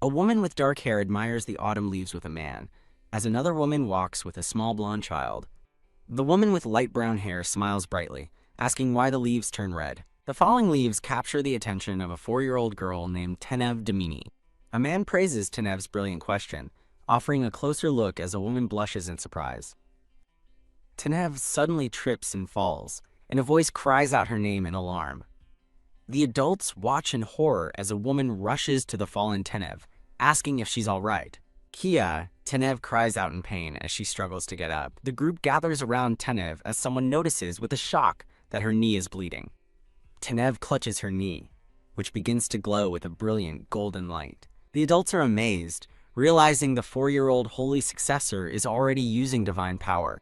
A woman with dark hair admires the autumn leaves with a man, as another woman walks with a small blonde child. The woman with light brown hair smiles brightly, asking why the leaves turn red. The falling leaves capture the attention of a 4-year-old girl named Tenev Damini. A man praises Tenev's brilliant question, offering a closer look as a woman blushes in surprise. Tenev suddenly trips and falls, and a voice cries out her name in alarm. The adults watch in horror as a woman rushes to the fallen Tenev, asking if she's all right. Kia, Tenev cries out in pain as she struggles to get up. The group gathers around Tenev as someone notices with a shock that her knee is bleeding. Tenev clutches her knee, which begins to glow with a brilliant golden light. The adults are amazed, realizing the 4-year-old holy successor is already using divine power.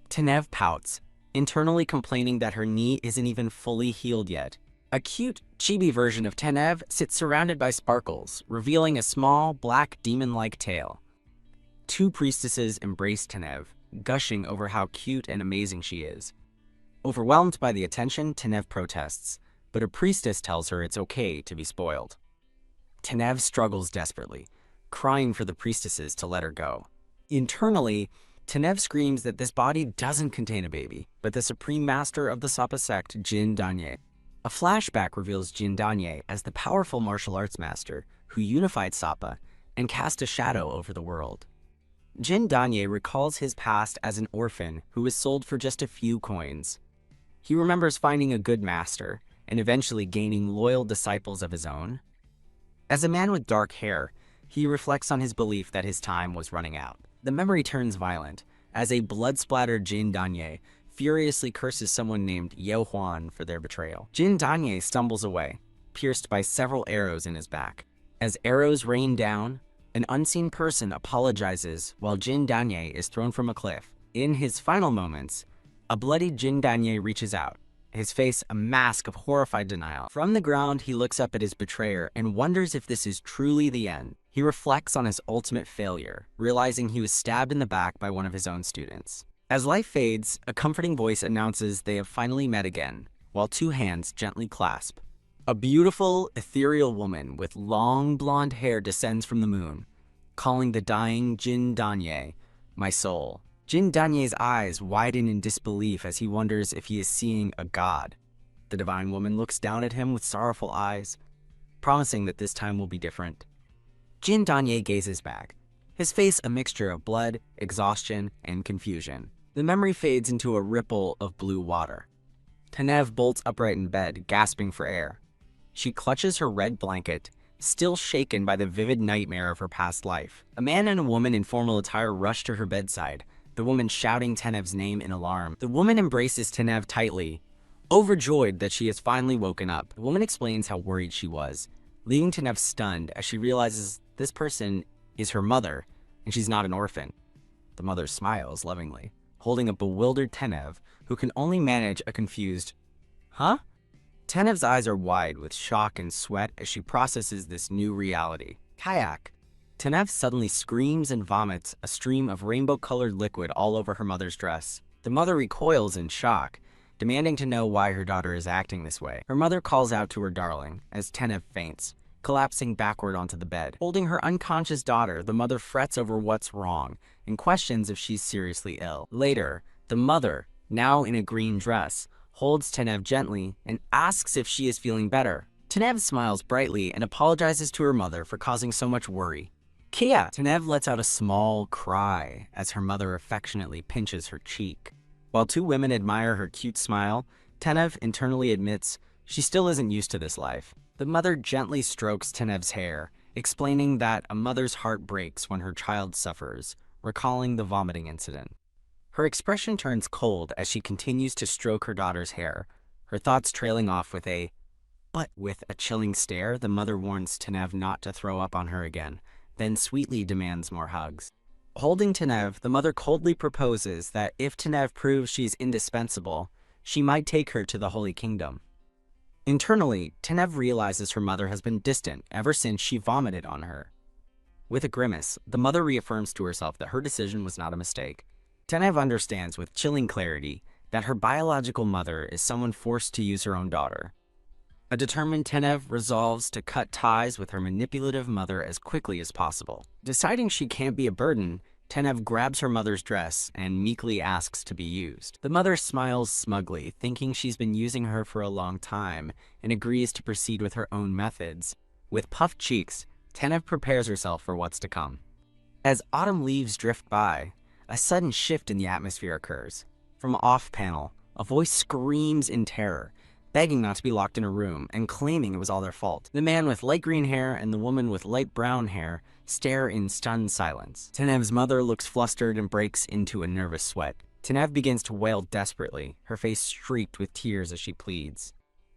Tenev pouts, internally complaining that her knee isn't even fully healed yet. A cute, chibi version of Tenev sits surrounded by sparkles, revealing a small, black demon-like tail. 2 priestesses embrace Tenev, gushing over how cute and amazing she is. Overwhelmed by the attention, Tenev protests, but a priestess tells her it's okay to be spoiled. Tenev struggles desperately, crying for the priestesses to let her go. Internally, Tenev screams that this body doesn't contain a baby, but the supreme master of the Sapa sect, Jin Danye. A flashback reveals Jin Danye as the powerful martial arts master who unified Sapa and cast a shadow over the world. Jin Danye recalls his past as an orphan who was sold for just a few coins. He remembers finding a good master and eventually gaining loyal disciples of his own. As a man with dark hair, he reflects on his belief that his time was running out. The memory turns violent as a blood-splattered Jin Danye furiously curses someone named Yeo Huan for their betrayal. Jin Danye stumbles away, pierced by several arrows in his back. As arrows rain down, an unseen person apologizes while Jin Danye is thrown from a cliff. In his final moments, a bloodied Jin Danye reaches out, his face a mask of horrified denial. From the ground, he looks up at his betrayer and wonders if this is truly the end. He reflects on his ultimate failure, realizing he was stabbed in the back by one of his own students. As life fades, a comforting voice announces they have finally met again, while 2 hands gently clasp. A beautiful, ethereal woman with long blonde hair descends from the moon, calling the dying Jin Danye, "my soul." Jin Danye's eyes widen in disbelief as he wonders if he is seeing a god. The divine woman looks down at him with sorrowful eyes, promising that this time will be different. Jin Danye gazes back, his face a mixture of blood, exhaustion, and confusion. The memory fades into a ripple of blue water. Tenev bolts upright in bed, gasping for air. She clutches her red blanket, still shaken by the vivid nightmare of her past life. A man and a woman in formal attire rush to her bedside, the woman shouting Tenev's name in alarm. The woman embraces Tenev tightly, overjoyed that she has finally woken up. The woman explains how worried she was, leaving Tenev stunned as she realizes this person is her mother, and she's not an orphan. The mother smiles lovingly, holding a bewildered Tenev, who can only manage a confused, "Huh?" Tenev's eyes are wide with shock and sweat as she processes this new reality. Kayak. Tenev suddenly screams and vomits a stream of rainbow-colored liquid all over her mother's dress. The mother recoils in shock, demanding to know why her daughter is acting this way. Her mother calls out to her darling as Tenev faints, collapsing backward onto the bed. Holding her unconscious daughter, the mother frets over what's wrong and questions if she's seriously ill. Later, the mother, now in a green dress, holds Tenev gently and asks if she is feeling better. Tenev smiles brightly and apologizes to her mother for causing so much worry. Kia! Tenev lets out a small cry as her mother affectionately pinches her cheek. While 2 women admire her cute smile, Tenev internally admits she still isn't used to this life. The mother gently strokes Tenev's hair, explaining that a mother's heart breaks when her child suffers, recalling the vomiting incident. Her expression turns cold as she continues to stroke her daughter's hair, her thoughts trailing off with a "but." With a chilling stare, the mother warns Tenev not to throw up on her again, then sweetly demands more hugs. Holding Tenev, the mother coldly proposes that if Tenev proves she's indispensable, she might take her to the Holy Kingdom. Internally, Tenev realizes her mother has been distant ever since she vomited on her. With a grimace, the mother reaffirms to herself that her decision was not a mistake. Tenev understands with chilling clarity that her biological mother is someone forced to use her own daughter. A determined Tenev resolves to cut ties with her manipulative mother as quickly as possible. Deciding she can't be a burden, Tenev grabs her mother's dress and meekly asks to be used. The mother smiles smugly, thinking she's been using her for a long time, and agrees to proceed with her own methods. With puffed cheeks, Tenev prepares herself for what's to come. As autumn leaves drift by, a sudden shift in the atmosphere occurs. From off-panel, a voice screams in terror, begging not to be locked in a room and claiming it was all their fault. The man with light green hair and the woman with light brown hair stare in stunned silence. Tenev's mother looks flustered and breaks into a nervous sweat. Tenev begins to wail desperately, her face streaked with tears as she pleads.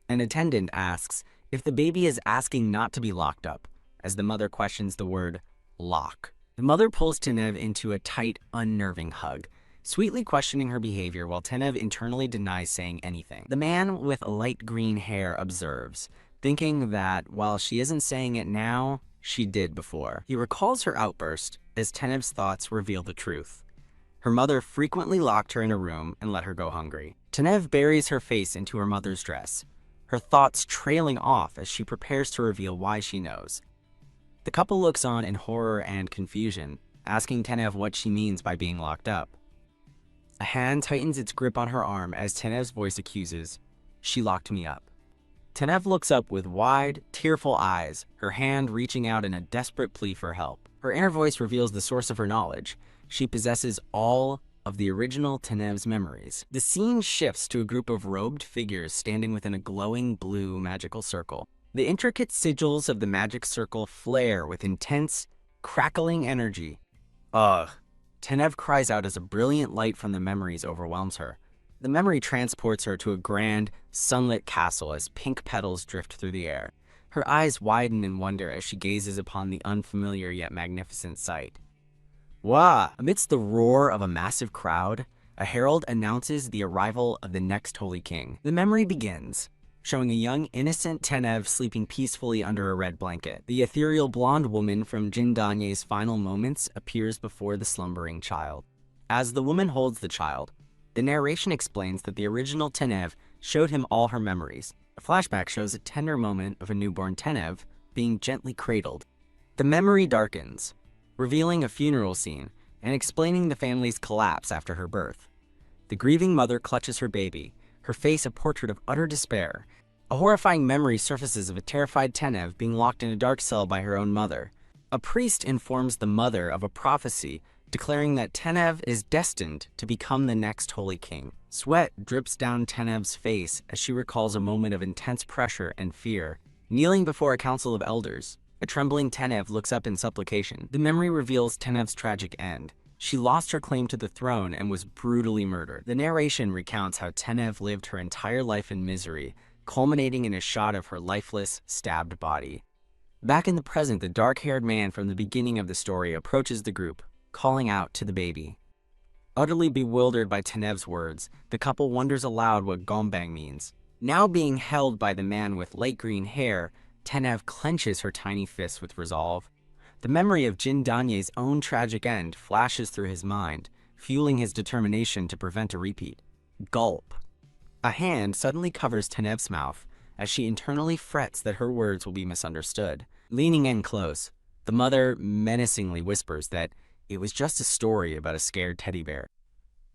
An attendant asks if the baby is asking not to be locked up, as the mother questions the word lock. The mother pulls Tenev into a tight, unnerving hug, sweetly questioning her behavior while Tenev internally denies saying anything. The man with light green hair observes, thinking that while she isn't saying it now, she did before. He recalls her outburst as Tenev's thoughts reveal the truth. Her mother frequently locked her in a room and let her go hungry. Tenev buries her face into her mother's dress, her thoughts trailing off as she prepares to reveal why she knows. The couple looks on in horror and confusion, asking Tenev what she means by being locked up. A hand tightens its grip on her arm as Tenev's voice accuses, "She locked me up." Tenev looks up with wide, tearful eyes, her hand reaching out in a desperate plea for help. Her inner voice reveals the source of her knowledge. She possesses all of the original Tenev's memories. The scene shifts to a group of robed figures standing within a glowing blue magical circle. The intricate sigils of the magic circle flare with intense, crackling energy. Ugh. Tenev cries out as a brilliant light from the memories overwhelms her. The memory transports her to a grand, sunlit castle as pink petals drift through the air. Her eyes widen in wonder as she gazes upon the unfamiliar yet magnificent sight. Wah! Amidst the roar of a massive crowd, a herald announces the arrival of the next holy king. The memory begins, showing a young, innocent Tenev sleeping peacefully under a red blanket. The ethereal blonde woman from Jin Danye's final moments appears before the slumbering child. As the woman holds the child, the narration explains that the original Tenev showed him all her memories. A flashback shows a tender moment of a newborn Tenev being gently cradled. The memory darkens, revealing a funeral scene and explaining the family's collapse after her birth. The grieving mother clutches her baby, her face a portrait of utter despair. A horrifying memory surfaces of a terrified Tenev being locked in a dark cell by her own mother. A priest informs the mother of a prophecy declaring that Tenev is destined to become the next holy king. Sweat drips down Tenev's face as she recalls a moment of intense pressure and fear. Kneeling before a council of elders, a trembling Tenev looks up in supplication. The memory reveals Tenev's tragic end. She lost her claim to the throne and was brutally murdered. The narration recounts how Tenev lived her entire life in misery, culminating in a shot of her lifeless, stabbed body. Back in the present, the dark-haired man from the beginning of the story approaches the group, calling out to the baby. Utterly bewildered by Tenev's words, the couple wonders aloud what gombang means. Now being held by the man with light green hair, Tenev clenches her tiny fists with resolve. The memory of Jin Danye's own tragic end flashes through his mind, fueling his determination to prevent a repeat. Gulp. A hand suddenly covers Tenev's mouth as she internally frets that her words will be misunderstood. Leaning in close, the mother menacingly whispers that it was just a story about a scared teddy bear.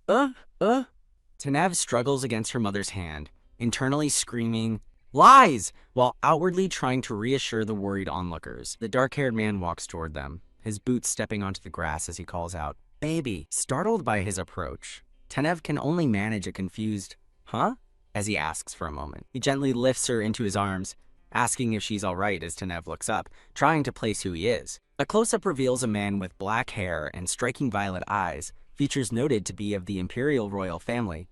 Tenev struggles against her mother's hand, internally screaming, "Lies!" while outwardly trying to reassure the worried onlookers. The dark-haired man walks toward them, his boots stepping onto the grass as he calls out, "Baby!" Startled by his approach, Tenev can only manage a confused, "Huh?" as he asks for a moment. He gently lifts her into his arms, asking if she's all right as Tenev looks up, trying to place who he is. A close-up reveals a man with black hair and striking violet eyes, features noted to be of the imperial royal family.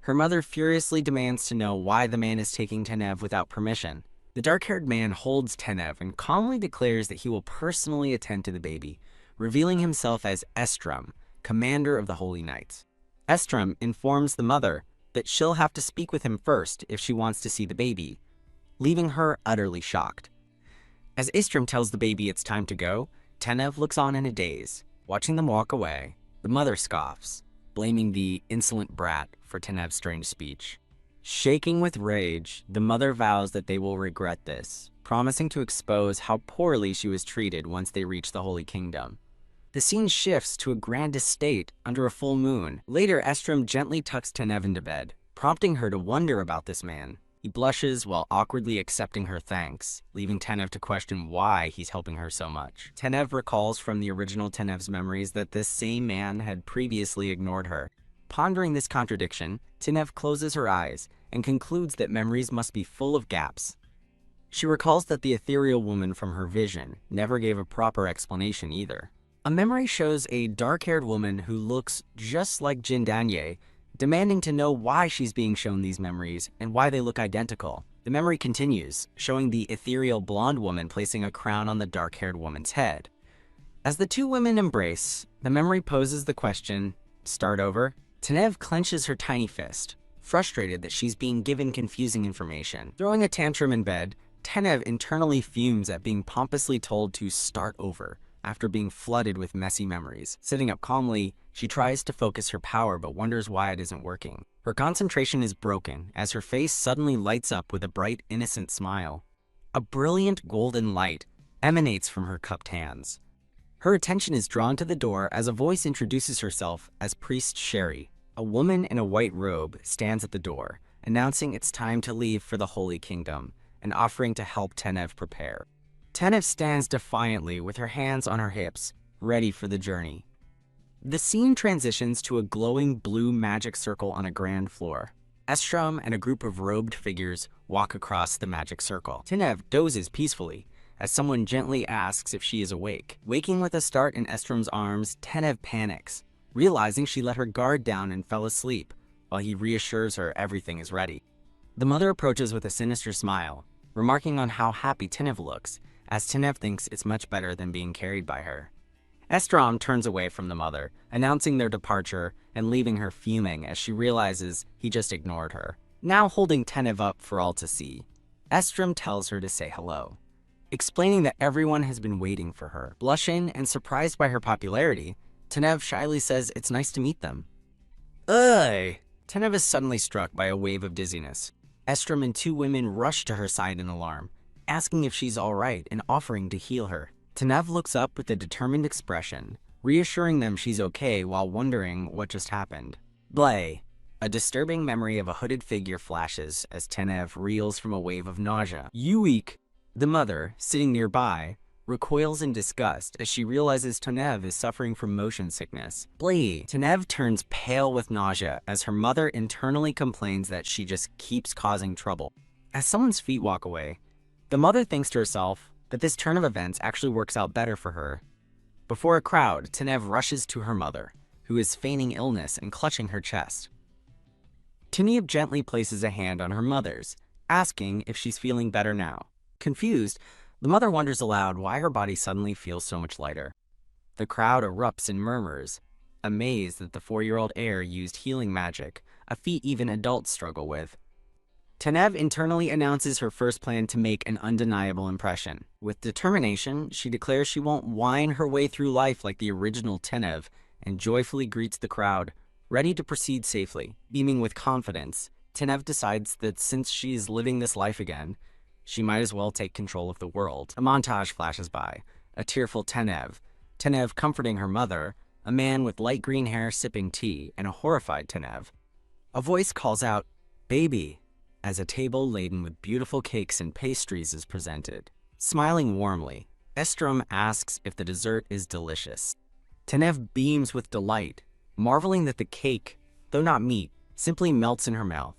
Her mother furiously demands to know why the man is taking Tenev without permission. The dark-haired man holds Tenev and calmly declares that he will personally attend to the baby, revealing himself as Estrum, commander of the Holy Knights. Estrum informs the mother that she'll have to speak with him first if she wants to see the baby, leaving her utterly shocked. As Estrum tells the baby it's time to go, Tenev looks on in a daze. Watching them walk away, the mother scoffs, blaming the insolent brat for Tenev's strange speech. Shaking with rage, the mother vows that they will regret this, promising to expose how poorly she was treated once they reach the Holy Kingdom. The scene shifts to a grand estate under a full moon. Later, Estrom gently tucks Tenev into bed, prompting her to wonder about this man. He blushes while awkwardly accepting her thanks, leaving Tenev to question why he's helping her so much. Tenev recalls from the original Tenev's memories that this same man had previously ignored her. Pondering this contradiction, Tenev closes her eyes and concludes that memories must be full of gaps. She recalls that the ethereal woman from her vision never gave a proper explanation either. A memory shows a dark-haired woman who looks just like Jin Danye, demanding to know why she's being shown these memories and why they look identical. The memory continues, showing the ethereal blonde woman placing a crown on the dark-haired woman's head. As the two women embrace, the memory poses the question, "Start over?" Tenev clenches her tiny fist, frustrated that she's being given confusing information. Throwing a tantrum in bed, Tenev internally fumes at being pompously told to start over after being flooded with messy memories. Sitting up calmly, she tries to focus her power but wonders why it isn't working. Her concentration is broken as her face suddenly lights up with a bright, innocent smile. A brilliant golden light emanates from her cupped hands. Her attention is drawn to the door as a voice introduces herself as Priest Sherry. A woman in a white robe stands at the door, announcing it's time to leave for the Holy Kingdom and offering to help Tenev prepare. Tenev stands defiantly with her hands on her hips, ready for the journey. The scene transitions to a glowing blue magic circle on a grand floor. Estrom and a group of robed figures walk across the magic circle. Tenev dozes peacefully as someone gently asks if she is awake. Waking with a start in Estrom's arms, Tenev panics, realizing she let her guard down and fell asleep, while he reassures her everything is ready. The mother approaches with a sinister smile, remarking on how happy Tenev looks, as Tenev thinks it's much better than being carried by her. Estrom turns away from the mother, announcing their departure and leaving her fuming as she realizes he just ignored her. Now holding Tenev up for all to see, Estrom tells her to say hello, explaining that everyone has been waiting for her. Blushing and surprised by her popularity, Tenev shyly says it's nice to meet them. Ugh! Tenev is suddenly struck by a wave of dizziness. Estrom and two women rush to her side in alarm, asking if she's all right and offering to heal her. Tenev looks up with a determined expression, reassuring them she's okay while wondering what just happened. Blay! A disturbing memory of a hooded figure flashes as Tenev reels from a wave of nausea. Yuik, the mother, sitting nearby, recoils in disgust as she realizes Tenev is suffering from motion sickness. Blay! Tenev turns pale with nausea as her mother internally complains that she just keeps causing trouble. As someone's feet walk away, the mother thinks to herself that this turn of events actually works out better for her. Before a crowd, Tenev rushes to her mother, who is feigning illness and clutching her chest. Tenev gently places a hand on her mother's, asking if she's feeling better now. Confused, the mother wonders aloud why her body suddenly feels so much lighter. The crowd erupts in murmurs, amazed that the 4-year-old heir used healing magic, a feat even adults struggle with. Tenev internally announces her first plan to make an undeniable impression. With determination, she declares she won't whine her way through life like the original Tenev and joyfully greets the crowd, ready to proceed safely. Beaming with confidence, Tenev decides that since she is living this life again, she might as well take control of the world. A montage flashes by, a tearful Tenev comforting her mother, a man with light green hair sipping tea, and a horrified Tenev. A voice calls out, "Baby," as a table laden with beautiful cakes and pastries is presented. Smiling warmly, Estrom asks if the dessert is delicious. Tenev beams with delight, marveling that the cake, though not meat, simply melts in her mouth.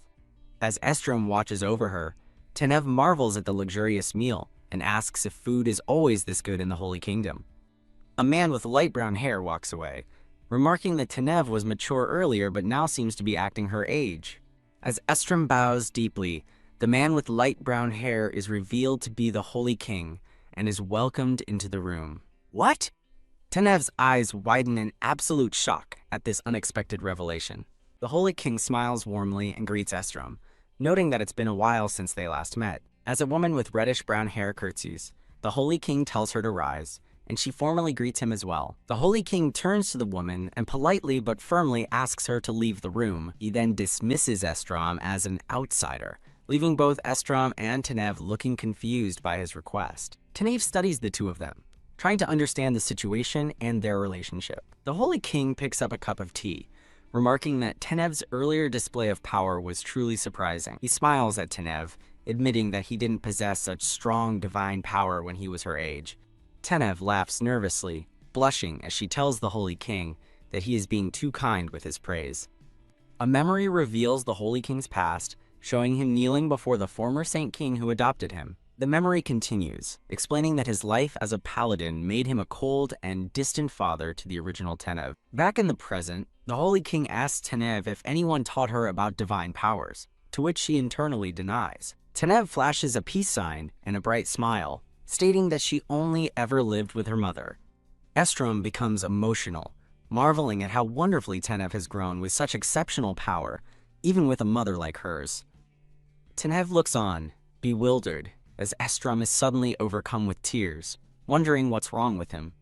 As Estrom watches over her, Tenev marvels at the luxurious meal and asks if food is always this good in the Holy Kingdom. A man with light brown hair walks away, remarking that Tenev was mature earlier but now seems to be acting her age. As Estrom bows deeply, the man with light brown hair is revealed to be the Holy King and is welcomed into the room. What? Tenev's eyes widen in absolute shock at this unexpected revelation. The Holy King smiles warmly and greets Estrom, noting that it's been a while since they last met. As a woman with reddish brown hair curtsies, the Holy King tells her to rise, and she formally greets him as well. The Holy King turns to the woman and politely but firmly asks her to leave the room. He then dismisses Estrom as an outsider, leaving both Estrom and Tanev looking confused by his request. Tanev studies the two of them, trying to understand the situation and their relationship. The Holy King picks up a cup of tea, remarking that Tanev's earlier display of power was truly surprising. He smiles at Tanev, admitting that he didn't possess such strong divine power when he was her age. Tanev laughs nervously, blushing as she tells the Holy King that he is being too kind with his praise. A memory reveals the Holy King's past, showing him kneeling before the former Saint King who adopted him. The memory continues, explaining that his life as a paladin made him a cold and distant father to the original Tanev. Back in the present, the Holy King asks Tanev if anyone taught her about divine powers, to which she internally denies. Tanev flashes a peace sign and a bright smile, stating that she only ever lived with her mother. Estrom becomes emotional, marveling at how wonderfully Tanev has grown with such exceptional power, even with a mother like hers. Tanev looks on, bewildered, as Estrom is suddenly overcome with tears, wondering what's wrong with him.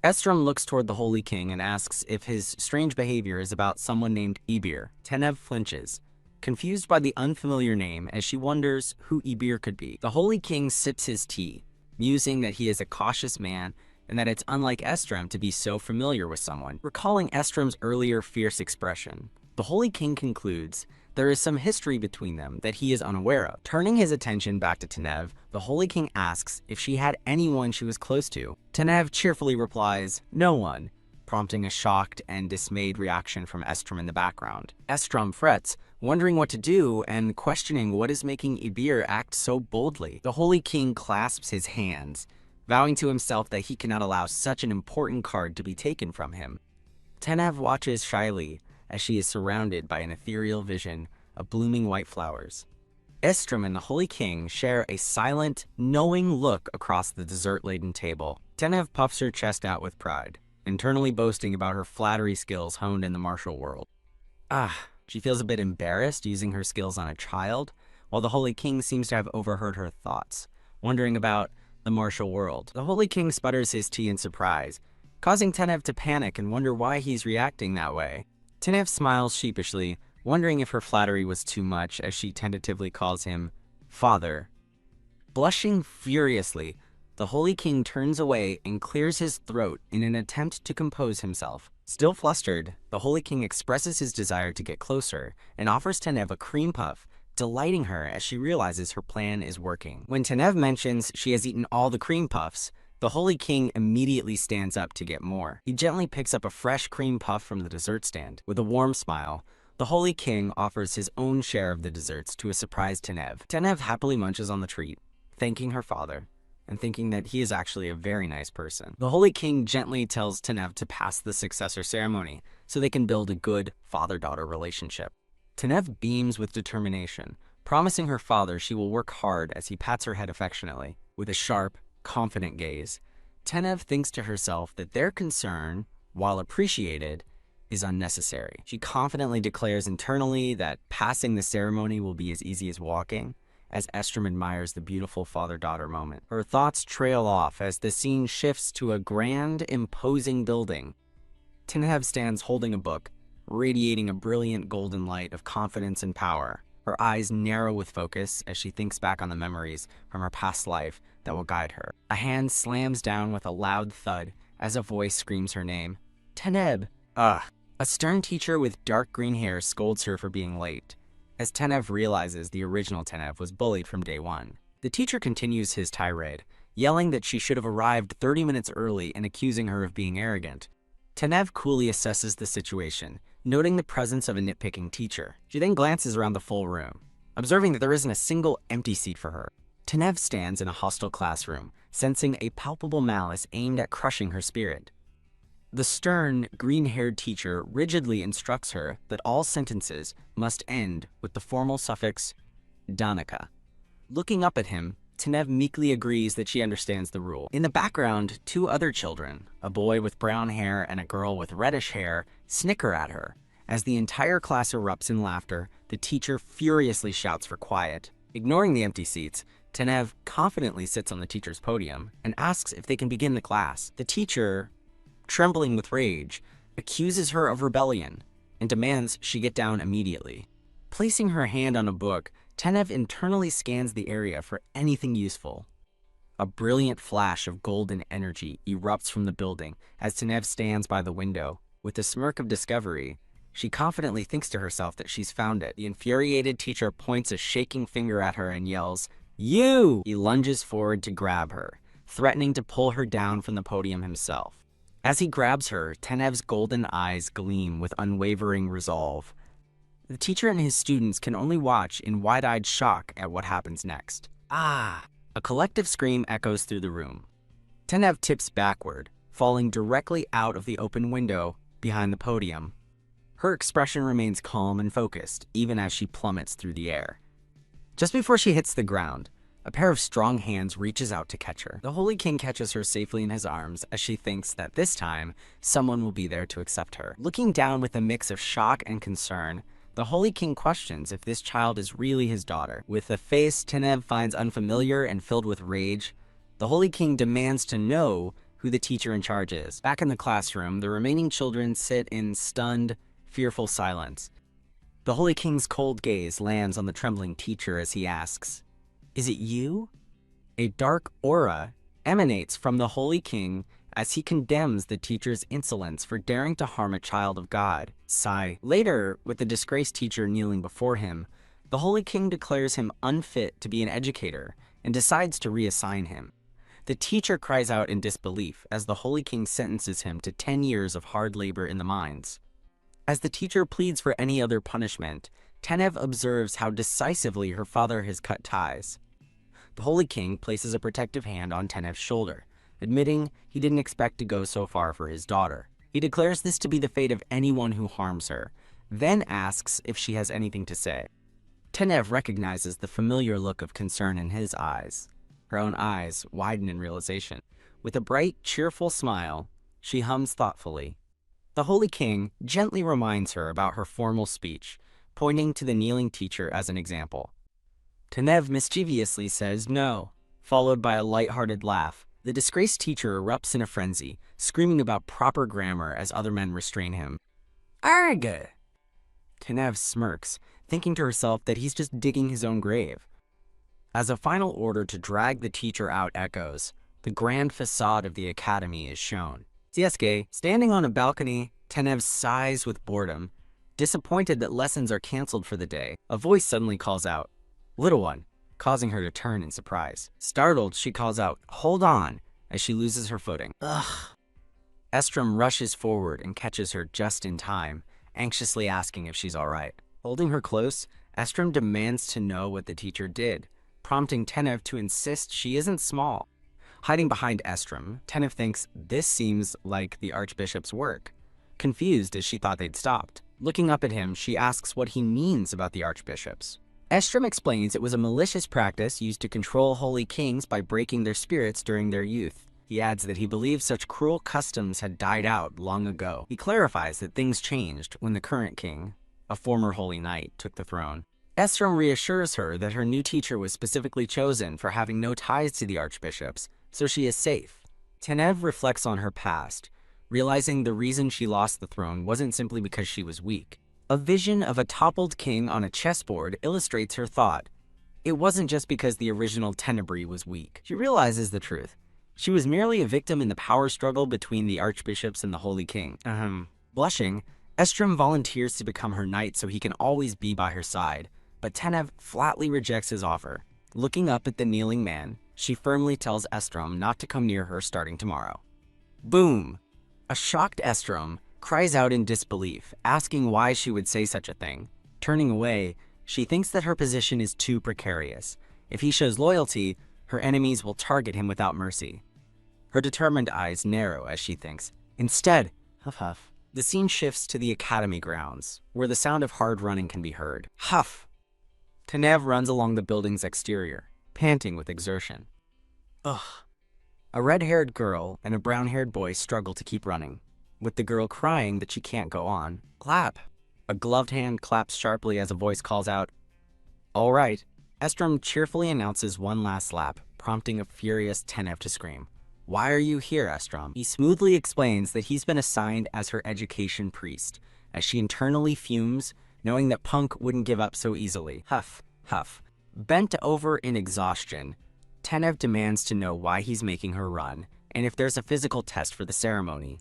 Estrom looks toward the Holy King and asks if his strange behavior is about someone named Ibir. Tanev flinches, confused by the unfamiliar name as she wonders who Ibir could be. The Holy King sips his tea, musing that he is a cautious man and that it's unlike Estrom to be so familiar with someone. Recalling Estrom's earlier fierce expression, the Holy King concludes there is some history between them that he is unaware of. Turning his attention back to Tanev, the Holy King asks if she had anyone she was close to. Tanev cheerfully replies, "No one," prompting a shocked and dismayed reaction from Estrom in the background. Estrom frets, wondering what to do and questioning what is making Ibir act so boldly. The Holy King clasps his hands, vowing to himself that he cannot allow such an important card to be taken from him. Tanev watches shyly as she is surrounded by an ethereal vision of blooming white flowers. Estrom and the Holy King share a silent, knowing look across the dessert-laden table. Tanev puffs her chest out with pride, internally boasting about her flattery skills honed in the martial world. She feels a bit embarrassed using her skills on a child, while the Holy King seems to have overheard her thoughts, wondering about the martial world. The Holy King sputters his tea in surprise, causing Tanev to panic and wonder why he's reacting that way. Tanev smiles sheepishly, wondering if her flattery was too much as she tentatively calls him father. Blushing furiously, the Holy King turns away and clears his throat in an attempt to compose himself. Still flustered, the Holy King expresses his desire to get closer and offers Tanev a cream puff, delighting her as she realizes her plan is working. When Tanev mentions she has eaten all the cream puffs, the Holy King immediately stands up to get more. He gently picks up a fresh cream puff from the dessert stand. With a warm smile, the Holy King offers his own share of the desserts to a surprised Tanev. Tanev happily munches on the treat, thanking her father, and thinking that he is actually a very nice person. The Holy King gently tells Tanev to pass the successor ceremony so they can build a good father-daughter relationship. Tanev beams with determination, promising her father she will work hard as he pats her head affectionately. With a sharp, confident gaze, Tanev thinks to herself that their concern, while appreciated, is unnecessary. She confidently declares internally that passing the ceremony will be as easy as walking, as Estrom admires the beautiful father-daughter moment. Her thoughts trail off as the scene shifts to a grand, imposing building. Tanev stands holding a book, radiating a brilliant golden light of confidence and power. Her eyes narrow with focus as she thinks back on the memories from her past life that will guide her. A hand slams down with a loud thud as a voice screams her name. Tanev! Ugh. A stern teacher with dark green hair scolds her for being late, as Tanev realizes the original Tanev was bullied from day one. The teacher continues his tirade, yelling that she should have arrived 30 minutes early and accusing her of being arrogant. Tanev coolly assesses the situation, noting the presence of a nitpicking teacher. She then glances around the full room, observing that there isn't a single empty seat for her. Tanev stands in a hostile classroom, sensing a palpable malice aimed at crushing her spirit. The stern, green-haired teacher rigidly instructs her that all sentences must end with the formal suffix danika. Looking up at him, Tanev meekly agrees that she understands the rule. In the background, two other children, a boy with brown hair and a girl with reddish hair, snicker at her. As the entire class erupts in laughter, the teacher furiously shouts for quiet. Ignoring the empty seats, Tenev confidently sits on the teacher's podium and asks if they can begin the class. The teacher, trembling with rage, accuses her of rebellion and demands she get down immediately. Placing her hand on a book, Tenev internally scans the area for anything useful. A brilliant flash of golden energy erupts from the building as Tenev stands by the window. With a smirk of discovery, she confidently thinks to herself that she's found it. The infuriated teacher points a shaking finger at her and yells, "You!" He lunges forward to grab her, threatening to pull her down from the podium himself. As he grabs her, Tenev's golden eyes gleam with unwavering resolve. The teacher and his students can only watch in wide-eyed shock at what happens next. Ah! A collective scream echoes through the room. Tenev tips backward, falling directly out of the open window behind the podium. Her expression remains calm and focused, even as she plummets through the air. Just before she hits the ground, a pair of strong hands reaches out to catch her. The Holy King catches her safely in his arms as she thinks that this time, someone will be there to accept her. Looking down with a mix of shock and concern, the Holy King questions if this child is really his daughter. With a face Tenev finds unfamiliar and filled with rage, the Holy King demands to know who the teacher in charge is. Back in the classroom, the remaining children sit in stunned, fearful silence. The Holy King's cold gaze lands on the trembling teacher as he asks, "Is it you?" A dark aura emanates from the Holy King as he condemns the teacher's insolence for daring to harm a child of God. Sigh. Later, with the disgraced teacher kneeling before him, the Holy King declares him unfit to be an educator and decides to reassign him. The teacher cries out in disbelief as the Holy King sentences him to 10 years of hard labor in the mines. As the teacher pleads for any other punishment, Tenev observes how decisively her father has cut ties. The Holy King places a protective hand on Tenev's shoulder, admitting he didn't expect to go so far for his daughter. He declares this to be the fate of anyone who harms her, then asks if she has anything to say. Tenev recognizes the familiar look of concern in his eyes. Her own eyes widen in realization. With a bright, cheerful smile, she hums thoughtfully. The Holy King gently reminds her about her formal speech, pointing to the kneeling teacher as an example. Tenev mischievously says no, followed by a light-hearted laugh. The disgraced teacher erupts in a frenzy, screaming about proper grammar as other men restrain him. Arg! Tenev smirks, thinking to herself that he's just digging his own grave. As a final order to drag the teacher out echoes, the grand facade of the academy is shown. Siesuke, standing on a balcony, Tenev sighs with boredom. Disappointed that lessons are canceled for the day, a voice suddenly calls out, "Little one," causing her to turn in surprise. Startled, she calls out, "Hold on," as she loses her footing. Ugh. Estrom rushes forward and catches her just in time, anxiously asking if she's all right. Holding her close, Estrom demands to know what the teacher did, prompting Tenev to insist she isn't small. Hiding behind Estrom, Tenev thinks this seems like the Archbishop's work, confused as she thought they'd stopped. Looking up at him, she asks what he means about the Archbishops. Estrom explains it was a malicious practice used to control holy kings by breaking their spirits during their youth. He adds that he believes such cruel customs had died out long ago. He clarifies that things changed when the current king, a former holy knight, took the throne. Estrom reassures her that her new teacher was specifically chosen for having no ties to the archbishops, so she is safe. Tenev reflects on her past, realizing the reason she lost the throne wasn't simply because she was weak. A vision of a toppled king on a chessboard illustrates her thought. It wasn't just because the original Tenebrae was weak. She realizes the truth. She was merely a victim in the power struggle between the archbishops and the Holy King. Blushing, Estrom volunteers to become her knight so he can always be by her side, but Tenev flatly rejects his offer. Looking up at the kneeling man, she firmly tells Estrom not to come near her starting tomorrow. Boom! A shocked Estrom cries out in disbelief, asking why she would say such a thing. Turning away, she thinks that her position is too precarious. If he shows loyalty, her enemies will target him without mercy. Her determined eyes narrow as she thinks. Instead, huff huff, the scene shifts to the academy grounds, where the sound of hard running can be heard. Huff! Tenev runs along the building's exterior, panting with exertion. Ugh. A red-haired girl and a brown-haired boy struggle to keep running, with the girl crying that she can't go on. Clap! A gloved hand claps sharply as a voice calls out, "All right." Estrom cheerfully announces one last lap, prompting a furious Tenev to scream. "Why are you here, Estrom?" He smoothly explains that he's been assigned as her education priest, as she internally fumes, knowing that Punk wouldn't give up so easily. Huff, huff. Bent over in exhaustion, Tenev demands to know why he's making her run, and if there's a physical test for the ceremony.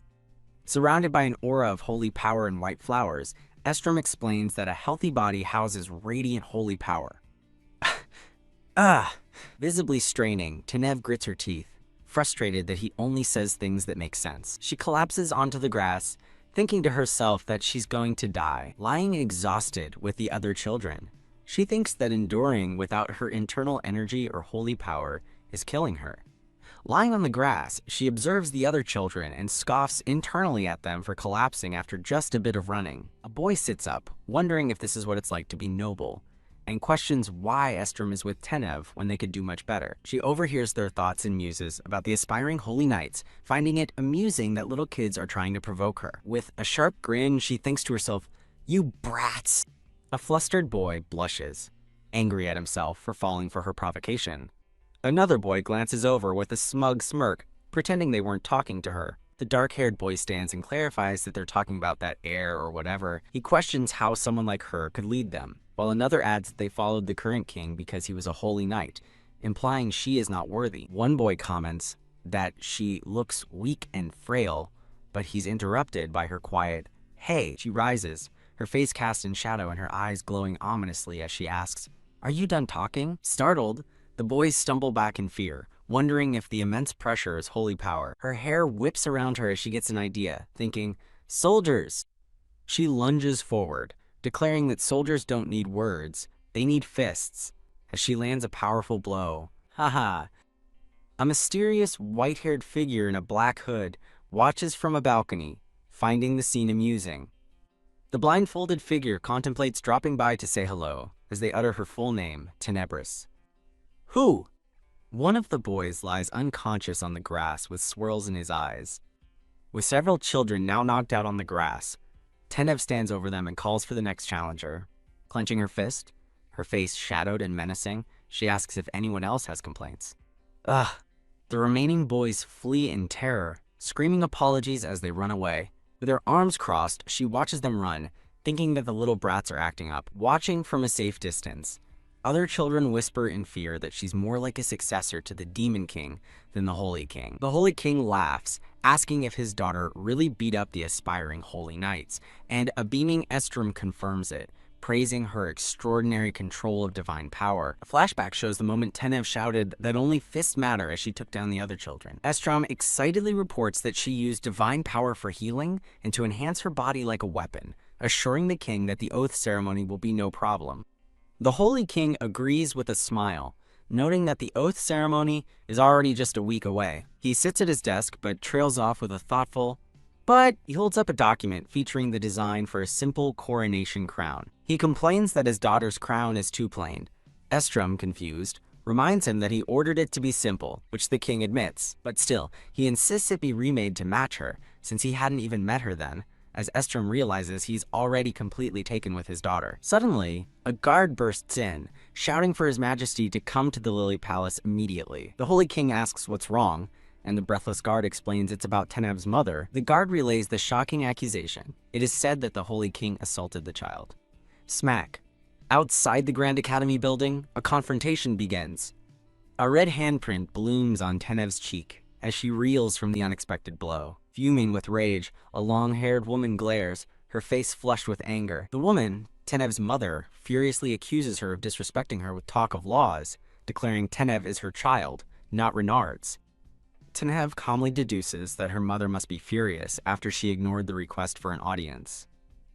Surrounded by an aura of holy power and white flowers, Estrom explains that a healthy body houses radiant holy power. Visibly straining, Tenev grits her teeth, frustrated that he only says things that make sense. She collapses onto the grass, thinking to herself that she's going to die, lying exhausted with the other children. She thinks that enduring without her internal energy or holy power is killing her. Lying on the grass, she observes the other children and scoffs internally at them for collapsing after just a bit of running. A boy sits up, wondering if this is what it's like to be noble, and questions why Estrom is with Tenev when they could do much better. She overhears their thoughts and muses about the aspiring holy knights, finding it amusing that little kids are trying to provoke her. With a sharp grin, she thinks to herself, "You brats!" A flustered boy blushes, angry at himself for falling for her provocation. Another boy glances over with a smug smirk, pretending they weren't talking to her. The dark-haired boy stands and clarifies that they're talking about that heir or whatever. He questions how someone like her could lead them, while another adds that they followed the current king because he was a holy knight, implying she is not worthy. One boy comments that she looks weak and frail, but he's interrupted by her quiet, "Hey." She rises, her face cast in shadow and her eyes glowing ominously as she asks, "Are you done talking?" Startled, the boys stumble back in fear, wondering if the immense pressure is holy power. Her hair whips around her as she gets an idea, thinking, "Soldiers!" She lunges forward, declaring that soldiers don't need words, they need fists, as she lands a powerful blow. Haha. A mysterious white-haired figure in a black hood watches from a balcony, finding the scene amusing. The blindfolded figure contemplates dropping by to say hello, as they utter her full name, Tenebris. "Who?" One of the boys lies unconscious on the grass with swirls in his eyes. With several children now knocked out on the grass, Tenev stands over them and calls for the next challenger. Clenching her fist, her face shadowed and menacing, she asks if anyone else has complaints. The remaining boys flee in terror, screaming apologies as they run away. With her arms crossed, she watches them run, thinking that the little brats are acting up. Watching from a safe distance, other children whisper in fear that she's more like a successor to the Demon King than the Holy King. The Holy King laughs, asking if his daughter really beat up the aspiring Holy Knights, and a beaming Estrom confirms it, praising her extraordinary control of divine power. A flashback shows the moment Tenev shouted that only fists matter as she took down the other children. Estrom excitedly reports that she used divine power for healing and to enhance her body like a weapon, assuring the king that the oath ceremony will be no problem. The Holy King agrees with a smile, noting that the oath ceremony is already just a week away. He sits at his desk but trails off with a thoughtful, but he holds up a document featuring the design for a simple coronation crown. He complains that his daughter's crown is too plain. Estrom, confused, reminds him that he ordered it to be simple, which the king admits, but still, he insists it be remade to match her, since he hadn't even met her then, as Estrom realizes he's already completely taken with his daughter. Suddenly, a guard bursts in, shouting for His Majesty to come to the Lily Palace immediately. The Holy King asks what's wrong, and the breathless guard explains it's about Tenev's mother. The guard relays the shocking accusation. It is said that the Holy King assaulted the child. Smack. Outside the Grand Academy building, a confrontation begins. A red handprint blooms on Tenev's cheek as she reels from the unexpected blow. Fuming with rage, a long-haired woman glares, her face flushed with anger. The woman, Tenev's mother, furiously accuses her of disrespecting her with talk of laws, declaring Tenev is her child, not Renard's. Tenev calmly deduces that her mother must be furious after she ignored the request for an audience.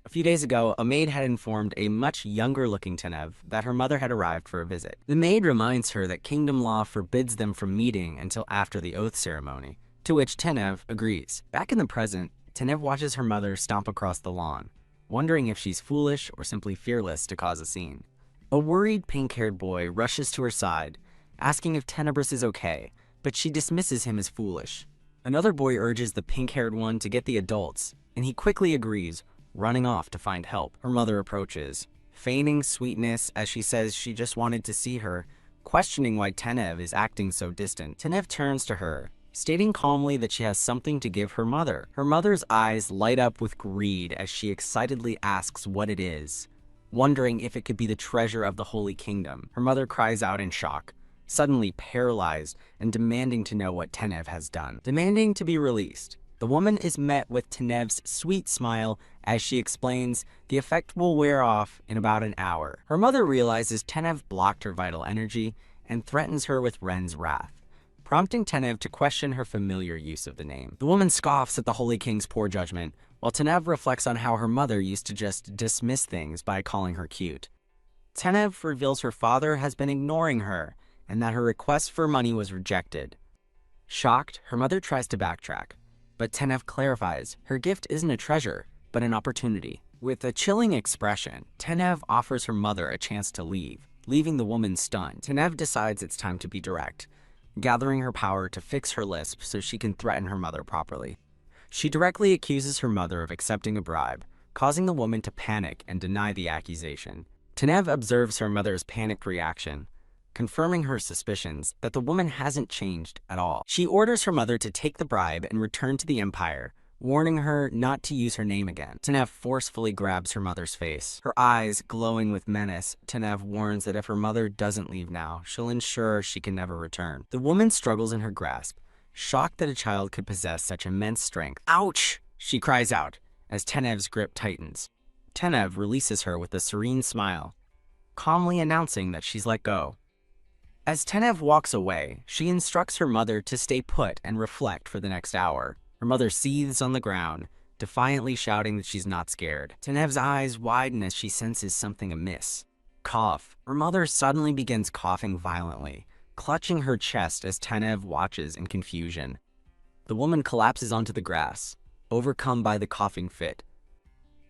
A few days ago, a maid had informed a much younger-looking Tenev that her mother had arrived for a visit. The maid reminds her that kingdom law forbids them from meeting until after the oath ceremony, to which Tenev agrees. Back in the present, Tenev watches her mother stomp across the lawn, wondering if she's foolish or simply fearless to cause a scene. A worried pink-haired boy rushes to her side, asking if Tenebris is okay, but she dismisses him as foolish. Another boy urges the pink-haired one to get the adults, and he quickly agrees, running off to find help. Her mother approaches, feigning sweetness as she says she just wanted to see her, questioning why Tenev is acting so distant. Tenev turns to her, stating calmly that she has something to give her mother. Her mother's eyes light up with greed as she excitedly asks what it is, wondering if it could be the treasure of the Holy Kingdom. Her mother cries out in shock, suddenly paralyzed and demanding to know what Tenev has done, demanding to be released. The woman is met with Tenev's sweet smile as she explains the effect will wear off in about an hour. Her mother realizes Tenev blocked her vital energy and threatens her with Ren's wrath, prompting Tenev to question her familiar use of the name. The woman scoffs at the Holy King's poor judgment, while Tenev reflects on how her mother used to just dismiss things by calling her cute. Tenev reveals her father has been ignoring her and that her request for money was rejected. Shocked, her mother tries to backtrack, but Tenev clarifies her gift isn't a treasure, but an opportunity. With a chilling expression, Tenev offers her mother a chance to leave, leaving the woman stunned. Tenev decides it's time to be direct, gathering her power to fix her lisp so she can threaten her mother properly. She directly accuses her mother of accepting a bribe, causing the woman to panic and deny the accusation. Tenev observes her mother's panicked reaction, confirming her suspicions that the woman hasn't changed at all. She orders her mother to take the bribe and return to the Empire, warning her not to use her name again. Tenev forcefully grabs her mother's face. Her eyes glowing with menace, Tenev warns that if her mother doesn't leave now, she'll ensure she can never return. The woman struggles in her grasp, shocked that a child could possess such immense strength. Ouch! She cries out as Tenev's grip tightens. Tenev releases her with a serene smile, calmly announcing that she's let go. As Tenev walks away, she instructs her mother to stay put and reflect for the next hour. Her mother seethes on the ground, defiantly shouting that she's not scared. Tenev's eyes widen as she senses something amiss. Cough. Her mother suddenly begins coughing violently, clutching her chest as Tenev watches in confusion. The woman collapses onto the grass, overcome by the coughing fit.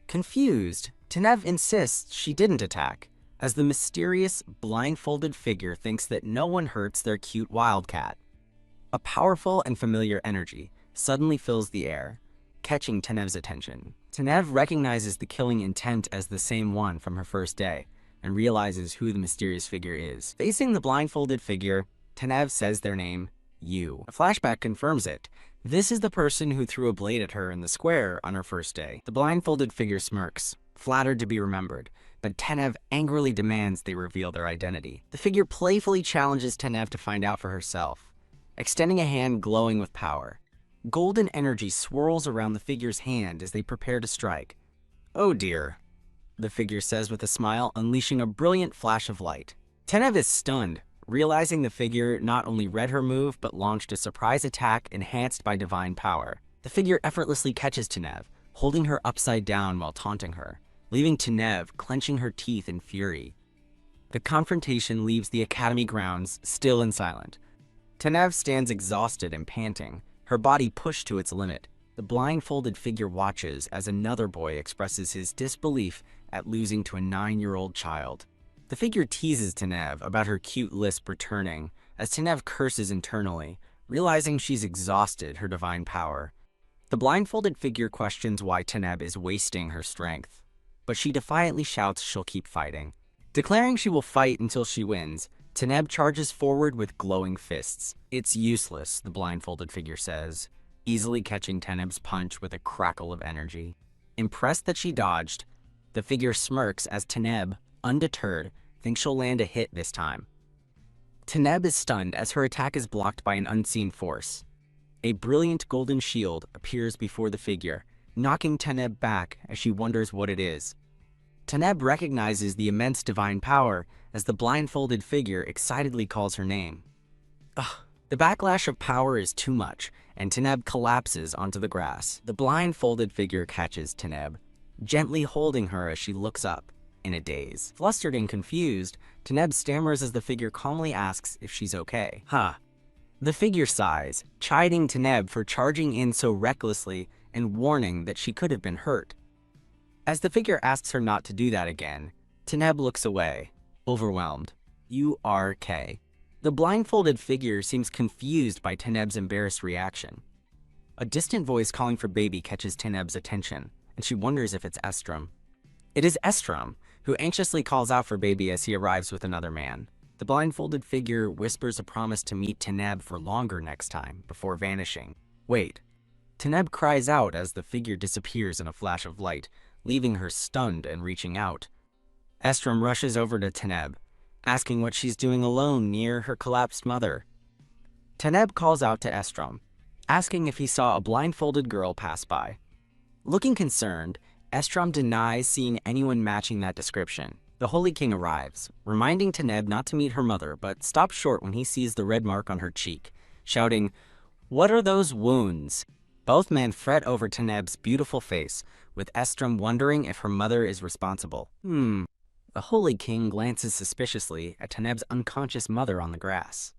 Confused, Tenev insists she didn't attack, as the mysterious, blindfolded figure thinks that no one hurts their cute wildcat. A powerful and familiar energy suddenly fills the air, catching Tenev's attention. Tenev recognizes the killing intent as the same one from her first day, and realizes who the mysterious figure is. Facing the blindfolded figure, Tenev says their name, Yu. A flashback confirms it. This is the person who threw a blade at her in the square on her first day. The blindfolded figure smirks, flattered to be remembered, but Tenev angrily demands they reveal their identity. The figure playfully challenges Tenev to find out for herself, extending a hand glowing with power. Golden energy swirls around the figure's hand as they prepare to strike. Oh dear, the figure says with a smile, unleashing a brilliant flash of light. Tenev is stunned, realizing the figure not only read her move, but launched a surprise attack enhanced by divine power. The figure effortlessly catches Tenev, holding her upside down while taunting her, leaving Tenev clenching her teeth in fury. The confrontation leaves the academy grounds still and silent. Tenev stands exhausted and panting, her body pushed to its limit. The blindfolded figure watches as another boy expresses his disbelief at losing to a 9-year-old child. The figure teases Tenev about her cute lisp returning, as Tenev curses internally, realizing she's exhausted her divine power. The blindfolded figure questions why Tenev is wasting her strength, but she defiantly shouts she'll keep fighting. Declaring she will fight until she wins, Tenev charges forward with glowing fists. It's useless, the blindfolded figure says, easily catching Tenev's punch with a crackle of energy. Impressed that she dodged, the figure smirks as Tenev, undeterred, thinks she'll land a hit this time. Tenev is stunned as her attack is blocked by an unseen force. A brilliant golden shield appears before the figure, knocking Tenev back as she wonders what it is. Tenev recognizes the immense divine power as the blindfolded figure excitedly calls her name. Ugh. The backlash of power is too much, and Tenev collapses onto the grass. The blindfolded figure catches Tenev, gently holding her as she looks up, in a daze. Flustered and confused, Tenev stammers as the figure calmly asks if she's okay. The figure sighs, chiding Tenev for charging in so recklessly and warning that she could have been hurt. As the figure asks her not to do that again, Tenev looks away, overwhelmed. U-R-K. The blindfolded figure seems confused by Tenev's embarrassed reaction. A distant voice calling for baby catches Tenev's attention, and she wonders if it's Estrom. It is Estrom, who anxiously calls out for baby as he arrives with another man. The blindfolded figure whispers a promise to meet Teneb for longer next time, before vanishing. Wait. Teneb cries out as the figure disappears in a flash of light, leaving her stunned and reaching out. Estrom rushes over to Teneb, asking what she's doing alone near her collapsed mother. Teneb calls out to Estrom, asking if he saw a blindfolded girl pass by. Looking concerned, Estrom denies seeing anyone matching that description. The Holy King arrives, reminding Teneb not to meet her mother, but stops short when he sees the red mark on her cheek, shouting, "What are those wounds?" Both men fret over Teneb's beautiful face, with Estrom wondering if her mother is responsible. The Holy King glances suspiciously at Teneb's unconscious mother on the grass.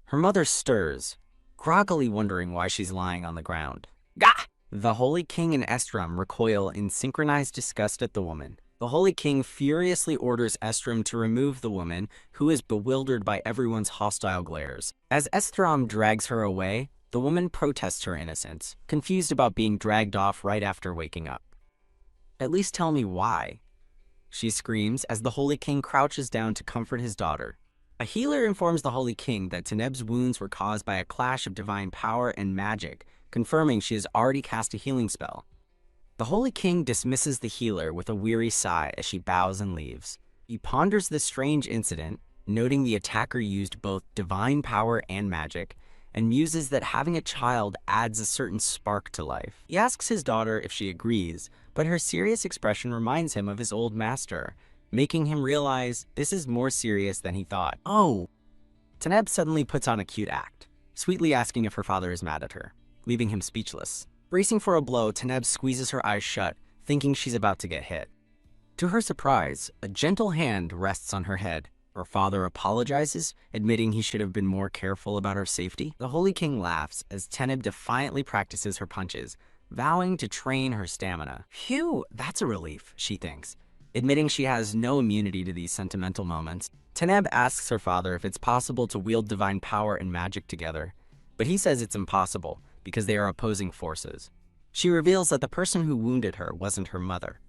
Her mother stirs, groggily wondering why she's lying on the ground. Gah! The Holy King and Estrom recoil in synchronized disgust at the woman. The Holy King furiously orders Estrom to remove the woman, who is bewildered by everyone's hostile glares. As Estrom drags her away, the woman protests her innocence, confused about being dragged off right after waking up. "At least tell me why," she screams as the Holy King crouches down to comfort his daughter. A healer informs the Holy King that Teneb's wounds were caused by a clash of divine power and magic, confirming she has already cast a healing spell. The Holy King dismisses the healer with a weary sigh as she bows and leaves. He ponders this strange incident, noting the attacker used both divine power and magic, and muses that having a child adds a certain spark to life. He asks his daughter if she agrees, but her serious expression reminds him of his old master, making him realize this is more serious than he thought. Oh! Teneb suddenly puts on a cute act, sweetly asking if her father is mad at her, leaving him speechless. Bracing for a blow, Teneb squeezes her eyes shut, thinking she's about to get hit. To her surprise, a gentle hand rests on her head. Her father apologizes, admitting he should have been more careful about her safety. The Holy King laughs as Teneb defiantly practices her punches, vowing to train her stamina. Phew, that's a relief, she thinks, admitting she has no immunity to these sentimental moments. Teneb asks her father if it's possible to wield divine power and magic together, but he says it's impossible because they are opposing forces. She reveals that the person who wounded her wasn't her mother,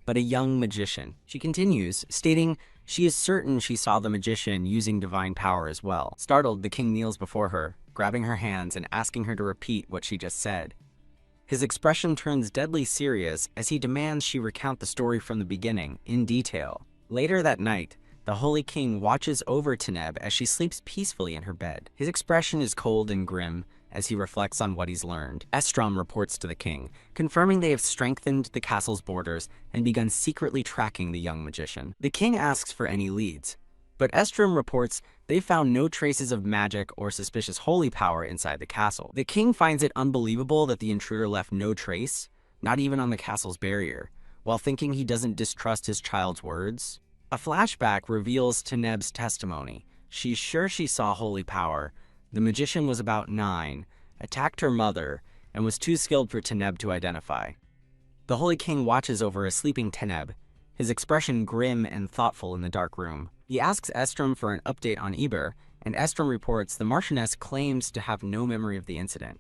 but a young magician. She continues, stating she is certain she saw the magician using divine power as well. Startled, the king kneels before her, grabbing her hands and asking her to repeat what she just said. His expression turns deadly serious as he demands she recount the story from the beginning, in detail. Later that night, the Holy King watches over Teneb as she sleeps peacefully in her bed. His expression is cold and grim as he reflects on what he's learned. Estrom reports to the king, confirming they have strengthened the castle's borders and begun secretly tracking the young magician. The king asks for any leads, but Estrom reports they found no traces of magic or suspicious holy power inside the castle. The king finds it unbelievable that the intruder left no trace, not even on the castle's barrier, while thinking he doesn't distrust his child's words. A flashback reveals Teneb's testimony. She's sure she saw holy power. The magician was about 9, attacked her mother, and was too skilled for Teneb to identify. The Holy King watches over a sleeping Teneb, his expression grim and thoughtful in the dark room. He asks Estrom for an update on Eber, and Estrom reports the Marchioness claims to have no memory of the incident.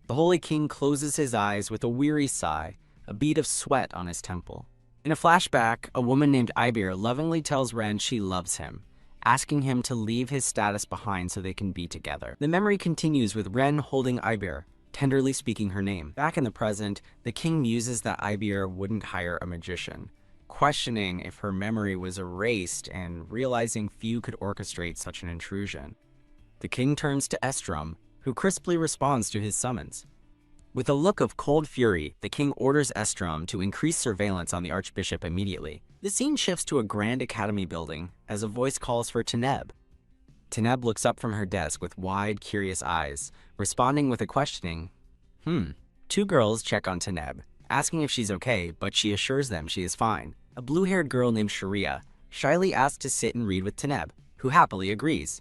The Holy King closes his eyes with a weary sigh, a bead of sweat on his temple. In a flashback, a woman named Eber lovingly tells Ren she loves him, asking him to leave his status behind so they can be together. The memory continues with Ren holding Eber, tenderly speaking her name. Back in the present, the king muses that Eber wouldn't hire a magician, questioning if her memory was erased and realizing few could orchestrate such an intrusion. The king turns to Estrom, who crisply responds to his summons. With a look of cold fury, the king orders Estrom to increase surveillance on the archbishop immediately. The scene shifts to a grand academy building as a voice calls for Teneb. Teneb looks up from her desk with wide, curious eyes, responding with a questioning, Two girls check on Teneb, asking if she's okay, but she assures them she is fine. A blue-haired girl named Sharia shyly asks to sit and read with Teneb, who happily agrees.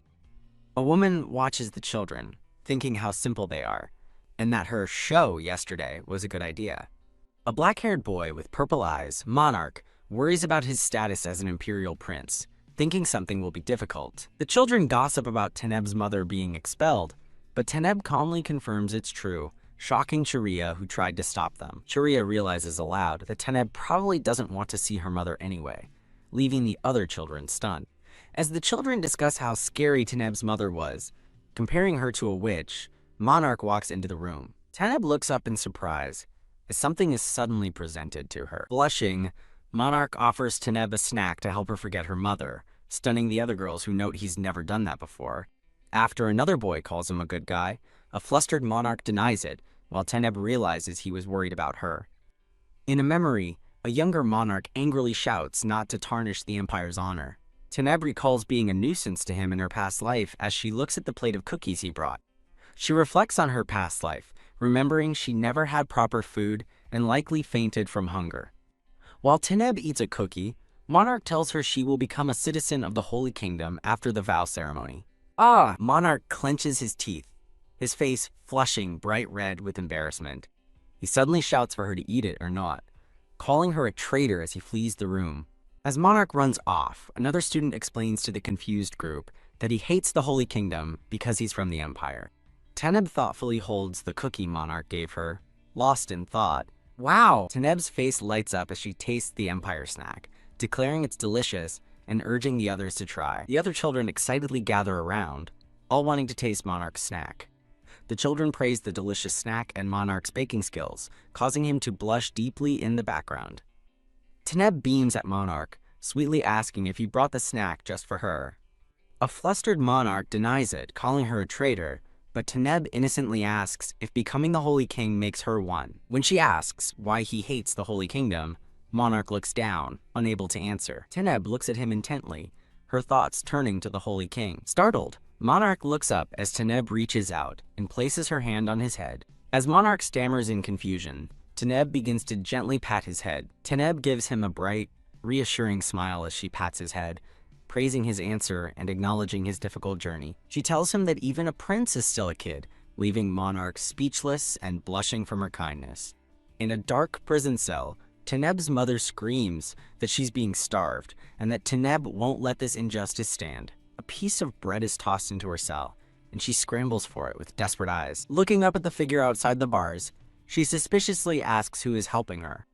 A woman watches the children, thinking how simple they are, and that her show yesterday was a good idea. A black-haired boy with purple eyes, Monarch, worries about his status as an imperial prince, thinking something will be difficult. The children gossip about Teneb's mother being expelled, but Teneb calmly confirms it's true, shocking Sharia, who tried to stop them. Sharia realizes aloud that Teneb probably doesn't want to see her mother anyway, leaving the other children stunned. As the children discuss how scary Teneb's mother was, comparing her to a witch, Monarch walks into the room. Teneb looks up in surprise as something is suddenly presented to her. Blushing, Monarch offers Teneb a snack to help her forget her mother, stunning the other girls who note he's never done that before. After another boy calls him a good guy, a flustered Monarch denies it, while Teneb realizes he was worried about her. In a memory, a younger Monarch angrily shouts not to tarnish the Empire's honor. Teneb recalls being a nuisance to him in her past life as she looks at the plate of cookies he brought. She reflects on her past life, remembering she never had proper food and likely fainted from hunger. While Teneb eats a cookie, Monarch tells her she will become a citizen of the Holy Kingdom after the vow ceremony. Monarch clenches his teeth, his face flushing bright red with embarrassment. He suddenly shouts for her to eat it or not, calling her a traitor as he flees the room. As Monarch runs off, another student explains to the confused group that he hates the Holy Kingdom because he's from the Empire. Teneb thoughtfully holds the cookie Monarch gave her, lost in thought. Wow! Teneb's face lights up as she tastes the Empire snack, declaring it's delicious and urging the others to try. The other children excitedly gather around, all wanting to taste Monarch's snack. The children praise the delicious snack and Monarch's baking skills, causing him to blush deeply in the background. Teneb beams at Monarch, sweetly asking if he brought the snack just for her. A flustered Monarch denies it, calling her a traitor, but Teneb innocently asks if becoming the Holy King makes her one. When she asks why he hates the Holy Kingdom, Monarch looks down, unable to answer. Teneb looks at him intently, her thoughts turning to the Holy King. Startled, Monarch looks up as Teneb reaches out and places her hand on his head. As Monarch stammers in confusion, Teneb begins to gently pat his head. Teneb gives him a bright, reassuring smile as she pats his head, praising his answer and acknowledging his difficult journey. She tells him that even a prince is still a kid, leaving Monarch speechless and blushing from her kindness. In a dark prison cell, Teneb's mother screams that she's being starved and that Teneb won't let this injustice stand. A piece of bread is tossed into her cell, and she scrambles for it with desperate eyes. Looking up at the figure outside the bars, she suspiciously asks who is helping her.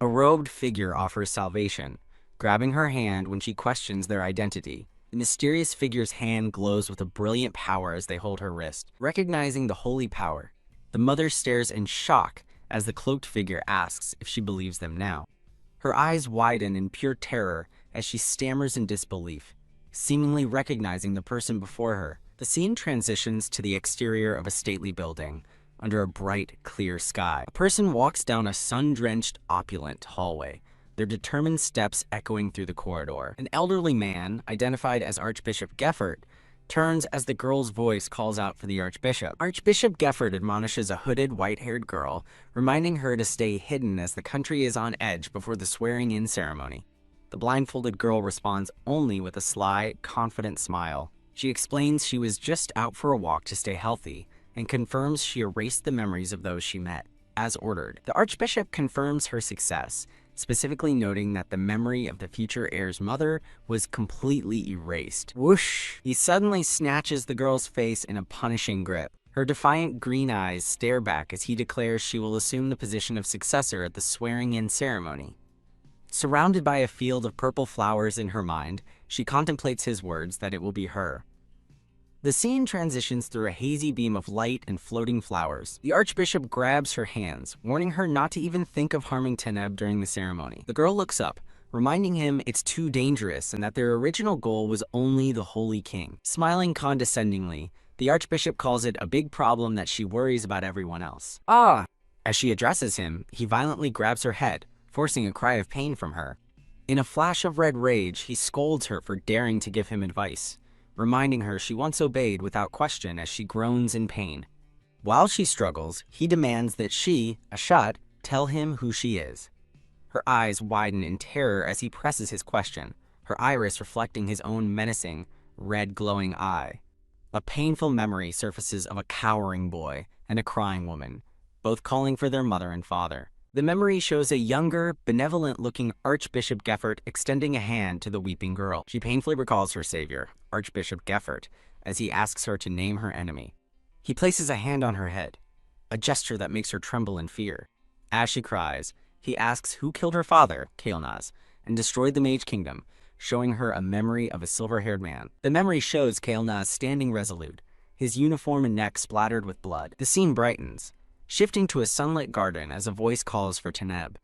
A robed figure offers salvation, grabbing her hand when she questions their identity. The mysterious figure's hand glows with a brilliant power as they hold her wrist. Recognizing the holy power, the mother stares in shock as the cloaked figure asks if she believes them now. Her eyes widen in pure terror as she stammers in disbelief, seemingly recognizing the person before her. The scene transitions to the exterior of a stately building, under a bright, clear sky. A person walks down a sun-drenched, opulent hallway, their determined steps echoing through the corridor. An elderly man, identified as Archbishop Geffert, turns as the girl's voice calls out for the Archbishop. Archbishop Geffert admonishes a hooded, white-haired girl, reminding her to stay hidden as the country is on edge before the swearing-in ceremony. The blindfolded girl responds only with a sly, confident smile. She explains she was just out for a walk to stay healthy, and confirms she erased the memories of those she met, as ordered. The Archbishop confirms her success, specifically noting that the memory of the future heir's mother was completely erased. Whoosh! He suddenly snatches the girl's face in a punishing grip. Her defiant green eyes stare back as he declares she will assume the position of successor at the swearing-in ceremony. Surrounded by a field of purple flowers in her mind, she contemplates his words that it will be her. The scene transitions through a hazy beam of light and floating flowers. The Archbishop grabs her hands, warning her not to even think of harming Teneb during the ceremony. The girl looks up, reminding him it's too dangerous and that their original goal was only the Holy King. Smiling condescendingly, the Archbishop calls it a big problem that she worries about everyone else. As she addresses him, he violently grabs her head, forcing a cry of pain from her. In a flash of red rage, he scolds her for daring to give him advice, reminding her she once obeyed without question as she groans in pain. While she struggles, he demands that she, Ashat, tell him who she is. Her eyes widen in terror as he presses his question, her iris reflecting his own menacing, red glowing eye. A painful memory surfaces of a cowering boy and a crying woman, both calling for their mother and father. The memory shows a younger, benevolent-looking Archbishop Geffert extending a hand to the weeping girl. She painfully recalls her savior, Archbishop Geffert, as he asks her to name her enemy. He places a hand on her head, a gesture that makes her tremble in fear. As she cries, he asks who killed her father, Kael'naz, and destroyed the Mage Kingdom, showing her a memory of a silver-haired man. The memory shows Kael'na standing resolute, his uniform and neck splattered with blood. The scene brightens, shifting to a sunlit garden as a voice calls for Taneb.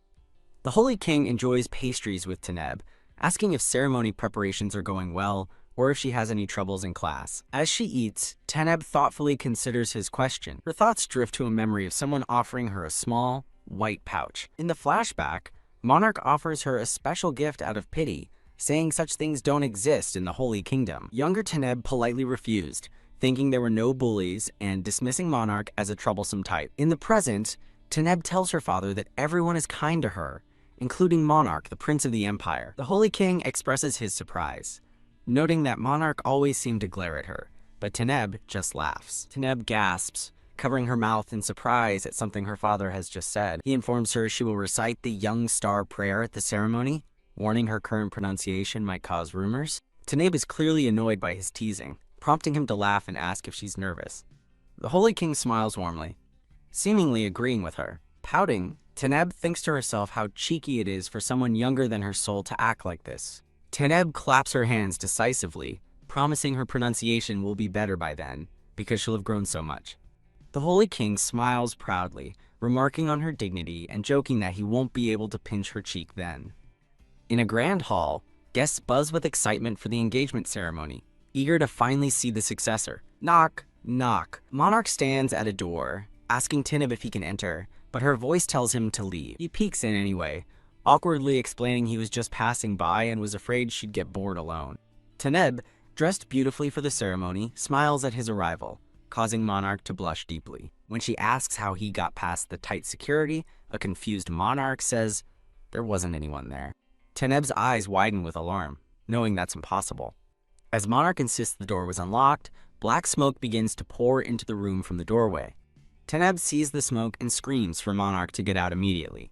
The Holy King enjoys pastries with Taneb, asking if ceremony preparations are going well or if she has any troubles in class. As she eats, Taneb thoughtfully considers his question. Her thoughts drift to a memory of someone offering her a small, white pouch. In the flashback, Monarch offers her a special gift out of pity, saying such things don't exist in the Holy Kingdom. Younger Taneb politely refused, thinking there were no bullies and dismissing Monarch as a troublesome type. In the present, Taneb tells her father that everyone is kind to her, including Monarch, the Prince of the Empire. The Holy King expresses his surprise, noting that Monarch always seemed to glare at her, but Taneb just laughs. Taneb gasps, covering her mouth in surprise at something her father has just said. He informs her she will recite the Young Star prayer at the ceremony, warning her current pronunciation might cause rumors. Taneb is clearly annoyed by his teasing, prompting him to laugh and ask if she's nervous. The Holy King smiles warmly, seemingly agreeing with her. Pouting, Taneb thinks to herself how cheeky it is for someone younger than her soul to act like this. Taneb claps her hands decisively, promising her pronunciation will be better by then, because she'll have grown so much. The Holy King smiles proudly, remarking on her dignity and joking that he won't be able to pinch her cheek then. In a grand hall, guests buzz with excitement for the engagement ceremony, eager to finally see the successor. Knock, knock. Monarch stands at a door, asking Taneb if he can enter, but her voice tells him to leave. He peeks in anyway, awkwardly explaining he was just passing by and was afraid she'd get bored alone. Taneb, dressed beautifully for the ceremony, smiles at his arrival, causing Monarch to blush deeply. When she asks how he got past the tight security, a confused Monarch says there wasn't anyone there. Taneb's eyes widen with alarm, knowing that's impossible. As Monarch insists the door was unlocked, black smoke begins to pour into the room from the doorway. Taneb sees the smoke and screams for Monarch to get out immediately.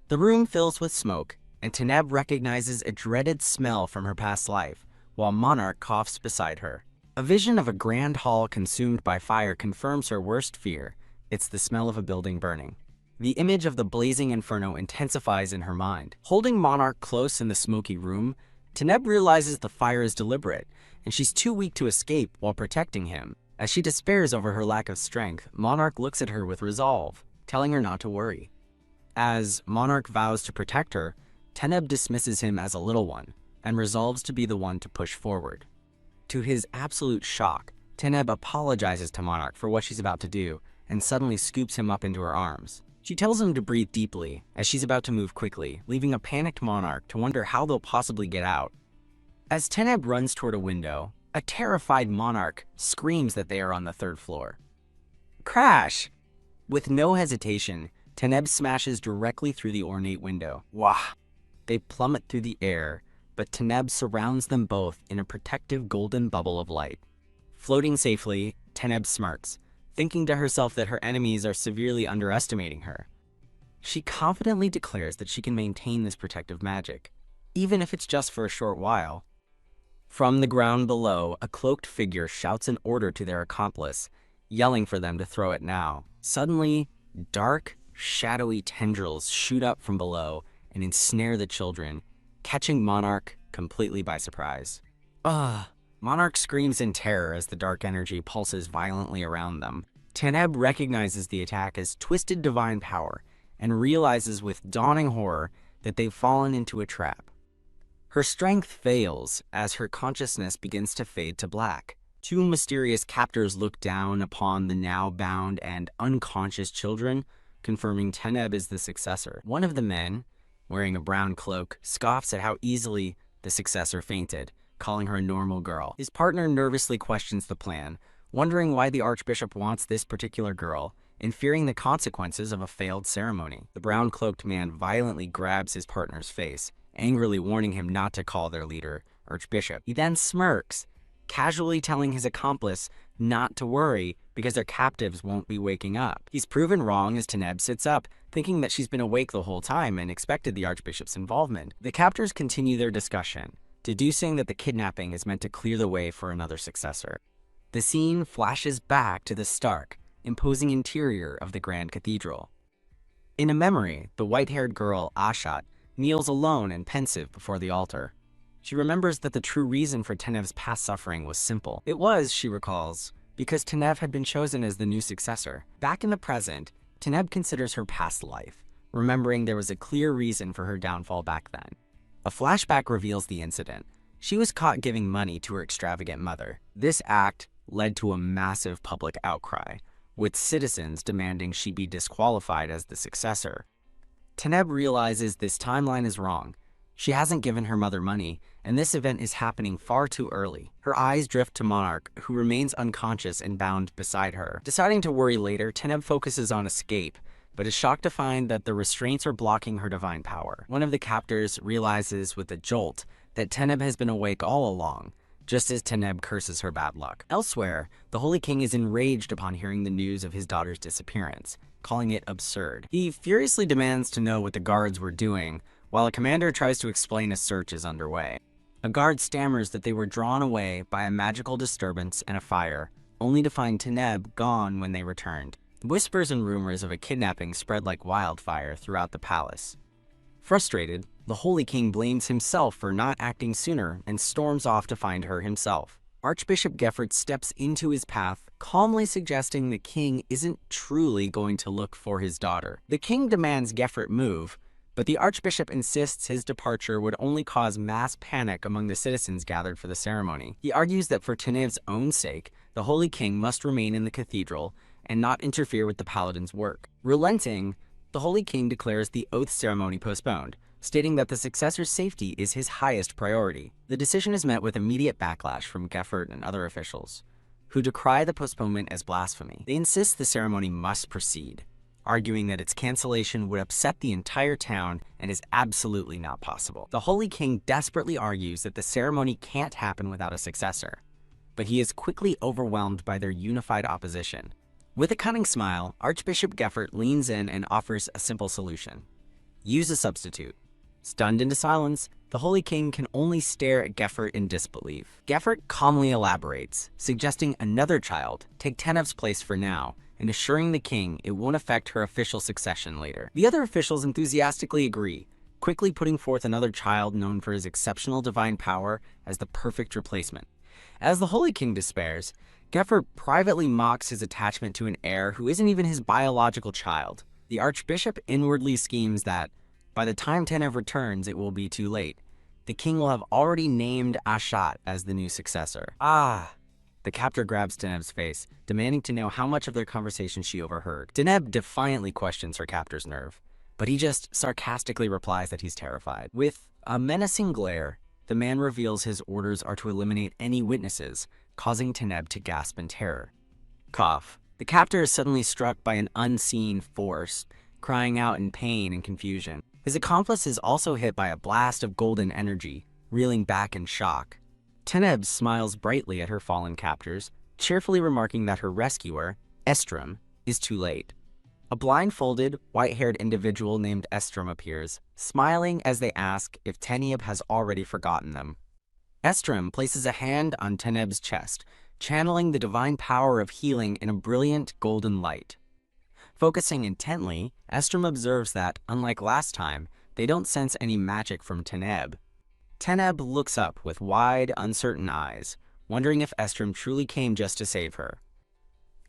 The room fills with smoke, and Taneb recognizes a dreaded smell from her past life, while Monarch coughs beside her. A vision of a grand hall consumed by fire confirms her worst fear. It's the smell of a building burning. The image of the blazing inferno intensifies in her mind. Holding Monarch close in the smoky room, Taneb realizes the fire is deliberate, and she's too weak to escape while protecting him. As she despairs over her lack of strength, Monarch looks at her with resolve, telling her not to worry. As Monarch vows to protect her, Taneb dismisses him as a little one, and resolves to be the one to push forward. To his absolute shock, Taneb apologizes to Monarch for what she's about to do, and suddenly scoops him up into her arms. She tells him to breathe deeply, as she's about to move quickly, leaving a panicked Monarch to wonder how they'll possibly get out. As Taneb runs toward a window, a terrified Monarch screams that they are on the 3rd floor. Crash! With no hesitation, Taneb smashes directly through the ornate window. Wah! They plummet through the air, but Taneb surrounds them both in a protective golden bubble of light. Floating safely, Taneb smirks, thinking to herself that her enemies are severely underestimating her. She confidently declares that she can maintain this protective magic, even if it's just for a short while. From the ground below, a cloaked figure shouts an order to their accomplice, yelling for them to throw it now. Suddenly, dark, shadowy tendrils shoot up from below and ensnare the children, catching Monarch completely by surprise. Monarch screams in terror as the dark energy pulses violently around them. Taneb recognizes the attack as twisted divine power and realizes with dawning horror that they've fallen into a trap. Her strength fails as her consciousness begins to fade to black. 2 mysterious captors look down upon the now bound and unconscious children, confirming Taneb is the successor. One of the men, wearing a brown cloak, scoffs at how easily the successor fainted, calling her a normal girl. His partner nervously questions the plan, wondering why the Archbishop wants this particular girl, and fearing the consequences of a failed ceremony. The brown-cloaked man violently grabs his partner's face, angrily warning him not to call their leader Archbishop. He then smirks, casually telling his accomplice not to worry because their captives won't be waking up. He's proven wrong as Taneb sits up, thinking that she's been awake the whole time and expected the Archbishop's involvement. The captors continue their discussion, deducing that the kidnapping is meant to clear the way for another successor. The scene flashes back to the stark, imposing interior of the Grand Cathedral. In a memory, the white-haired girl, Ashat, kneels alone and pensive before the altar. She remembers that the true reason for Teneb's past suffering was simple. It was, she recalls, because Teneb had been chosen as the new successor. Back in the present, Teneb considers her past life, remembering there was a clear reason for her downfall back then. A flashback reveals the incident. She was caught giving money to her extravagant mother. This act led to a massive public outcry, with citizens demanding she be disqualified as the successor. Teneb realizes this timeline is wrong. She hasn't given her mother money, and this event is happening far too early. Her eyes drift to Monarch, who remains unconscious and bound beside her. Deciding to worry later, Teneb focuses on escape, but is shocked to find that the restraints are blocking her divine power. One of the captors realizes with a jolt that Teneb has been awake all along, just as Teneb curses her bad luck. Elsewhere, the Holy King is enraged upon hearing the news of his daughter's disappearance, calling it absurd. He furiously demands to know what the guards were doing, while a commander tries to explain a search is underway. A guard stammers that they were drawn away by a magical disturbance and a fire, only to find Teneb gone when they returned. Whispers and rumors of a kidnapping spread like wildfire throughout the palace. Frustrated, the Holy King blames himself for not acting sooner and storms off to find her himself. Archbishop Geffert steps into his path, calmly suggesting the king isn't truly going to look for his daughter. The king demands Geffert move, but the archbishop insists his departure would only cause mass panic among the citizens gathered for the ceremony. He argues that for Teneb's own sake, the Holy King must remain in the cathedral and not interfere with the paladin's work. Relenting, the Holy King declares the oath ceremony postponed, stating that the successor's safety is his highest priority. The decision is met with immediate backlash from Geffert and other officials, who decry the postponement as blasphemy. They insist the ceremony must proceed, arguing that its cancellation would upset the entire town and is absolutely not possible. The Holy King desperately argues that the ceremony can't happen without a successor, but he is quickly overwhelmed by their unified opposition. With a cunning smile, Archbishop Geffert leans in and offers a simple solution. Use a substitute. Stunned into silence, the Holy King can only stare at Geffert in disbelief. Geffert calmly elaborates, suggesting another child take Teneb's place for now, and assuring the king it won't affect her official succession later. The other officials enthusiastically agree, quickly putting forth another child known for his exceptional divine power as the perfect replacement. As the Holy King despairs, Geffert privately mocks his attachment to an heir who isn't even his biological child. The archbishop inwardly schemes that, by the time Teneb returns, it will be too late. The king will have already named Ashat as the new successor. The captor grabs Teneb's face, demanding to know how much of their conversation she overheard. Teneb defiantly questions her captor's nerve, but he just sarcastically replies that he's terrified. With a menacing glare, the man reveals his orders are to eliminate any witnesses, causing Teneb to gasp in terror. Cough. The captor is suddenly struck by an unseen force, crying out in pain and confusion. His accomplice is also hit by a blast of golden energy, reeling back in shock. Teneb smiles brightly at her fallen captors, cheerfully remarking that her rescuer, Estrom, is too late. A blindfolded, white-haired individual named Estrom appears, smiling as they ask if Teneb has already forgotten them. Estrom places a hand on Teneb's chest, channeling the divine power of healing in a brilliant golden light. Focusing intently, Estrom observes that, unlike last time, they don't sense any magic from Teneb. Teneb looks up with wide, uncertain eyes, wondering if Estrom truly came just to save her.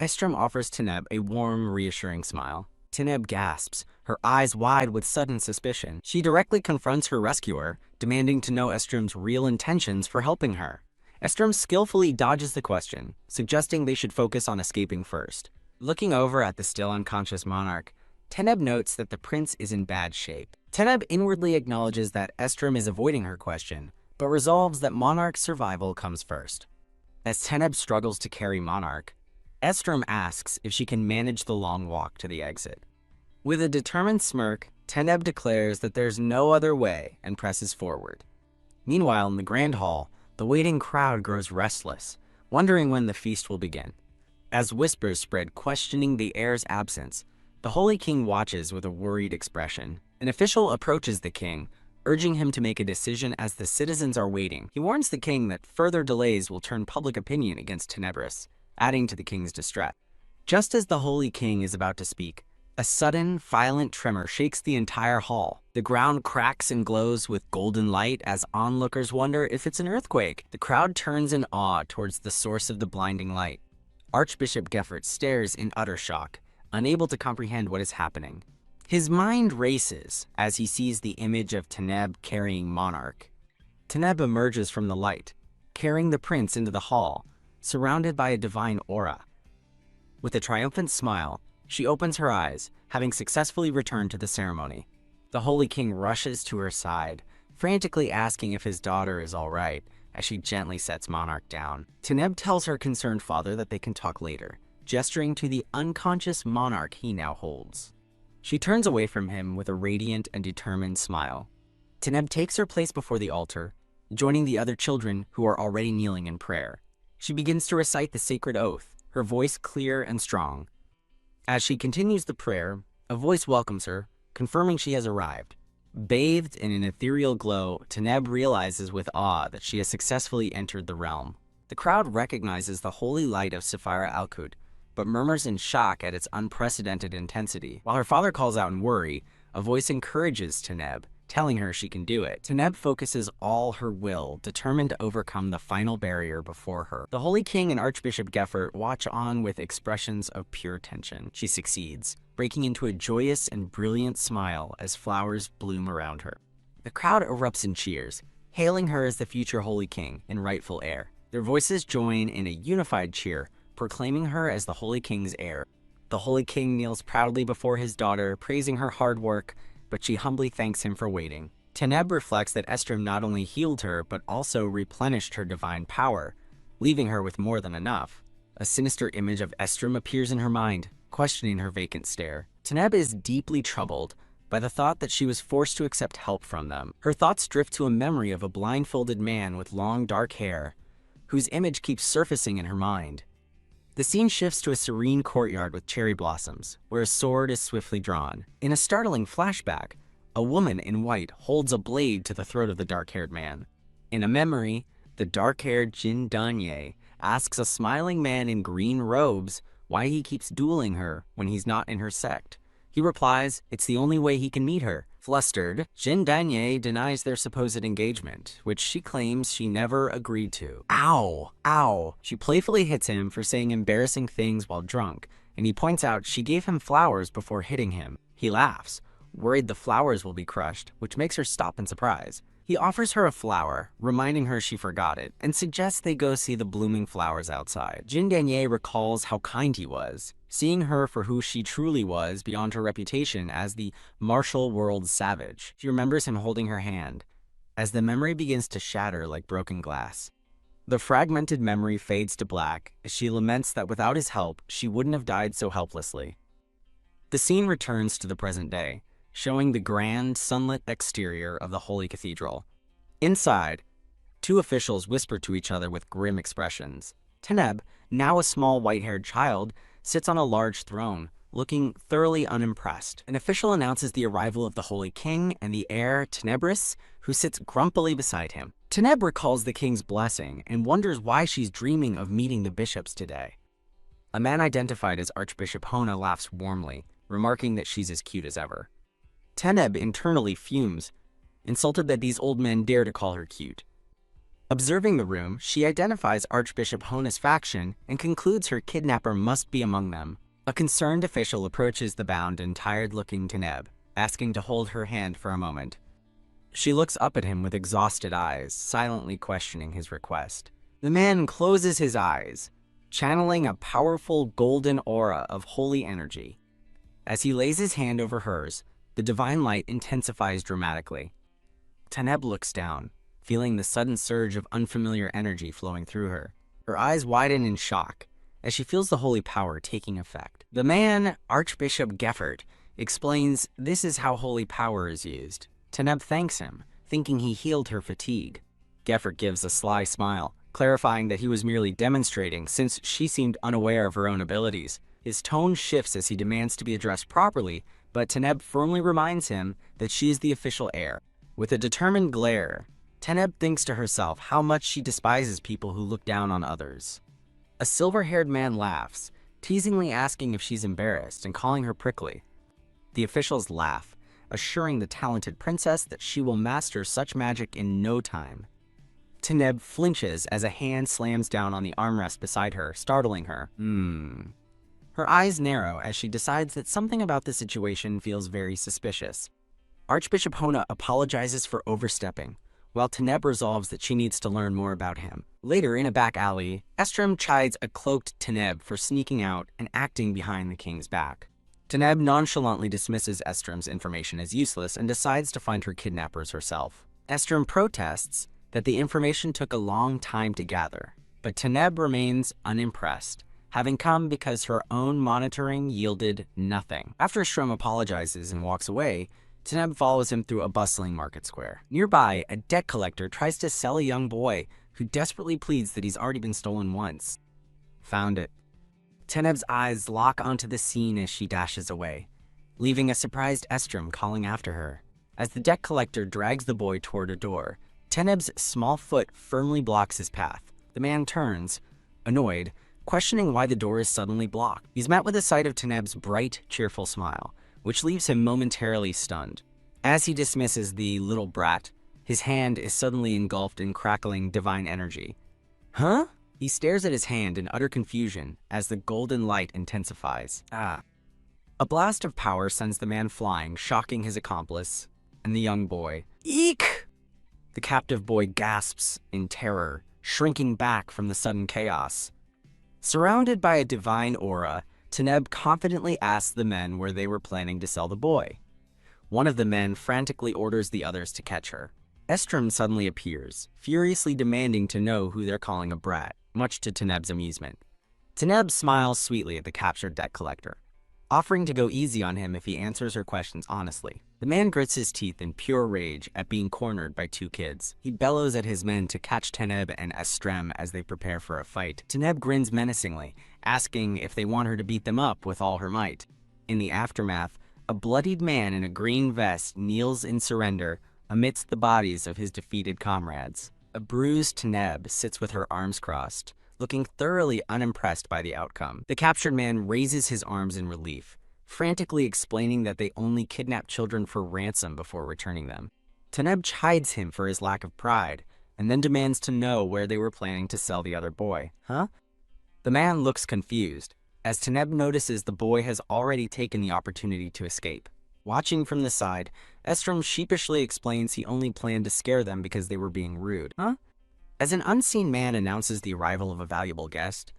Estrom offers Teneb a warm, reassuring smile. Teneb gasps, her eyes wide with sudden suspicion. She directly confronts her rescuer, demanding to know Estrom's real intentions for helping her. Estrom skillfully dodges the question, suggesting they should focus on escaping first. Looking over at the still unconscious monarch, Teneb notes that the prince is in bad shape. Teneb inwardly acknowledges that Estrom is avoiding her question, but resolves that Monarch's survival comes first. As Teneb struggles to carry Monarch, Estrom asks if she can manage the long walk to the exit. With a determined smirk, Teneb declares that there's no other way and presses forward. Meanwhile, in the Grand Hall, the waiting crowd grows restless, wondering when the feast will begin. As whispers spread questioning the heir's absence, the Holy King watches with a worried expression. An official approaches the king, urging him to make a decision as the citizens are waiting. He warns the king that further delays will turn public opinion against Tenebris, adding to the king's distress. Just as the Holy King is about to speak, A sudden, violent tremor shakes the entire hall. The ground cracks and glows with golden light as onlookers wonder if it's an earthquake. The crowd turns in awe towards the source of the blinding light. Archbishop Geffert stares in utter shock, unable to comprehend what is happening. His mind races as he sees the image of Taneb carrying Monarch. Taneb emerges from the light, carrying the prince into the hall, surrounded by a divine aura. With a triumphant smile, she opens her eyes, having successfully returned to the ceremony. The Holy King rushes to her side, frantically asking if his daughter is all right, as she gently sets Monarch down. Taneb tells her concerned father that they can talk later, gesturing to the unconscious Monarch he now holds. She turns away from him with a radiant and determined smile. Taneb takes her place before the altar, joining the other children who are already kneeling in prayer. She begins to recite the sacred oath, her voice clear and strong. As she continues the prayer, a voice welcomes her, confirming she has arrived. Bathed in an ethereal glow, Taneb realizes with awe that she has successfully entered the realm. The crowd recognizes the holy light of Sapphira Alkud, but murmurs in shock at its unprecedented intensity. While her father calls out in worry, a voice encourages Taneb, telling her she can do it. Taneb focuses all her will, determined to overcome the final barrier before her. The Holy King and Archbishop Geffert watch on with expressions of pure tension. She succeeds, breaking into a joyous and brilliant smile as flowers bloom around her. The crowd erupts in cheers, hailing her as the future Holy King and rightful heir. Their voices join in a unified cheer, proclaiming her as the Holy King's heir. The Holy King kneels proudly before his daughter, praising her hard work, but she humbly thanks him for waiting. Taneb reflects that Estrim not only healed her, but also replenished her divine power, leaving her with more than enough. A sinister image of Estrim appears in her mind, questioning her vacant stare. Taneb is deeply troubled by the thought that she was forced to accept help from them. Her thoughts drift to a memory of a blindfolded man with long dark hair, whose image keeps surfacing in her mind. The scene shifts to a serene courtyard with cherry blossoms, where a sword is swiftly drawn. In a startling flashback, a woman in white holds a blade to the throat of the dark-haired man. In a memory, the dark-haired Jin Danye asks a smiling man in green robes why he keeps dueling her when he's not in her sect. He replies it's the only way he can meet her. Flustered, Jin Danye denies their supposed engagement, which she claims she never agreed to. Ow! Ow! She playfully hits him for saying embarrassing things while drunk, and he points out she gave him flowers before hitting him. He laughs, worried the flowers will be crushed, which makes her stop in surprise. He offers her a flower, reminding her she forgot it, and suggests they go see the blooming flowers outside. Jin Danye recalls how kind he was, seeing her for who she truly was beyond her reputation as the martial world savage. She remembers him holding her hand, as the memory begins to shatter like broken glass. The fragmented memory fades to black as she laments that without his help, she wouldn't have died so helplessly. The scene returns to the present day, showing the grand, sunlit exterior of the Holy Cathedral. Inside, two officials whisper to each other with grim expressions. Taneb, now a small white-haired child, sits on a large throne, looking thoroughly unimpressed. An official announces the arrival of the Holy King and the heir Tenebris, who sits grumpily beside him. Taneb recalls the king's blessing and wonders why she's dreaming of meeting the bishops today. A man identified as Archbishop Hona laughs warmly, remarking that she's as cute as ever. Taneb internally fumes, insulted that these old men dare to call her cute. Observing the room, she identifies Archbishop Hona's faction and concludes her kidnapper must be among them. A concerned official approaches the bound and tired-looking Taneb, asking to hold her hand for a moment. She looks up at him with exhausted eyes, silently questioning his request. The man closes his eyes, channeling a powerful golden aura of holy energy. As he lays his hand over hers, the divine light intensifies dramatically. Taneb looks down, feeling the sudden surge of unfamiliar energy flowing through her. Her eyes widen in shock as she feels the holy power taking effect. The man, Archbishop Geffert, explains this is how holy power is used. Taneb thanks him, thinking he healed her fatigue. Geffert gives a sly smile, clarifying that he was merely demonstrating since she seemed unaware of her own abilities. His tone shifts as he demands to be addressed properly, but Taneb firmly reminds him that she is the official heir. With a determined glare, Taneb thinks to herself how much she despises people who look down on others. A silver-haired man laughs, teasingly asking if she's embarrassed and calling her prickly. The officials laugh, assuring the talented princess that she will master such magic in no time. Taneb flinches as a hand slams down on the armrest beside her, startling her. Her eyes narrow as she decides that something about the situation feels very suspicious. Archbishop Hona apologizes for overstepping, while Taneb resolves that she needs to learn more about him. Later, in a back alley, Estrom chides a cloaked Taneb for sneaking out and acting behind the king's back. Taneb nonchalantly dismisses Estrom's information as useless and decides to find her kidnappers herself. Estrom protests that the information took a long time to gather, but Taneb remains unimpressed, having come because her own monitoring yielded nothing. After Estrom apologizes and walks away, Taneb follows him through a bustling market square. Nearby, a debt collector tries to sell a young boy who desperately pleads that he's already been stolen once. Found it. Taneb's eyes lock onto the scene as she dashes away, leaving a surprised Estrom calling after her. As the debt collector drags the boy toward a door, Taneb's small foot firmly blocks his path. The man turns, annoyed, questioning why the door is suddenly blocked. He's met with a sight of Taneb's bright, cheerful smile, which leaves him momentarily stunned. As he dismisses the little brat, his hand is suddenly engulfed in crackling divine energy. Huh? He stares at his hand in utter confusion as the golden light intensifies. A blast of power sends the man flying, shocking his accomplice and the young boy. Eek! The captive boy gasps in terror, shrinking back from the sudden chaos. Surrounded by a divine aura, Taneb confidently asks the men where they were planning to sell the boy. One of the men frantically orders the others to catch her. Estrom suddenly appears, furiously demanding to know who they're calling a brat, much to Taneb's amusement. Taneb smiles sweetly at the captured debt collector, offering to go easy on him if he answers her questions honestly. The man grits his teeth in pure rage at being cornered by two kids. He bellows at his men to catch Taneb and Estrem as they prepare for a fight. Taneb grins menacingly, asking if they want her to beat them up with all her might. In the aftermath, a bloodied man in a green vest kneels in surrender amidst the bodies of his defeated comrades. A bruised Taneb sits with her arms crossed, looking thoroughly unimpressed by the outcome. The captured man raises his arms in relief, frantically explaining that they only kidnap children for ransom before returning them. Taneb chides him for his lack of pride, and then demands to know where they were planning to sell the other boy. Huh? The man looks confused, as Taneb notices the boy has already taken the opportunity to escape. Watching from the side, Estrom sheepishly explains he only planned to scare them because they were being rude. Huh? As an unseen man announces the arrival of a valuable guest,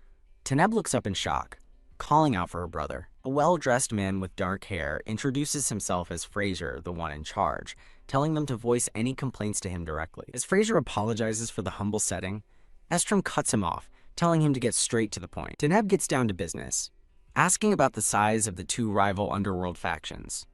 Taneb looks up in shock, calling out for her brother. A well-dressed man with dark hair introduces himself as Fraser, the one in charge, telling them to voice any complaints to him directly. As Fraser apologizes for the humble setting, Estrom cuts him off, telling him to get straight to the point. Taneb gets down to business, asking about the size of the two rival underworld factions,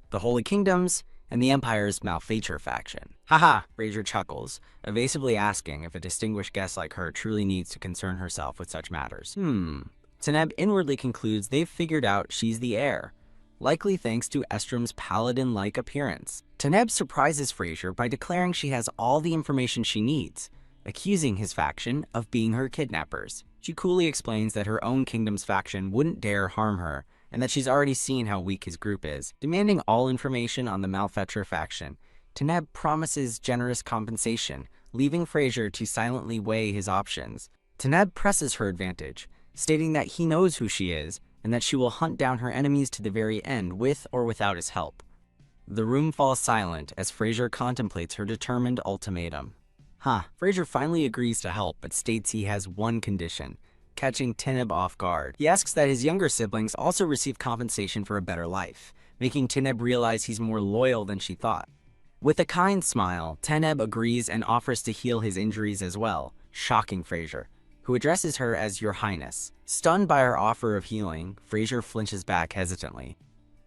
the Holy Kingdoms and the Empire's Malfeature faction. Haha, Fraser chuckles, evasively asking if a distinguished guest like her truly needs to concern herself with such matters. Taneb inwardly concludes they've figured out she's the heir, likely thanks to Estrom's paladin-like appearance. Taneb surprises Fraser by declaring she has all the information she needs, accusing his faction of being her kidnappers. She coolly explains that her own kingdom's faction wouldn't dare harm her, and that she's already seen how weak his group is. Demanding all information on the Malfeature faction, Taneb promises generous compensation, leaving Fraser to silently weigh his options. Taneb presses her advantage, stating that he knows who she is, and that she will hunt down her enemies to the very end with or without his help. The room falls silent as Fraser contemplates her determined ultimatum. Fraser finally agrees to help, but states he has one condition, catching Taneb off guard. He asks that his younger siblings also receive compensation for a better life, making Taneb realize he's more loyal than she thought. With a kind smile, Taneb agrees and offers to heal his injuries as well, shocking Fraser, who addresses her as Your Highness. Stunned by her offer of healing, Fraser flinches back hesitantly.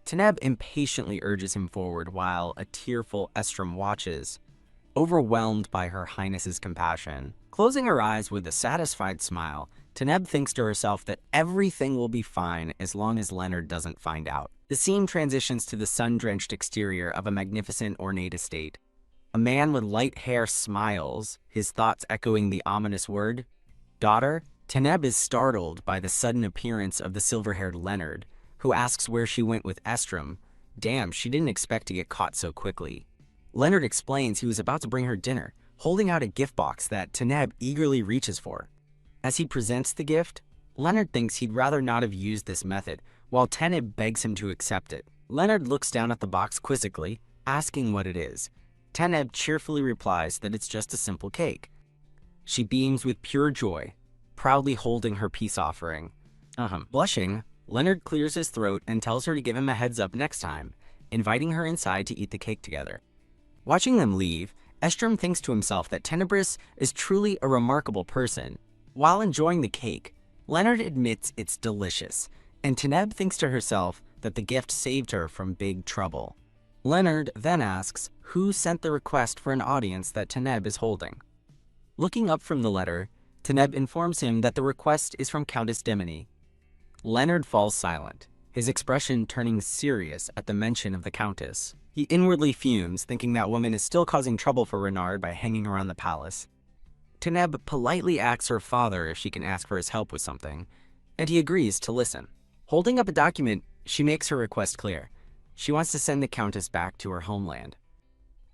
Taneb impatiently urges him forward while a tearful Estrom watches, overwhelmed by Her Highness's compassion. Closing her eyes with a satisfied smile, Taneb thinks to herself that everything will be fine as long as Leonard doesn't find out. The scene transitions to the sun-drenched exterior of a magnificent ornate estate. A man with light hair smiles, his thoughts echoing the ominous word, daughter. Taneb is startled by the sudden appearance of the silver-haired Leonard, who asks where she went with Estrom, Damn, she didn't expect to get caught so quickly. Leonard explains he was about to bring her dinner, holding out a gift box that Taneb eagerly reaches for. As he presents the gift, Leonard thinks he'd rather not have used this method, while Taneb begs him to accept it. Leonard looks down at the box quizzically, asking what it is. Taneb cheerfully replies that it's just a simple cake. She beams with pure joy, proudly holding her peace offering. Blushing, Leonard clears his throat and tells her to give him a heads up next time, inviting her inside to eat the cake together. Watching them leave, Estrom thinks to himself that Tenebris is truly a remarkable person. While enjoying the cake, Leonard admits it's delicious, and Taneb thinks to herself that the gift saved her from big trouble. Leonard then asks who sent the request for an audience that Taneb is holding. Looking up from the letter, Taneb informs him that the request is from Countess Demone. Leonard falls silent, his expression turning serious at the mention of the Countess. He inwardly fumes, thinking that woman is still causing trouble for Renard by hanging around the palace. Taneb politely asks her father if she can ask for his help with something, and he agrees to listen. Holding up a document, she makes her request clear. She wants to send the Countess back to her homeland.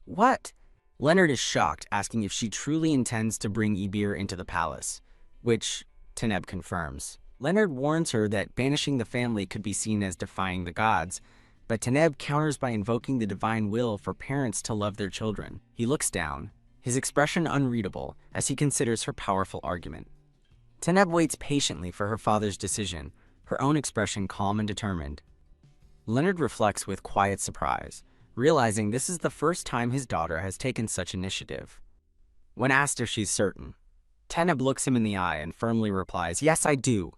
What? Leonard is shocked, asking if she truly intends to bring Ibir into the palace, which Taneb confirms. Leonard warns her that banishing the family could be seen as defying the gods, but Taneb counters by invoking the divine will for parents to love their children. He looks down, his expression unreadable as he considers her powerful argument. Taneb waits patiently for her father's decision, her own expression calm and determined. Leonard reflects with quiet surprise, realizing this is the first time his daughter has taken such initiative. When asked if she's certain, Taneb looks him in the eye and firmly replies, "Yes, I do."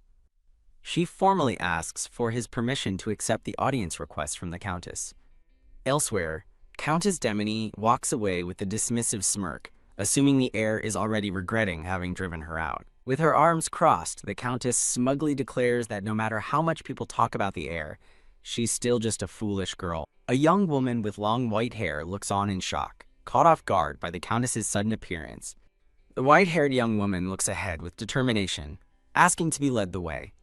She formally asks for his permission to accept the audience request from the Countess. Elsewhere, Countess Demone walks away with a dismissive smirk, assuming the heir is already regretting having driven her out. With her arms crossed, the Countess smugly declares that no matter how much people talk about the heir, she's still just a foolish girl. A young woman with long white hair looks on in shock, caught off guard by the Countess's sudden appearance. The white-haired young woman looks ahead with determination, asking to be led the way.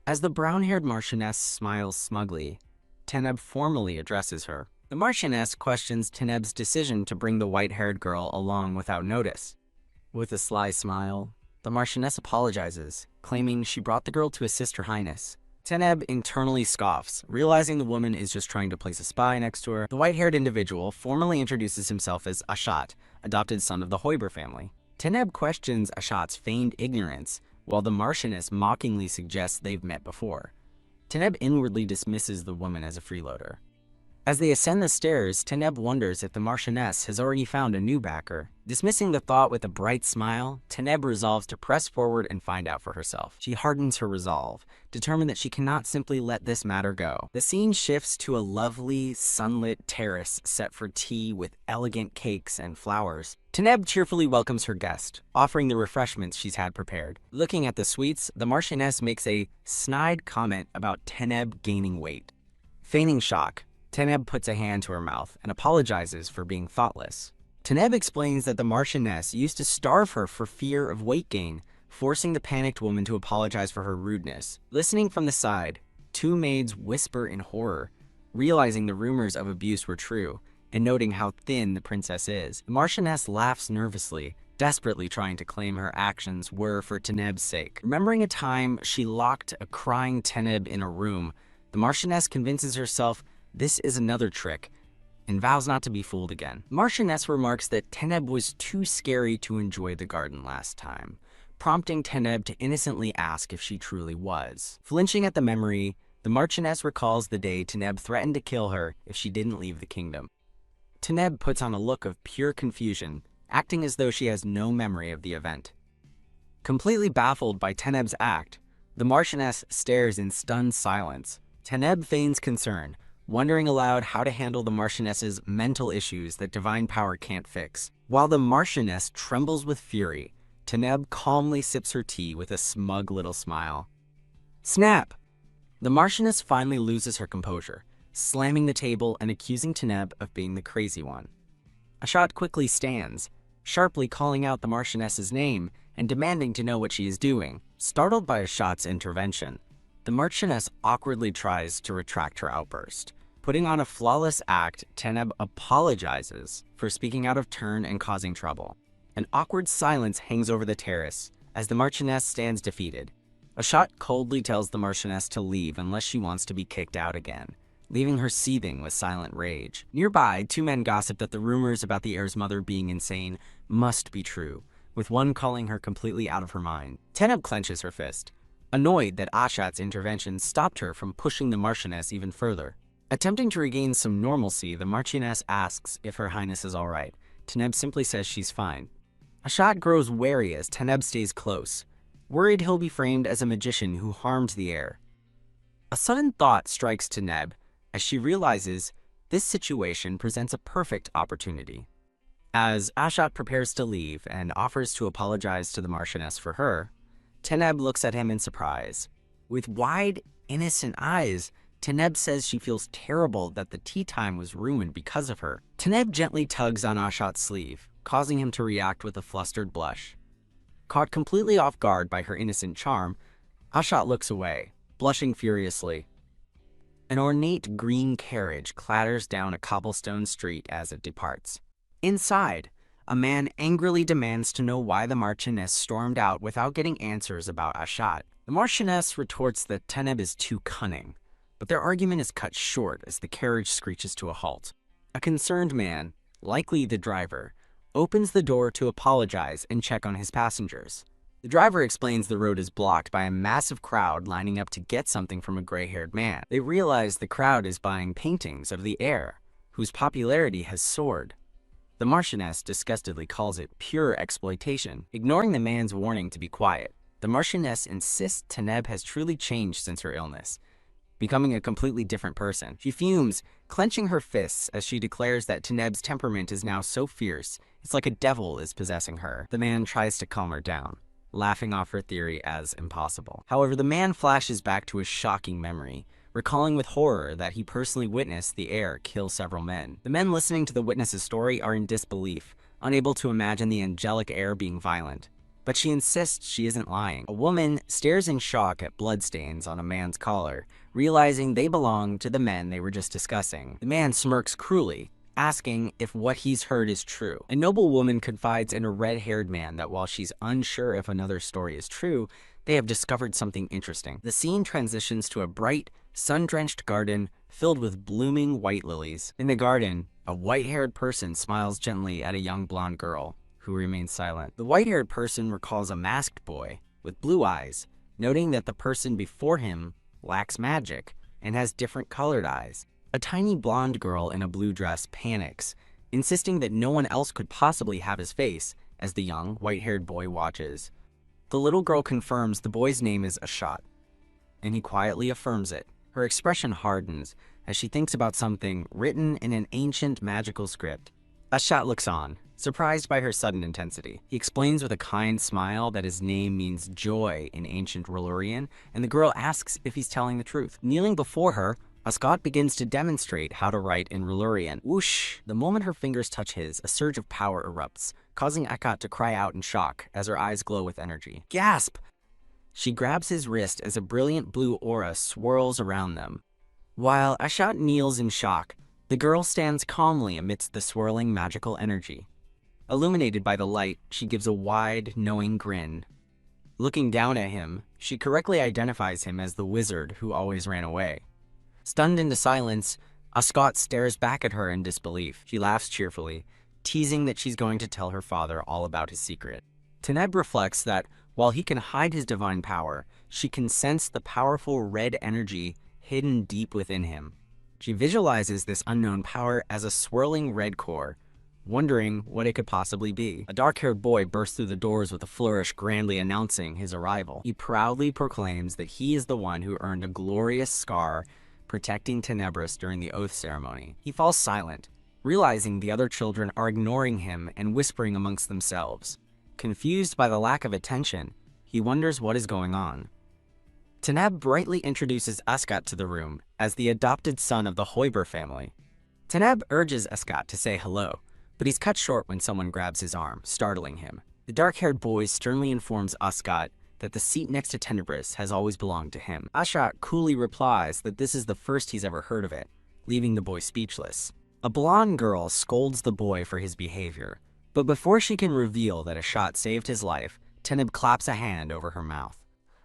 As the brown-haired Marchioness smiles smugly, Taneb formally addresses her. The Marchioness questions Taneb's decision to bring the white-haired girl along without notice. With a sly smile, the Marchioness apologizes, claiming she brought the girl to assist Her Highness. Taneb internally scoffs, realizing the woman is just trying to place a spy next to her. The white-haired individual formally introduces himself as Ashat, adopted son of the Hoiber family. Taneb questions Ashat's feigned ignorance, while the Marchioness mockingly suggests they've met before. Taneb inwardly dismisses the woman as a freeloader. As they ascend the stairs, Taneb wonders if the Marchioness has already found a new backer. Dismissing the thought with a bright smile, Taneb resolves to press forward and find out for herself. She hardens her resolve, determined that she cannot simply let this matter go. The scene shifts to a lovely, sunlit terrace set for tea with elegant cakes and flowers. Taneb cheerfully welcomes her guest, offering the refreshments she's had prepared. Looking at the sweets, the Marchioness makes a snide comment about Taneb gaining weight. Feigning shock, Taneb puts a hand to her mouth and apologizes for being thoughtless. Taneb explains that the Marchioness used to starve her for fear of weight gain, forcing the panicked woman to apologize for her rudeness. Listening from the side, two maids whisper in horror, realizing the rumors of abuse were true, and noting how thin the princess is. The Marchioness laughs nervously, desperately trying to claim her actions were for Taneb's sake. Remembering a time she locked a crying Taneb in a room, the Marchioness convinces herself this is another trick, and vows not to be fooled again. Marchioness remarks that Taneb was too scary to enjoy the garden last time, prompting Taneb to innocently ask if she truly was. Flinching at the memory, the Marchioness recalls the day Taneb threatened to kill her if she didn't leave the kingdom. Taneb puts on a look of pure confusion, acting as though she has no memory of the event. Completely baffled by Taneb's act, the Marchioness stares in stunned silence. Taneb feigns concern, wondering aloud how to handle the Marchioness's mental issues that divine power can't fix. While the Marchioness trembles with fury, Taneb calmly sips her tea with a smug little smile. Snap! The Marchioness finally loses her composure, slamming the table and accusing Taneb of being the crazy one. Ashat quickly stands, sharply calling out the Marchioness's name and demanding to know what she is doing. Startled by Ashat's intervention, the Marchioness awkwardly tries to retract her outburst, Putting on a flawless act, Teneb apologizes for speaking out of turn and causing trouble. An awkward silence hangs over the terrace as the Marchioness stands defeated. Ashat coldly tells the Marchioness to leave unless she wants to be kicked out again, leaving her seething with silent rage. Nearby, two men gossip that the rumors about the heir's mother being insane must be true, with one calling her completely out of her mind. Teneb clenches her fist, annoyed that Ashat's intervention stopped her from pushing the Marchioness even further. Attempting to regain some normalcy, the Marchioness asks if Her Highness is all right. Teneb simply says she's fine. Ashat grows wary as Teneb stays close, worried he'll be framed as a magician who harmed the heir. A sudden thought strikes Teneb as she realizes this situation presents a perfect opportunity. As Ashat prepares to leave and offers to apologize to the Marchioness for her, Teneb looks at him in surprise. With wide, innocent eyes, Teneb says she feels terrible that the tea time was ruined because of her. Teneb gently tugs on Ashat's sleeve, causing him to react with a flustered blush. Caught completely off guard by her innocent charm, Ashat looks away, blushing furiously. An ornate green carriage clatters down a cobblestone street as it departs. Inside, a man angrily demands to know why the Marchioness stormed out without getting answers about Ashat. The Marchioness retorts that Teneb is too cunning, but their argument is cut short as the carriage screeches to a halt. A concerned man, likely the driver, opens the door to apologize and check on his passengers. The driver explains the road is blocked by a massive crowd lining up to get something from a gray-haired man. They realize the crowd is buying paintings of the heir, whose popularity has soared. The Marchioness disgustedly calls it pure exploitation. Ignoring the man's warning to be quiet, the Marchioness insists Teneb has truly changed since her illness, becoming a completely different person. She fumes, clenching her fists as she declares that Teneb's temperament is now so fierce, it's like a devil is possessing her. The man tries to calm her down, laughing off her theory as impossible. However, the man flashes back to a shocking memory, recalling with horror that he personally witnessed the heir kill several men. The men listening to the witness's story are in disbelief, unable to imagine the angelic heir being violent. But she insists she isn't lying. A woman stares in shock at bloodstains on a man's collar, realizing they belong to the men they were just discussing. The man smirks cruelly, asking if what he's heard is true. A noble woman confides in a red-haired man that while she's unsure if another story is true, they have discovered something interesting. The scene transitions to a bright, sun-drenched garden filled with blooming white lilies. In the garden, a white-haired person smiles gently at a young blonde girl, who remains silent. The white-haired person recalls a masked boy with blue eyes, noting that the person before him lacks magic and has different colored eyes. A tiny blonde girl in a blue dress panics, insisting that no one else could possibly have his face as the young, white-haired boy watches. The little girl confirms the boy's name is Ashat, and he quietly affirms it. Her expression hardens as she thinks about something written in an ancient magical script. Ashat looks on, surprised by her sudden intensity. He explains with a kind smile that his name means joy in ancient R'hllorian, and the girl asks if he's telling the truth. Kneeling before her, Askat begins to demonstrate how to write in R'hllorian. Whoosh! The moment her fingers touch his, a surge of power erupts, causing Akat to cry out in shock as her eyes glow with energy. Gasp! She grabs his wrist as a brilliant blue aura swirls around them. While Ashat kneels in shock, the girl stands calmly amidst the swirling magical energy. Illuminated by the light, she gives a wide, knowing grin. Looking down at him, she correctly identifies him as the wizard who always ran away. Stunned into silence, Askat stares back at her in disbelief. She laughs cheerfully, teasing that she's going to tell her father all about his secret. Teneb reflects that while he can hide his divine power, she can sense the powerful red energy hidden deep within him. She visualizes this unknown power as a swirling red core, wondering what it could possibly be. A dark-haired boy bursts through the doors with a flourish, grandly announcing his arrival. He proudly proclaims that he is the one who earned a glorious scar protecting Tenebris during the oath ceremony. He falls silent, realizing the other children are ignoring him and whispering amongst themselves. Confused by the lack of attention, he wonders what is going on. Teneb brightly introduces Askat to the room as the adopted son of the Hoiber family. Teneb urges Askat to say hello, but he's cut short when someone grabs his arm, startling him. The dark-haired boy sternly informs Askat that the seat next to Tenebris has always belonged to him. Ashat coolly replies that this is the first he's ever heard of it, and that the seat next to Tenebris has always belonged to him. Teneb leaving the boy speechless. A blonde girl scolds the boy for his behavior, but before she can reveal that a shot saved his life, Teneb claps a hand over her mouth.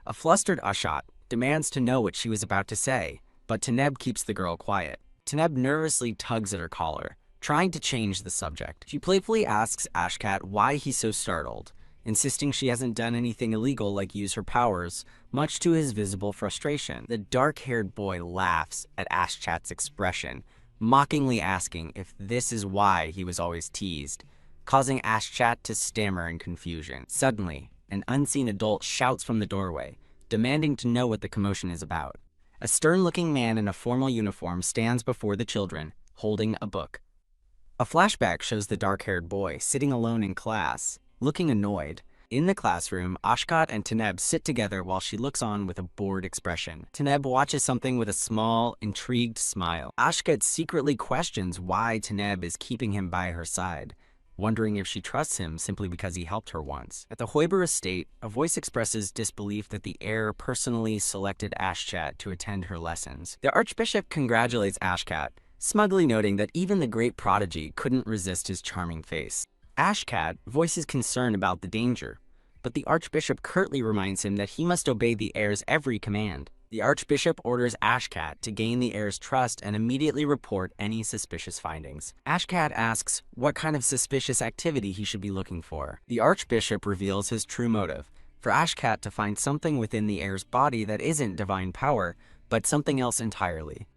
A flustered Ashat demands to know what she was about to say, but Teneb keeps the girl quiet. Teneb nervously tugs at her collar, trying to change the subject. She playfully asks Ashkat why he's so startled, insisting she hasn't done anything illegal like use her powers, much to his visible frustration. The dark-haired boy laughs at Ashkat's expression, mockingly asking if this is why he was always teased, causing Ashkat to stammer in confusion. Suddenly, an unseen adult shouts from the doorway, demanding to know what the commotion is about. A stern-looking man in a formal uniform stands before the children, holding a book. A flashback shows the dark-haired boy sitting alone in class, looking annoyed. In the classroom, Ashkat and Teneb sit together while she looks on with a bored expression. Teneb watches something with a small, intrigued smile. Ashkat secretly questions why Teneb is keeping him by her side, wondering if she trusts him simply because he helped her once. At the Hoiber estate, a voice expresses disbelief that the heir personally selected Ashkat to attend her lessons. The archbishop congratulates Ashkat, smugly noting that even the great prodigy couldn't resist his charming face. Ashkat voices concern about the danger, but the archbishop curtly reminds him that he must obey the heir's every command. The archbishop orders Ashkat to gain the heir's trust and immediately report any suspicious findings. Ashkat asks what kind of suspicious activity he should be looking for. The archbishop reveals his true motive, for Ashkat to find something within the heir's body that isn't divine power, but something else entirely.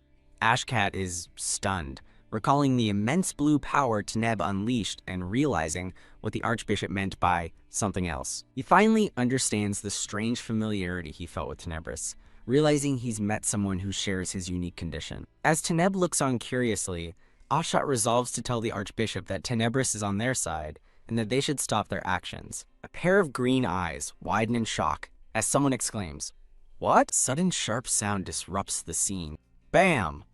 Ashkat is stunned, recalling the immense blue power Teneb unleashed and realizing what the archbishop meant by something else. He finally understands the strange familiarity he felt with Tenebris, realizing he's met someone who shares his unique condition. As Teneb looks on curiously, Ashat resolves to tell the archbishop that Tenebris is on their side and that they should stop their actions. A pair of green eyes widen in shock as someone exclaims, "What?" Sudden sharp sound disrupts the scene. Bam!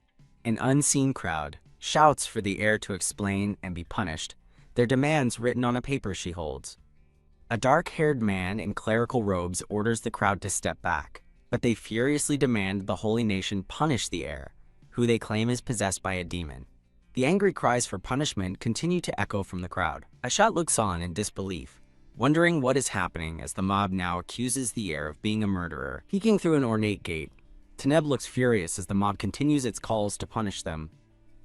An unseen crowd shouts for the heir to explain and be punished, their demands written on a paper she holds. A dark-haired man in clerical robes orders the crowd to step back, but they furiously demand the holy nation punish the heir, who they claim is possessed by a demon. The angry cries for punishment continue to echo from the crowd. Ashat looks on in disbelief, wondering what is happening as the mob now accuses the heir of being a murderer. Peeking through an ornate gate, Teneb looks furious as the mob continues its calls to punish them.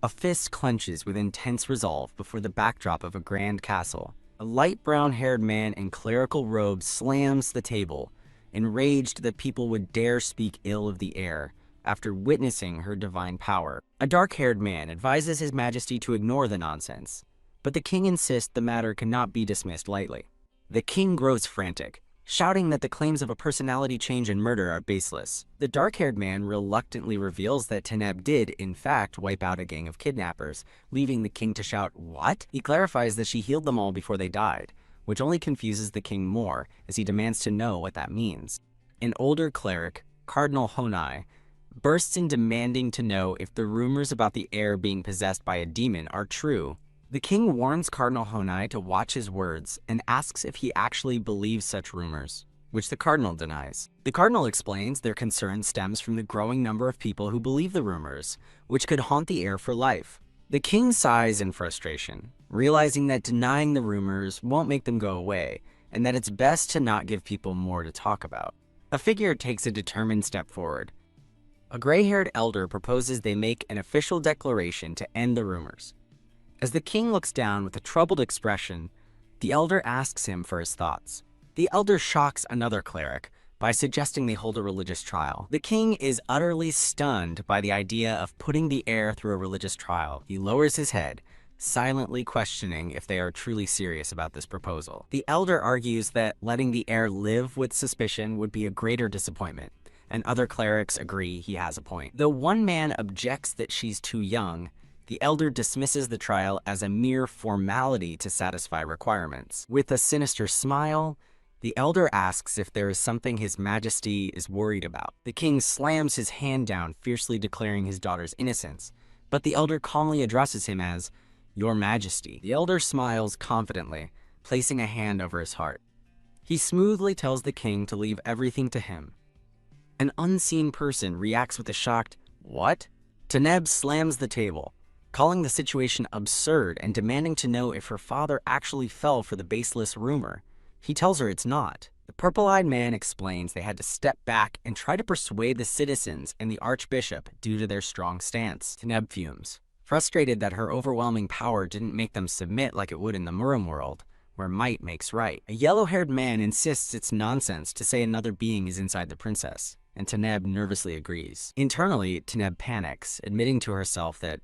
A fist clenches with intense resolve before the backdrop of a grand castle. A light brown-haired man in clerical robes slams the table, enraged that people would dare speak ill of the heir after witnessing her divine power. A dark-haired man advises his majesty to ignore the nonsense, but the king insists the matter cannot be dismissed lightly. The king grows frantic, shouting that the claims of a personality change and murder are baseless. The dark-haired man reluctantly reveals that Teneb did, in fact, wipe out a gang of kidnappers, leaving the king to shout, "What?" He clarifies that she healed them all before they died, which only confuses the king more as he demands to know what that means. An older cleric, Cardinal Honai, bursts in demanding to know if the rumors about the heir being possessed by a demon are true. The king warns Cardinal Honai to watch his words and asks if he actually believes such rumors, which the cardinal denies. The cardinal explains their concern stems from the growing number of people who believe the rumors, which could haunt the heir for life. The king sighs in frustration, realizing that denying the rumors won't make them go away, and that it's best to not give people more to talk about. A figure takes a determined step forward. A gray-haired elder proposes they make an official declaration to end the rumors. As the king looks down with a troubled expression, the elder asks him for his thoughts. The elder shocks another cleric by suggesting they hold a religious trial. The king is utterly stunned by the idea of putting the heir through a religious trial. He lowers his head, silently questioning if they are truly serious about this proposal. The elder argues that letting the heir live with suspicion would be a greater disappointment, and other clerics agree he has a point. Though one man objects that she's too young, the elder dismisses the trial as a mere formality to satisfy requirements. With a sinister smile, the elder asks if there is something his majesty is worried about. The king slams his hand down, fiercely declaring his daughter's innocence, but the elder calmly addresses him as, "Your Majesty." The elder smiles confidently, placing a hand over his heart. He smoothly tells the king to leave everything to him. An unseen person reacts with a shocked, "What?" Taneb slams the table, calling the situation absurd and demanding to know if her father actually fell for the baseless rumor. He tells her it's not. The purple-eyed man explains they had to step back and try to persuade the citizens and the archbishop due to their strong stance. Taneb fumes, frustrated that her overwhelming power didn't make them submit like it would in the Murim world, where might makes right. A yellow-haired man insists it's nonsense to say another being is inside the princess, and Taneb nervously agrees. Internally, Taneb panics, admitting to herself that,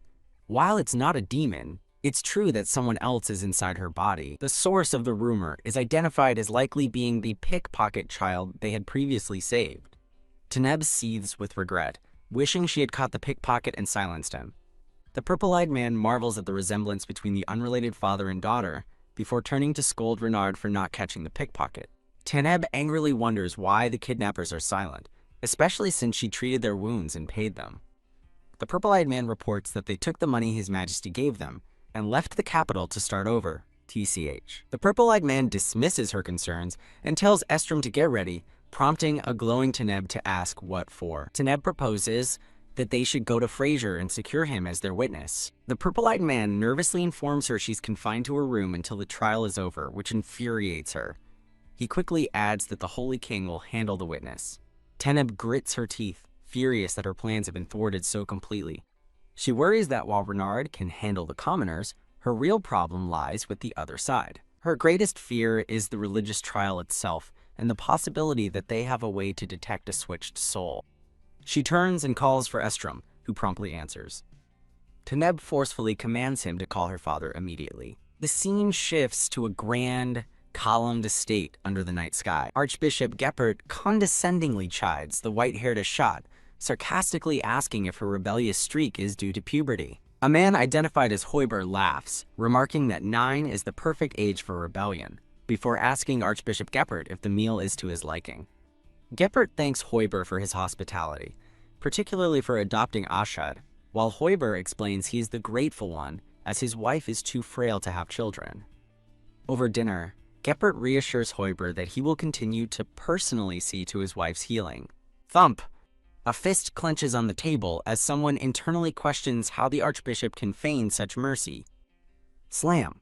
while it's not a demon, it's true that someone else is inside her body. The source of the rumor is identified as likely being the pickpocket child they had previously saved. Taneb seethes with regret, wishing she had caught the pickpocket and silenced him. The purple-eyed man marvels at the resemblance between the unrelated father and daughter, before turning to scold Renard for not catching the pickpocket. Taneb angrily wonders why the kidnappers are silent, especially since she treated their wounds and paid them. The purple-eyed man reports that they took the money His Majesty gave them and left the capital to start over, TCH. The purple-eyed man dismisses her concerns and tells Estrom to get ready, prompting a glowing Taneb to ask what for. Taneb proposes that they should go to Fraser and secure him as their witness. The purple-eyed man nervously informs her she's confined to her room until the trial is over, which infuriates her. He quickly adds that the Holy King will handle the witness. Taneb grits her teeth, furious that her plans have been thwarted so completely. She worries that while Renard can handle the commoners, her real problem lies with the other side. Her greatest fear is the religious trial itself and the possibility that they have a way to detect a switched soul. She turns and calls for Estrom, who promptly answers. Taneb forcefully commands him to call her father immediately. The scene shifts to a grand, columned estate under the night sky. Archbishop Geppert condescendingly chides the white-haired Ashat, sarcastically asking if her rebellious streak is due to puberty. A man identified as Hoiber laughs, remarking that 9 is the perfect age for rebellion, before asking Archbishop Geppert if the meal is to his liking. Geppert thanks Hoiber for his hospitality, particularly for adopting Ashad, while Hoiber explains he's the grateful one, as his wife is too frail to have children. Over dinner, Geppert reassures Hoiber that he will continue to personally see to his wife's healing. Thump! A fist clenches on the table as someone internally questions how the Archbishop can feign such mercy. Slam!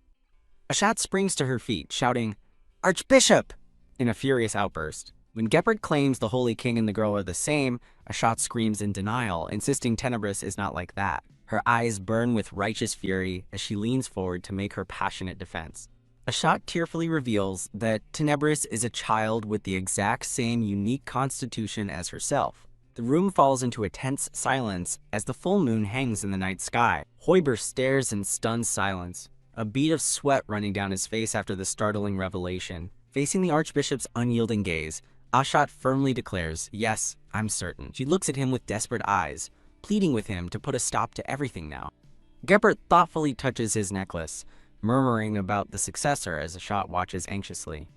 Ashat springs to her feet, shouting, "Archbishop!" in a furious outburst. When Geppert claims the Holy King and the girl are the same, Ashat screams in denial, insisting Tenebris is not like that. Her eyes burn with righteous fury as she leans forward to make her passionate defense. Ashat tearfully reveals that Tenebris is a child with the exact same unique constitution as herself. The room falls into a tense silence as the full moon hangs in the night sky. Hoiber stares in stunned silence, a bead of sweat running down his face after the startling revelation. Facing the Archbishop's unyielding gaze, Ashat firmly declares, "Yes, I'm certain." She looks at him with desperate eyes, pleading with him to put a stop to everything now. Geppert thoughtfully touches his necklace, murmuring about the successor as Ashat watches anxiously.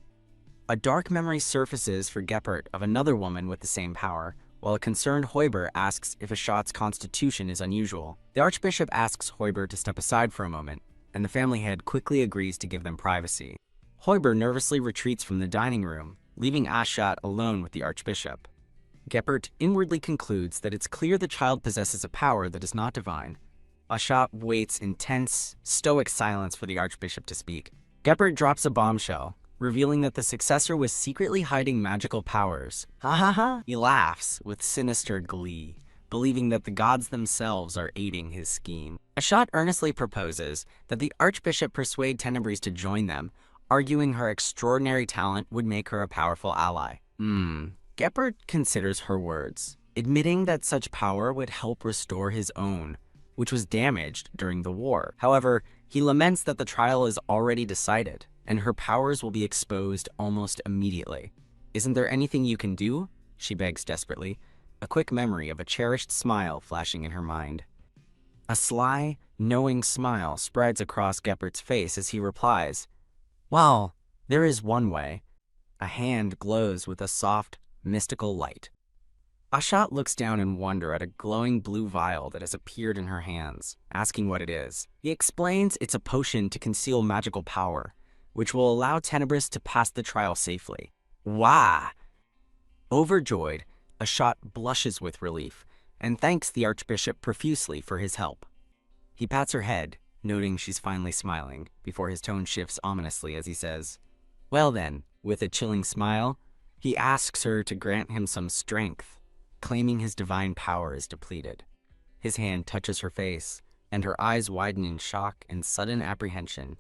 A dark memory surfaces for Geppert of another woman with the same power, while a concerned Hoiber asks if Ashat's constitution is unusual. The Archbishop asks Hoiber to step aside for a moment, and the family head quickly agrees to give them privacy. Hoiber nervously retreats from the dining room, leaving Ashat alone with the Archbishop. Geppert inwardly concludes that it's clear the child possesses a power that is not divine. Ashat waits in tense, stoic silence for the Archbishop to speak. Geppert drops a bombshell, revealing that the successor was secretly hiding magical powers. Ha ha ha! He laughs with sinister glee, believing that the gods themselves are aiding his scheme. Ashat earnestly proposes that the Archbishop persuade Tenebris to join them, arguing her extraordinary talent would make her a powerful ally. Geppert considers her words, admitting that such power would help restore his own, which was damaged during the war. However, he laments that the trial is already decided, and her powers will be exposed almost immediately. "Isn't there anything you can do?" she begs desperately, a quick memory of a cherished smile flashing in her mind. A sly, knowing smile spreads across Geppert's face as he replies, "Well, there is one way." A hand glows with a soft, mystical light. Ashat looks down in wonder at a glowing blue vial that has appeared in her hands, asking what it is. He explains it's a potion to conceal magical power, which will allow Tenebris to pass the trial safely. Wah! Overjoyed, Ashat blushes with relief, and thanks the Archbishop profusely for his help. He pats her head, noting she's finally smiling, before his tone shifts ominously as he says, "Well then," with a chilling smile, he asks her to grant him some strength, claiming his divine power is depleted. His hand touches her face, and her eyes widen in shock and sudden apprehension.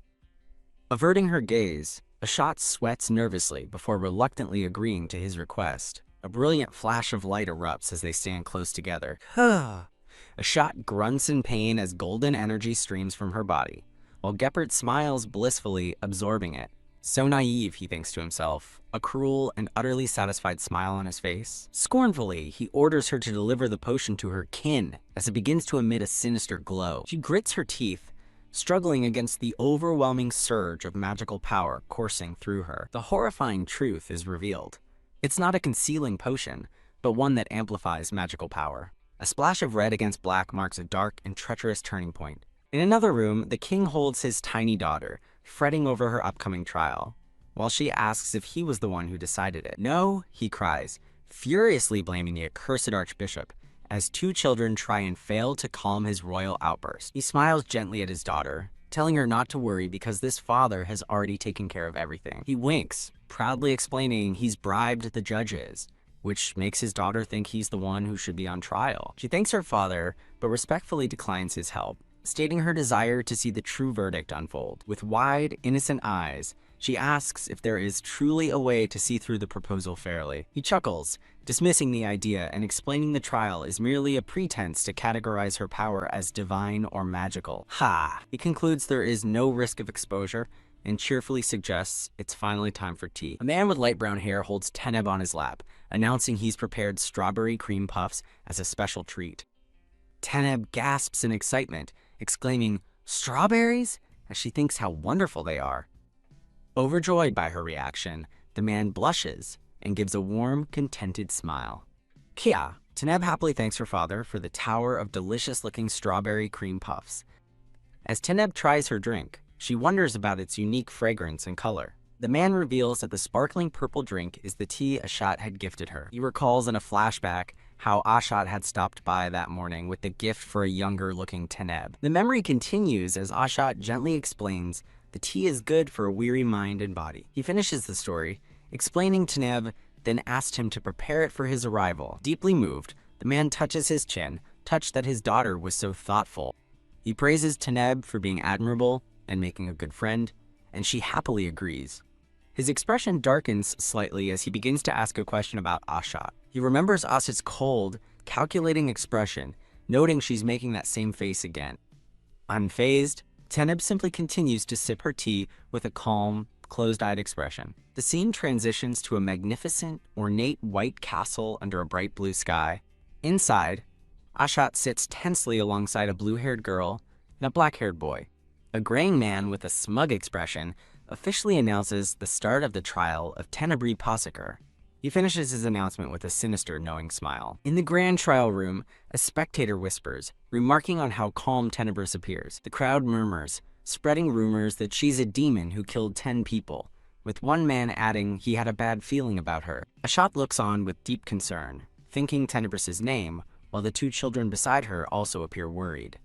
Averting her gaze, Ashat sweats nervously before reluctantly agreeing to his request. A brilliant flash of light erupts as they stand close together. Ashat grunts in pain as golden energy streams from her body, while Geppert smiles blissfully, absorbing it. So naive, he thinks to himself, a cruel and utterly satisfied smile on his face. Scornfully, he orders her to deliver the potion to her kin as it begins to emit a sinister glow. She grits her teeth, struggling against the overwhelming surge of magical power coursing through her. The horrifying truth is revealed. It's not a concealing potion, but one that amplifies magical power. A splash of red against black marks a dark and treacherous turning point. In another room, the king holds his tiny daughter, fretting over her upcoming trial, while she asks if he was the one who decided it. "No," he cries, furiously blaming the accursed archbishop, as two children try and fail to calm his royal outburst. He smiles gently at his daughter, telling her not to worry because this father has already taken care of everything. He winks, proudly explaining he's bribed the judges, which makes his daughter think he's the one who should be on trial. She thanks her father, but respectfully declines his help, stating her desire to see the true verdict unfold. With wide, innocent eyes, she asks if there is truly a way to see through the proposal fairly. He chuckles, dismissing the idea and explaining the trial is merely a pretense to categorize her power as divine or magical. Ha! He concludes there is no risk of exposure and cheerfully suggests it's finally time for tea. A man with light brown hair holds Teneb on his lap, announcing he's prepared strawberry cream puffs as a special treat. Teneb gasps in excitement, exclaiming, "Strawberries?" as she thinks how wonderful they are. Overjoyed by her reaction, the man blushes and gives a warm, contented smile. Kia, Teneb happily thanks her father for the tower of delicious-looking strawberry cream puffs. As Teneb tries her drink, she wonders about its unique fragrance and color. The man reveals that the sparkling purple drink is the tea Ashat had gifted her. He recalls in a flashback how Ashat had stopped by that morning with the gift for a younger-looking Teneb. The memory continues as Ashat gently explains the tea is good for a weary mind and body. He finishes the story, explaining Teneb, then asked him to prepare it for his arrival. Deeply moved, the man touches his chin, touched that his daughter was so thoughtful. He praises Teneb for being admirable and making a good friend, and she happily agrees. His expression darkens slightly as he begins to ask a question about Ashat. He remembers Ashat's cold, calculating expression, noting she's making that same face again. Unfazed, Teneb simply continues to sip her tea with a calm, closed-eyed expression. The scene transitions to a magnificent, ornate white castle under a bright blue sky. Inside, Ashat sits tensely alongside a blue-haired girl and a black-haired boy. A graying man with a smug expression officially announces the start of the trial of Tenebri Posseker. He finishes his announcement with a sinister, knowing smile. In the grand trial room, a spectator whispers, remarking on how calm Tenebris appears. The crowd murmurs, spreading rumors that she's a demon who killed 10 people, with one man adding he had a bad feeling about her. Ashat looks on with deep concern, thinking Tenebris's name, while the two children beside her also appear worried.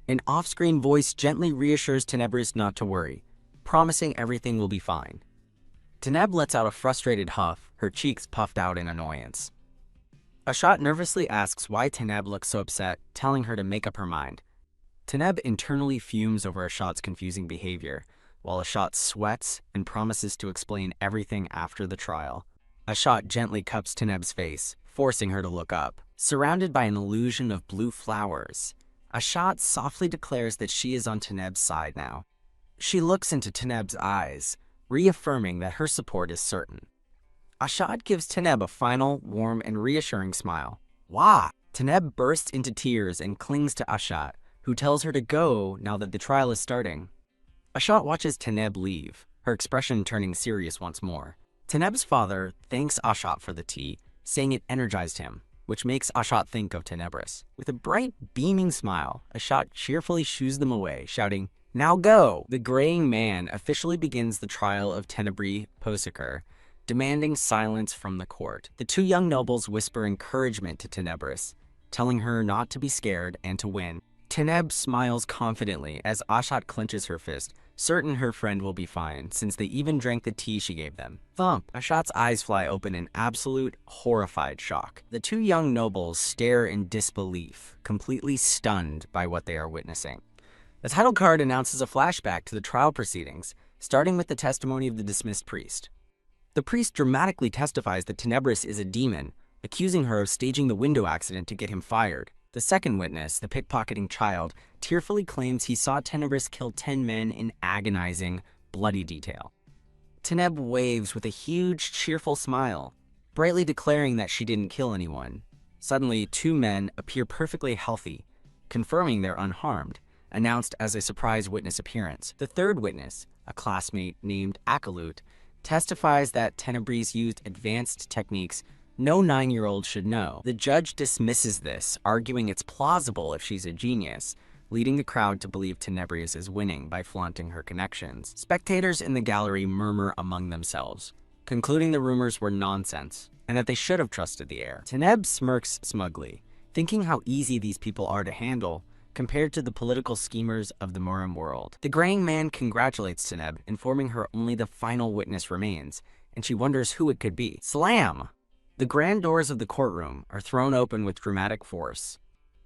An off-screen voice gently reassures Tenebris not to worry, promising everything will be fine. Teneb lets out a frustrated huff, her cheeks puffed out in annoyance. Ashat nervously asks why Teneb looks so upset, telling her to make up her mind. Teneb internally fumes over Ashat's confusing behavior, while Ashat sweats and promises to explain everything after the trial. Ashat gently cups Teneb's face, forcing her to look up. Surrounded by an illusion of blue flowers, Ashat softly declares that she is on Teneb's side now. She looks into Teneb's eyes, reaffirming that her support is certain. Ashat gives Teneb a final, warm, and reassuring smile. Wah! Teneb bursts into tears and clings to Ashat, who tells her to go now that the trial is starting. Ashat watches Teneb leave, her expression turning serious once more. Teneb's father thanks Ashat for the tea, saying it energized him, which makes Ashat think of Tenebris. With a bright, beaming smile, Ashat cheerfully shoos them away, shouting, "Now go!" The graying man officially begins the trial of Tenebri Posseker, demanding silence from the court. The two young nobles whisper encouragement to Tenebris, telling her not to be scared and to win. Teneb smiles confidently as Ashat clenches her fist, certain her friend will be fine, since they even drank the tea she gave them. Thump! Ashat's eyes fly open in absolute, horrified shock. The two young nobles stare in disbelief, completely stunned by what they are witnessing. The title card announces a flashback to the trial proceedings, starting with the testimony of the dismissed priest. The priest dramatically testifies that Tenebris is a demon, accusing her of staging the window accident to get him fired. The second witness, the pickpocketing child, tearfully claims he saw Tenebris kill 10 men in agonizing, bloody detail. Teneb waves with a huge, cheerful smile, brightly declaring that she didn't kill anyone. Suddenly, 2 men appear perfectly healthy, confirming they're unharmed, announced as a surprise witness appearance. The third witness, a classmate named Akalut, testifies that Tenebris used advanced techniques no 9-year-old should know. The judge dismisses this, arguing it's plausible if she's a genius, leading the crowd to believe Tenebris is winning by flaunting her connections. Spectators in the gallery murmur among themselves, concluding the rumors were nonsense, and that they should have trusted the heir. Teneb smirks smugly, thinking how easy these people are to handle compared to the political schemers of the Murim world. The graying man congratulates Teneb, informing her only the final witness remains, and she wonders who it could be. Slam! The grand doors of the courtroom are thrown open with dramatic force.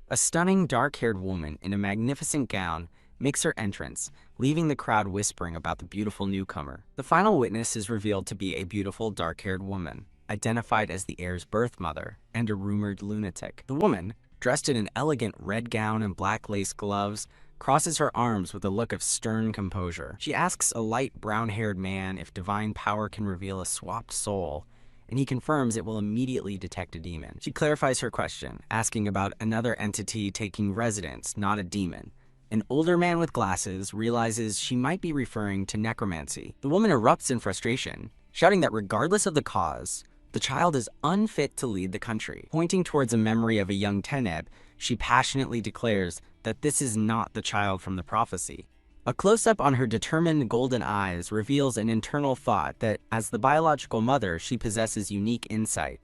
A stunning, dark-haired woman in a magnificent gown makes her entrance, leaving the crowd whispering about the beautiful newcomer. The final witness is revealed to be a beautiful, dark-haired woman, identified as the heir's birth mother and a rumored lunatic. The woman, dressed in an elegant red gown and black lace gloves, crosses her arms with a look of stern composure. She asks a light brown-haired man if divine power can reveal a swapped soul, and he confirms it will immediately detect a demon. She clarifies her question, asking about another entity taking residence, not a demon. An older man with glasses realizes she might be referring to necromancy. The woman erupts in frustration, shouting that regardless of the cause, the child is unfit to lead the country. Pointing towards a memory of a young Teneb, she passionately declares that this is not the child from the prophecy. A close-up on her determined golden eyes reveals an internal thought that, as the biological mother, she possesses unique insight.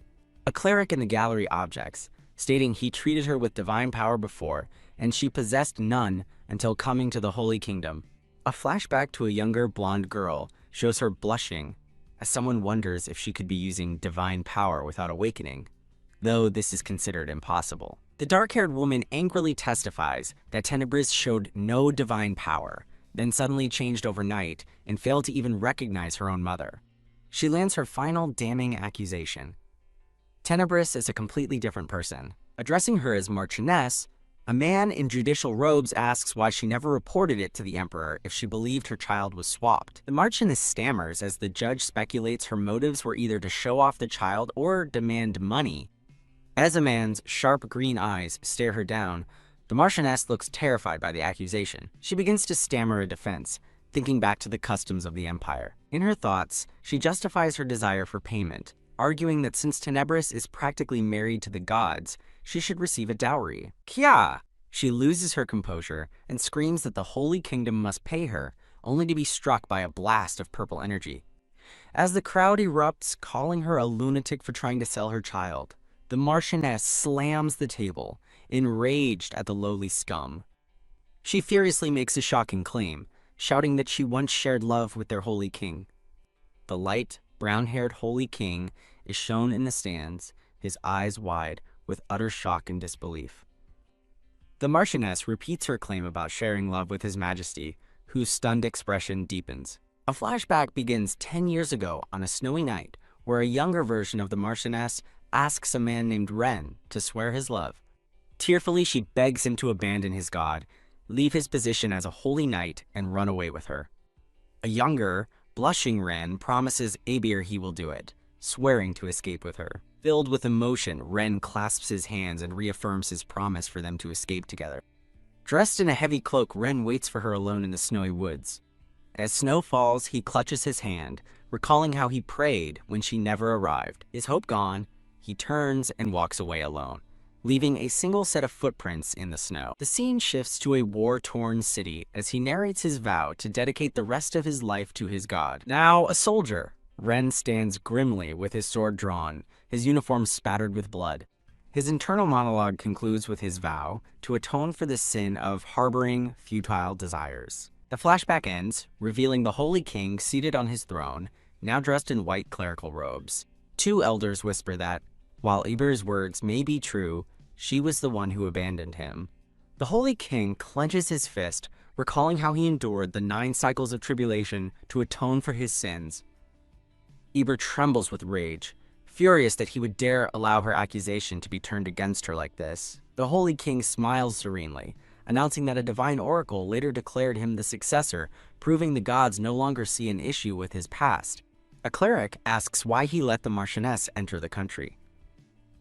A cleric in the gallery objects, stating he treated her with divine power before, and she possessed none until coming to the Holy Kingdom. A flashback to a younger blonde girl shows her blushing, as someone wonders if she could be using divine power without awakening, though this is considered impossible. The dark-haired woman angrily testifies that Tenebris showed no divine power, then suddenly changed overnight and failed to even recognize her own mother. She lands her final damning accusation. Tenebris is a completely different person. Addressing her as Marchioness, a man in judicial robes asks why she never reported it to the Emperor if she believed her child was swapped. The Marchioness stammers as the judge speculates her motives were either to show off the child or demand money. As a man's sharp green eyes stare her down, the Marchioness looks terrified by the accusation. She begins to stammer a defense, thinking back to the customs of the Empire. In her thoughts, she justifies her desire for payment, arguing that since Tenebris is practically married to the gods, she should receive a dowry. Kya! She loses her composure and screams that the Holy Kingdom must pay her, only to be struck by a blast of purple energy. As the crowd erupts, calling her a lunatic for trying to sell her child, the Marchioness slams the table, enraged at the lowly scum. She furiously makes a shocking claim, shouting that she once shared love with their holy king. The light, brown-haired holy king is shown in the stands, his eyes wide with utter shock and disbelief. The Marchioness repeats her claim about sharing love with His Majesty, whose stunned expression deepens. A flashback begins 10 years ago on a snowy night, where a younger version of the Marchioness asks a man named Ren to swear his love. Tearfully, she begs him to abandon his god, leave his position as a holy knight, and run away with her. A younger, blushing Ren promises Abir he will do it, swearing to escape with her. Filled with emotion, Ren clasps his hands and reaffirms his promise for them to escape together. Dressed in a heavy cloak, Ren waits for her alone in the snowy woods. As snow falls, he clutches his hand, recalling how he prayed when she never arrived. His hope gone, he turns and walks away alone, leaving a single set of footprints in the snow. The scene shifts to a war-torn city as he narrates his vow to dedicate the rest of his life to his god. Now a soldier, Ren stands grimly with his sword drawn, his uniform spattered with blood. His internal monologue concludes with his vow to atone for the sin of harboring futile desires. The flashback ends, revealing the Holy King seated on his throne, now dressed in white clerical robes. Two elders whisper that, while Eber's words may be true, she was the one who abandoned him. The Holy King clenches his fist, recalling how he endured the 9 cycles of tribulation to atone for his sins. Eber trembles with rage, furious that he would dare allow her accusation to be turned against her like this. The Holy King smiles serenely, announcing that a divine oracle later declared him the successor, proving the gods no longer see an issue with his past. A cleric asks why he let the Marchioness enter the country.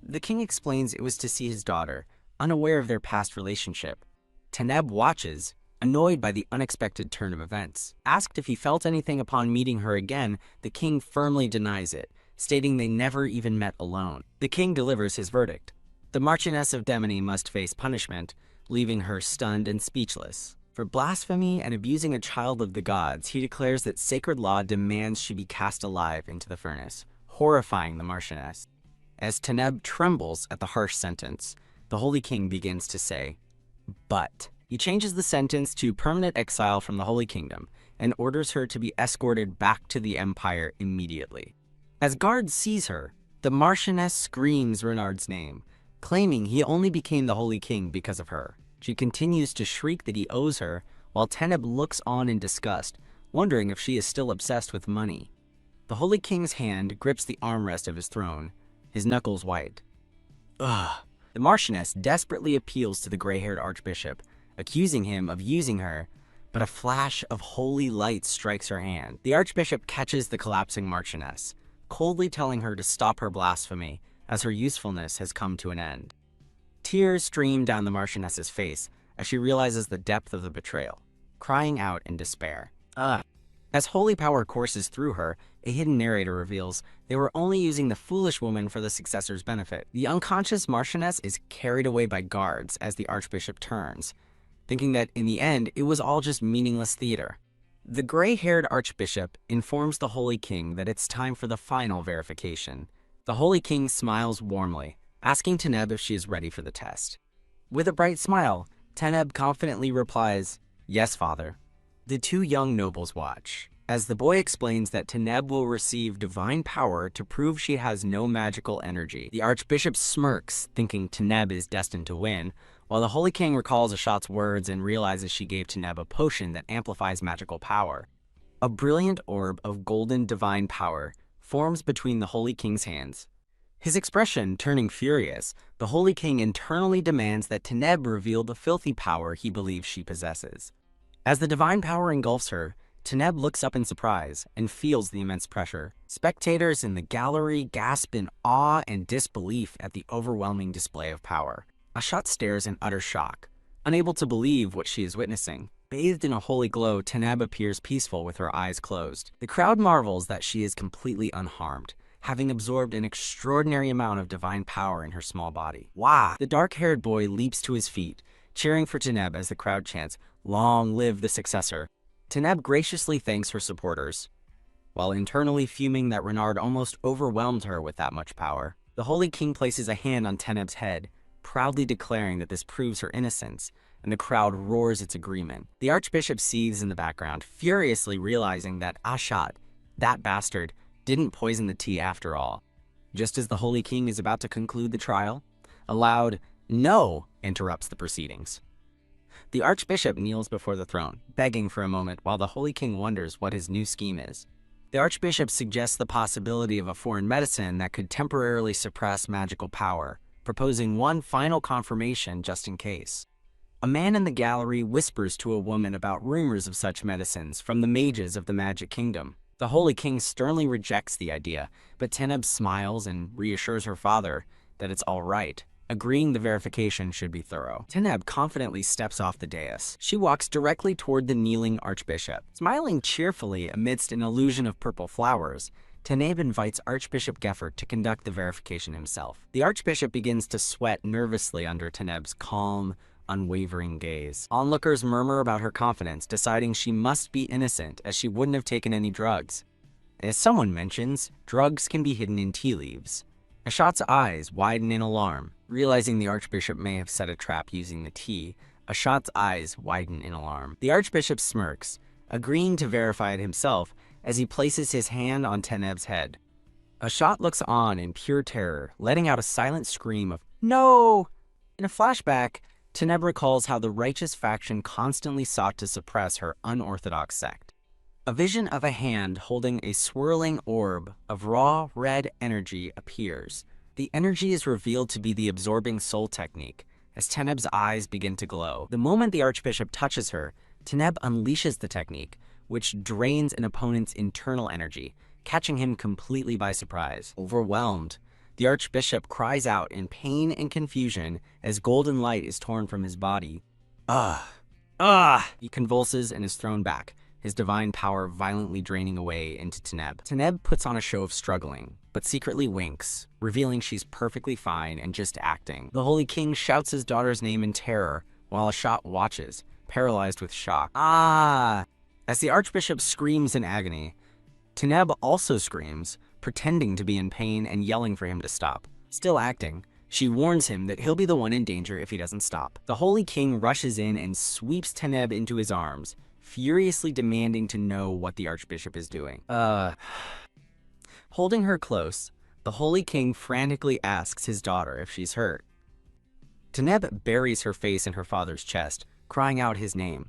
The king explains it was to see his daughter, unaware of their past relationship. Taneb watches, annoyed by the unexpected turn of events. Asked if he felt anything upon meeting her again, the king firmly denies it, stating they never even met alone. The king delivers his verdict. The Marchioness of Demony must face punishment, leaving her stunned and speechless. For blasphemy and abusing a child of the gods, he declares that sacred law demands she be cast alive into the furnace, horrifying the Marchioness. As Taneb trembles at the harsh sentence, the Holy King begins to say, "But." He changes the sentence to permanent exile from the Holy Kingdom and orders her to be escorted back to the Empire immediately. As Gard sees her, the Marchioness screams Renard's name, claiming he only became the Holy King because of her. She continues to shriek that he owes her, while Taneb looks on in disgust, wondering if she is still obsessed with money. The Holy King's hand grips the armrest of his throne, his knuckles white. Ugh. The Marchioness desperately appeals to the gray-haired Archbishop, accusing him of using her, but a flash of holy light strikes her hand. The Archbishop catches the collapsing Marchioness, coldly telling her to stop her blasphemy, as her usefulness has come to an end. Tears stream down the Marchioness's face as she realizes the depth of the betrayal, crying out in despair. As holy power courses through her, a hidden narrator reveals they were only using the foolish woman for the successor's benefit. The unconscious Marchioness is carried away by guards as the Archbishop turns, thinking that in the end it was all just meaningless theater. The gray-haired Archbishop informs the Holy King that it's time for the final verification. The Holy King smiles warmly, asking Taneb if she is ready for the test. With a bright smile, Taneb confidently replies, "Yes, Father." The two young nobles watch, as the boy explains that Taneb will receive divine power to prove she has no magical energy. The Archbishop smirks, thinking Taneb is destined to win, while the Holy King recalls Ashat's words and realizes she gave Taneb a potion that amplifies magical power. A brilliant orb of golden divine power forms between the Holy King's hands. His expression turning furious, the Holy King internally demands that Taneb reveal the filthy power he believes she possesses. As the divine power engulfs her, Taneb looks up in surprise and feels the immense pressure. Spectators in the gallery gasp in awe and disbelief at the overwhelming display of power. Ashat stares in utter shock, unable to believe what she is witnessing. Bathed in a holy glow, Taneb appears peaceful with her eyes closed. The crowd marvels that she is completely unharmed, having absorbed an extraordinary amount of divine power in her small body. Wow! The dark-haired boy leaps to his feet, cheering for Taneb as the crowd chants, "Long live the successor." Taneb graciously thanks her supporters, while internally fuming that Renard almost overwhelmed her with that much power. The Holy King places a hand on Taneb's head, proudly declaring that this proves her innocence, and the crowd roars its agreement. The Archbishop seethes in the background, furiously realizing that Ashat, that bastard, didn't poison the tea after all. Just as the Holy King is about to conclude the trial, a loud "No" interrupts the proceedings. The Archbishop kneels before the throne, begging for a moment while the Holy King wonders what his new scheme is. The Archbishop suggests the possibility of a foreign medicine that could temporarily suppress magical power, proposing one final confirmation just in case. A man in the gallery whispers to a woman about rumors of such medicines from the mages of the Magic Kingdom. The Holy King sternly rejects the idea, but Taneb smiles and reassures her father that it's all right, agreeing the verification should be thorough. Taneb confidently steps off the dais. She walks directly toward the kneeling Archbishop. Smiling cheerfully amidst an illusion of purple flowers, Taneb invites Archbishop Geffert to conduct the verification himself. The Archbishop begins to sweat nervously under Taneb's calm, unwavering gaze. Onlookers murmur about her confidence, deciding she must be innocent as she wouldn't have taken any drugs. As someone mentions, drugs can be hidden in tea leaves. Ashat's eyes widen in alarm, Realizing the Archbishop may have set a trap using the tea, Ashat's eyes widen in alarm. The Archbishop smirks, agreeing to verify it himself as he places his hand on Teneb's head. Ashat looks on in pure terror, letting out a silent scream of, "No!" In a flashback, Teneb recalls how the righteous faction constantly sought to suppress her unorthodox sect. A vision of a hand holding a swirling orb of raw, red energy appears. The energy is revealed to be the absorbing soul technique, as Teneb's eyes begin to glow. The moment the Archbishop touches her, Teneb unleashes the technique, which drains an opponent's internal energy, catching him completely by surprise. Overwhelmed, the Archbishop cries out in pain and confusion as golden light is torn from his body. He convulses and is thrown back, his divine power violently draining away into Teneb. Teneb puts on a show of struggling, but secretly winks, revealing she's perfectly fine and just acting. The Holy King shouts his daughter's name in terror, while Ashat watches, paralyzed with shock. As the Archbishop screams in agony, Teneb also screams, pretending to be in pain and yelling for him to stop. Still acting, she warns him that he'll be the one in danger if he doesn't stop. The Holy King rushes in and sweeps Teneb into his arms, furiously demanding to know what the Archbishop is doing. Holding her close, the Holy King frantically asks his daughter if she's hurt. Teneb buries her face in her father's chest, crying out his name.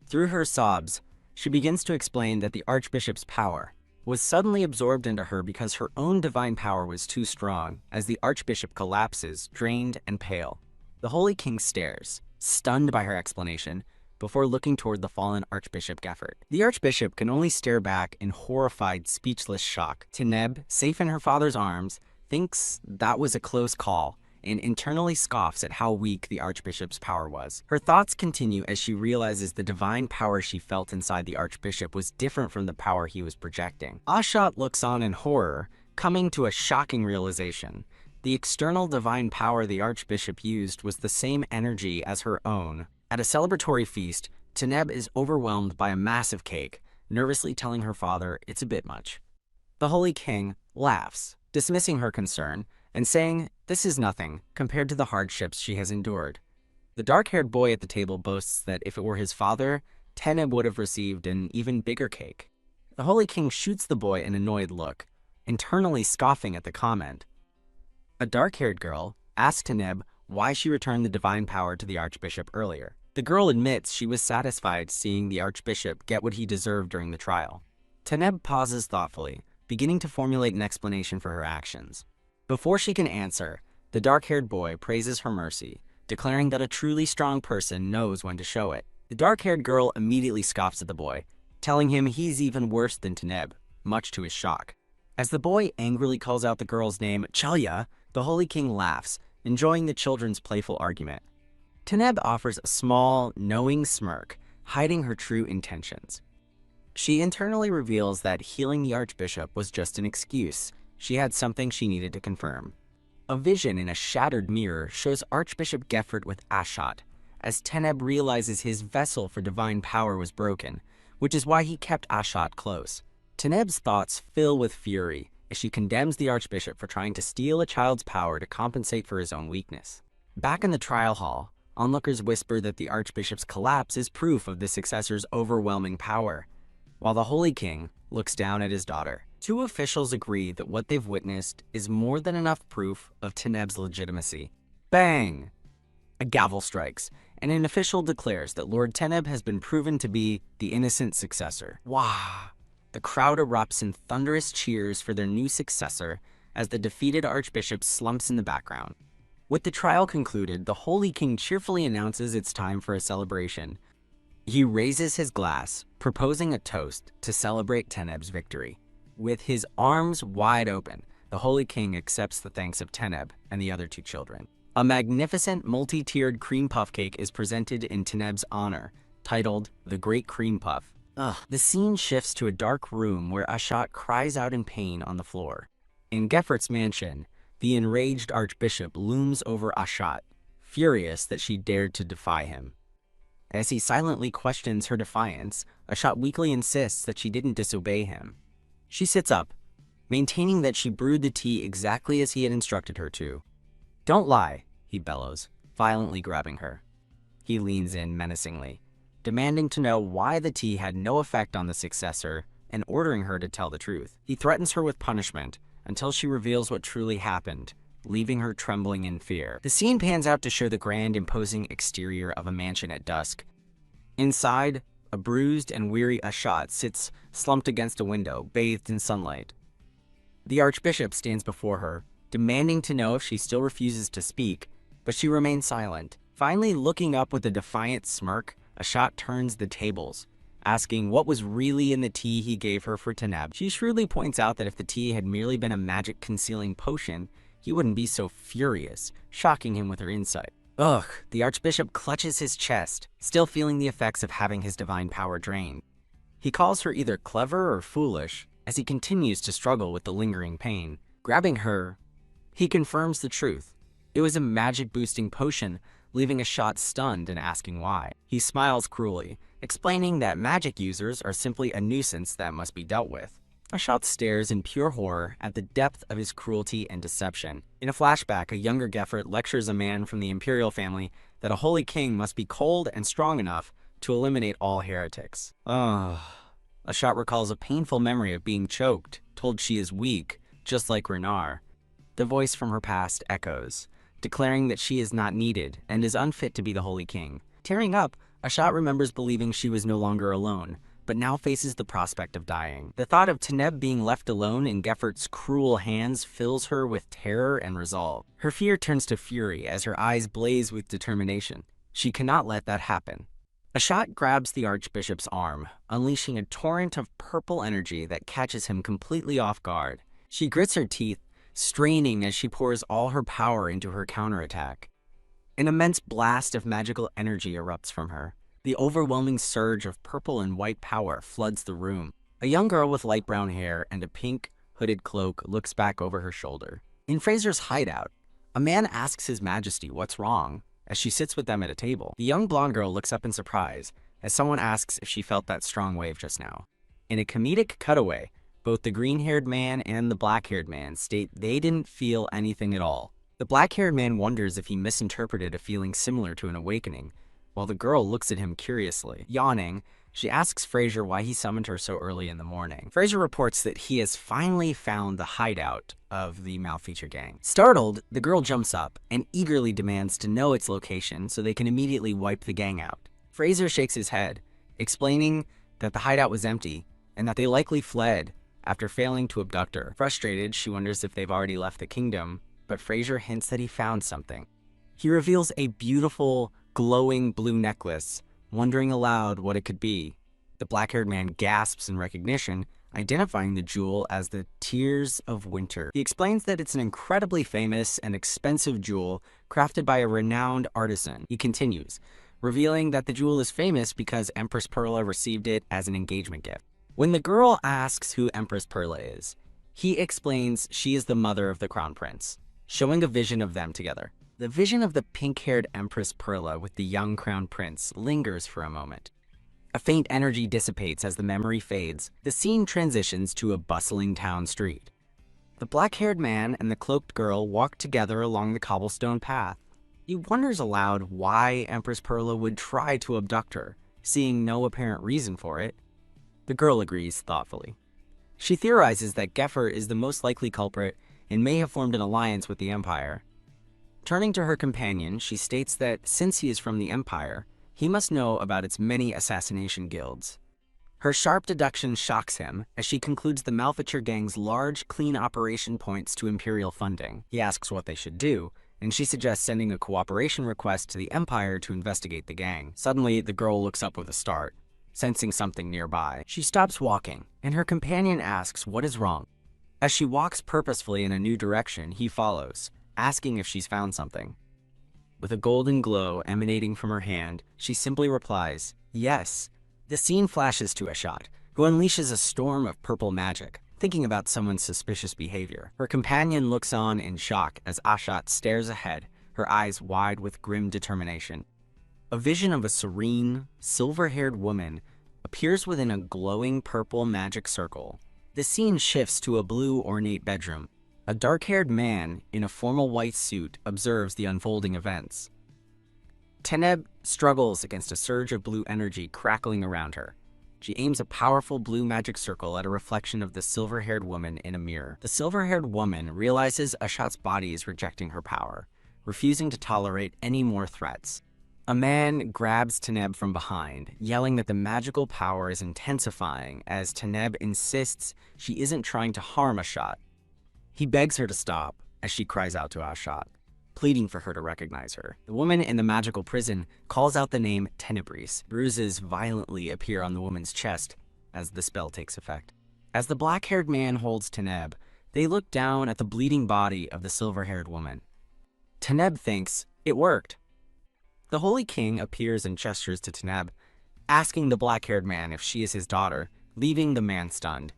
Through her sobs, she begins to explain that the Archbishop's power was suddenly absorbed into her because her own divine power was too strong, as the Archbishop collapses, drained and pale. The Holy King stares, stunned by her explanation, before looking toward the fallen Archbishop Geffert. The Archbishop can only stare back in horrified, speechless shock. Teneb, safe in her father's arms, thinks that was a close call, and internally scoffs at how weak the Archbishop's power was. Her thoughts continue as she realizes the divine power she felt inside the Archbishop was different from the power he was projecting. Ashat looks on in horror, coming to a shocking realization. The external divine power the Archbishop used was the same energy as her own. At a celebratory feast, Teneb is overwhelmed by a massive cake, nervously telling her father it's a bit much. The Holy King laughs, dismissing her concern, and saying this is nothing compared to the hardships she has endured. The dark-haired boy at the table boasts that if it were his father, Teneb would have received an even bigger cake. The Holy King shoots the boy an annoyed look, internally scoffing at the comment. A dark-haired girl asks Teneb why she returned the divine power to the Archbishop earlier. The girl admits she was satisfied seeing the Archbishop get what he deserved during the trial. Teneb pauses thoughtfully, beginning to formulate an explanation for her actions. Before she can answer, the dark-haired boy praises her mercy, declaring that a truly strong person knows when to show it. The dark-haired girl immediately scoffs at the boy, telling him he's even worse than Teneb, much to his shock. As the boy angrily calls out the girl's name, Chalya, the Holy King laughs, enjoying the children's playful argument. Teneb offers a small, knowing smirk, hiding her true intentions. She internally reveals that healing the Archbishop was just an excuse. She had something she needed to confirm. A vision in a shattered mirror shows Archbishop Geffert with Ashat, as Teneb realizes his vessel for divine power was broken, which is why he kept Ashat close. Teneb's thoughts fill with fury as she condemns the Archbishop for trying to steal a child's power to compensate for his own weakness. Back in the trial hall, onlookers whisper that the Archbishop's collapse is proof of the successor's overwhelming power, while the Holy King looks down at his daughter. Two officials agree that what they've witnessed is more than enough proof of Teneb's legitimacy. Bang! A gavel strikes, and an official declares that Lord Teneb has been proven to be the innocent successor. Wah! The crowd erupts in thunderous cheers for their new successor as the defeated Archbishop slumps in the background. With the trial concluded, the Holy King cheerfully announces it's time for a celebration. He raises his glass, proposing a toast to celebrate Teneb's victory. With his arms wide open, the Holy King accepts the thanks of Teneb and the other two children. A magnificent multi-tiered cream puff cake is presented in Teneb's honor, titled The Great Cream Puff. The scene shifts to a dark room where Ashat cries out in pain on the floor. In Geffert's mansion, the enraged Archbishop looms over Ashat, furious that she dared to defy him. As he silently questions her defiance, Ashat weakly insists that she didn't disobey him. She sits up, maintaining that she brewed the tea exactly as he had instructed her to. Don't lie, he bellows, violently grabbing her. He leans in menacingly, demanding to know why the tea had no effect on the successor and ordering her to tell the truth. He threatens her with punishment until she reveals what truly happened, leaving her trembling in fear. The scene pans out to show the grand, imposing exterior of a mansion at dusk. Inside, a bruised and weary Ashat sits slumped against a window, bathed in sunlight. The archbishop stands before her, demanding to know if she still refuses to speak, but she remains silent. Finally, looking up with a defiant smirk, Ashat turns the tables, asking what was really in the tea he gave her for Tanab. She shrewdly points out that if the tea had merely been a magic-concealing potion, he wouldn't be so furious, shocking him with her insight. Ugh, the archbishop clutches his chest, still feeling the effects of having his divine power drained. He calls her either clever or foolish as he continues to struggle with the lingering pain. Grabbing her, he confirms the truth. It was a magic-boosting potion, leaving Ashat stunned and asking why. He smiles cruelly, explaining that magic users are simply a nuisance that must be dealt with. Ashat stares in pure horror at the depth of his cruelty and deception. In a flashback, a younger Gefert lectures a man from the imperial family that a holy king must be cold and strong enough to eliminate all heretics. Ashat recalls a painful memory of being choked, told she is weak, just like Renar. The voice from her past echoes, declaring that she is not needed and is unfit to be the holy king. Tearing up, Ashat remembers believing she was no longer alone, but now faces the prospect of dying. The thought of Taneb being left alone in Gefert's cruel hands fills her with terror and resolve. Her fear turns to fury as her eyes blaze with determination. She cannot let that happen. Ashat grabs the archbishop's arm, unleashing a torrent of purple energy that catches him completely off guard. She grits her teeth, straining as she pours all her power into her counterattack. An immense blast of magical energy erupts from her. The overwhelming surge of purple and white power floods the room. A young girl with light brown hair and a pink, hooded cloak looks back over her shoulder. In Fraser's hideout, a man asks his majesty what's wrong as she sits with them at a table. The young blonde girl looks up in surprise as someone asks if she felt that strong wave just now. In a comedic cutaway, both the green-haired man and the black-haired man state they didn't feel anything at all. The black-haired man wonders if he misinterpreted a feeling similar to an awakening, while the girl looks at him curiously. Yawning, she asks Fraser why he summoned her so early in the morning. Fraser reports that he has finally found the hideout of the Malfeature gang. Startled, the girl jumps up and eagerly demands to know its location so they can immediately wipe the gang out. Fraser shakes his head, explaining that the hideout was empty and that they likely fled after failing to abduct her. Frustrated, she wonders if they've already left the kingdom, but Fraser hints that he found something. He reveals a beautiful, glowing blue necklace, wondering aloud what it could be. The black-haired man gasps in recognition, identifying the jewel as the Tears of Winter. He explains that it's an incredibly famous and expensive jewel crafted by a renowned artisan. He continues, revealing that the jewel is famous because Empress Perla received it as an engagement gift. When the girl asks who Empress Perla is, he explains she is the mother of the crown prince, showing a vision of them together. The vision of the pink-haired Empress Perla with the young crown prince lingers for a moment. A faint energy dissipates as the memory fades. The scene transitions to a bustling town street. The black-haired man and the cloaked girl walk together along the cobblestone path. He wonders aloud why Empress Perla would try to abduct her, seeing no apparent reason for it. The girl agrees thoughtfully. She theorizes that Geffer is the most likely culprit and may have formed an alliance with the Empire. Turning to her companion, she states that since he is from the Empire, he must know about its many assassination guilds. Her sharp deduction shocks him as she concludes the Malfeature gang's large, clean operation points to imperial funding. He asks what they should do, and she suggests sending a cooperation request to the Empire to investigate the gang. Suddenly, the girl looks up with a start, sensing something nearby. She stops walking, and her companion asks what is wrong. As she walks purposefully in a new direction, he follows, asking if she's found something. With a golden glow emanating from her hand, she simply replies, yes. The scene flashes to Ashat, who unleashes a storm of purple magic, thinking about someone's suspicious behavior. Her companion looks on in shock as Ashat stares ahead, her eyes wide with grim determination. A vision of a serene, silver-haired woman appears within a glowing purple magic circle. The scene shifts to a blue, ornate bedroom. A dark-haired man in a formal white suit observes the unfolding events. Teneb struggles against a surge of blue energy crackling around her. She aims a powerful blue magic circle at a reflection of the silver-haired woman in a mirror. The silver-haired woman realizes Ashat's body is rejecting her power, refusing to tolerate any more threats. A man grabs Teneb from behind, yelling that the magical power is intensifying as Teneb insists she isn't trying to harm Ashat. He begs her to stop as she cries out to Ashat, pleading for her to recognize her. The woman in the magical prison calls out the name Tenebris. Bruises violently appear on the woman's chest as the spell takes effect. As the black-haired man holds Teneb, they look down at the bleeding body of the silver-haired woman. Teneb thinks it worked. The Holy King appears and gestures to Teneb, asking the black-haired man if she is his daughter, leaving the man stunned.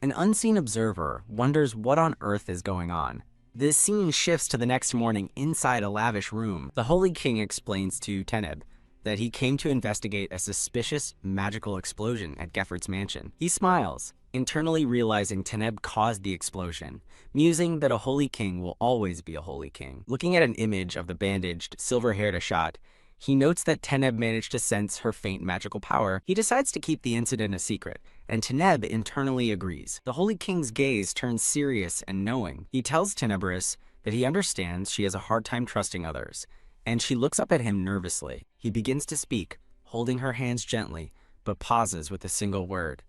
An unseen observer wonders what on earth is going on. This scene shifts to the next morning inside a lavish room. The Holy King explains to Teneb that he came to investigate a suspicious magical explosion at Geffert's mansion. He smiles, internally realizing Teneb caused the explosion, musing that a Holy King will always be a Holy King. Looking at an image of the bandaged, silver-haired Ashat, he notes that Teneb managed to sense her faint magical power. He decides to keep the incident a secret, and Teneb internally agrees. The Holy King's gaze turns serious and knowing. He tells Tenebris that he understands she has a hard time trusting others, and she looks up at him nervously. He begins to speak, holding her hands gently, but pauses with a single word.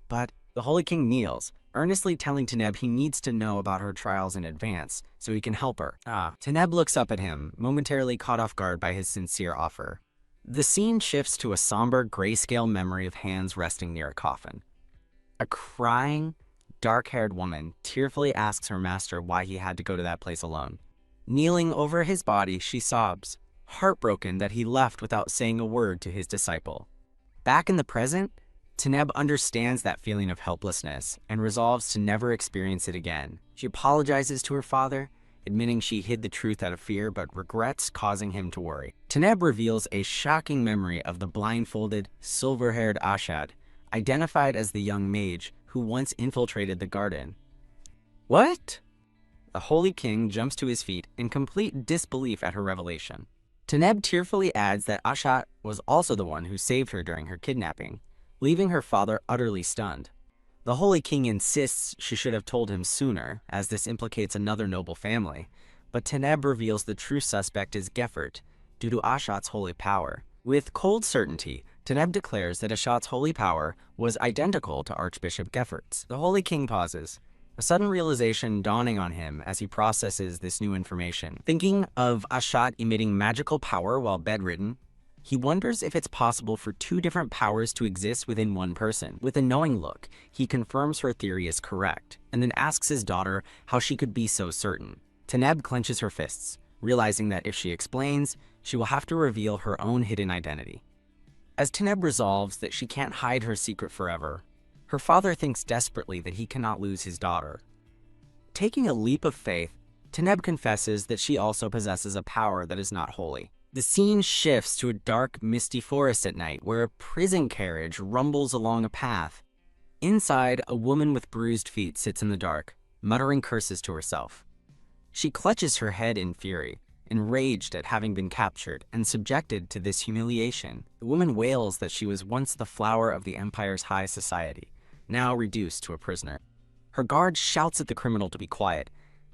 But the Holy King kneels, earnestly telling Teneb he needs to know about her trials in advance so he can help her. Teneb looks up at him, momentarily caught off guard by his sincere offer. The scene shifts to a somber, grayscale memory of hands resting near a coffin. A crying, dark-haired woman tearfully asks her master why he had to go to that place alone. Kneeling over his body, she sobs, heartbroken that he left without saying a word to his disciple. Back in the present, Teneb understands that feeling of helplessness and resolves to never experience it again. She apologizes to her father, admitting she hid the truth out of fear but regrets causing him to worry. Teneb reveals a shocking memory of the blindfolded, silver-haired Ashat, identified as the young mage who once infiltrated the garden. What? The Holy King jumps to his feet in complete disbelief at her revelation. Teneb tearfully adds that Ashat was also the one who saved her during her kidnapping, leaving her father utterly stunned. The Holy King insists she should have told him sooner, as this implicates another noble family, but Teneb reveals the true suspect is Geffert, due to Ashat's holy power. With cold certainty, Teneb declares that Ashat's holy power was identical to Archbishop Geffert's. The Holy King pauses, a sudden realization dawning on him as he processes this new information. Thinking of Ashat emitting magical power while bedridden, he wonders if it's possible for two different powers to exist within one person. With a knowing look, he confirms her theory is correct, and then asks his daughter how she could be so certain. Teneb clenches her fists, realizing that if she explains, she will have to reveal her own hidden identity. As Teneb resolves that she can't hide her secret forever, her father thinks desperately that he cannot lose his daughter. Taking a leap of faith, Teneb confesses that she also possesses a power that is not holy. The scene shifts to a dark, misty forest at night where a prison carriage rumbles along a path. Inside, a woman with bruised feet sits in the dark, muttering curses to herself. She clutches her head in fury, enraged at having been captured and subjected to this humiliation. The woman wails that she was once the flower of the Empire's high society, now reduced to a prisoner. Her guard shouts at the criminal to be quiet,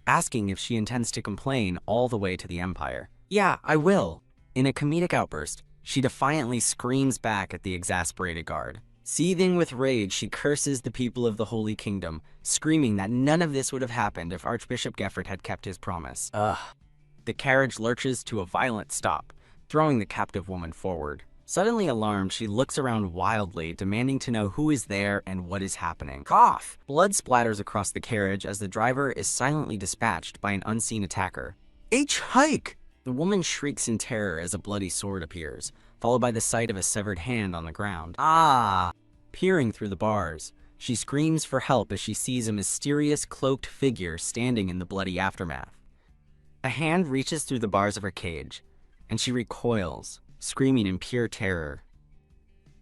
asking if she intends to complain all the way to the Empire. "Yeah, I will." In a comedic outburst, she defiantly screams back at the exasperated guard. Seething with rage, she curses the people of the Holy Kingdom, screaming that none of this would have happened if Archbishop Geffert had kept his promise. The carriage lurches to a violent stop, throwing the captive woman forward. Suddenly alarmed, she looks around wildly, demanding to know who is there and what is happening. Cough! Blood splatters across the carriage as the driver is silently dispatched by an unseen attacker. Hike! The woman shrieks in terror as a bloody sword appears, followed by the sight of a severed hand on the ground. Peering through the bars, she screams for help as she sees a mysterious cloaked figure standing in the bloody aftermath. A hand reaches through the bars of her cage, and she recoils, screaming in pure terror.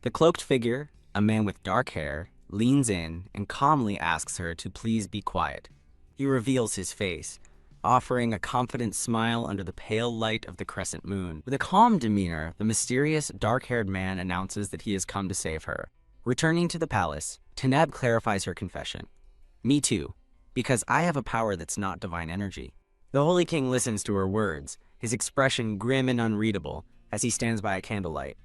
The cloaked figure, a man with dark hair, leans in and calmly asks her to please be quiet. He reveals his face, offering a confident smile under the pale light of the crescent moon. With a calm demeanor, the mysterious, dark-haired man announces that he has come to save her. Returning to the palace, Taneb clarifies her confession. Me too, because I have a power that's not divine energy. The Holy King listens to her words, his expression grim and unreadable, as he stands by a candlelight.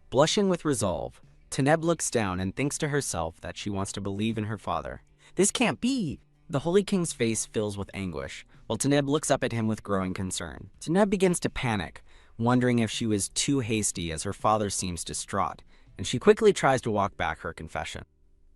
Blushing with resolve, Taneb looks down and thinks to herself that she wants to believe in her father. This can't be! The Holy King's face fills with anguish, while Taneb looks up at him with growing concern. Taneb begins to panic, wondering if she was too hasty as her father seems distraught, and she quickly tries to walk back her confession.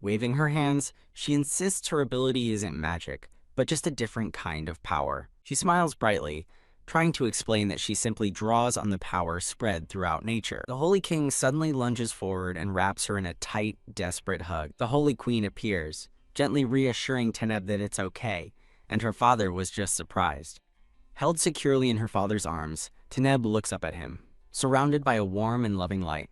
Waving her hands, she insists her ability isn't magic, but just a different kind of power. She smiles brightly, trying to explain that she simply draws on the power spread throughout nature. The Holy King suddenly lunges forward and wraps her in a tight, desperate hug. The Holy Queen appears, gently reassuring Taneb that it's okay, and her father was just surprised. Held securely in her father's arms, Taneb looks up at him, surrounded by a warm and loving light.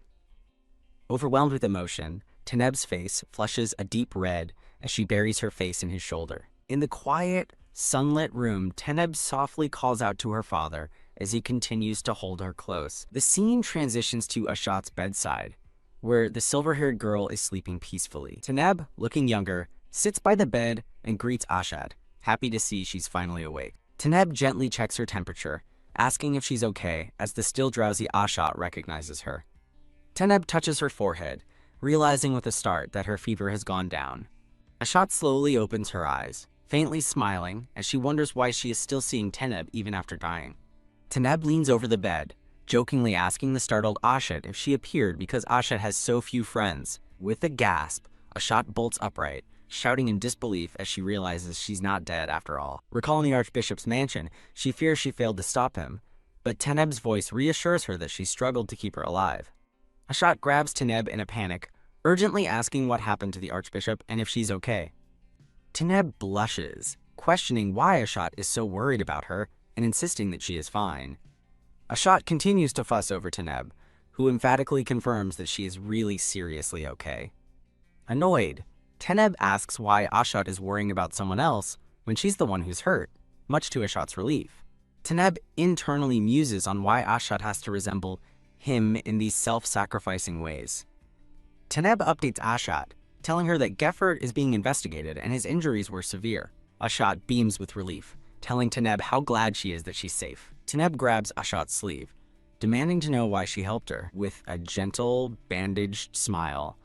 Overwhelmed with emotion, Taneb's face flushes a deep red as she buries her face in his shoulder. In the quiet, sunlit room, Taneb softly calls out to her father as he continues to hold her close. The scene transitions to Ashat's bedside, where the silver-haired girl is sleeping peacefully. Taneb, looking younger, sits by the bed and greets Ashat, happy to see she's finally awake. Taneb gently checks her temperature, asking if she's okay as the still drowsy Ashat recognizes her. Taneb touches her forehead, realizing with a start that her fever has gone down. Ashat slowly opens her eyes, faintly smiling as she wonders why she is still seeing Taneb even after dying. Taneb leans over the bed, jokingly asking the startled Ashat if she appeared because Ashat has so few friends. With a gasp, Ashat bolts upright, shouting in disbelief as she realizes she's not dead after all. Recalling the Archbishop's mansion, she fears she failed to stop him, but Taneb's voice reassures her that she struggled to keep her alive. Ashat grabs Taneb in a panic, urgently asking what happened to the Archbishop and if she's okay. Taneb blushes, questioning why Ashat is so worried about her and insisting that she is fine. Ashat continues to fuss over Taneb, who emphatically confirms that she is really seriously okay. Annoyed, Taneb asks why Ashat is worrying about someone else when she's the one who's hurt, much to Ashat's relief. Taneb internally muses on why Ashat has to resemble him in these self-sacrificing ways. Taneb updates Ashat, telling her that Gefert is being investigated and his injuries were severe. Ashat beams with relief, telling Taneb how glad she is that she's safe. Taneb grabs Ashat's sleeve, demanding to know why she helped her. With a gentle, bandaged smile,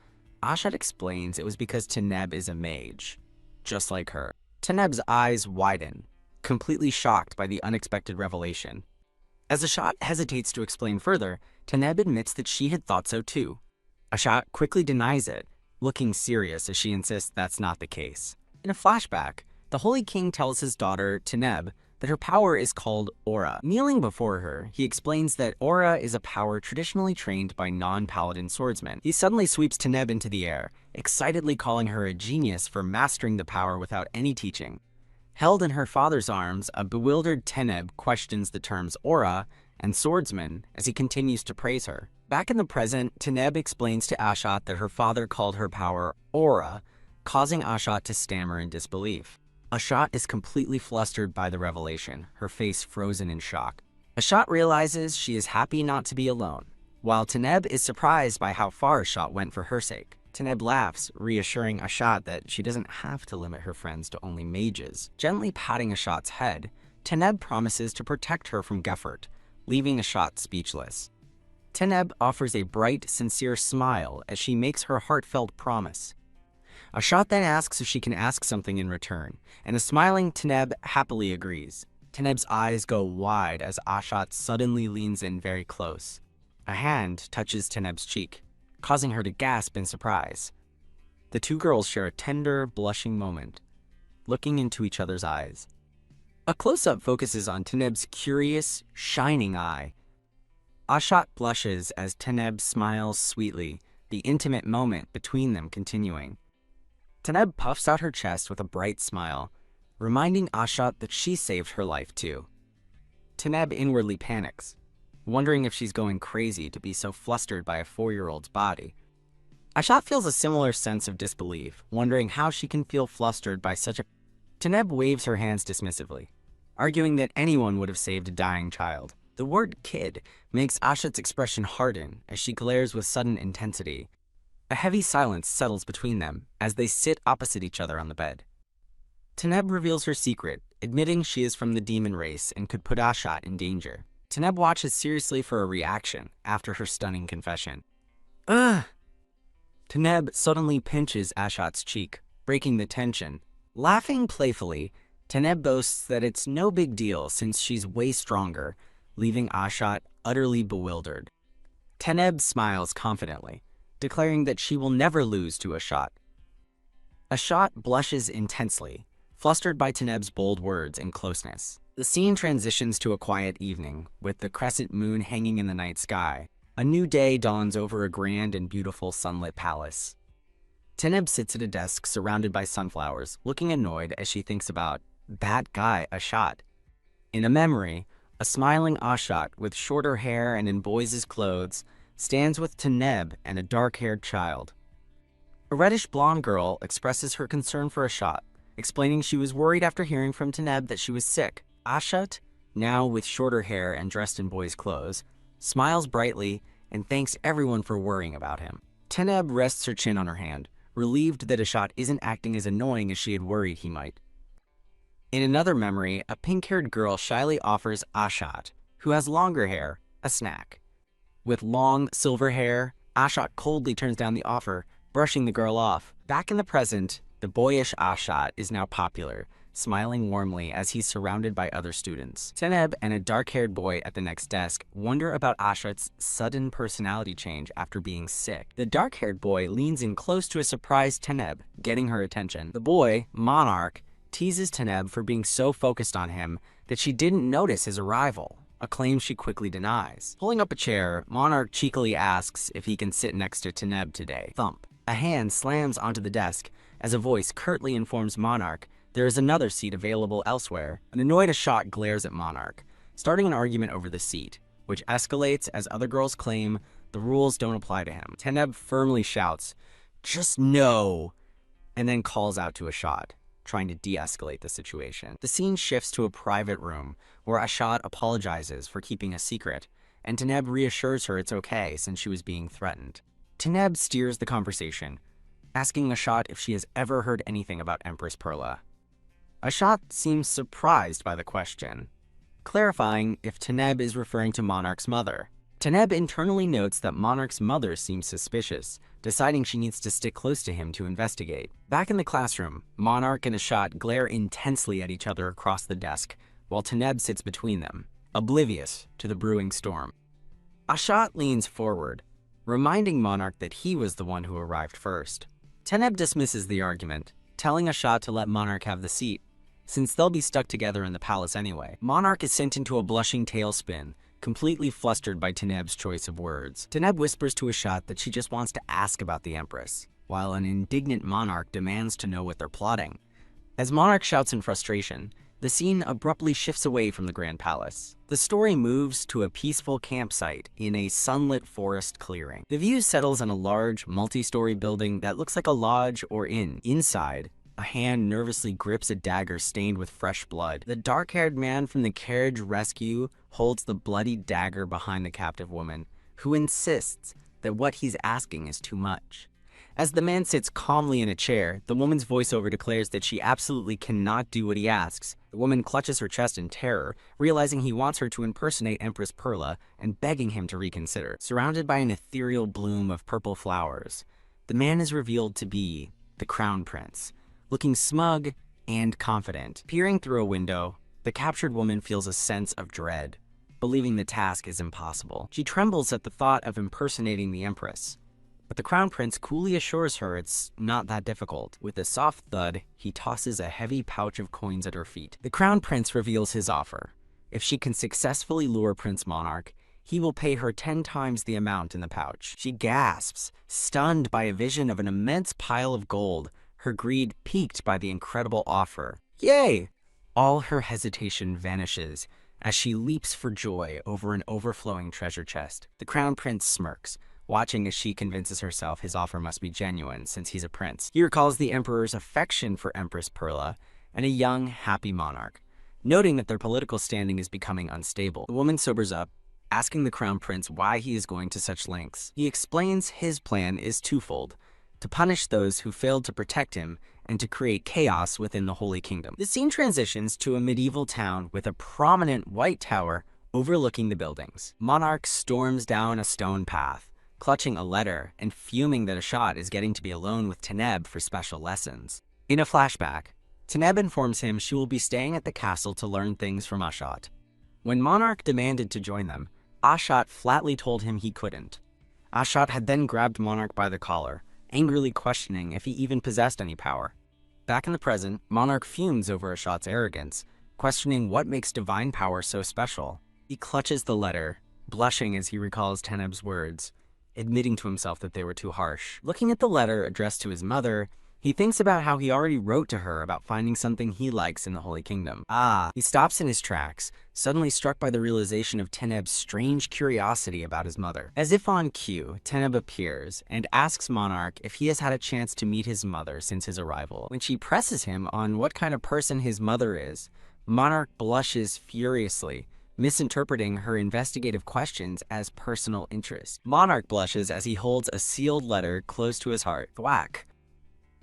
Ashat explains it was because Taneb is a mage, just like her. Taneb's eyes widen, completely shocked by the unexpected revelation. As Ashat hesitates to explain further, Taneb admits that she had thought so too. Ashat quickly denies it, looking serious as she insists that's not the case. In a flashback, the Holy King tells his daughter, Taneb, that her power is called Aura. Kneeling before her, he explains that Aura is a power traditionally trained by non-paladin swordsmen. He suddenly sweeps Taneb into the air, excitedly calling her a genius for mastering the power without any teaching. Held in her father's arms, a bewildered Taneb questions the terms Aura and swordsman as he continues to praise her. Back in the present, Taneb explains to Ashat that her father called her power Aura, causing Ashat to stammer in disbelief. Ashat is completely flustered by the revelation, her face frozen in shock. Ashat realizes she is happy not to be alone, while Taneb is surprised by how far Ashat went for her sake. Taneb laughs, reassuring Ashat that she doesn't have to limit her friends to only mages. Gently patting Ashat's head, Taneb promises to protect her from Gefert, leaving Ashat speechless. Taneb offers a bright, sincere smile as she makes her heartfelt promise. Ashat then asks if she can ask something in return, and a smiling Taneb happily agrees. Taneb's eyes go wide as Ashat suddenly leans in very close. A hand touches Taneb's cheek, causing her to gasp in surprise. The two girls share a tender, blushing moment, looking into each other's eyes. A close-up focuses on Taneb's curious, shining eye. Ashat blushes as Taneb smiles sweetly, the intimate moment between them continuing. Taneb puffs out her chest with a bright smile, reminding Ashat that she saved her life too. Taneb inwardly panics, wondering if she's going crazy to be so flustered by a 4-year-old's body. Ashat feels a similar sense of disbelief, wondering how she can feel flustered by such a Taneb waves her hands dismissively, arguing that anyone would have saved a dying child. The word kid makes Ashat's expression harden as she glares with sudden intensity. A heavy silence settles between them as they sit opposite each other on the bed. Taneb reveals her secret, admitting she is from the demon race and could put Ashat in danger. Taneb watches seriously for a reaction after her stunning confession. Ugh! Taneb suddenly pinches Ashat's cheek, breaking the tension. Laughing playfully, Taneb boasts that it's no big deal since she's way stronger, leaving Ashat utterly bewildered. Taneb smiles confidently, declaring that she will never lose to Ashat. Ashat blushes intensely, flustered by Taneb's bold words and closeness. The scene transitions to a quiet evening, with the crescent moon hanging in the night sky. A new day dawns over a grand and beautiful sunlit palace. Taneb sits at a desk surrounded by sunflowers, looking annoyed as she thinks about that guy, Ashat. In a memory, a smiling Ashat with shorter hair and in boys' clothes stands with Taneb and a dark-haired child. A reddish-blonde girl expresses her concern for Ashat, explaining she was worried after hearing from Taneb that she was sick. Ashat, now with shorter hair and dressed in boys' clothes, smiles brightly and thanks everyone for worrying about him. Taneb rests her chin on her hand, relieved that Ashat isn't acting as annoying as she had worried he might. In another memory, a pink-haired girl shyly offers Ashat, who has longer hair, a snack. With long, silver hair, Ashat coldly turns down the offer, brushing the girl off. Back in the present, the boyish Ashat is now popular, smiling warmly as he's surrounded by other students. Taneb and a dark-haired boy at the next desk wonder about Ashat's sudden personality change after being sick. The dark-haired boy leans in close to a surprised Taneb, getting her attention. The boy, Monarch, teases Taneb for being so focused on him that she didn't notice his arrival, a claim she quickly denies. Pulling up a chair, Monarch cheekily asks if he can sit next to Taneb today. Thump. A hand slams onto the desk as a voice curtly informs Monarch there is another seat available elsewhere. An annoyed Ashat glares at Monarch, starting an argument over the seat, which escalates as other girls claim the rules don't apply to him. Taneb firmly shouts, "Just no," and then calls out to Ashat, trying to de-escalate the situation. The scene shifts to a private room where Ashat apologizes for keeping a secret, and Taneb reassures her it's okay since she was being threatened. Taneb steers the conversation, asking Ashat if she has ever heard anything about Empress Perla. Ashat seems surprised by the question, clarifying if Taneb is referring to Monarch's mother. Taneb internally notes that Monarch's mother seems suspicious, deciding she needs to stick close to him to investigate. Back in the classroom, Monarch and Ashat glare intensely at each other across the desk, while Taneb sits between them, oblivious to the brewing storm. Ashat leans forward, reminding Monarch that he was the one who arrived first. Taneb dismisses the argument, telling Ashat to let Monarch have the seat, since they'll be stuck together in the palace anyway. Monarch is sent into a blushing tailspin, completely flustered by Taneb's choice of words. Taneb whispers to Ashat that she just wants to ask about the Empress, while an indignant Monarch demands to know what they're plotting. As Monarch shouts in frustration, the scene abruptly shifts away from the Grand Palace. The story moves to a peaceful campsite in a sunlit forest clearing. The view settles on a large, multi-story building that looks like a lodge or inn. Inside, a hand nervously grips a dagger stained with fresh blood. The dark-haired man from the carriage rescue holds the bloody dagger behind the captive woman, who insists that what he's asking is too much. As the man sits calmly in a chair, the woman's voiceover declares that she absolutely cannot do what he asks. The woman clutches her chest in terror, realizing he wants her to impersonate Empress Perla and begging him to reconsider. Surrounded by an ethereal bloom of purple flowers, the man is revealed to be the Crown Prince, looking smug and confident. Peering through a window, the captured woman feels a sense of dread, believing the task is impossible. She trembles at the thought of impersonating the Empress, but the Crown Prince coolly assures her it's not that difficult. With a soft thud, he tosses a heavy pouch of coins at her feet. The Crown Prince reveals his offer. If she can successfully lure Prince Monarch, he will pay her 10 times the amount in the pouch. She gasps, stunned by a vision of an immense pile of gold, her greed piqued by the incredible offer. Yay! All her hesitation vanishes as she leaps for joy over an overflowing treasure chest. The Crown Prince smirks, watching as she convinces herself his offer must be genuine since he's a prince. He recalls the Emperor's affection for Empress Perla and a young, happy monarch. Noting that their political standing is becoming unstable, the woman sobers up, asking the crown prince why he is going to such lengths. He explains his plan is twofold: to punish those who failed to protect him and to create chaos within the Holy Kingdom. The scene transitions to a medieval town with a prominent white tower overlooking the buildings. Monarch storms down a stone path, clutching a letter and fuming that Ashat is getting to be alone with Taneb for special lessons. In a flashback, Taneb informs him she will be staying at the castle to learn things from Ashat. When Monarch demanded to join them, Ashat flatly told him he couldn't. Ashat had then grabbed Monarch by the collar, angrily questioning if he even possessed any power. Back in the present, Monarch fumes over Ashat's arrogance, questioning what makes divine power so special. He clutches the letter, blushing as he recalls Taneb's words, admitting to himself that they were too harsh. Looking at the letter addressed to his mother, he thinks about how he already wrote to her about finding something he likes in the Holy Kingdom. He stops in his tracks, suddenly struck by the realization of Taneb's strange curiosity about his mother. As if on cue, Taneb appears and asks Monarch if he has had a chance to meet his mother since his arrival. When she presses him on what kind of person his mother is, Monarch blushes furiously, misinterpreting her investigative questions as personal interest. Monarch blushes as he holds a sealed letter close to his heart. Thwack!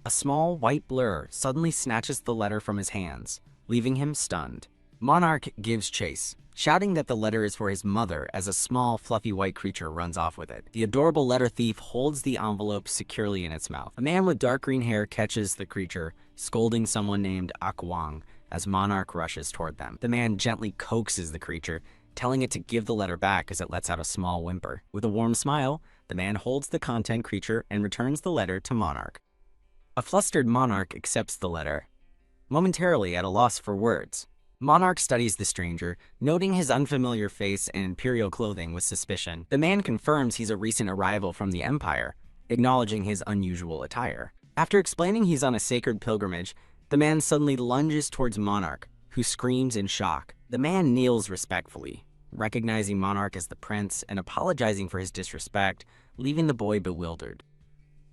A small white blur suddenly snatches the letter from his hands, leaving him stunned. Monarch gives chase, shouting that the letter is for his mother as a small, fluffy white creature runs off with it. The adorable letter thief holds the envelope securely in its mouth. A man with dark green hair catches the creature, scolding someone named Akwang as Monarch rushes toward them. The man gently coaxes the creature, telling it to give the letter back as it lets out a small whimper. With a warm smile, the man holds the content creature and returns the letter to Monarch. A flustered Monarch accepts the letter, momentarily at a loss for words. Monarch studies the stranger, noting his unfamiliar face and imperial clothing with suspicion. The man confirms he's a recent arrival from the Empire, acknowledging his unusual attire. After explaining he's on a sacred pilgrimage, the man suddenly lunges towards Monarch, who screams in shock. The man kneels respectfully, recognizing Monarch as the prince and apologizing for his disrespect, leaving the boy bewildered.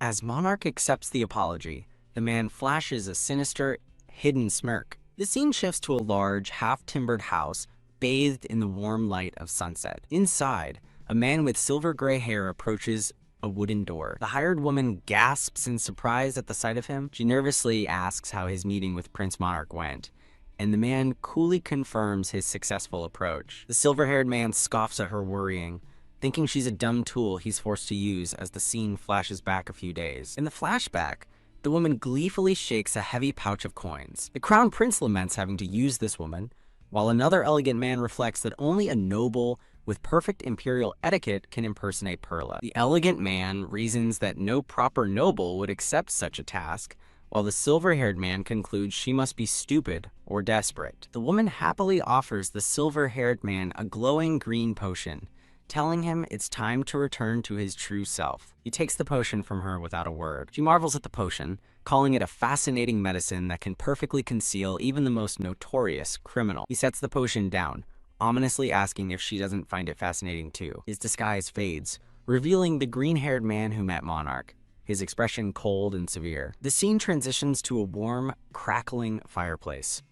As Monarch accepts the apology, the man flashes a sinister, hidden smirk. The scene shifts to a large, half-timbered house bathed in the warm light of sunset. Inside, a man with silver gray hair approaches a wooden door. The hired woman gasps in surprise at the sight of him. She nervously asks how his meeting with Prince Monarch went, and the man coolly confirms his successful approach. The silver-haired man scoffs at her, worrying, thinking she's a dumb tool he's forced to use as the scene flashes back a few days. In the flashback, the woman gleefully shakes a heavy pouch of coins. The crown prince laments having to use this woman, while another elegant man reflects that only a noble with perfect imperial etiquette can impersonate Perla. The elegant man reasons that no proper noble would accept such a task, while the silver-haired man concludes she must be stupid or desperate. The woman happily offers the silver-haired man a glowing green potion, telling him it's time to return to his true self. He takes the potion from her without a word. She marvels at the potion, calling it a fascinating medicine that can perfectly conceal even the most notorious criminal. He sets the potion down, ominously asking if she doesn't find it fascinating too. His disguise fades, revealing the green-haired man who met Monarch, his expression cold and severe. The scene transitions to a warm, crackling fireplace.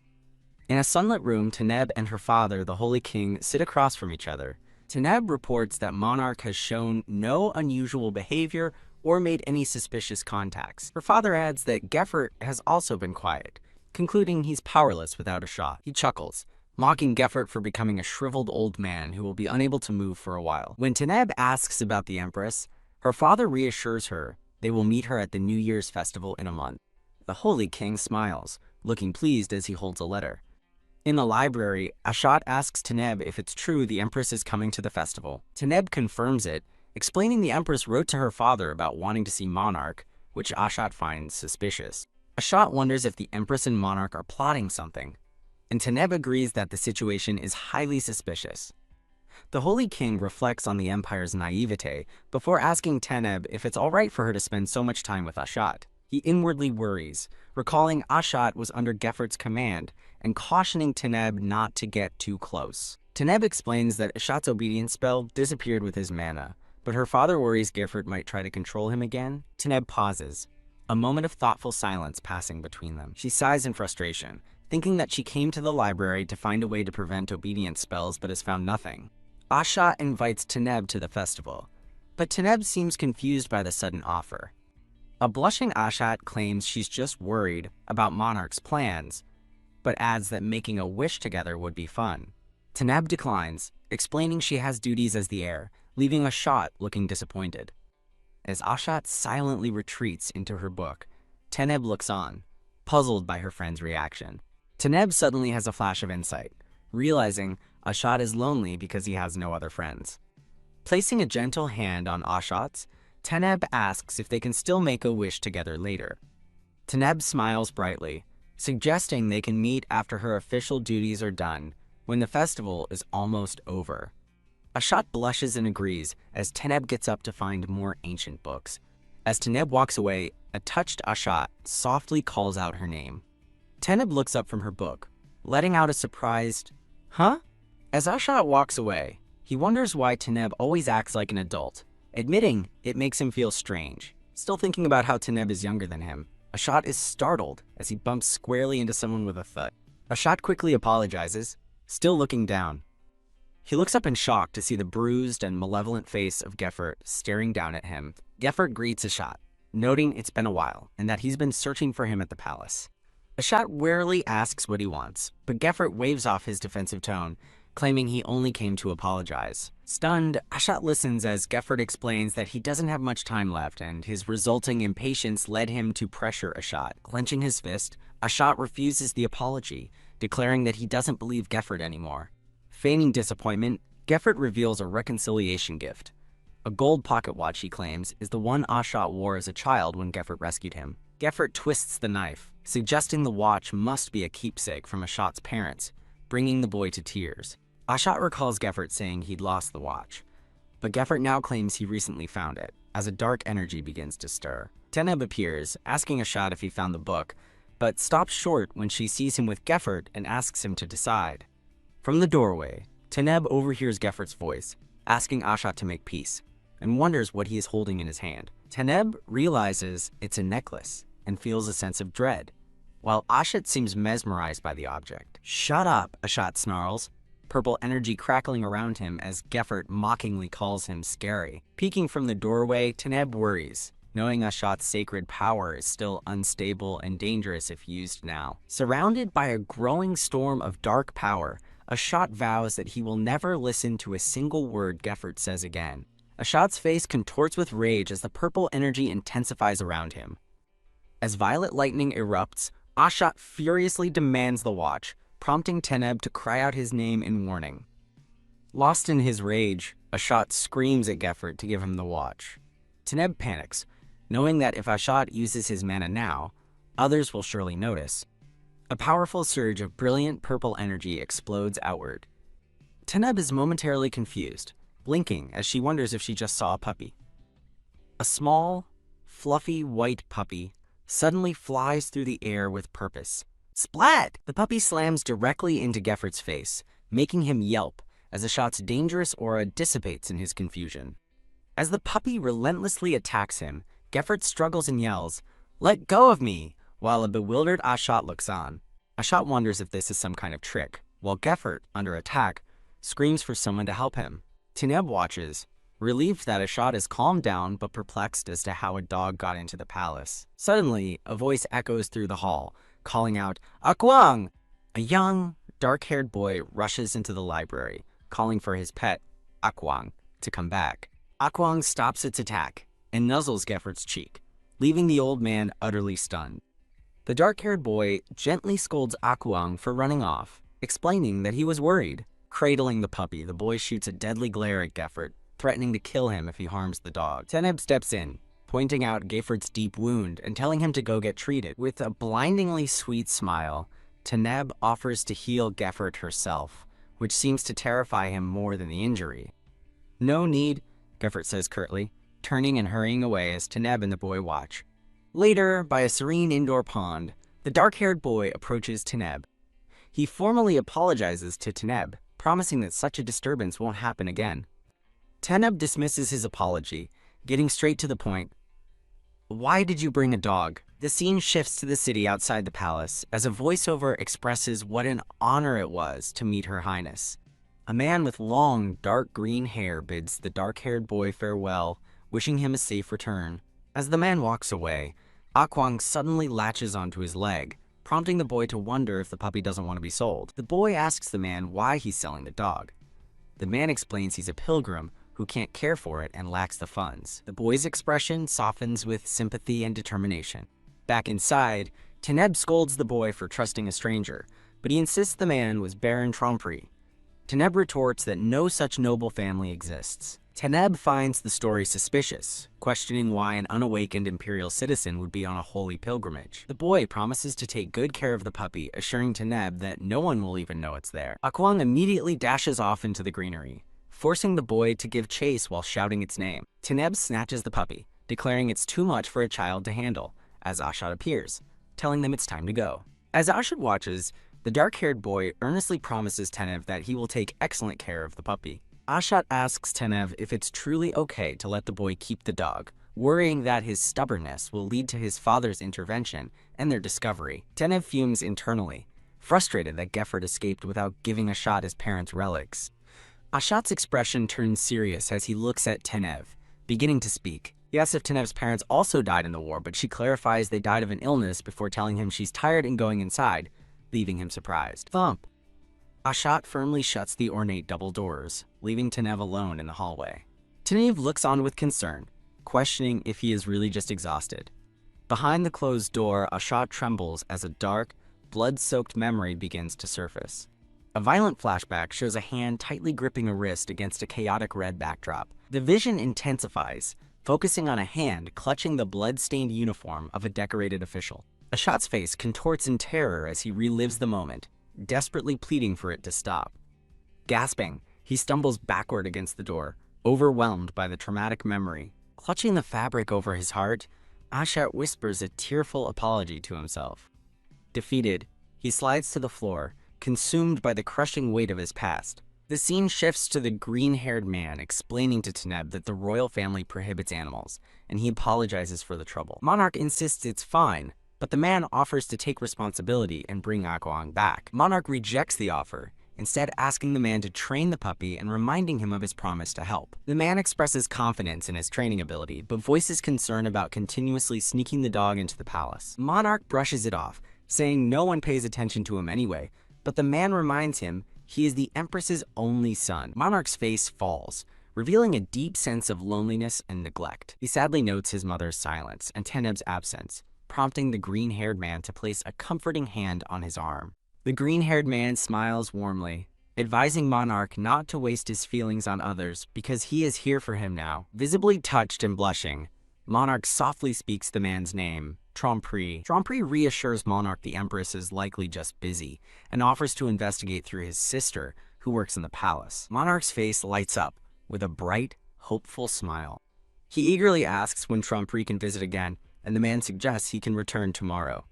In a sunlit room, Taneb and her father, the Holy King, sit across from each other. Taneb reports that Monarch has shown no unusual behavior or made any suspicious contacts. Her father adds that Geffert has also been quiet, concluding he's powerless without Ashat. He chuckles, mocking Geffert for becoming a shriveled old man who will be unable to move for a while. When Taneb asks about the Empress, her father reassures her they will meet her at the New Year's festival in a month. The Holy King smiles, looking pleased as he holds a letter. In the library, Ashat asks Taneb if it's true the Empress is coming to the festival. Taneb confirms it, explaining the Empress wrote to her father about wanting to see Monarch, which Ashat finds suspicious. Ashat wonders if the Empress and Monarch are plotting something, and Taneb agrees that the situation is highly suspicious. The Holy King reflects on the Empire's naivete before asking Taneb if it's alright for her to spend so much time with Ashat. He inwardly worries, recalling Ashat was under Geffert's command and cautioning Taneb not to get too close. Taneb explains that Ashat's obedience spell disappeared with his mana, but her father worries Geffert might try to control him again. Taneb pauses, a moment of thoughtful silence passing between them. She sighs in frustration, thinking that she came to the library to find a way to prevent obedience spells but has found nothing. Ashat invites Taneb to the festival, but Taneb seems confused by the sudden offer. A blushing Ashat claims she's just worried about Monarch's plans, but adds that making a wish together would be fun. Taneb declines, explaining she has duties as the heir, leaving Ashat looking disappointed. As Ashat silently retreats into her book, Taneb looks on, puzzled by her friend's reaction. Taneb suddenly has a flash of insight, realizing Ashat is lonely because he has no other friends. Placing a gentle hand on Ashat's, Taneb asks if they can still make a wish together later. Taneb smiles brightly, suggesting they can meet after her official duties are done, when the festival is almost over. Ashat blushes and agrees as Taneb gets up to find more ancient books. As Taneb walks away, a touched Ashat softly calls out her name. Taneb looks up from her book, letting out a surprised, "Huh?" As Ashat walks away, he wonders why Taneb always acts like an adult, admitting it makes him feel strange. Still thinking about how Taneb is younger than him, Ashat is startled as he bumps squarely into someone with a thud. Ashat quickly apologizes, still looking down. He looks up in shock to see the bruised and malevolent face of Gefert staring down at him. Gefert greets Ashat, noting it's been a while and that he's been searching for him at the palace. Ashat warily asks what he wants, but Gefert waves off his defensive tone, claiming he only came to apologize. Stunned, Ashat listens as Gefert explains that he doesn't have much time left and his resulting impatience led him to pressure Ashat. Clenching his fist, Ashat refuses the apology, declaring that he doesn't believe Gefert anymore. Feigning disappointment, Gefert reveals a reconciliation gift. A gold pocket watch, he claims, is the one Ashat wore as a child when Gefert rescued him. Gefert twists the knife, suggesting the watch must be a keepsake from Ashat's parents, bringing the boy to tears. Ashat recalls Gefert saying he'd lost the watch, but Gefert now claims he recently found it, as a dark energy begins to stir. Taneb appears, asking Ashat if he found the book, but stops short when she sees him with Gefert and asks him to decide. From the doorway, Taneb overhears Gefert's voice, asking Ashat to make peace, and wonders what he is holding in his hand. Taneb realizes it's a necklace and feels a sense of dread, while Ashat seems mesmerized by the object. "Shut up," Ashat snarls, purple energy crackling around him as Gefert mockingly calls him scary. Peeking from the doorway, Taneb worries, knowing Ashat's sacred power is still unstable and dangerous if used now. Surrounded by a growing storm of dark power, Ashat vows that he will never listen to a single word Gefert says again. Ashat's face contorts with rage as the purple energy intensifies around him. As violet lightning erupts, Ashat furiously demands the watch, prompting Taneb to cry out his name in warning. Lost in his rage, Ashat screams at Gefert to give him the watch. Taneb panics, knowing that if Ashat uses his mana now, others will surely notice. A powerful surge of brilliant purple energy explodes outward. Taneb is momentarily confused, blinking as she wonders if she just saw a puppy. A small, fluffy white puppy suddenly flies through the air with purpose. Splat! The puppy slams directly into Gefert's face, making him yelp as Ashat's dangerous aura dissipates in his confusion. As the puppy relentlessly attacks him, Gefert struggles and yells, "Let go of me!" while a bewildered Ashat looks on. Ashat wonders if this is some kind of trick, while Gefert, under attack, screams for someone to help him. Taneb watches, relieved that Ashat is calmed down but perplexed as to how a dog got into the palace. Suddenly, a voice echoes through the hall, calling out, "Akwang!" A young, dark-haired boy rushes into the library, calling for his pet, Akwang, to come back. Akwang stops its attack and nuzzles Gefert's cheek, leaving the old man utterly stunned. The dark-haired boy gently scolds Akwang for running off, explaining that he was worried. Cradling the puppy, the boy shoots a deadly glare at Gefert, threatening to kill him if he harms the dog. Taneb steps in, pointing out Gefert's deep wound and telling him to go get treated. With a blindingly sweet smile, Taneb offers to heal Gefert herself, which seems to terrify him more than the injury. "No need," Gefert says curtly, turning and hurrying away as Taneb and the boy watch. Later, by a serene indoor pond, the dark-haired boy approaches Taneb. He formally apologizes to Taneb, promising that such a disturbance won't happen again. Taneb dismisses his apology, getting straight to the point. "Why did you bring a dog?" The scene shifts to the city outside the palace as a voiceover expresses what an honor it was to meet Her Highness. A man with long, dark green hair bids the dark-haired boy farewell, wishing him a safe return. As the man walks away, Akwang suddenly latches onto his leg, prompting the boy to wonder if the puppy doesn't want to be sold. The boy asks the man why he's selling the dog. The man explains he's a pilgrim who can't care for it and lacks the funds. The boy's expression softens with sympathy and determination. Back inside, Teneb scolds the boy for trusting a stranger, but he insists the man was Baron Trompery. Teneb retorts that no such noble family exists. Teneb finds the story suspicious, questioning why an unawakened imperial citizen would be on a holy pilgrimage. The boy promises to take good care of the puppy, assuring Teneb that no one will even know it's there. Akwang immediately dashes off into the greenery, forcing the boy to give chase while shouting its name. Teneb snatches the puppy, declaring it's too much for a child to handle, as Ashat appears, telling them it's time to go. As Ashat watches, the dark-haired boy earnestly promises Teneb that he will take excellent care of the puppy. Ashat asks Teneb if it's truly okay to let the boy keep the dog, worrying that his stubbornness will lead to his father's intervention and their discovery. Teneb fumes internally, frustrated that Geffert escaped without giving Ashat his parents' relics. Ashat's expression turns serious as he looks at Teneb, beginning to speak. He asks if Teneb's parents also died in the war, but she clarifies they died of an illness before telling him she's tired and going inside, leaving him surprised. Thump! Ashat firmly shuts the ornate double doors, leaving Teneb alone in the hallway. Teneb looks on with concern, questioning if he is really just exhausted. Behind the closed door, Ashat trembles as a dark, blood-soaked memory begins to surface. A violent flashback shows a hand tightly gripping a wrist against a chaotic red backdrop. The vision intensifies, focusing on a hand clutching the blood-stained uniform of a decorated official. Ashat's face contorts in terror as he relives the moment, desperately pleading for it to stop. Gasping, he stumbles backward against the door, overwhelmed by the traumatic memory. Clutching the fabric over his heart, Ashat whispers a tearful apology to himself. Defeated, he slides to the floor, consumed by the crushing weight of his past. The scene shifts to the green-haired man explaining to Teneb that the royal family prohibits animals, and he apologizes for the trouble. Monarch insists it's fine, but the man offers to take responsibility and bring Akwang back. Monarch rejects the offer, instead asking the man to train the puppy and reminding him of his promise to help. The man expresses confidence in his training ability, but voices concern about continuously sneaking the dog into the palace. Monarch brushes it off, saying no one pays attention to him anyway, but the man reminds him he is the Empress's only son. Monarch's face falls, revealing a deep sense of loneliness and neglect. He sadly notes his mother's silence and Teneb's absence, prompting the green-haired man to place a comforting hand on his arm. The green-haired man smiles warmly, advising Monarch not to waste his feelings on others because he is here for him now. Visibly touched and blushing, Monarch softly speaks the man's name, Trompery. Trompery reassures Monarch the Empress is likely just busy and offers to investigate through his sister, who works in the palace. Monarch's face lights up with a bright, hopeful smile. He eagerly asks when Trompery can visit again, and the man suggests he can return tomorrow.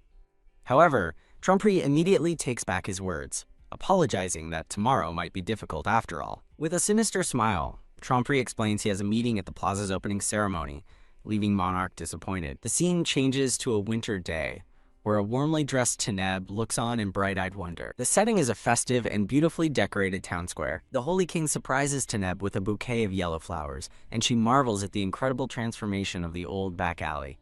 However, Trompery immediately takes back his words, apologizing that tomorrow might be difficult after all. With a sinister smile, Trompery explains he has a meeting at the plaza's opening ceremony, leaving Monarch disappointed. The scene changes to a winter day, where a warmly dressed Teneb looks on in bright-eyed wonder. The setting is a festive and beautifully decorated town square. The Holy King surprises Teneb with a bouquet of yellow flowers, and she marvels at the incredible transformation of the old back alley.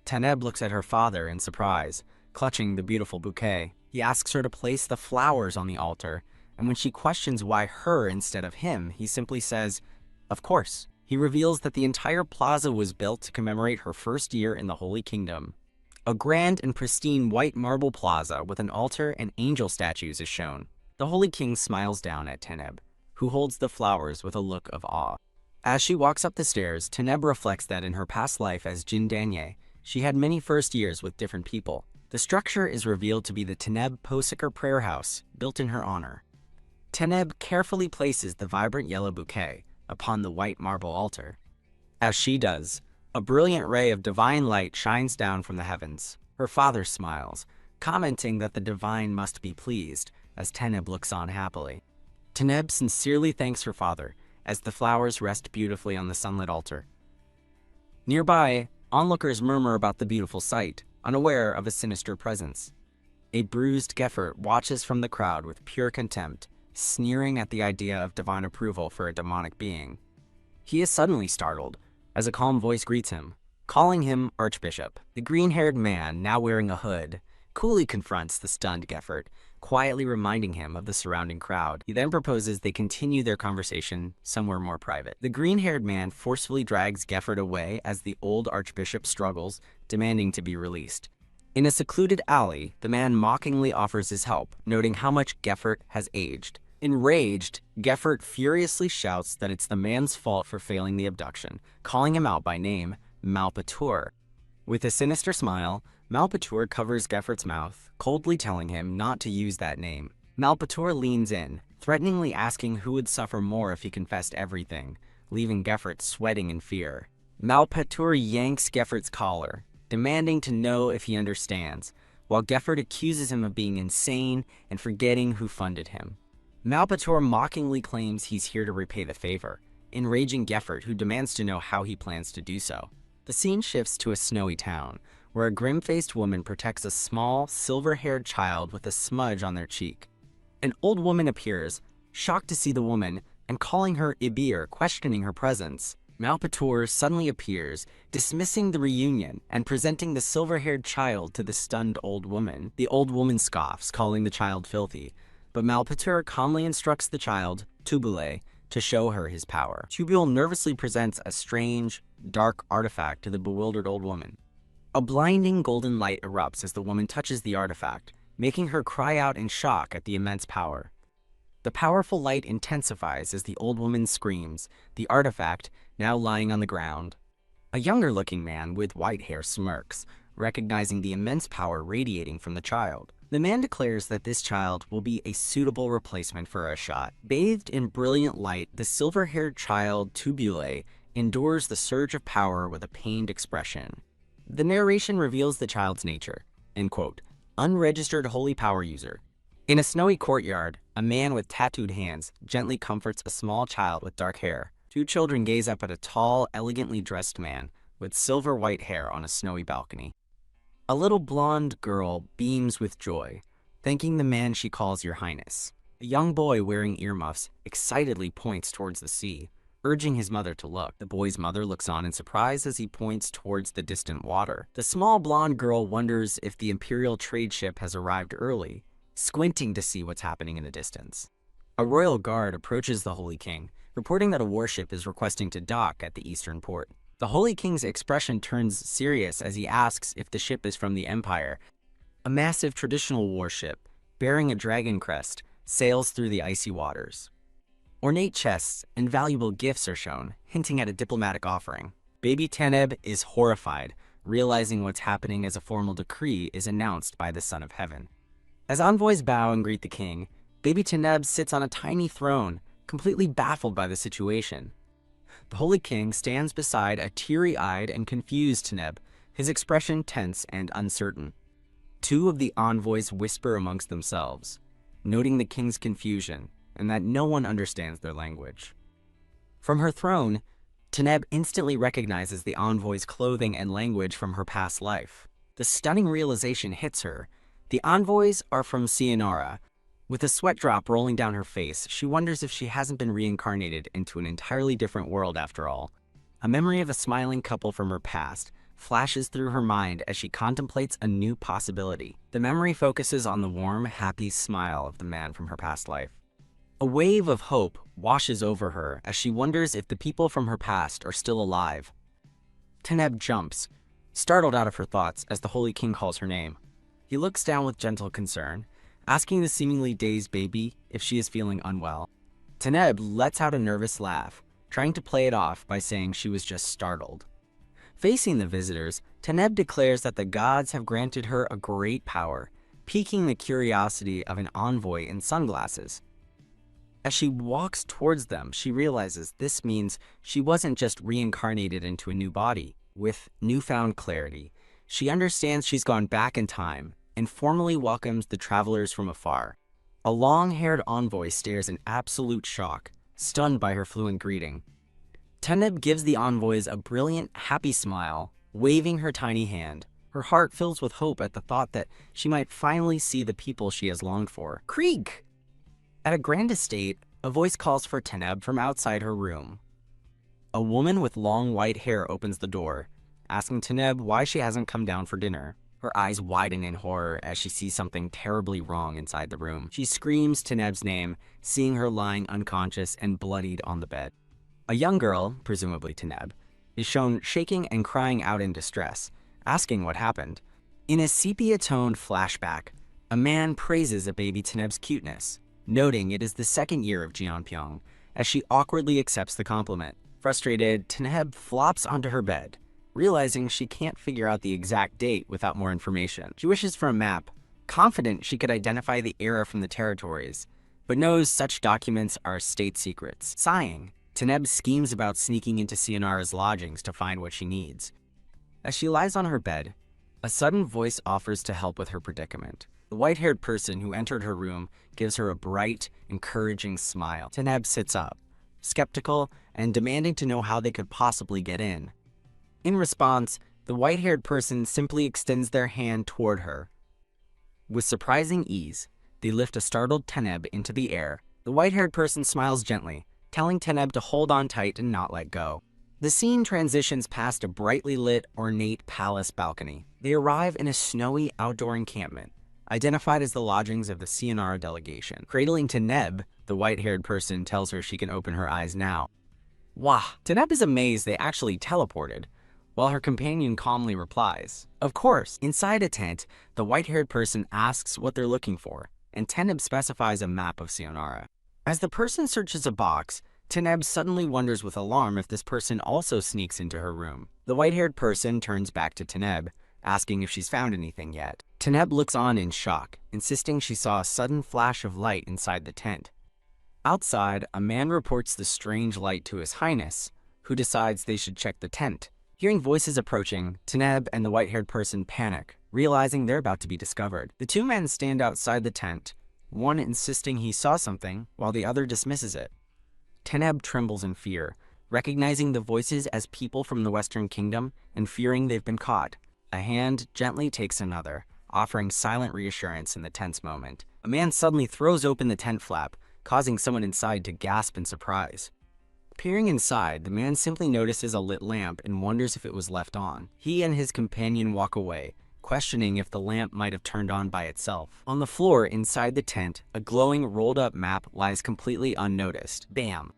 Teneb looks at her father in surprise, clutching the beautiful bouquet. He asks her to place the flowers on the altar, and when she questions why her instead of him, he simply says, "Of course." He reveals that the entire plaza was built to commemorate her first year in the Holy Kingdom. A grand and pristine white marble plaza with an altar and angel statues is shown. The Holy King smiles down at Teneb, who holds the flowers with a look of awe. As she walks up the stairs, Teneb reflects that in her past life as Jin Danye, she had many first years with different people. The structure is revealed to be the Teneb Posikar prayer house, built in her honor. Teneb carefully places the vibrant yellow bouquet upon the white marble altar. As she does, a brilliant ray of divine light shines down from the heavens. Her father smiles, commenting that the divine must be pleased, as Teneb looks on happily. Teneb sincerely thanks her father, as the flowers rest beautifully on the sunlit altar. Nearby, onlookers murmur about the beautiful sight, unaware of a sinister presence. A bruised Gefert watches from the crowd with pure contempt, sneering at the idea of divine approval for a demonic being. He is suddenly startled, as a calm voice greets him, calling him Archbishop. The green-haired man, now wearing a hood, coolly confronts the stunned Gefert, quietly reminding him of the surrounding crowd. He then proposes they continue their conversation somewhere more private. The green-haired man forcefully drags Gefert away as the old Archbishop struggles, demanding to be released. In a secluded alley, the man mockingly offers his help, noting how much Gefert has aged. Enraged, Gefert furiously shouts that it's the man's fault for failing the abduction, calling him out by name, Malpatur. With a sinister smile, Malpatur covers Gefert's mouth, coldly telling him not to use that name. Malpatur leans in, threateningly asking who would suffer more if he confessed everything, leaving Gefert sweating in fear. Malpatur yanks Gefert's collar, demanding to know if he understands, while Gefert accuses him of being insane and forgetting who funded him. Malpatur mockingly claims he's here to repay the favor, enraging Gefert, who demands to know how he plans to do so. The scene shifts to a snowy town, where a grim-faced woman protects a small, silver-haired child with a smudge on their cheek. An old woman appears, shocked to see the woman, and calling her Ibir, questioning her presence. Malpatur suddenly appears, dismissing the reunion and presenting the silver-haired child to the stunned old woman. The old woman scoffs, calling the child filthy, but Malpatur calmly instructs the child, Tubule, to show her his power. Tubule nervously presents a strange, dark artifact to the bewildered old woman. A blinding golden light erupts as the woman touches the artifact, making her cry out in shock at the immense power. The powerful light intensifies as the old woman screams, the artifact now lying on the ground. A younger-looking man with white hair smirks, recognizing the immense power radiating from the child. The man declares that this child will be a suitable replacement for Ashot. Bathed in brilliant light, the silver-haired child, Tubule, endures the surge of power with a pained expression. The narration reveals the child's nature, end quote, unregistered holy power user. In a snowy courtyard, a man with tattooed hands gently comforts a small child with dark hair. Two children gaze up at a tall, elegantly dressed man with silver-white hair on a snowy balcony. A little blonde girl beams with joy, thanking the man she calls Your Highness. A young boy wearing earmuffs excitedly points towards the sea, urging his mother to look. The boy's mother looks on in surprise as he points towards the distant water. The small blonde girl wonders if the imperial trade ship has arrived early, squinting to see what's happening in the distance. A royal guard approaches the Holy King, reporting that a warship is requesting to dock at the eastern port. The Holy King's expression turns serious as he asks if the ship is from the Empire. A massive traditional warship, bearing a dragon crest, sails through the icy waters. Ornate chests and valuable gifts are shown, hinting at a diplomatic offering. Baby Taneb is horrified, realizing what's happening as a formal decree is announced by the Son of Heaven. As envoys bow and greet the king, Baby Taneb sits on a tiny throne, completely baffled by the situation. The Holy King stands beside a teary-eyed and confused Taneb, his expression tense and uncertain. Two of the envoys whisper amongst themselves, noting the king's confusion and that no one understands their language. From her throne, Taneb instantly recognizes the envoy's clothing and language from her past life. The stunning realization hits her. The envoys are from Sayonara. With a sweat drop rolling down her face, she wonders if she hasn't been reincarnated into an entirely different world after all. A memory of a smiling couple from her past flashes through her mind as she contemplates a new possibility. The memory focuses on the warm, happy smile of the man from her past life. A wave of hope washes over her as she wonders if the people from her past are still alive. Taneb jumps, startled out of her thoughts as the Holy King calls her name. He looks down with gentle concern, asking the seemingly dazed baby if she is feeling unwell. Taneb lets out a nervous laugh, trying to play it off by saying she was just startled. Facing the visitors, Taneb declares that the gods have granted her a great power, piquing the curiosity of an envoy in sunglasses. As she walks towards them, she realizes this means she wasn't just reincarnated into a new body. With newfound clarity, she understands she's gone back in time and formally welcomes the travelers from afar. A long-haired envoy stares in absolute shock, stunned by her fluent greeting. Taneb gives the envoys a brilliant, happy smile, waving her tiny hand, Her heart fills with hope at the thought that she might finally see the people she has longed for. Krieg! At a grand estate, a voice calls for Teneb from outside her room. A woman with long white hair opens the door, asking Teneb why she hasn't come down for dinner. Her eyes widen in horror as she sees something terribly wrong inside the room. She screams Teneb's name, seeing her lying unconscious and bloodied on the bed. A young girl, presumably Teneb, is shown shaking and crying out in distress, asking what happened. In a sepia-toned flashback, a man praises a baby Teneb's cuteness, noting it is the second year of Jeonpyeong, as she awkwardly accepts the compliment. Frustrated, Teneb flops onto her bed, realizing she can't figure out the exact date without more information. She wishes for a map, confident she could identify the era from the territories, but knows such documents are state secrets. Sighing, Teneb schemes about sneaking into Sionara's lodgings to find what she needs. As she lies on her bed, a sudden voice offers to help with her predicament. The white-haired person who entered her room gives her a bright, encouraging smile. Teneb sits up, skeptical and demanding to know how they could possibly get in. In response, the white-haired person simply extends their hand toward her. With surprising ease, they lift a startled Teneb into the air. The white-haired person smiles gently, telling Teneb to hold on tight and not let go. The scene transitions past a brightly lit, ornate palace balcony. They arrive in a snowy outdoor encampment, identified as the lodgings of the Sionara delegation. Cradling Teneb, the white-haired person tells her she can open her eyes now. Wah! Teneb is amazed they actually teleported, while her companion calmly replies, "Of course." Inside a tent, the white-haired person asks what they're looking for, and Teneb specifies a map of Sionara. As the person searches a box, Teneb suddenly wonders with alarm if this person also sneaks into her room. The white-haired person turns back to Teneb, asking if she's found anything yet. Teneb looks on in shock, insisting she saw a sudden flash of light inside the tent. Outside, a man reports the strange light to His Highness, who decides they should check the tent. Hearing voices approaching, Teneb and the white-haired person panic, realizing they're about to be discovered. The two men stand outside the tent, one insisting he saw something, while the other dismisses it. Teneb trembles in fear, recognizing the voices as people from the Western Kingdom and fearing they've been caught. A hand gently takes another, offering silent reassurance in the tense moment. A man suddenly throws open the tent flap, causing someone inside to gasp in surprise. Peering inside, the man simply notices a lit lamp and wonders if it was left on. He and his companion walk away, questioning if the lamp might have turned on by itself. On the floor inside the tent, a glowing rolled-up map lies completely unnoticed. Bam!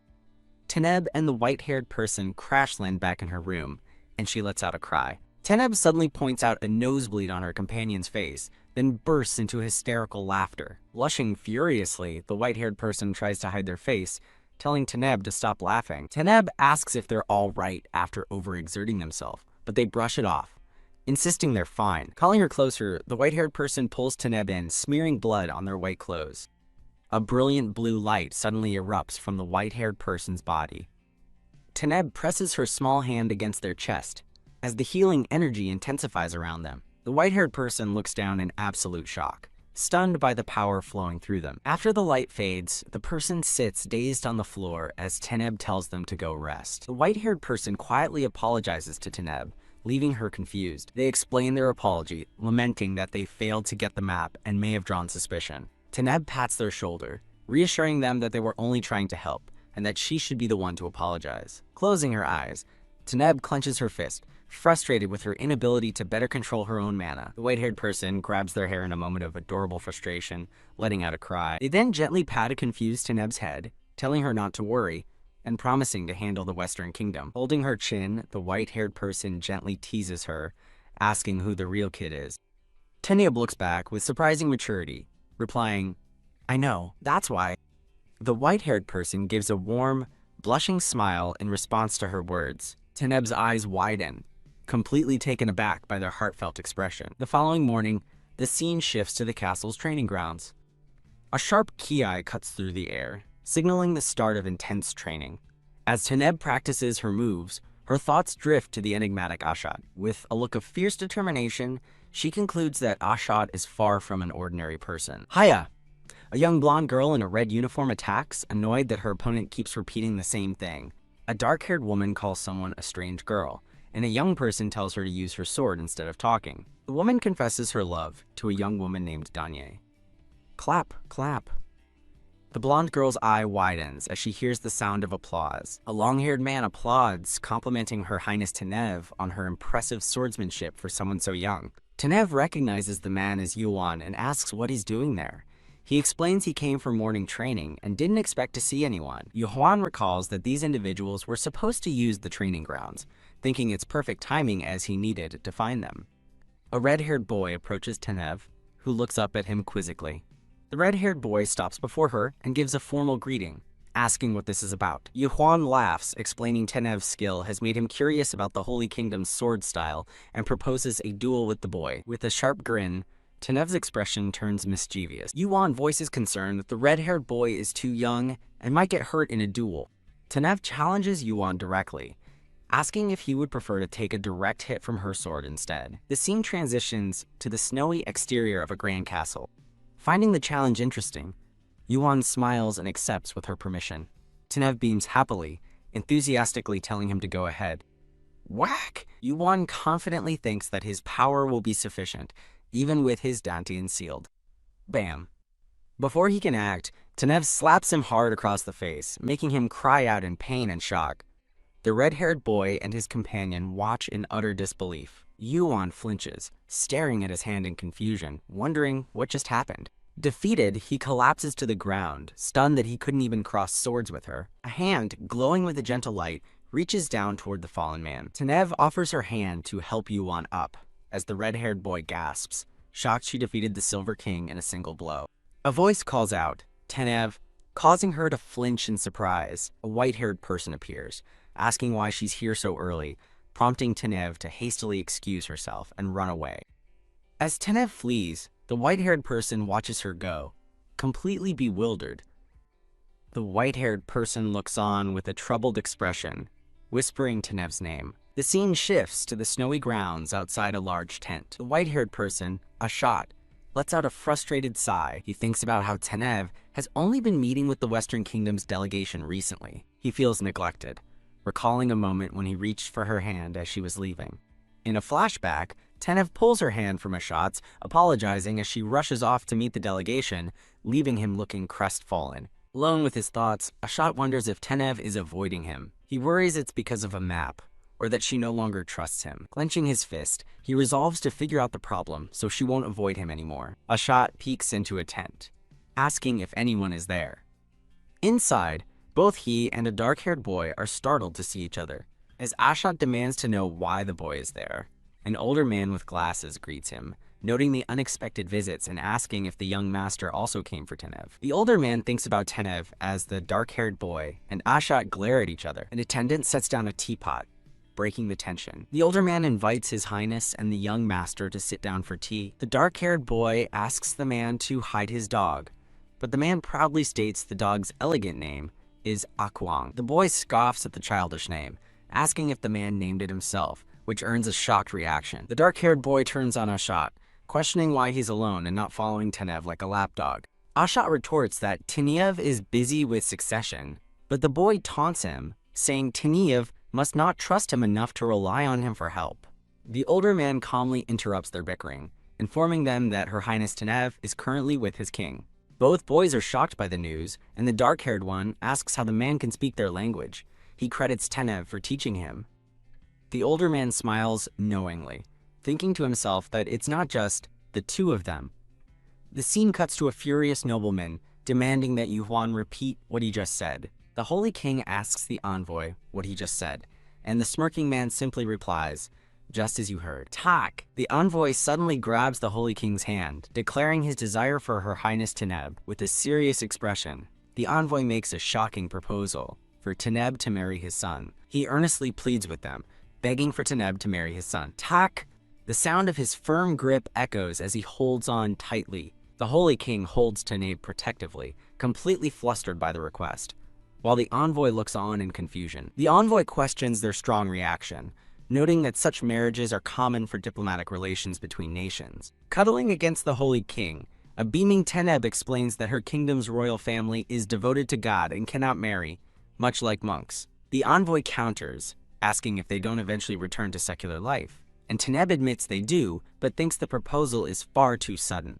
Teneb and the white-haired person crash-land back in her room, and she lets out a cry. Teneb suddenly points out a nosebleed on her companion's face, then bursts into hysterical laughter. Blushing furiously, the white-haired person tries to hide their face, telling Teneb to stop laughing. Teneb asks if they're all right after overexerting themselves, but they brush it off, insisting they're fine. Calling her closer, the white-haired person pulls Teneb in, smearing blood on their white clothes. A brilliant blue light suddenly erupts from the white-haired person's body. Teneb presses her small hand against their chest, as the healing energy intensifies around them. The white-haired person looks down in absolute shock, stunned by the power flowing through them. After the light fades, the person sits dazed on the floor as Teneb tells them to go rest. The white-haired person quietly apologizes to Teneb, leaving her confused. They explain their apology, lamenting that they failed to get the map and may have drawn suspicion. Teneb pats their shoulder, reassuring them that they were only trying to help, and that she should be the one to apologize. Closing her eyes, Teneb clenches her fist, frustrated with her inability to better control her own mana. The white-haired person grabs their hair in a moment of adorable frustration, letting out a cry. They then gently pat a confused Teneb's head, telling her not to worry, and promising to handle the Western Kingdom. Holding her chin, the white-haired person gently teases her, asking who the real kid is. Teneb looks back with surprising maturity, replying, "I know, that's why." The white-haired person gives a warm, blushing smile in response to her words. Teneb's eyes widen, completely taken aback by their heartfelt expression. The following morning, the scene shifts to the castle's training grounds. A sharp ki cuts through the air, signaling the start of intense training. As Teneb practices her moves, her thoughts drift to the enigmatic Ashat. With a look of fierce determination, she concludes that Ashat is far from an ordinary person. Haya! A young blonde girl in a red uniform attacks, annoyed that her opponent keeps repeating the same thing. A dark-haired woman calls someone a strange girl, and a young person tells her to use her sword instead of talking. The woman confesses her love to a young woman named Danye. Clap, clap. The blonde girl's eye widens as she hears the sound of applause. A long-haired man applauds, complimenting Her Highness Tenev on her impressive swordsmanship for someone so young. Tenev recognizes the man as Yuan and asks what he's doing there. He explains he came for morning training and didn't expect to see anyone. Yuan recalls that these individuals were supposed to use the training grounds, thinking it's perfect timing as he needed to find them. A red-haired boy approaches Tenev, who looks up at him quizzically. The red-haired boy stops before her and gives a formal greeting, asking what this is about. Yuan laughs, explaining Tenev's skill has made him curious about the Holy Kingdom's sword style and proposes a duel with the boy. With a sharp grin, Tenev's expression turns mischievous. Yuan voices concern that the red-haired boy is too young and might get hurt in a duel. Tenev challenges Yuan directly, asking if he would prefer to take a direct hit from her sword instead. The scene transitions to the snowy exterior of a grand castle. Finding the challenge interesting, Yuan smiles and accepts with her permission. Tenev beams happily, enthusiastically telling him to go ahead. Whack! Yuan confidently thinks that his power will be sufficient, even with his dantian sealed. Bam! Before he can act, Tenev slaps him hard across the face, making him cry out in pain and shock. The red-haired boy and his companion watch in utter disbelief. Yuan flinches, staring at his hand in confusion, wondering what just happened. Defeated, he collapses to the ground, stunned that he couldn't even cross swords with her. A hand, glowing with a gentle light, reaches down toward the fallen man. Tenev offers her hand to help Yuan up, as the red-haired boy gasps, shocked she defeated the Silver King in a single blow. A voice calls out, Tenev, causing her to flinch in surprise. A white-haired person appears, asking why she's here so early, prompting Tenev to hastily excuse herself and run away. As Tenev flees, the white-haired person watches her go, completely bewildered. The white-haired person looks on with a troubled expression, whispering Tenev's name. The scene shifts to the snowy grounds outside a large tent. The white-haired person, Ashat, lets out a frustrated sigh. He thinks about how Tenev has only been meeting with the Western Kingdom's delegation recently. He feels neglected, recalling a moment when he reached for her hand as she was leaving. In a flashback, Tenev pulls her hand from Ashat's, apologizing as she rushes off to meet the delegation, leaving him looking crestfallen. Alone with his thoughts, Ashat wonders if Tenev is avoiding him. He worries it's because of a map, or that she no longer trusts him. Clenching his fist, he resolves to figure out the problem so she won't avoid him anymore. Ashat peeks into a tent, asking if anyone is there. Inside, both he and a dark-haired boy are startled to see each other. As Ashat demands to know why the boy is there, an older man with glasses greets him, noting the unexpected visits and asking if the young master also came for Tenev. The older man thinks about Tenev as the dark-haired boy, and Ashat glare at each other. An attendant sets down a teapot, breaking the tension. The older man invites His Highness and the young master to sit down for tea. The dark-haired boy asks the man to hide his dog, but the man proudly states the dog's elegant name is Akwang. The boy scoffs at the childish name, asking if the man named it himself, which earns a shocked reaction. The dark-haired boy turns on Ashat, questioning why he's alone and not following Tenev like a lapdog. Ashat retorts that Tenev is busy with succession, but the boy taunts him, saying Tenev must not trust him enough to rely on him for help. The older man calmly interrupts their bickering, informing them that Her Highness Tenev is currently with his king. Both boys are shocked by the news, and the dark-haired one asks how the man can speak their language. He credits Tenev for teaching him. The older man smiles knowingly, thinking to himself that it's not just the two of them. The scene cuts to a furious nobleman, demanding that Yuan repeat what he just said. The Holy King asks the envoy what he just said, and the smirking man simply replies, just as you heard. Tak! The envoy suddenly grabs the Holy King's hand, declaring his desire for Her Highness Tenev with a serious expression. The envoy makes a shocking proposal for Tenev to marry his son. He earnestly pleads with them, begging for Tenev to marry his son. Tak! The sound of his firm grip echoes as he holds on tightly. The Holy King holds Tenev protectively, completely flustered by the request, while the envoy looks on in confusion. The envoy questions their strong reaction, noting that such marriages are common for diplomatic relations between nations. Cuddling against the Holy King, a beaming Tenev explains that her kingdom's royal family is devoted to God and cannot marry, much like monks. The envoy counters, asking if they don't eventually return to secular life. And Teneb admits they do, but thinks the proposal is far too sudden.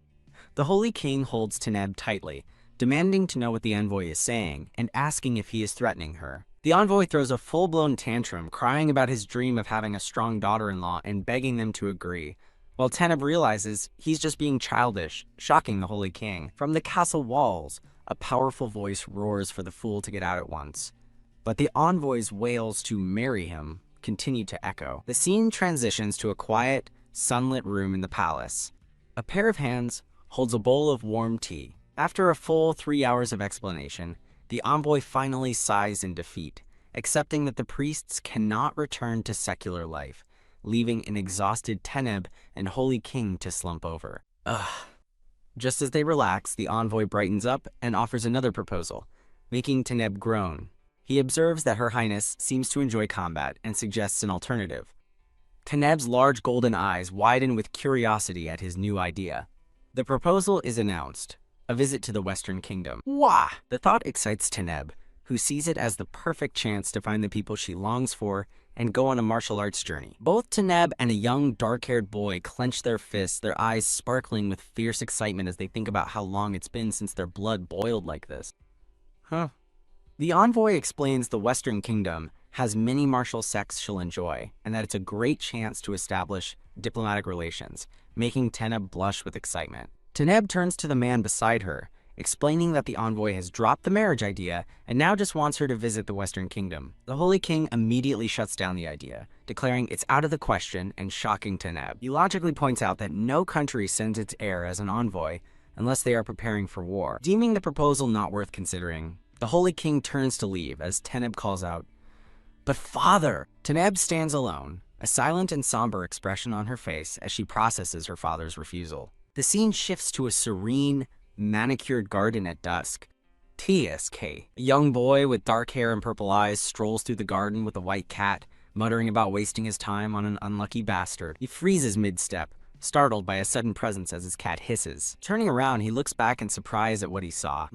The Holy King holds Teneb tightly, demanding to know what the envoy is saying and asking if he is threatening her. The envoy throws a full-blown tantrum, crying about his dream of having a strong daughter-in-law and begging them to agree, while Teneb realizes he's just being childish, shocking the Holy King. From the castle walls, a powerful voice roars for the fool to get out at once. But the envoy's wails to marry him continue to echo. The scene transitions to a quiet, sunlit room in the palace. A pair of hands holds a bowl of warm tea. After a full 3 hours of explanation, the envoy finally sighs in defeat, accepting that the priests cannot return to secular life, leaving an exhausted Teneb and Holy King to slump over. Ugh. Just as they relax, the envoy brightens up and offers another proposal, making Teneb groan. He observes that Her Highness seems to enjoy combat and suggests an alternative. Teneb's large golden eyes widen with curiosity at his new idea. The proposal is announced, a visit to the Western Kingdom. Wah! The thought excites Teneb, who sees it as the perfect chance to find the people she longs for and go on a martial arts journey. Both Teneb and a young, dark-haired boy clench their fists, their eyes sparkling with fierce excitement as they think about how long it's been since their blood boiled like this. The envoy explains the Western Kingdom has many martial sects she'll enjoy, and that it's a great chance to establish diplomatic relations, making Teneb blush with excitement. Teneb turns to the man beside her, explaining that the envoy has dropped the marriage idea and now just wants her to visit the Western Kingdom. The Holy King immediately shuts down the idea, declaring it's out of the question and shocking Teneb. He logically points out that no country sends its heir as an envoy unless they are preparing for war. Deeming the proposal not worth considering, the Holy King turns to leave as Teneb calls out, "But father!" Teneb stands alone, a silent and somber expression on her face as she processes her father's refusal. The scene shifts to a serene, manicured garden at dusk. TSK. A young boy with dark hair and purple eyes strolls through the garden with a white cat, muttering about wasting his time on an unlucky bastard. He freezes mid-step, startled by a sudden presence as his cat hisses. Turning around, he looks back in surprise at what he saw.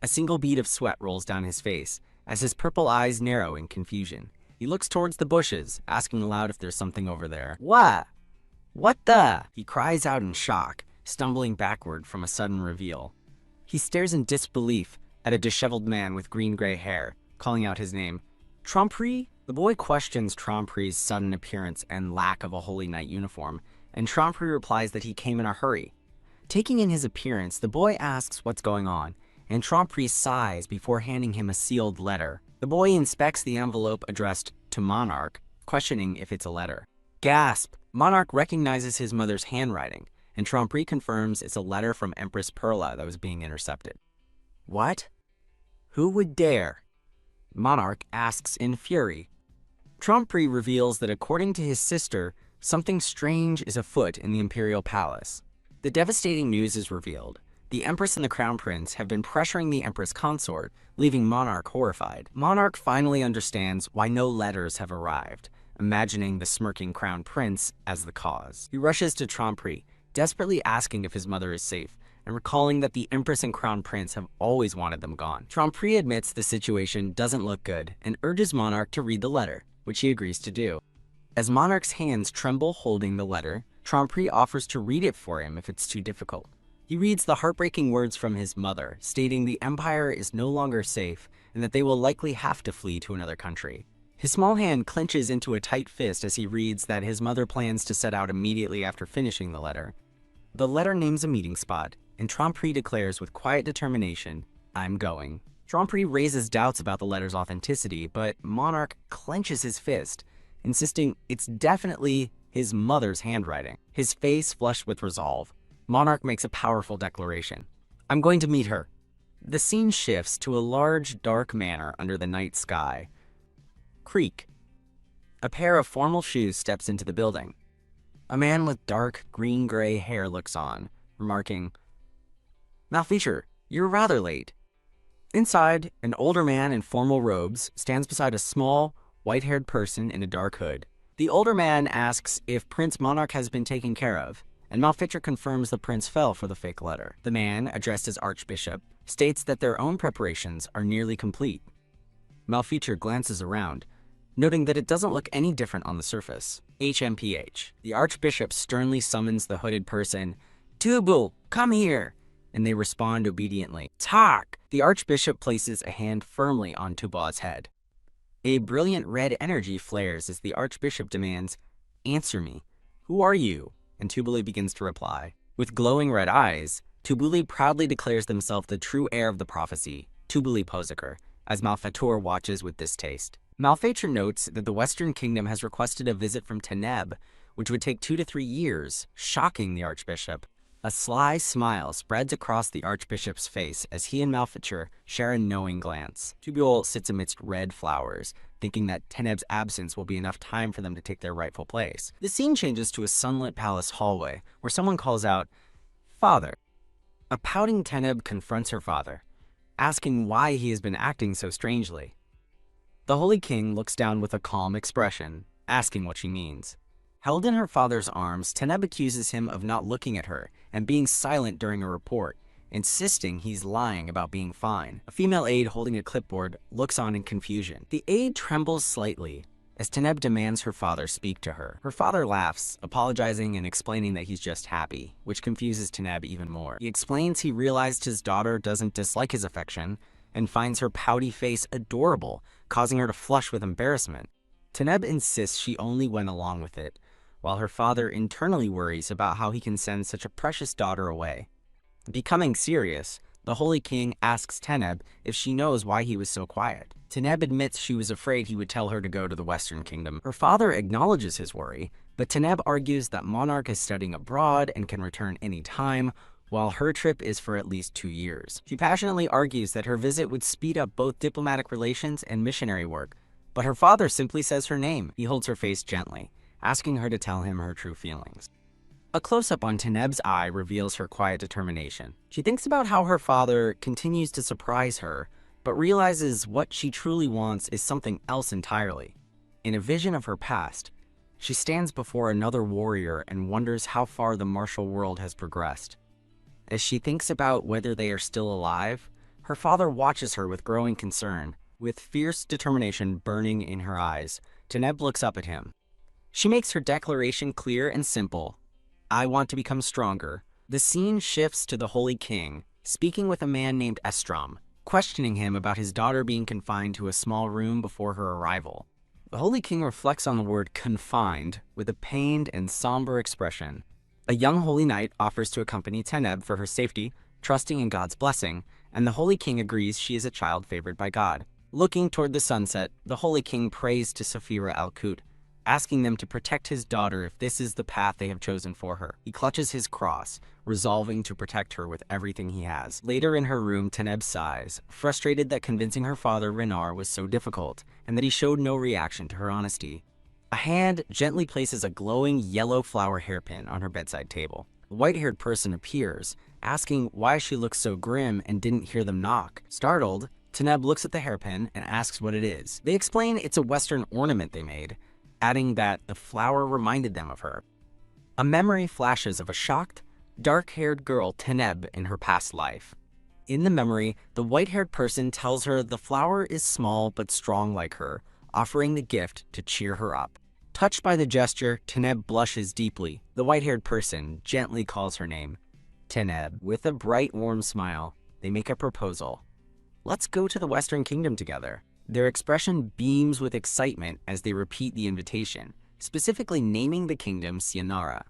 A single bead of sweat rolls down his face as his purple eyes narrow in confusion. He looks towards the bushes, asking aloud if there's something over there. What? What the? He cries out in shock, stumbling backward from a sudden reveal. He stares in disbelief at a disheveled man with green-gray hair, calling out his name. Trompery? The boy questions Trompery's sudden appearance and lack of a Holy Knight uniform, and Trompery replies that he came in a hurry. Taking in his appearance, the boy asks what's going on, and Trompery sighs before handing him a sealed letter. The boy inspects the envelope addressed to Monarch, questioning if it's a letter. Gasp! Monarch recognizes his mother's handwriting, and Trompery confirms it's a letter from Empress Perla that was being intercepted. What? Who would dare? Monarch asks in fury. Trompery reveals that according to his sister, something strange is afoot in the Imperial Palace. The devastating news is revealed. The Empress and the Crown Prince have been pressuring the Empress Consort, leaving Monarch horrified. Monarch finally understands why no letters have arrived, imagining the smirking Crown Prince as the cause. He rushes to Trompery, desperately asking if his mother is safe, and recalling that the Empress and Crown Prince have always wanted them gone. Trompery admits the situation doesn't look good and urges Monarch to read the letter, which he agrees to do. As Monarch's hands tremble holding the letter, Trompery offers to read it for him if it's too difficult. He reads the heartbreaking words from his mother, stating the Empire is no longer safe and that they will likely have to flee to another country. His small hand clenches into a tight fist as he reads that his mother plans to set out immediately after finishing the letter. The letter names a meeting spot, and Trompery declares with quiet determination, "I'm going." Trompery raises doubts about the letter's authenticity, but Monarch clenches his fist, insisting it's definitely his mother's handwriting. His face flushed with resolve, Monarch makes a powerful declaration. "I'm going to meet her." The scene shifts to a large, dark manor under the night sky. Creak. A pair of formal shoes steps into the building. A man with dark, green-gray hair looks on, remarking, "Malfeature, you're rather late." Inside, an older man in formal robes stands beside a small, white-haired person in a dark hood. The older man asks if Prince Monarch has been taken care of, and Malfeature confirms the prince fell for the fake letter. The man, addressed as Archbishop, states that their own preparations are nearly complete. Malfeature glances around, noting that it doesn't look any different on the surface. HMPH. The Archbishop sternly summons the hooded person, "Tubal, come here!" and they respond obediently. Talk! The Archbishop places a hand firmly on Tubal's head. A brilliant red energy flares as the Archbishop demands, "Answer me. Who are you?" And Tubali begins to reply. With glowing red eyes, Tubali proudly declares themselves the true heir of the prophecy, Tubali Posakar, as Malfator watches with distaste. Malfator notes that the Western Kingdom has requested a visit from Teneb, which would take 2 to 3 years, shocking the Archbishop. A sly smile spreads across the Archbishop's face as he and Malfator share a knowing glance. Tubal sits amidst red flowers, thinking that Teneb's absence will be enough time for them to take their rightful place. The scene changes to a sunlit palace hallway, where someone calls out, "Father." A pouting Teneb confronts her father, asking why he has been acting so strangely. The Holy King looks down with a calm expression, asking what she means. Held in her father's arms, Teneb accuses him of not looking at her and being silent during a report, insisting he's lying about being fine. A female aide holding a clipboard looks on in confusion. The aide trembles slightly as Teneb demands her father speak to her. Her father laughs, apologizing and explaining that he's just happy, which confuses Teneb even more. He explains he realized his daughter doesn't dislike his affection and finds her pouty face adorable, causing her to flush with embarrassment. Teneb insists she only went along with it, while her father internally worries about how he can send such a precious daughter away. Becoming serious, the Holy King asks Teneb if she knows why he was so quiet. Teneb admits she was afraid he would tell her to go to the Western Kingdom. Her father acknowledges his worry, but Teneb argues that Monarch is studying abroad and can return any time, while her trip is for at least 2 years. She passionately argues that her visit would speed up both diplomatic relations and missionary work, but her father simply says her name. He holds her face gently, asking her to tell him her true feelings. A close-up on Teneb's eye reveals her quiet determination. She thinks about how her father continues to surprise her, but realizes what she truly wants is something else entirely. In a vision of her past, she stands before another warrior and wonders how far the martial world has progressed. As she thinks about whether they are still alive, her father watches her with growing concern. With fierce determination burning in her eyes, Teneb looks up at him. She makes her declaration clear and simple. "I want to become stronger." The scene shifts to the Holy King, speaking with a man named Estrom, questioning him about his daughter being confined to a small room before her arrival. The Holy King reflects on the word confined with a pained and somber expression. A young Holy Knight offers to accompany Teneb for her safety, trusting in God's blessing, and the Holy King agrees she is a child favored by God. Looking toward the sunset, the Holy King prays to Saphira Al-Kut, asking them to protect his daughter if this is the path they have chosen for her. He clutches his cross, resolving to protect her with everything he has. Later in her room, Teneb sighs, frustrated that convincing her father Renar was so difficult, and that he showed no reaction to her honesty. A hand gently places a glowing yellow flower hairpin on her bedside table. A white-haired person appears, asking why she looks so grim and didn't hear them knock. Startled, Teneb looks at the hairpin and asks what it is. They explain it's a Western ornament they made, adding that the flower reminded them of her. A memory flashes of a shocked, dark-haired girl Teneb in her past life. In the memory, the white-haired person tells her the flower is small but strong like her, offering the gift to cheer her up. Touched by the gesture, Teneb blushes deeply. The white-haired person gently calls her name, Teneb. With a bright, warm smile, they make a proposal. "Let's go to the Western Kingdom together." Their expression beams with excitement as they repeat the invitation, specifically naming the kingdom Cianara.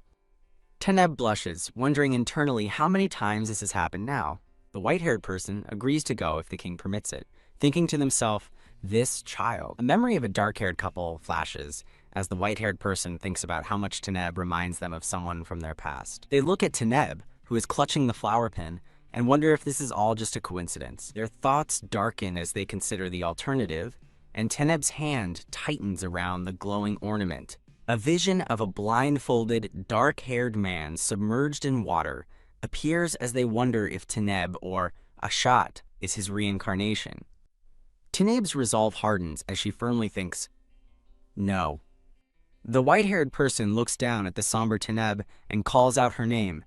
Teneb blushes, wondering internally how many times this has happened now. The white-haired person agrees to go if the king permits it, thinking to themselves, "This child." A memory of a dark-haired couple flashes as the white-haired person thinks about how much Teneb reminds them of someone from their past. They look at Teneb, who is clutching the flower pin, and wonder if this is all just a coincidence. Their thoughts darken as they consider the alternative, and Teneb's hand tightens around the glowing ornament. A vision of a blindfolded, dark-haired man submerged in water appears as they wonder if Teneb, or Ashat, is his reincarnation. Teneb's resolve hardens as she firmly thinks, "No." The white-haired person looks down at the somber Teneb and calls out her name.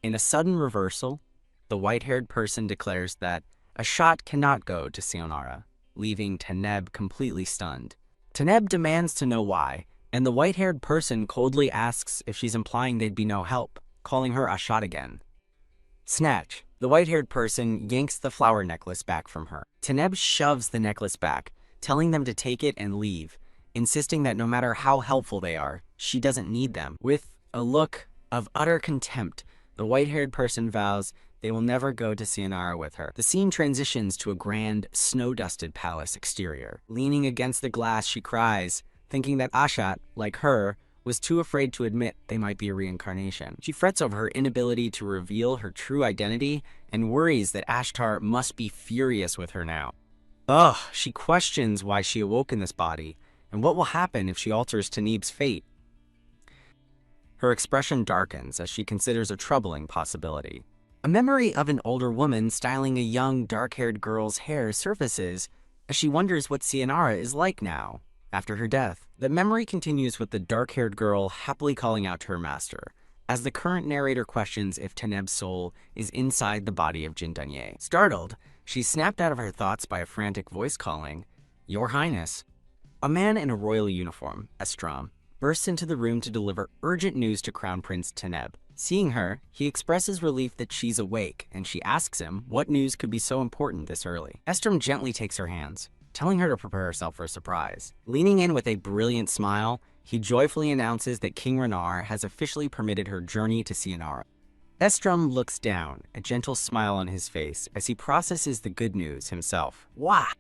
In a sudden reversal, the white-haired person declares that Ashat cannot go to Sionara, leaving Teneb completely stunned. Teneb demands to know why, and the white-haired person coldly asks if she's implying they'd be no help, calling her Ashat again. Snatch. The white-haired person yanks the flower necklace back from her. Teneb shoves the necklace back, telling them to take it and leave, insisting that no matter how helpful they are, she doesn't need them. With a look of utter contempt, the white-haired person vows they will never go to Cianara with her. The scene transitions to a grand, snow-dusted palace exterior. Leaning against the glass, she cries, thinking that Ashat, like her, was too afraid to admit they might be a reincarnation. She frets over her inability to reveal her true identity and worries that Ashtar must be furious with her now. She questions why she awoke in this body, and what will happen if she alters Tanib's fate. Her expression darkens as she considers a troubling possibility. A memory of an older woman styling a young, dark-haired girl's hair surfaces as she wonders what Cianara is like now, after her death. The memory continues with the dark-haired girl happily calling out to her master, as the current narrator questions if Teneb's soul is inside the body of Jindanye. Startled, she's snapped out of her thoughts by a frantic voice calling, "Your Highness." A man in a royal uniform, Estram, bursts into the room to deliver urgent news to Crown Prince Teneb. Seeing her, he expresses relief that she's awake, and she asks him what news could be so important this early. Estram gently takes her hands, telling her to prepare herself for a surprise. Leaning in with a brilliant smile, he joyfully announces that King Renar has officially permitted her journey to Cianara. Estram looks down, a gentle smile on his face, as he processes the good news himself. Wah!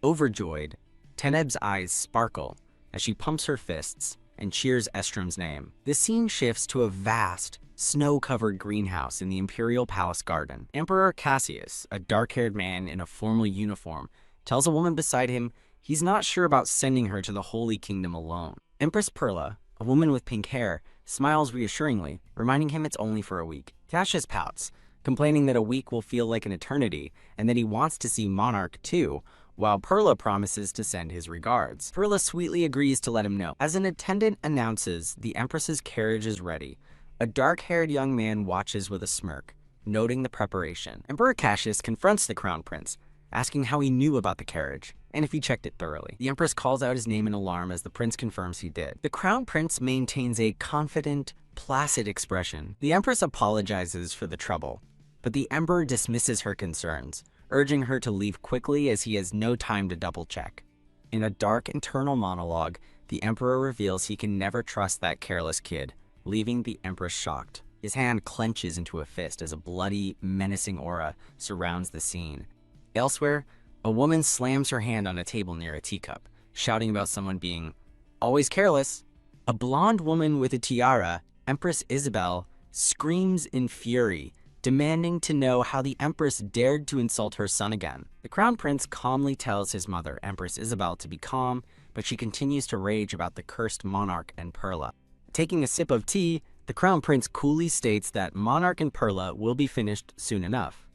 Overjoyed, Teneb's eyes sparkle as she pumps her fists and cheers Estram's name. The scene shifts to a vast, snow-covered greenhouse in the imperial palace garden. Emperor Cassius, a dark-haired man in a formal uniform, tells a woman beside him he's not sure about sending her to the Holy Kingdom alone. Empress Perla, a woman with pink hair, smiles reassuringly, reminding him it's only for a week. Cassius pouts, complaining that a week will feel like an eternity and that he wants to see Monarch too, while Perla promises to send his regards. Perla sweetly agrees to let him know. As an attendant announces the Empress's carriage is ready, a dark-haired young man watches with a smirk, noting the preparation. Emperor Cassius confronts the Crown Prince, asking how he knew about the carriage, and if he checked it thoroughly. The Empress calls out his name in alarm as the prince confirms he did. The Crown Prince maintains a confident, placid expression. The Empress apologizes for the trouble, but the Emperor dismisses her concerns, urging her to leave quickly as he has no time to double-check. In a dark internal monologue, the Emperor reveals he can never trust that careless kid, leaving the Empress shocked. His hand clenches into a fist as a bloody, menacing aura surrounds the scene. Elsewhere, a woman slams her hand on a table near a teacup, shouting about someone being always careless. A blonde woman with a tiara, Empress Isabel, screams in fury, demanding to know how the Empress dared to insult her son again. The Crown Prince calmly tells his mother, Empress Isabel, to be calm, but she continues to rage about the cursed Monarch and Perla. Taking a sip of tea, the Crown Prince coolly states that Monarch and Perla will be finished soon enough.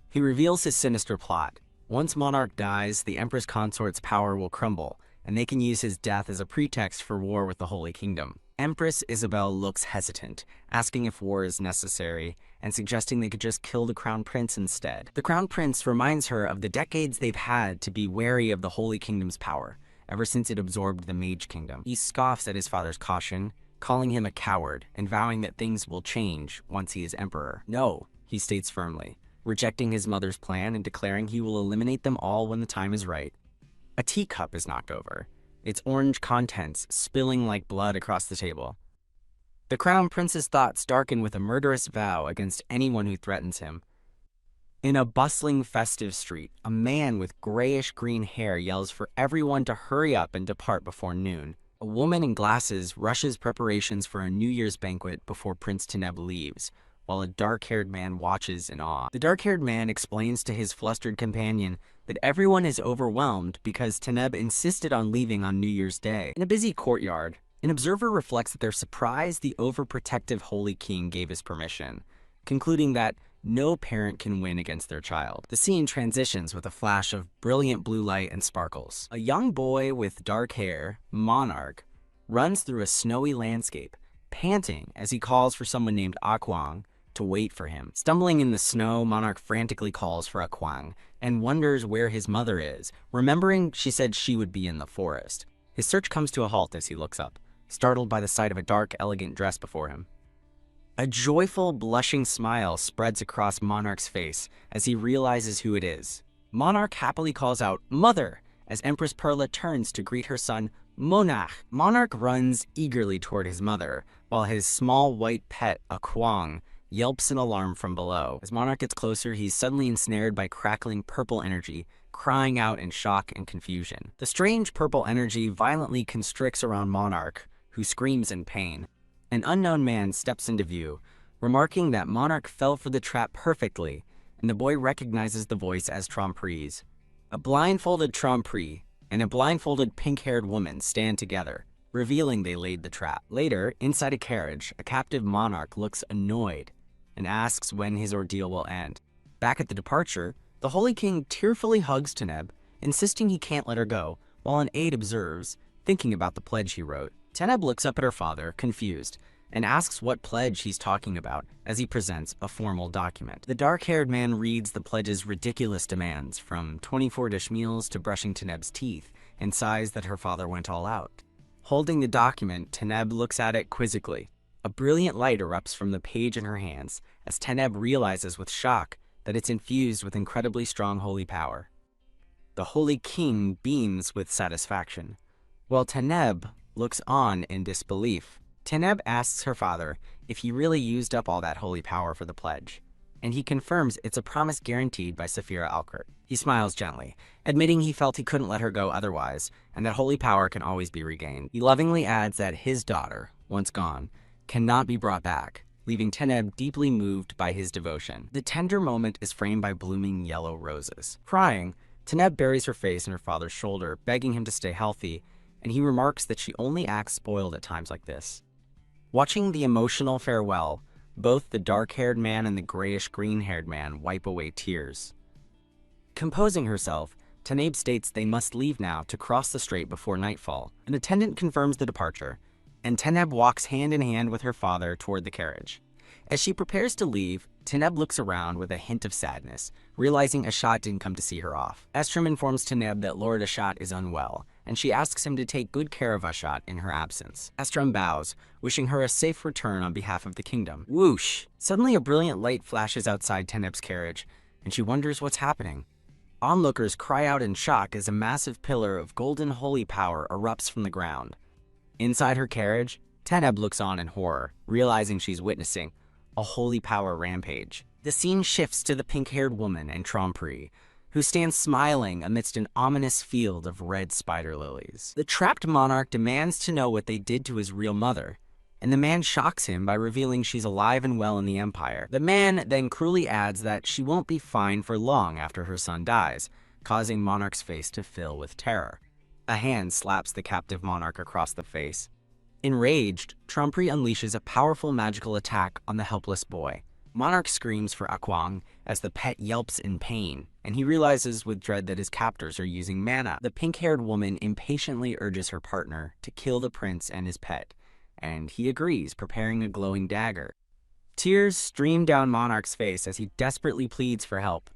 He reveals his sinister plot. Once Monarch dies, the Empress Consort's power will crumble, and they can use his death as a pretext for war with the Holy Kingdom. Empress Isabel looks hesitant, asking if war is necessary, and suggesting they could just kill the Crown Prince instead. The Crown Prince reminds her of the decades they've had to be wary of the Holy Kingdom's power, ever since it absorbed the Mage Kingdom. He scoffs at his father's caution, calling him a coward, and vowing that things will change once he is emperor. No, he states firmly, rejecting his mother's plan and declaring he will eliminate them all when the time is right. A teacup is knocked over, its orange contents spilling like blood across the table. The Crown Prince's thoughts darken with a murderous vow against anyone who threatens him. In a bustling, festive street, a man with grayish-green hair yells for everyone to hurry up and depart before noon. A woman in glasses rushes preparations for a New Year's banquet before Prince Teneb leaves, while a dark-haired man watches in awe. The dark-haired man explains to his flustered companion that everyone is overwhelmed because Teneb insisted on leaving on New Year's Day. In a busy courtyard, an observer reflects that they're surprised the overprotective Holy King gave his permission, concluding that no parent can win against their child. The scene transitions with a flash of brilliant blue light and sparkles. A young boy with dark hair, Monarch, runs through a snowy landscape, panting as he calls for someone named Akwang to wait for him. Stumbling in the snow, Monarch frantically calls for Akwang and wonders where his mother is, remembering she said she would be in the forest. His search comes to a halt as he looks up, startled by the sight of a dark, elegant dress before him. A joyful, blushing smile spreads across Monarch's face as he realizes who it is. Monarch happily calls out, "Mother!" as Empress Perla turns to greet her son, Monarch. Monarch runs eagerly toward his mother, while his small white pet, a Kwang, yelps in alarm from below. As Monarch gets closer, he's suddenly ensnared by crackling purple energy, crying out in shock and confusion. The strange purple energy violently constricts around Monarch, who screams in pain. An unknown man steps into view, remarking that Monarch fell for the trap perfectly, and the boy recognizes the voice as Trompre's. A blindfolded Trompre and a blindfolded pink-haired woman stand together, revealing they laid the trap. Later, inside a carriage, a captive Monarch looks annoyed and asks when his ordeal will end. Back at the departure, the Holy King tearfully hugs Taneb, insisting he can't let her go, while an aide observes, thinking about the pledge he wrote. Taneb looks up at her father, confused, and asks what pledge he's talking about as he presents a formal document. The dark-haired man reads the pledge's ridiculous demands, from 24 dish meals to brushing Taneb's teeth, and sighs that her father went all out. Holding the document, Taneb looks at it quizzically. A brilliant light erupts from the page in her hands as Taneb realizes with shock that it's infused with incredibly strong holy power. The Holy King beams with satisfaction, while Taneb looks on in disbelief. Taneb asks her father if he really used up all that holy power for the pledge, and he confirms it's a promise guaranteed by Saphira Alkert. He smiles gently, admitting he felt he couldn't let her go otherwise, and that holy power can always be regained. He lovingly adds that his daughter, once gone, cannot be brought back, leaving Taneb deeply moved by his devotion. The tender moment is framed by blooming yellow roses. Crying, Taneb buries her face in her father's shoulder, begging him to stay healthy, and he remarks that she only acts spoiled at times like this. Watching the emotional farewell, both the dark-haired man and the grayish-green-haired man wipe away tears. Composing herself, Taneb states they must leave now to cross the strait before nightfall. An attendant confirms the departure, and Taneb walks hand in hand with her father toward the carriage. As she prepares to leave, Taneb looks around with a hint of sadness, realizing Ashat didn't come to see her off. Estrom informs Taneb that Lord Ashat is unwell, and she asks him to take good care of Ashat in her absence. Estrom bows, wishing her a safe return on behalf of the kingdom. Whoosh! Suddenly a brilliant light flashes outside Taneb's carriage, and she wonders what's happening. Onlookers cry out in shock as a massive pillar of golden holy power erupts from the ground. Inside her carriage, Taneb looks on in horror, realizing she's witnessing a holy power rampage. The scene shifts to the pink-haired woman and Trompre, who stands smiling amidst an ominous field of red spider lilies. The trapped monarch demands to know what they did to his real mother, and the man shocks him by revealing she's alive and well in the Empire. The man then cruelly adds that she won't be fine for long after her son dies, causing Monarch's face to fill with terror. A hand slaps the captive monarch across the face. Enraged, Trompre unleashes a powerful magical attack on the helpless boy. Monarch screams for Akwang as the pet yelps in pain, and he realizes with dread that his captors are using mana. The pink-haired woman impatiently urges her partner to kill the prince and his pet, and he agrees, preparing a glowing dagger. Tears stream down Monarch's face as he desperately pleads for help.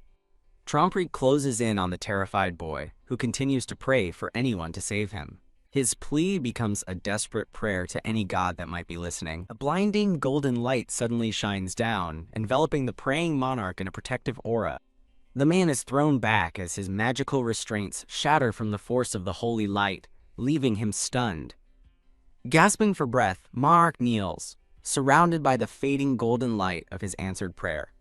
Trompre closes in on the terrified boy, who continues to pray for anyone to save him. His plea becomes a desperate prayer to any god that might be listening. A blinding golden light suddenly shines down, enveloping the praying monarch in a protective aura. The man is thrown back as his magical restraints shatter from the force of the holy light, leaving him stunned. Gasping for breath, Monarch kneels, surrounded by the fading golden light of his answered prayer.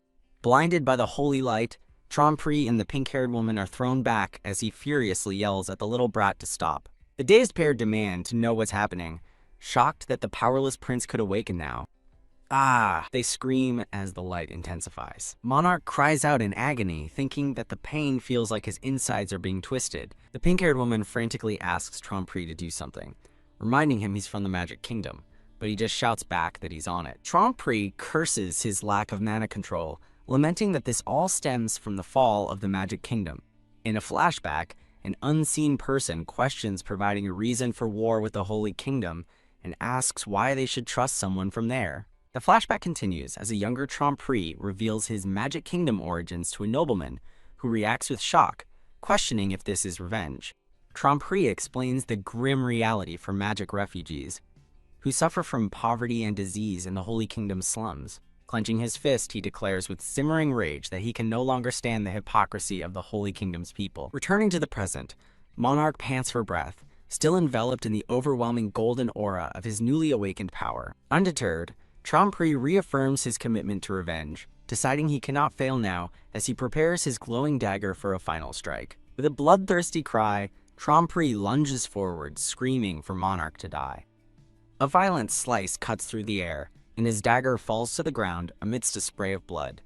Blinded by the holy light, Trompre and the pink-haired woman are thrown back as he furiously yells at the little brat to stop. The dazed pair demand to know what's happening, shocked that the powerless prince could awaken now. "Ah!" they scream as the light intensifies. Monarch cries out in agony, thinking that the pain feels like his insides are being twisted. The pink-haired woman frantically asks Trompre to do something, reminding him he's from the Magic Kingdom, but he just shouts back that he's on it. Trompre curses his lack of mana control, lamenting that this all stems from the fall of the Magic Kingdom. In a flashback, an unseen person questions providing a reason for war with the Holy Kingdom and asks why they should trust someone from there. The flashback continues as a younger Trompre reveals his Magic Kingdom origins to a nobleman who reacts with shock, questioning if this is revenge. Tromperie explains the grim reality for magic refugees who suffer from poverty and disease in the Holy Kingdom slums. Clenching his fist, he declares with simmering rage that he can no longer stand the hypocrisy of the Holy Kingdom's people. Returning to the present, Monarch pants for breath, still enveloped in the overwhelming golden aura of his newly awakened power. Undeterred, Tromperie reaffirms his commitment to revenge, deciding he cannot fail now as he prepares his glowing dagger for a final strike. With a bloodthirsty cry, Tromperie lunges forward, screaming for Monarch to die. A violent slice cuts through the air, and his dagger falls to the ground amidst a spray of blood.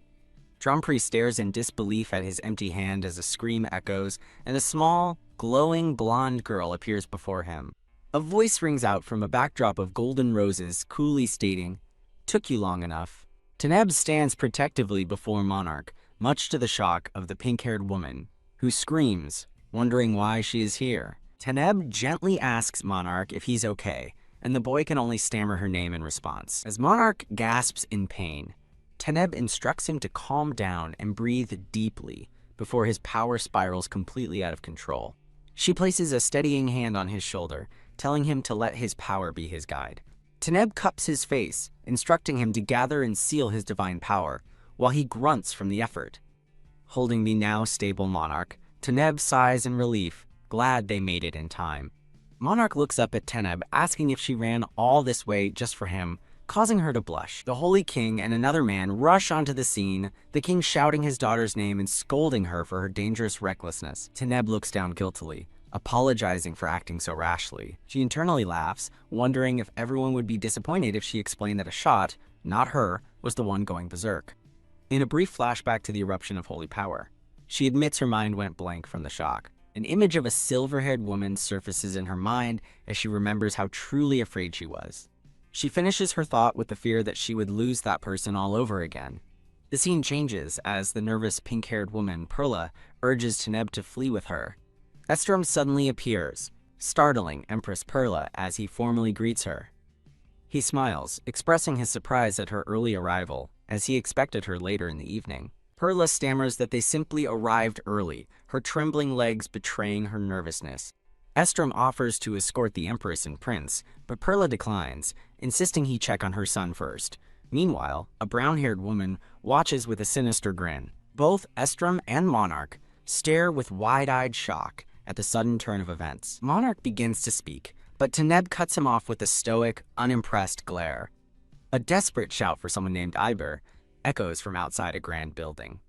Tromperie stares in disbelief at his empty hand as a scream echoes, and a small, glowing blonde girl appears before him. A voice rings out from a backdrop of golden roses, coolly stating, "Took you long enough." Taneb stands protectively before Monarch, much to the shock of the pink-haired woman, who screams, wondering why she is here. Taneb gently asks Monarch if he's okay, and the boy can only stammer her name in response. As Monarch gasps in pain, Taneb instructs him to calm down and breathe deeply before his power spirals completely out of control. She places a steadying hand on his shoulder, telling him to let his power be his guide. Taneb cups his face, instructing him to gather and seal his divine power, while he grunts from the effort. Holding the now stable Monarch, Taneb sighs in relief, glad they made it in time. Monarch looks up at Taneb, asking if she ran all this way just for him, causing her to blush. The Holy King and another man rush onto the scene, the king shouting his daughter's name and scolding her for her dangerous recklessness. Taneb looks down guiltily, apologizing for acting so rashly. She internally laughs, wondering if everyone would be disappointed if she explained that a shot, not her, was the one going berserk. In a brief flashback to the eruption of holy power, she admits her mind went blank from the shock. An image of a silver-haired woman surfaces in her mind as she remembers how truly afraid she was. She finishes her thought with the fear that she would lose that person all over again. The scene changes as the nervous pink-haired woman, Perla, urges Taneb to flee with her. Estrom suddenly appears, startling Empress Perla as he formally greets her. He smiles, expressing his surprise at her early arrival, as he expected her later in the evening. Perla stammers that they simply arrived early, her trembling legs betraying her nervousness. Estrom offers to escort the Empress and Prince, but Perla declines, insisting he check on her son first. Meanwhile, a brown-haired woman watches with a sinister grin. Both Estrom and Monarch stare with wide-eyed shock at the sudden turn of events. Monarch begins to speak, but Taneb cuts him off with a stoic, unimpressed glare. A desperate shout for someone named Iber echoes from outside a grand building.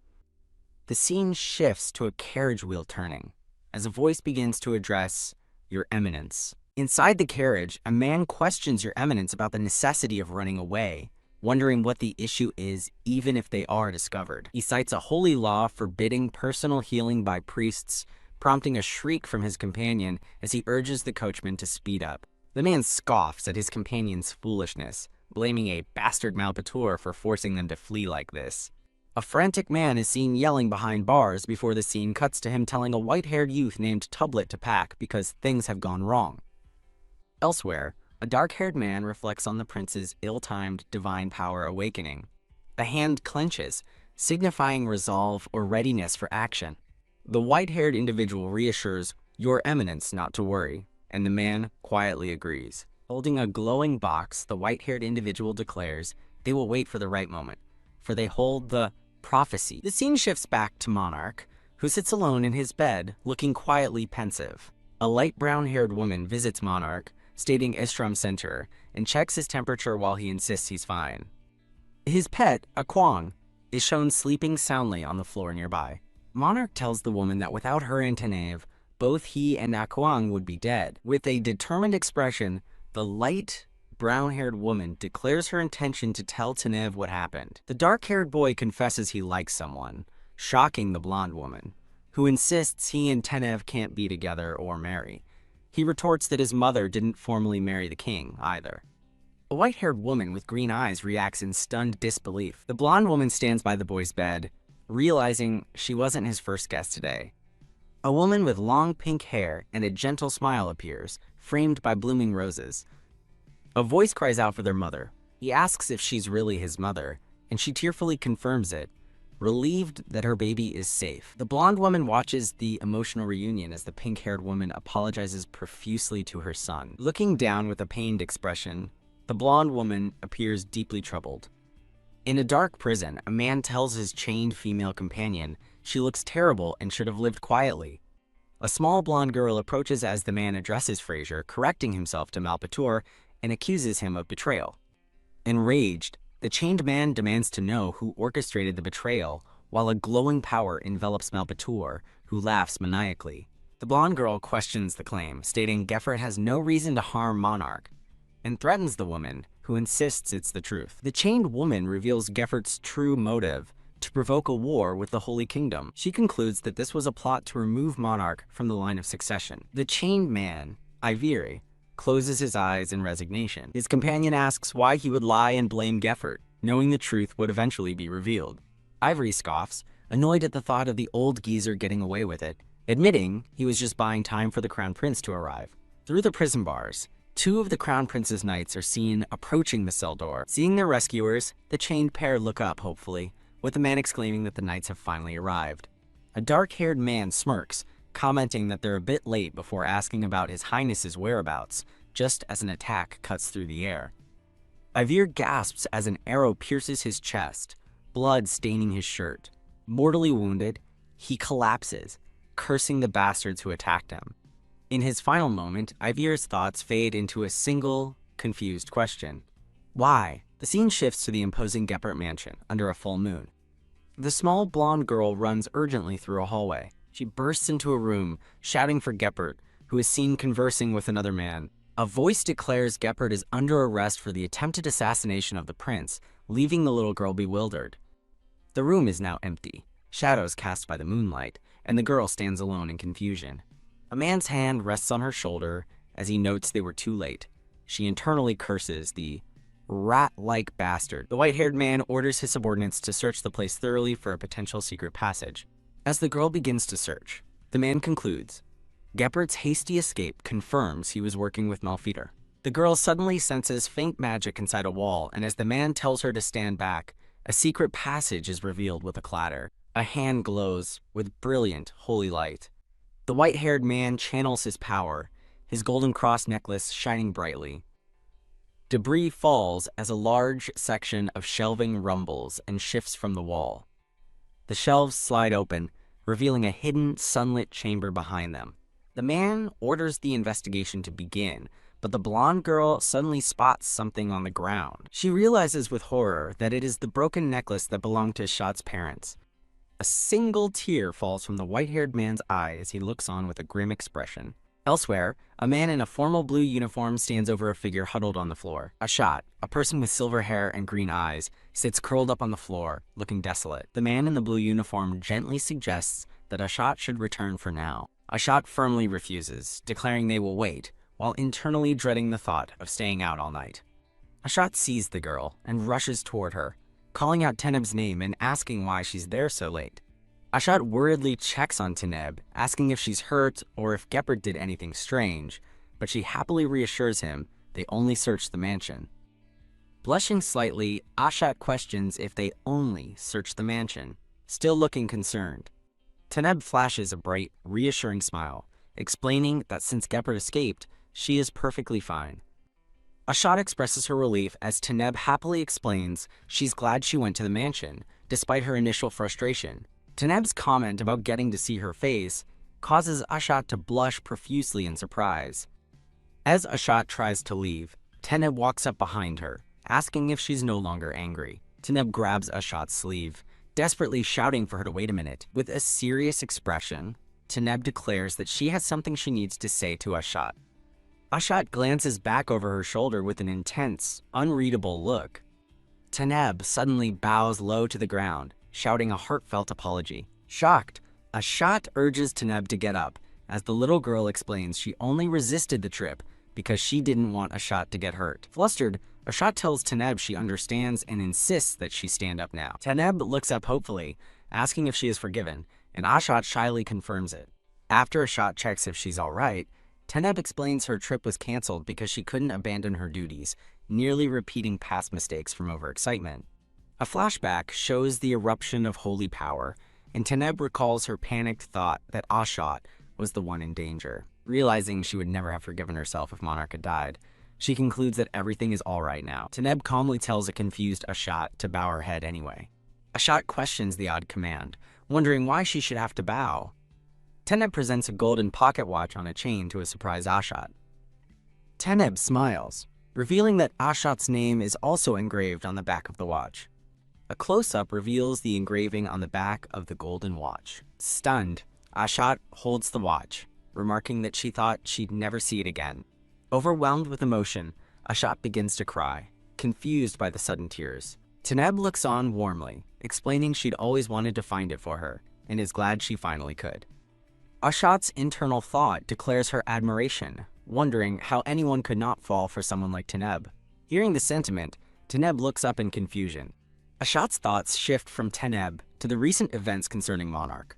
The scene shifts to a carriage wheel turning, as a voice begins to address Your Eminence. Inside the carriage, a man questions Your Eminence about the necessity of running away, wondering what the issue is even if they are discovered. He cites a holy law forbidding personal healing by priests, prompting a shriek from his companion as he urges the coachman to speed up. The man scoffs at his companion's foolishness, blaming a bastard malpauteur for forcing them to flee like this. A frantic man is seen yelling behind bars before the scene cuts to him telling a white-haired youth named Tublet to pack because things have gone wrong. Elsewhere, a dark-haired man reflects on the prince's ill-timed divine power awakening. A hand clenches, signifying resolve or readiness for action. The white-haired individual reassures Your Eminence not to worry, and the man quietly agrees. Holding a glowing box, the white-haired individual declares they will wait for the right moment, for they hold the prophecy. The scene shifts back to Monarch, who sits alone in his bed, looking quietly pensive. A light brown-haired woman visits Monarch, stating Estrom sent her, and checks his temperature while he insists he's fine. His pet, a Kwang, is shown sleeping soundly on the floor nearby. Monarch tells the woman that without her and Taneb, both he and Akwang would be dead. With a determined expression, the light, brown-haired woman declares her intention to tell Taneb what happened. The dark-haired boy confesses he likes someone, shocking the blonde woman, who insists he and Taneb can't be together or marry. He retorts that his mother didn't formally marry the king, either. A white-haired woman with green eyes reacts in stunned disbelief. The blonde woman stands by the boy's bed, realizing she wasn't his first guest today. A woman with long pink hair and a gentle smile appears, framed by blooming roses. A voice cries out for their mother. He asks if she's really his mother, and she tearfully confirms it, relieved that her baby is safe. The blonde woman watches the emotional reunion as the pink-haired woman apologizes profusely to her son. Looking down with a pained expression, the blonde woman appears deeply troubled. In a dark prison, a man tells his chained female companion she looks terrible and should have lived quietly. A small blonde girl approaches as the man addresses Fraser, correcting himself to Malpator, and accuses him of betrayal. Enraged, the chained man demands to know who orchestrated the betrayal, while a glowing power envelops Malpator, who laughs maniacally. The blonde girl questions the claim, stating Geffert has no reason to harm Monarch, and threatens the woman, who insists it's the truth. The chained woman reveals Geffert's true motive, to provoke a war with the Holy Kingdom. She concludes that this was a plot to remove Monarch from the line of succession. The chained man, Iviri, closes his eyes in resignation. His companion asks why he would lie and blame Geffert, knowing the truth would eventually be revealed. Ivory scoffs, annoyed at the thought of the old geezer getting away with it, admitting he was just buying time for the Crown Prince to arrive. Through the prison bars, two of the Crown Prince's knights are seen approaching the cell door. Seeing their rescuers, the chained pair look up hopefully, with the man exclaiming that the knights have finally arrived. A dark-haired man smirks, commenting that they're a bit late before asking about His Highness's whereabouts, just as an attack cuts through the air. Ivir gasps as an arrow pierces his chest, blood staining his shirt. Mortally wounded, he collapses, cursing the bastards who attacked him. In his final moment, Ivir's thoughts fade into a single, confused question. Why? The scene shifts to the imposing Geppert mansion, under a full moon. The small blonde girl runs urgently through a hallway. She bursts into a room, shouting for Geppert, who is seen conversing with another man. A voice declares Geppert is under arrest for the attempted assassination of the prince, leaving the little girl bewildered. The room is now empty, shadows cast by the moonlight, and the girl stands alone in confusion. A man's hand rests on her shoulder as he notes they were too late. She internally curses the rat-like bastard. The white-haired man orders his subordinates to search the place thoroughly for a potential secret passage. As the girl begins to search, the man concludes. Geppert's hasty escape confirms he was working with Malfetor. The girl suddenly senses faint magic inside a wall, and as the man tells her to stand back, a secret passage is revealed with a clatter. A hand glows with brilliant, holy light. The white-haired man channels his power, his golden cross necklace shining brightly. Debris falls as a large section of shelving rumbles and shifts from the wall. The shelves slide open, revealing a hidden, sunlit chamber behind them. The man orders the investigation to begin, but the blonde girl suddenly spots something on the ground. She realizes with horror that it is the broken necklace that belonged to Ashot's parents. A single tear falls from the white-haired man's eye as he looks on with a grim expression. Elsewhere, a man in a formal blue uniform stands over a figure huddled on the floor. Ashot, a person with silver hair and green eyes, sits curled up on the floor, looking desolate. The man in the blue uniform gently suggests that Ashot should return for now. Ashot firmly refuses, declaring they will wait, while internally dreading the thought of staying out all night. Ashot sees the girl and rushes toward her, calling out Teneb's name and asking why she's there so late. Ashot worriedly checks on Teneb, asking if she's hurt or if Geppert did anything strange, but she happily reassures him they only searched the mansion. Blushing slightly, Ashot questions if they only searched the mansion, still looking concerned. Teneb flashes a bright, reassuring smile, explaining that since Geppert escaped, she is perfectly fine. Ashot expresses her relief as Teneb happily explains she's glad she went to the mansion, despite her initial frustration. Teneb's comment about getting to see her face causes Ashot to blush profusely in surprise. As Ashot tries to leave, Teneb walks up behind her, asking if she's no longer angry. Teneb grabs Ashot's sleeve, desperately shouting for her to wait a minute. With a serious expression, Teneb declares that she has something she needs to say to Ashot. Ashot glances back over her shoulder with an intense, unreadable look. Teneb suddenly bows low to the ground, shouting a heartfelt apology. Shocked, Ashot urges Teneb to get up, as the little girl explains she only resisted the trip because she didn't want Ashot to get hurt. Flustered, Ashot tells Teneb she understands and insists that she stand up now. Teneb looks up hopefully, asking if she is forgiven, and Ashot shyly confirms it. After Ashot checks if she's alright, Teneb explains her trip was cancelled because she couldn't abandon her duties, nearly repeating past mistakes from overexcitement. A flashback shows the eruption of holy power, and Teneb recalls her panicked thought that Ashat was the one in danger. Realizing she would never have forgiven herself if Monarch had died, she concludes that everything is all right now. Teneb calmly tells a confused Ashat to bow her head anyway. Ashat questions the odd command, wondering why she should have to bow. Teneb presents a golden pocket watch on a chain to a surprised Ashat. Teneb smiles, revealing that Ashat's name is also engraved on the back of the watch. A close-up reveals the engraving on the back of the golden watch. Stunned, Ashat holds the watch, remarking that she thought she'd never see it again. Overwhelmed with emotion, Ashat begins to cry, confused by the sudden tears. Teneb looks on warmly, explaining she'd always wanted to find it for her, and is glad she finally could. Ashat's internal thought declares her admiration, wondering how anyone could not fall for someone like Teneb. Hearing the sentiment, Teneb looks up in confusion. Ashat's thoughts shift from Teneb to the recent events concerning Monarch.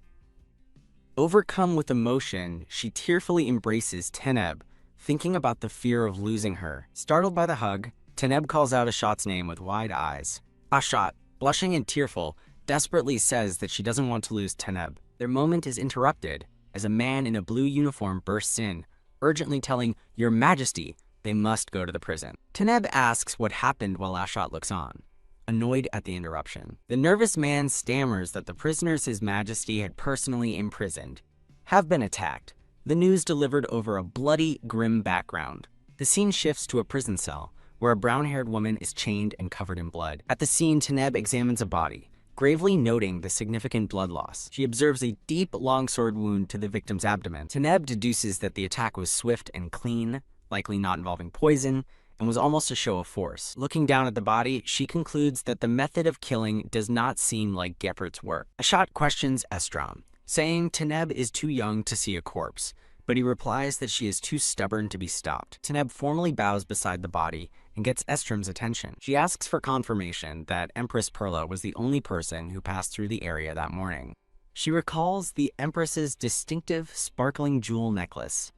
Overcome with emotion, she tearfully embraces Teneb, thinking about the fear of losing her. Startled by the hug, Teneb calls out Ashat's name with wide eyes. Ashat, blushing and tearful, desperately says that she doesn't want to lose Teneb. Their moment is interrupted as a man in a blue uniform bursts in, urgently telling Your Majesty they must go to the prison. Teneb asks what happened while Ashat looks on, annoyed at the interruption. The nervous man stammers that the prisoners His Majesty had personally imprisoned have been attacked, the news delivered over a bloody, grim background. The scene shifts to a prison cell, where a brown-haired woman is chained and covered in blood. At the scene, Teneb examines a body, gravely noting the significant blood loss. She observes a deep longsword wound to the victim's abdomen. Teneb deduces that the attack was swift and clean, likely not involving poison, and was almost a show of force. Looking down at the body, she concludes that the method of killing does not seem like Gepard's work. Ashat questions Estrom, saying Teneb is too young to see a corpse, but he replies that she is too stubborn to be stopped. Teneb formally bows beside the body and gets Estrom's attention. She asks for confirmation that Empress Perla was the only person who passed through the area that morning. She recalls the Empress's distinctive, sparkling jewel necklace.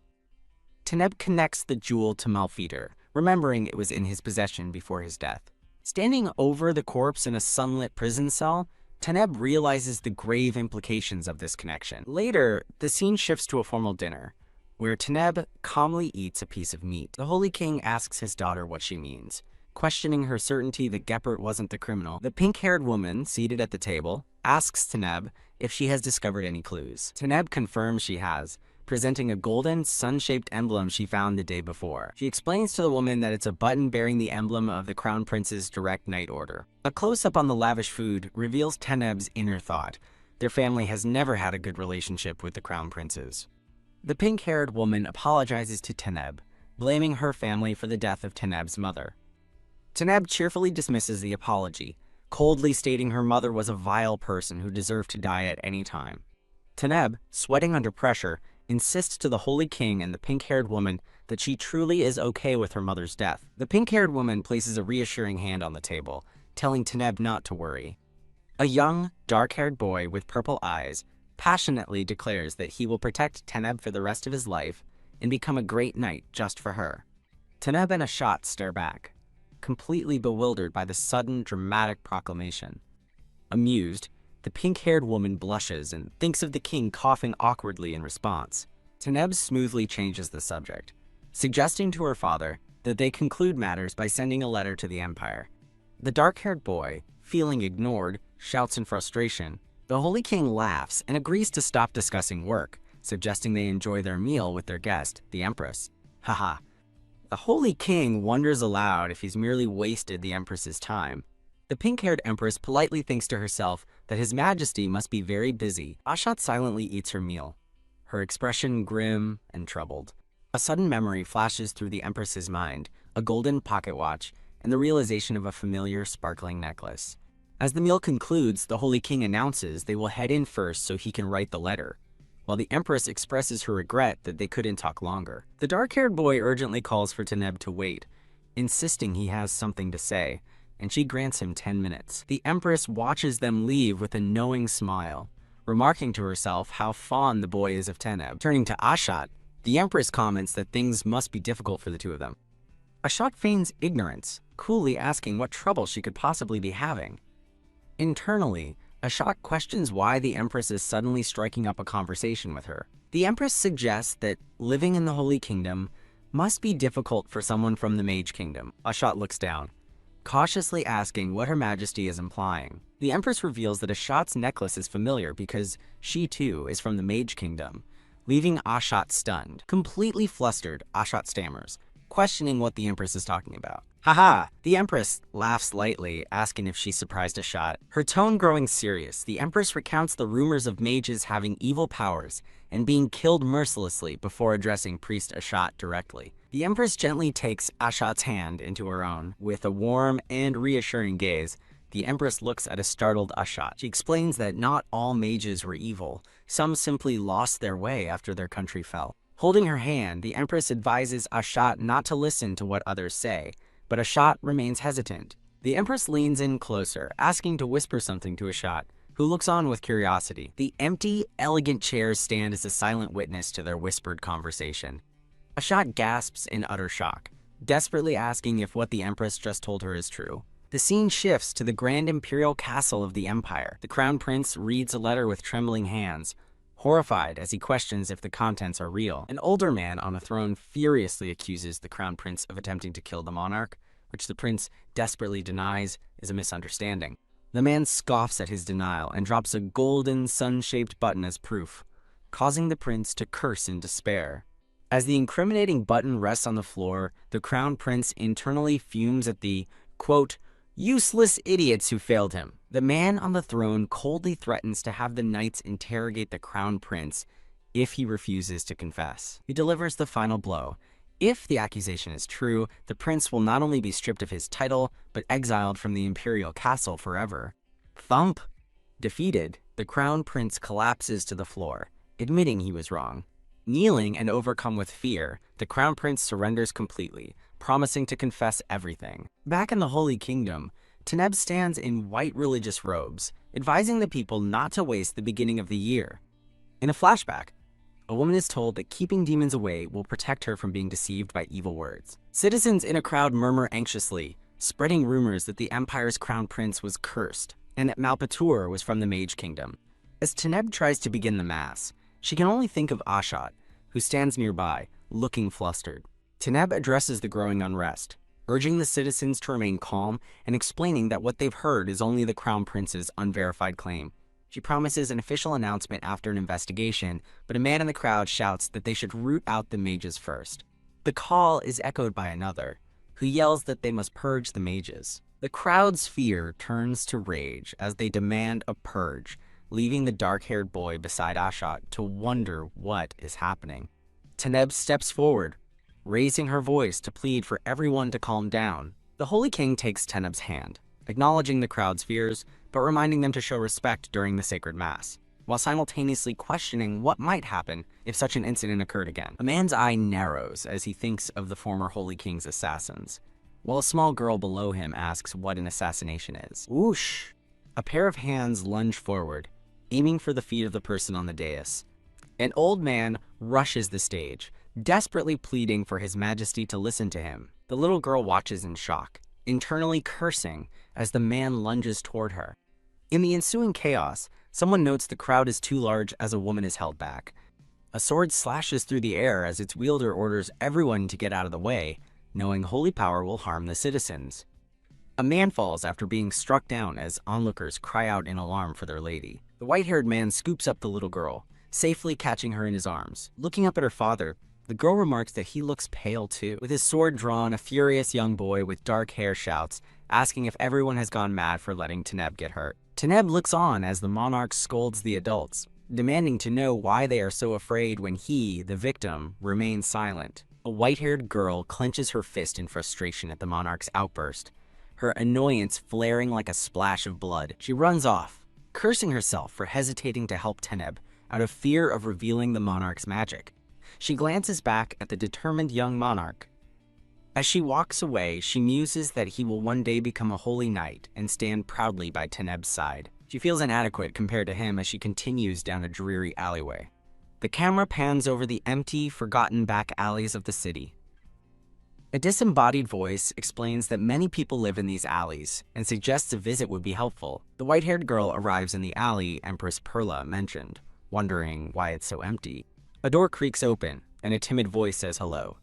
Teneb connects the jewel to Malfetor, remembering it was in his possession before his death. Standing over the corpse in a sunlit prison cell, Teneb realizes the grave implications of this connection. Later, the scene shifts to a formal dinner, where Teneb calmly eats a piece of meat. The Holy King asks his daughter what she means, questioning her certainty that Gepard wasn't the criminal. The pink-haired woman, seated at the table, asks Teneb if she has discovered any clues. Teneb confirms she has, presenting a golden, sun-shaped emblem she found the day before. She explains to the woman that it's a button bearing the emblem of the Crown Prince's direct knight order. A close-up on the lavish food reveals Teneb's inner thought. Their family has never had a good relationship with the Crown Princes. The pink-haired woman apologizes to Teneb, blaming her family for the death of Teneb's mother. Teneb cheerfully dismisses the apology, coldly stating her mother was a vile person who deserved to die at any time. Teneb, sweating under pressure, insists to the Holy King and the pink-haired woman that she truly is okay with her mother's death. The pink-haired woman places a reassuring hand on the table, telling Teneb not to worry. A young, dark-haired boy with purple eyes passionately declares that he will protect Teneb for the rest of his life and become a great knight just for her. Teneb and Ashat stare back, completely bewildered by the sudden, dramatic proclamation. Amused, the pink-haired woman blushes and thinks of the king coughing awkwardly in response. Teneb smoothly changes the subject, suggesting to her father that they conclude matters by sending a letter to the Empire. The dark-haired boy, feeling ignored, shouts in frustration. The Holy King laughs and agrees to stop discussing work, suggesting they enjoy their meal with their guest, the Empress. Haha. The Holy King wonders aloud if he's merely wasted the Empress's time. The pink-haired Empress politely thinks to herself that His Majesty must be very busy. Ashat silently eats her meal, her expression grim and troubled. A sudden memory flashes through the Empress's mind, a golden pocket watch, and the realization of a familiar, sparkling necklace. As the meal concludes, the Holy King announces they will head in first so he can write the letter, while the Empress expresses her regret that they couldn't talk longer. The dark-haired boy urgently calls for Teneb to wait, insisting he has something to say, and she grants him 10 minutes. The Empress watches them leave with a knowing smile, remarking to herself how fond the boy is of Teneb. Turning to Ashat, the Empress comments that things must be difficult for the two of them. Ashat feigns ignorance, coolly asking what trouble she could possibly be having. Internally, Ashat questions why the Empress is suddenly striking up a conversation with her. The Empress suggests that living in the Holy Kingdom must be difficult for someone from the Mage Kingdom. Ashat looks down, cautiously asking what Her Majesty is implying. The Empress reveals that Ashat's necklace is familiar because she too is from the Mage Kingdom, leaving Ashat stunned. Completely flustered, Ashat stammers, questioning what the Empress is talking about. Haha! The Empress laughs lightly, asking if she's surprised Ashat. Her tone growing serious, the Empress recounts the rumors of mages having evil powers and being killed mercilessly before addressing Priest Ashat directly. The Empress gently takes Ashat's hand into her own. With a warm and reassuring gaze, the Empress looks at a startled Ashat. She explains that not all mages were evil. Some simply lost their way after their country fell. Holding her hand, the Empress advises Ashat not to listen to what others say, but Ashat remains hesitant. The Empress leans in closer, asking to whisper something to Ashat, who looks on with curiosity. The empty, elegant chairs stand as a silent witness to their whispered conversation. Ashat gasps in utter shock, desperately asking if what the Empress just told her is true. The scene shifts to the grand imperial castle of the Empire. The Crown Prince reads a letter with trembling hands, horrified as he questions if the contents are real. An older man on a throne furiously accuses the Crown Prince of attempting to kill the monarch, which the prince desperately denies is a misunderstanding. The man scoffs at his denial and drops a golden, sun-shaped button as proof, causing the prince to curse in despair. As the incriminating button rests on the floor, the Crown Prince internally fumes at the, quote, useless idiots who failed him. The man on the throne coldly threatens to have the knights interrogate the Crown Prince if he refuses to confess. He delivers the final blow. If the accusation is true, the prince will not only be stripped of his title, but exiled from the imperial castle forever. Thump! Defeated, the Crown Prince collapses to the floor, admitting he was wrong. Kneeling and overcome with fear, the Crown Prince surrenders completely, promising to confess everything. Back in the Holy Kingdom, Taneb stands in white religious robes, advising the people not to waste the beginning of the year. In a flashback, a woman is told that keeping demons away will protect her from being deceived by evil words. Citizens in a crowd murmur anxiously, spreading rumors that the Empire's Crown Prince was cursed and that Malpatur was from the Mage Kingdom. As Taneb tries to begin the mass, she can only think of Ashat, who stands nearby, looking flustered. Taneb addresses the growing unrest, urging the citizens to remain calm and explaining that what they've heard is only the Crown Prince's unverified claim. She promises an official announcement after an investigation, but a man in the crowd shouts that they should root out the mages first. The call is echoed by another, who yells that they must purge the mages. The crowd's fear turns to rage as they demand a purge, leaving the dark-haired boy beside Ashat to wonder what is happening. Taneb steps forward, raising her voice to plead for everyone to calm down. The Holy King takes Taneb's hand, acknowledging the crowd's fears, but reminding them to show respect during the sacred mass, while simultaneously questioning what might happen if such an incident occurred again. A man's eye narrows as he thinks of the former Holy King's assassins, while a small girl below him asks what an assassination is. Whoosh! A pair of hands lunge forward, aiming for the feet of the person on the dais. An old man rushes the stage, desperately pleading for His Majesty to listen to him. The little girl watches in shock, internally cursing as the man lunges toward her. In the ensuing chaos, someone notes the crowd is too large as a woman is held back. A sword slashes through the air as its wielder orders everyone to get out of the way, knowing holy power will harm the citizens. A man falls after being struck down as onlookers cry out in alarm for their lady. The white-haired man scoops up the little girl, safely catching her in his arms. Looking up at her father, the girl remarks that he looks pale too. With his sword drawn, a furious young boy with dark hair shouts, asking if everyone has gone mad for letting Taneb get hurt. Taneb looks on as the monarch scolds the adults, demanding to know why they are so afraid when he, the victim, remains silent. A white-haired girl clenches her fist in frustration at the monarch's outburst, her annoyance flaring like a splash of blood. She runs off, cursing herself for hesitating to help Taneb out of fear of revealing the monarch's magic. She glances back at the determined young monarch. As she walks away, she muses that he will one day become a holy knight and stand proudly by Taneb's side. She feels inadequate compared to him as she continues down a dreary alleyway. The camera pans over the empty, forgotten back alleys of the city. A disembodied voice explains that many people live in these alleys and suggests a visit would be helpful. The white-haired girl arrives in the alley Empress Perla mentioned, wondering why it's so empty. A door creaks open, and a timid voice says hello,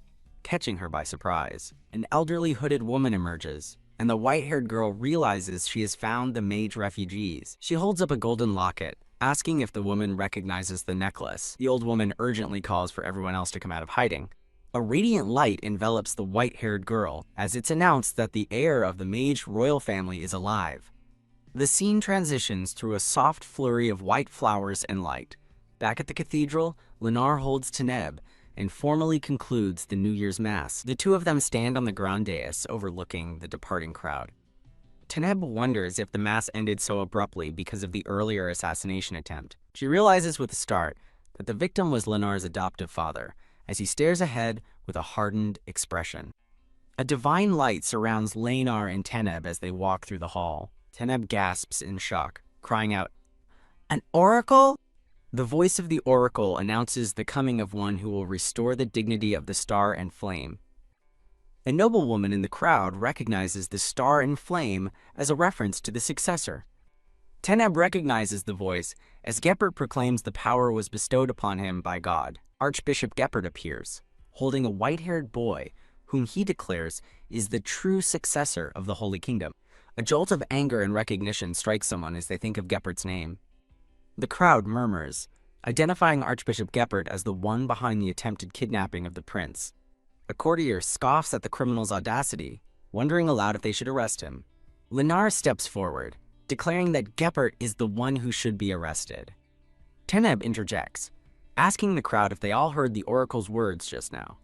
catching her by surprise. An elderly hooded woman emerges, and the white-haired girl realizes she has found the mage refugees. She holds up a golden locket, asking if the woman recognizes the necklace. The old woman urgently calls for everyone else to come out of hiding. A radiant light envelops the white-haired girl as it's announced that the heir of the mage royal family is alive. The scene transitions through a soft flurry of white flowers and light. Back at the cathedral, Lennar holds Taneb and formally concludes the New Year's Mass. The two of them stand on the grand dais overlooking the departing crowd. Taneb wonders if the Mass ended so abruptly because of the earlier assassination attempt. She realizes with a start that the victim was Lennar's adoptive father, as he stares ahead with a hardened expression. A divine light surrounds Lennar and Taneb as they walk through the hall. Taneb gasps in shock, crying out, "An oracle?" The voice of the oracle announces the coming of one who will restore the dignity of the star and flame. A noblewoman in the crowd recognizes the star and flame as a reference to the successor. Taneb recognizes the voice as Geppert proclaims the power was bestowed upon him by God. Archbishop Geppert appears, holding a white-haired boy whom he declares is the true successor of the Holy Kingdom. A jolt of anger and recognition strikes someone as they think of Geppert's name. The crowd murmurs, identifying Archbishop Geppert as the one behind the attempted kidnapping of the prince. A courtier scoffs at the criminal's audacity, wondering aloud if they should arrest him. Lennar steps forward, declaring that Geppert is the one who should be arrested. Taneb interjects, asking the crowd if they all heard the oracle's words just now.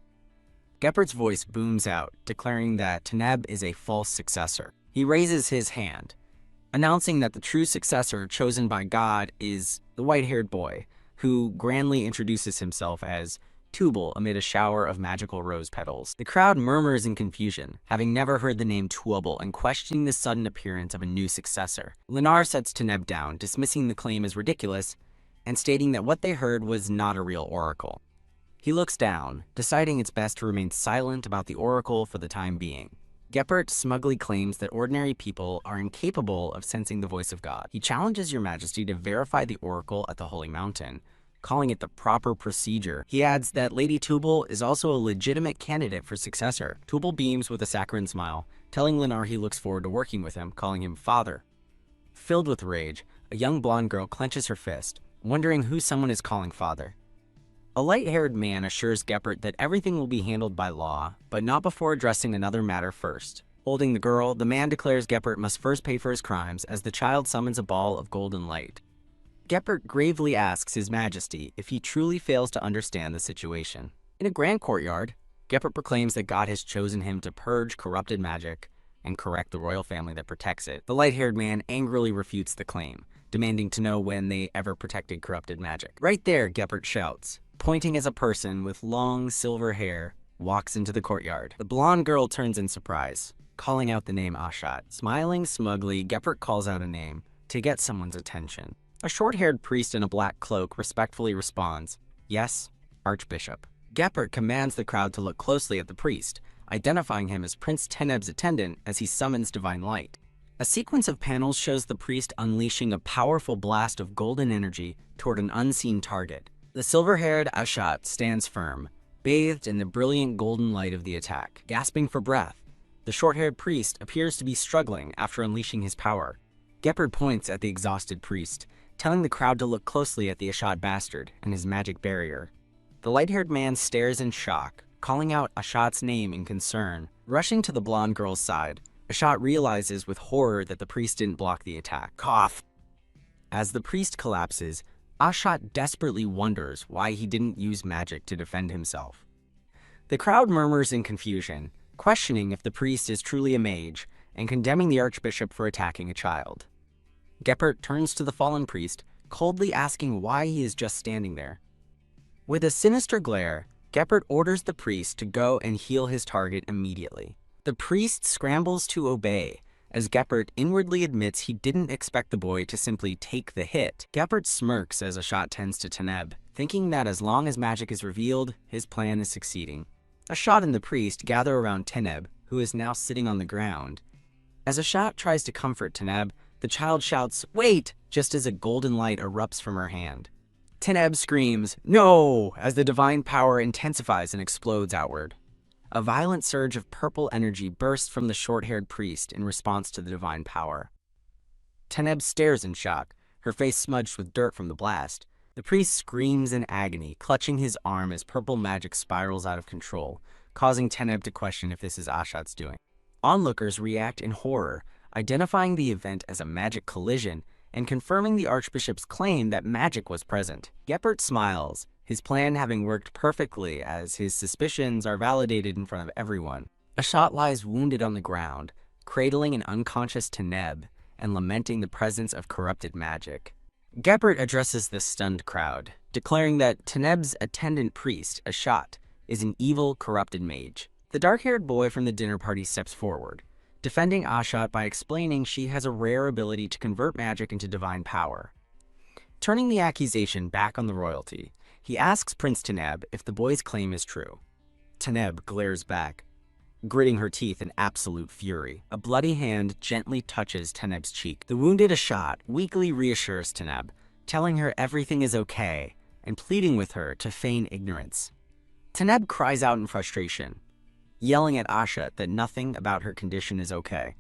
Geppert's voice booms out, declaring that Taneb is a false successor. He raises his hand, announcing that the true successor chosen by God is the white-haired boy, who grandly introduces himself as Tubal amid a shower of magical rose petals. The crowd murmurs in confusion, having never heard the name Tubal and questioning the sudden appearance of a new successor. Lennar sets Taneb down, dismissing the claim as ridiculous and stating that what they heard was not a real oracle. He looks down, deciding it's best to remain silent about the oracle for the time being. Geppert smugly claims that ordinary people are incapable of sensing the voice of God. He challenges Your Majesty to verify the oracle at the Holy Mountain, calling it the proper procedure. He adds that Lady Tubal is also a legitimate candidate for successor. Tubal beams with a saccharine smile, telling Lennar he looks forward to working with him, calling him father. Filled with rage, a young blonde girl clenches her fist, wondering who someone is calling father. A light-haired man assures Geppert that everything will be handled by law, but not before addressing another matter first. Holding the girl, the man declares Geppert must first pay for his crimes as the child summons a ball of golden light. Geppert gravely asks His Majesty if he truly fails to understand the situation. In a grand courtyard, Geppert proclaims that God has chosen him to purge corrupted magic and correct the royal family that protects it. The light-haired man angrily refutes the claim, demanding to know when they ever protected corrupted magic. Right there, Geppert shouts, pointing as a person with long silver hair walks into the courtyard. The blonde girl turns in surprise, calling out the name Ashat. Smiling smugly, Geppert calls out a name to get someone's attention. A short-haired priest in a black cloak respectfully responds, "Yes, Archbishop." Geppert commands the crowd to look closely at the priest, identifying him as Prince Taneb's attendant as he summons divine light. A sequence of panels shows the priest unleashing a powerful blast of golden energy toward an unseen target. The silver-haired Ashat stands firm, bathed in the brilliant golden light of the attack. Gasping for breath, the short-haired priest appears to be struggling after unleashing his power. Geppert points at the exhausted priest, telling the crowd to look closely at the Ashat bastard and his magic barrier. The light-haired man stares in shock, calling out Ashat's name in concern. Rushing to the blonde girl's side, Ashat realizes with horror that the priest didn't block the attack. Cough! As the priest collapses, Ashat desperately wonders why he didn't use magic to defend himself. The crowd murmurs in confusion, questioning if the priest is truly a mage and condemning the archbishop for attacking a child. Geppert turns to the fallen priest, coldly asking why he is just standing there. With a sinister glare, Geppert orders the priest to go and heal his target immediately. The priest scrambles to obey, as Geppert inwardly admits he didn't expect the boy to simply take the hit. Geppert smirks as Ashat tends to Taneb, thinking that as long as magic is revealed, his plan is succeeding. Ashat and the priest gather around Teneb, who is now sitting on the ground. As Ashat tries to comfort Teneb, the child shouts, "Wait!" just as a golden light erupts from her hand. Teneb screams, "No!" as the divine power intensifies and explodes outward. A violent surge of purple energy bursts from the short-haired priest in response to the divine power. Teneb stares in shock, her face smudged with dirt from the blast. The priest screams in agony, clutching his arm as purple magic spirals out of control, causing Teneb to question if this is Ashat's doing. Onlookers react in horror, identifying the event as a magic collision and confirming the Archbishop's claim that magic was present. Geppert smiles, his plan having worked perfectly as his suspicions are validated in front of everyone. Ashat lies wounded on the ground, cradling an unconscious Teneb and lamenting the presence of corrupted magic. Geppert addresses the stunned crowd, declaring that Teneb's attendant priest, Ashat, is an evil, corrupted mage. The dark-haired boy from the dinner party steps forward, defending Ashat by explaining she has a rare ability to convert magic into divine power. Turning the accusation back on the royalty, he asks Prince Teneb if the boy's claim is true. Teneb glares back, gritting her teeth in absolute fury. A bloody hand gently touches Teneb's cheek. The wounded Ashat weakly reassures Teneb, telling her everything is okay and pleading with her to feign ignorance. Teneb cries out in frustration, yelling at Ashat that nothing about her condition is okay.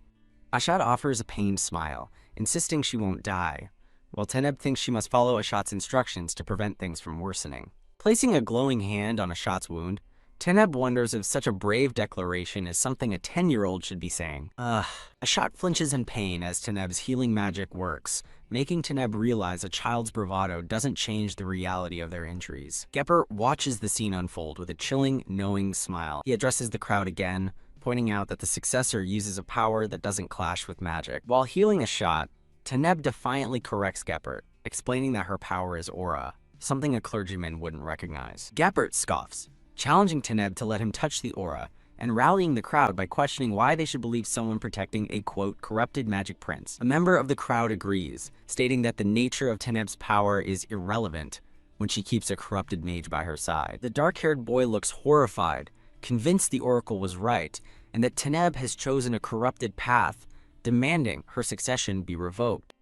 Ashat offers a pained smile, insisting she won't die, while Teneb thinks she must follow Ashat's instructions to prevent things from worsening. Placing a glowing hand on Ashat's wound, Teneb wonders if such a brave declaration is something a 10-year-old should be saying. Ashat flinches in pain as Teneb's healing magic works, making Teneb realize a child's bravado doesn't change the reality of their injuries. Geppert watches the scene unfold with a chilling, knowing smile. He addresses the crowd again, pointing out that the successor uses a power that doesn't clash with magic. While healing Ashat, Teneb defiantly corrects Geppert, explaining that her power is aura, something a clergyman wouldn't recognize. Geppert scoffs, challenging Teneb to let him touch the aura, and rallying the crowd by questioning why they should believe someone protecting a, quote, corrupted magic prince. A member of the crowd agrees, stating that the nature of Teneb's power is irrelevant when she keeps a corrupted mage by her side. The dark-haired boy looks horrified, convinced the oracle was right, and that Teneb has chosen a corrupted path, demanding her succession be revoked.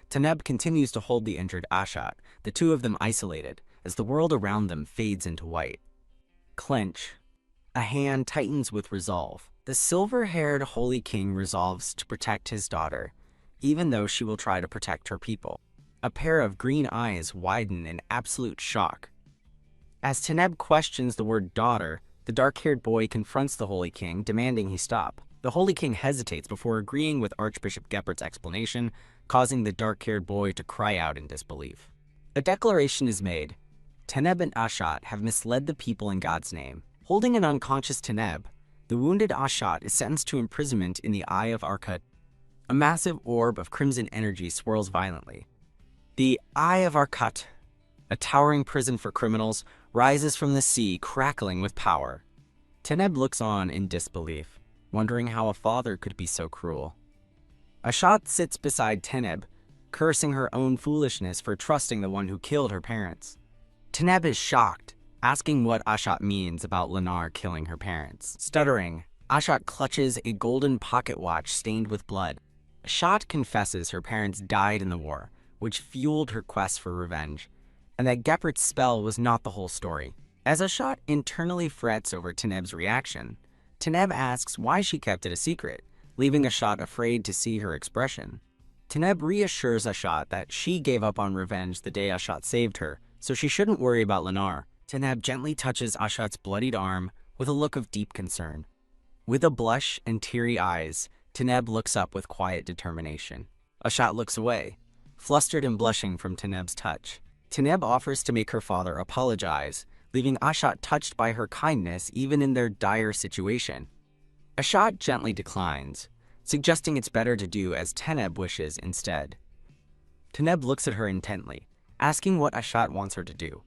Teneb continues to hold the injured Ashat, the two of them isolated, as the world around them fades into white. Clench. A hand tightens with resolve. The silver-haired Holy King resolves to protect his daughter, even though she will try to protect her people. A pair of green eyes widen in absolute shock. As Teneb questions the word daughter, the dark-haired boy confronts the Holy King, demanding he stop. The Holy King hesitates before agreeing with Archbishop Geppert's explanation, causing the dark-haired boy to cry out in disbelief. A declaration is made. Teneb and Ashat have misled the people in God's name. Holding an unconscious Teneb, the wounded Ashat is sentenced to imprisonment in the Eye of Arkut. A massive orb of crimson energy swirls violently. The Eye of Arkut, a towering prison for criminals, rises from the sea, crackling with power. Teneb looks on in disbelief, wondering how a father could be so cruel. Ashat sits beside Teneb, cursing her own foolishness for trusting the one who killed her parents. Teneb is shocked, asking what Ashat means about Lennar killing her parents. Stuttering, Ashat clutches a golden pocket watch stained with blood. Ashat confesses her parents died in the war, which fueled her quest for revenge, and that Geppert's spell was not the whole story. As Ashat internally frets over Teneb's reaction, Teneb asks why she kept it a secret, leaving Ashat afraid to see her expression. Teneb reassures Ashat that she gave up on revenge the day Ashat saved her, so she shouldn't worry about Lennar. Teneb gently touches Ashat's bloodied arm with a look of deep concern. With a blush and teary eyes, Teneb looks up with quiet determination. Ashat looks away, flustered and blushing from Teneb's touch. Teneb offers to make her father apologize, leaving Ashat touched by her kindness even in their dire situation. Ashat gently declines, suggesting it's better to do as Teneb wishes instead. Teneb looks at her intently, asking what Ashat wants her to do.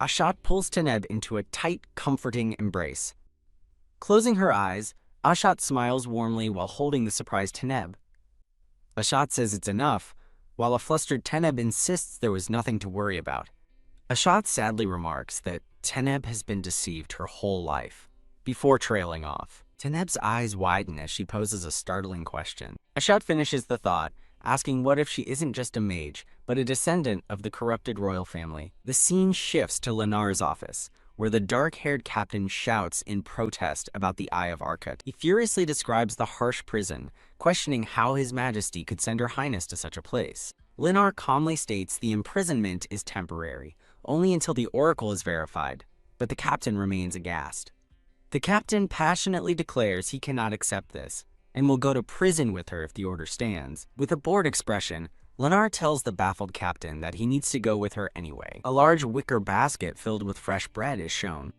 Ashat pulls Teneb into a tight, comforting embrace. Closing her eyes, Ashat smiles warmly while holding the surprised Teneb. Ashat says it's enough, while a flustered Teneb insists there was nothing to worry about. Ashat sadly remarks that Teneb has been deceived her whole life. before trailing off. Teneb's eyes widen as she poses a startling question. Ashat finishes the thought, asking what if she isn't just a mage, but a descendant of the corrupted royal family. The scene shifts to Lenar's office, where the dark-haired captain shouts in protest about the Eye of Arkut. He furiously describes the harsh prison, questioning how His Majesty could send Her Highness to such a place. Lenar calmly states the imprisonment is temporary, only until the oracle is verified, but the captain remains aghast. The captain passionately declares he cannot accept this, and will go to prison with her if the order stands. With a bored expression, Lenar tells the baffled captain that he needs to go with her anyway. A large wicker basket filled with fresh bread is shown.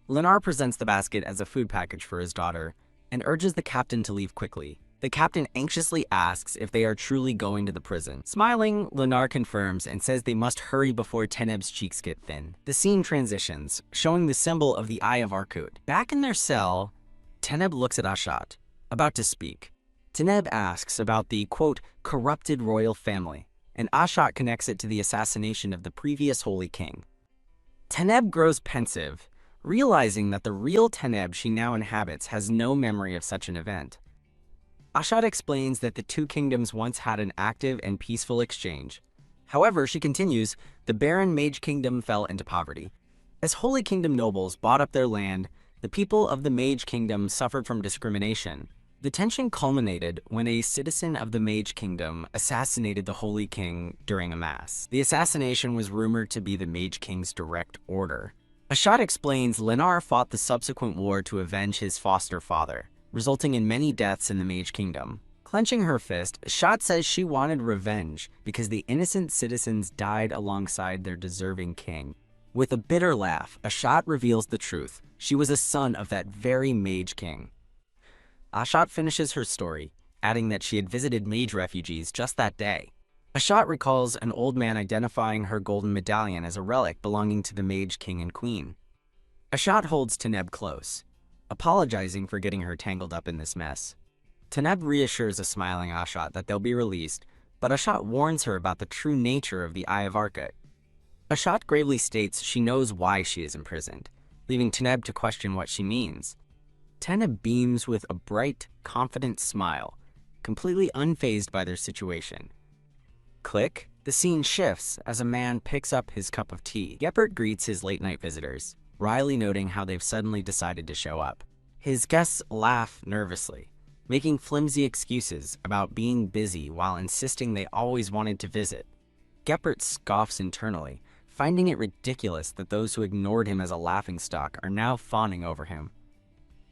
Lenar presents the basket as a food package for his daughter, and urges the captain to leave quickly. The captain anxiously asks if they are truly going to the prison. Smiling, Lenar confirms and says they must hurry before Teneb's cheeks get thin. The scene transitions, showing the symbol of the Eye of Arkut. Back in their cell, Teneb looks at Ashat, about to speak. Teneb asks about the, quote, corrupted royal family, and Ashat connects it to the assassination of the previous Holy King. Teneb grows pensive, realizing that the real Teneb she now inhabits has no memory of such an event. Ashat explains that the two kingdoms once had an active and peaceful exchange. However, she continues, the barren Mage Kingdom fell into poverty. As Holy Kingdom nobles bought up their land, the people of the Mage Kingdom suffered from discrimination. The tension culminated when a citizen of the Mage Kingdom assassinated the Holy King during a mass. The assassination was rumored to be the Mage King's direct order. Ashat explains Lenar fought the subsequent war to avenge his foster father, resulting in many deaths in the Mage Kingdom. Clenching her fist, Ashat says she wanted revenge because the innocent citizens died alongside their deserving king. With a bitter laugh, Ashat reveals the truth. She was a son of that very Mage King. Ashat finishes her story, adding that she had visited mage refugees just that day. Ashat recalls an old man identifying her golden medallion as a relic belonging to the Mage King and Queen. Ashat holds Teneb close, apologizing for getting her tangled up in this mess. Teneb reassures a smiling Ashat that they'll be released, but Ashat warns her about the true nature of the Eye of Arkut. Ashat gravely states she knows why she is imprisoned, leaving Teneb to question what she means. Teneb beams with a bright, confident smile, completely unfazed by their situation. Click. The scene shifts as a man picks up his cup of tea. Geppert greets his late-night visitors, wryly noting how they've suddenly decided to show up. His guests laugh nervously, making flimsy excuses about being busy while insisting they always wanted to visit. Geppert scoffs internally, finding it ridiculous that those who ignored him as a laughingstock are now fawning over him.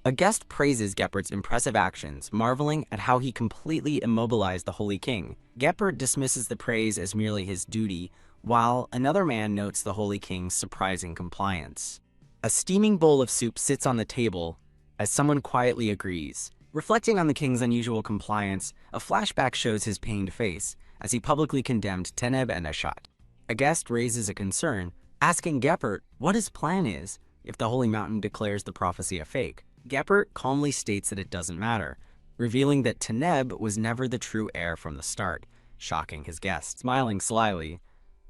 A guest praises Geppert's impressive actions, marveling at how he completely immobilized the Holy King. Geppert dismisses the praise as merely his duty, while another man notes the Holy King's surprising compliance. A steaming bowl of soup sits on the table as someone quietly agrees. Reflecting on the king's unusual compliance, a flashback shows his pained face as he publicly condemned Teneb and Ashat. A guest raises a concern, asking Geppert what his plan is if the Holy Mountain declares the prophecy a fake. Geppert calmly states that it doesn't matter, revealing that Teneb was never the true heir from the start, shocking his guests. Smiling slyly,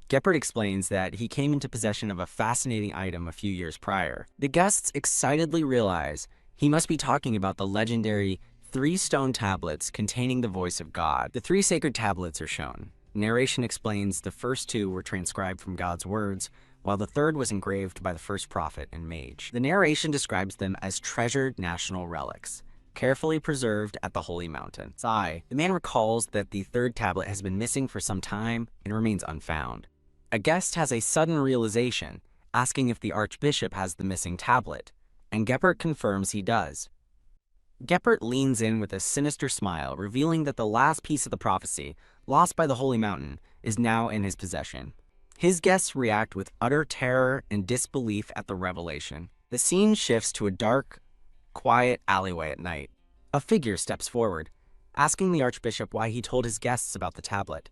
Geppert explains that he came into possession of a fascinating item a few years prior. The guests excitedly realize he must be talking about the legendary 3 stone tablets containing the voice of God. The 3 sacred tablets are shown. Narration explains the first 2 were transcribed from God's words, while the third was engraved by the first prophet and mage. The narration describes them as treasured national relics, carefully preserved at the Holy Mountain. Sigh, the man recalls that the third tablet has been missing for some time and remains unfound. A guest has a sudden realization, asking if the Archbishop has the missing tablet, and Geppert confirms he does. Geppert leans in with a sinister smile, revealing that the last piece of the prophecy, lost by the Holy Mountain, is now in his possession. His guests react with utter terror and disbelief at the revelation. The scene shifts to a dark, quiet alleyway at night. A figure steps forward, asking the Archbishop why he told his guests about the tablet.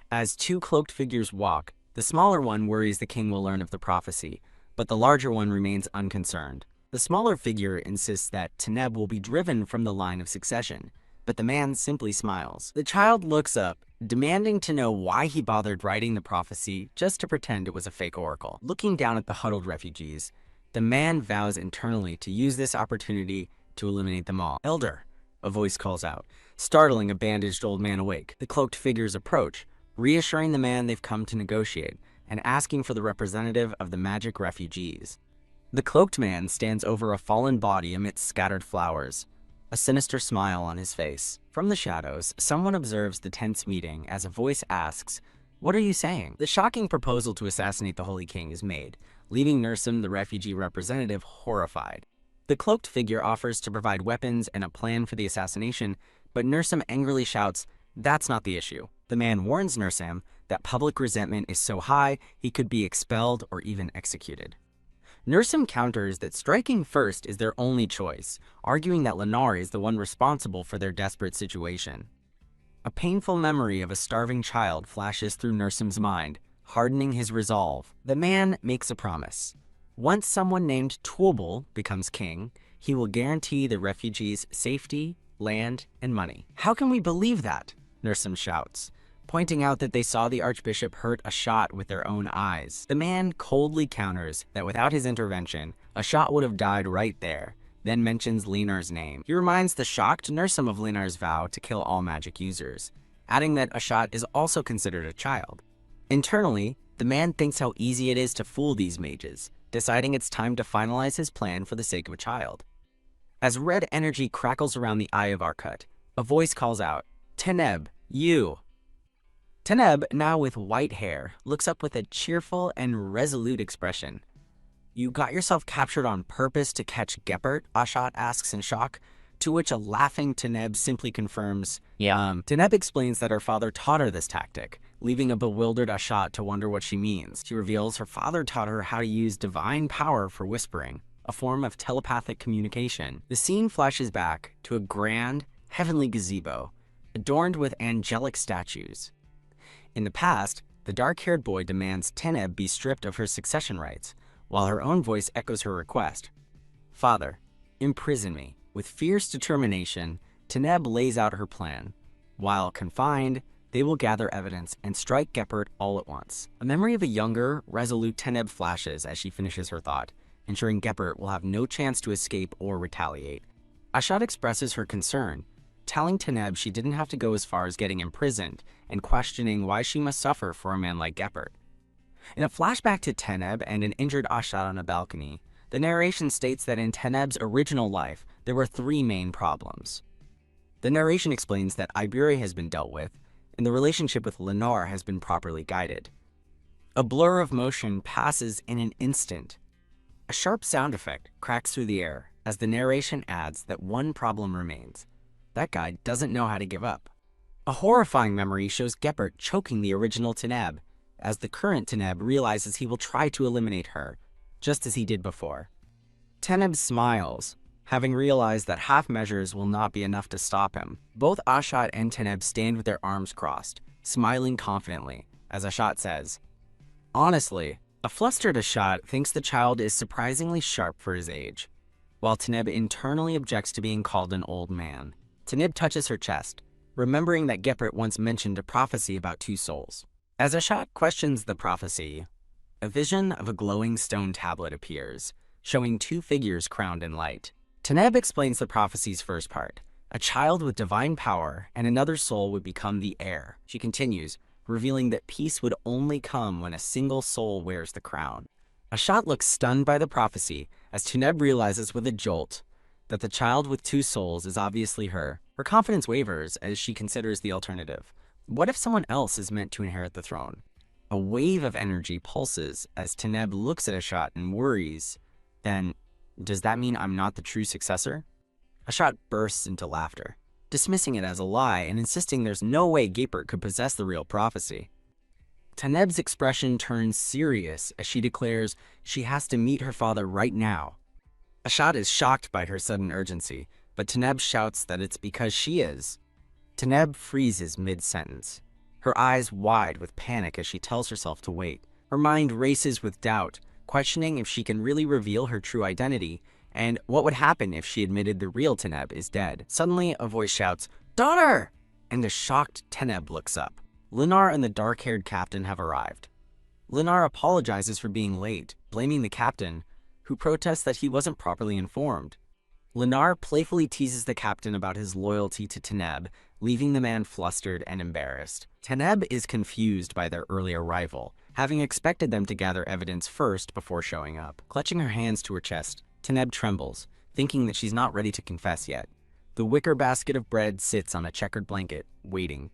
As 2 cloaked figures walk, the smaller one worries the king will learn of the prophecy, but the larger one remains unconcerned. The smaller figure insists that Teneb will be driven from the line of succession, but the man simply smiles. The child looks up, demanding to know why he bothered writing the prophecy just to pretend it was a fake oracle. Looking down at the huddled refugees, The man vows internally to use this opportunity to eliminate them all. "Elder," a voice calls out, startling a bandaged old man awake. The cloaked figures approach, reassuring the man they've come to negotiate and asking for the representative of the magic refugees. The cloaked man stands over a fallen body amidst scattered flowers, a sinister smile on his face. From the shadows, someone observes the tense meeting as a voice asks, "What are you saying?" The shocking proposal to assassinate the Holy King is made, leaving Nursum, the refugee representative, horrified. The cloaked figure offers to provide weapons and a plan for the assassination, but Nursum angrily shouts, "That's not the issue." The man warns Nursum that public resentment is so high he could be expelled or even executed. Nursum counters that striking first is their only choice, arguing that Lennar is the one responsible for their desperate situation. A painful memory of a starving child flashes through Nursum's mind, hardening his resolve. The man makes a promise. Once someone named Tuobel becomes king, he will guarantee the refugees safety, land, and money. "How can we believe that?" Nursum shouts, pointing out that they saw the archbishop hurt Ashat with their own eyes. The man coldly counters that without his intervention, Ashat would have died right there, then mentions Lenar's name. He reminds the shocked Nursum of Lenar's vow to kill all magic users, adding that Ashat is also considered a child. Internally, the man thinks how easy it is to fool these mages, deciding it's time to finalize his plan for the sake of a child. As red energy crackles around the eye of Arkut, a voice calls out, "Teneb, you!" Teneb, now with white hair, looks up with a cheerful and resolute expression. "You got yourself captured on purpose to catch Geppert?" Ashat asks in shock, to which a laughing Teneb simply confirms, "Yeah." Teneb explains that her father taught her this tactic, leaving a bewildered Ashat to wonder what she means. She reveals her father taught her how to use divine power for whispering, a form of telepathic communication. The scene flashes back to a grand, heavenly gazebo, adorned with angelic statues. In the past, the dark-haired boy demands Teneb be stripped of her succession rights, while her own voice echoes her request. "Father, imprison me." With fierce determination, Teneb lays out her plan. While confined, they will gather evidence and strike Geppert all at once. A memory of a younger, resolute Teneb flashes as she finishes her thought, ensuring Geppert will have no chance to escape or retaliate. Ashat expresses her concern, telling Teneb she didn't have to go as far as getting imprisoned and questioning why she must suffer for a man like Geppert. In a flashback to Teneb and an injured Ashat on a balcony, the narration states that in Teneb's original life, there were 3 main problems. The narration explains that Iberi has been dealt with, and the relationship with Lennar has been properly guided. A blur of motion passes in an instant. A sharp sound effect cracks through the air as the narration adds that one problem remains. That guy doesn't know how to give up. A horrifying memory shows Geppert choking the original Teneb, as the current Teneb realizes he will try to eliminate her, just as he did before. Teneb smiles, having realized that half measures will not be enough to stop him. Both Ashat and Teneb stand with their arms crossed, smiling confidently, as Ashat says, "Honestly, a flustered Ashat thinks the child is surprisingly sharp for his age, while Teneb internally objects to being called an old man." Teneb touches her chest, remembering that Geppert once mentioned a prophecy about 2 souls. As Ashat questions the prophecy, a vision of a glowing stone tablet appears, showing 2 figures crowned in light. Teneb explains the prophecy's first part. A child with divine power and another soul would become the heir. She continues, revealing that peace would only come when a single soul wears the crown. Ashat looks stunned by the prophecy as Teneb realizes with a jolt that the child with 2 souls is obviously her. Her confidence wavers as she considers the alternative. What if someone else is meant to inherit the throne? A wave of energy pulses as Teneb looks at Ashat and worries. Then, does that mean I'm not the true successor? Ashat bursts into laughter, dismissing it as a lie and insisting there's no way Geppert could possess the real prophecy. Teneb's expression turns serious as she declares she has to meet her father right now. Ashat is shocked by her sudden urgency, but Teneb shouts that it's because she is. Teneb freezes mid-sentence, her eyes wide with panic as she tells herself to wait. Her mind races with doubt, questioning if she can really reveal her true identity, and what would happen if she admitted the real Teneb is dead. Suddenly, a voice shouts, "Daughter!" and the shocked Teneb looks up. Lennar and the dark-haired captain have arrived. Lennar apologizes for being late, blaming the captain, who protests that he wasn't properly informed. Lennar playfully teases the captain about his loyalty to Teneb, leaving the man flustered and embarrassed. Teneb is confused by their early arrival, having expected them to gather evidence first before showing up. Clutching her hands to her chest, Teneb trembles, thinking that she's not ready to confess yet. The wicker basket of bread sits on a checkered blanket, waiting.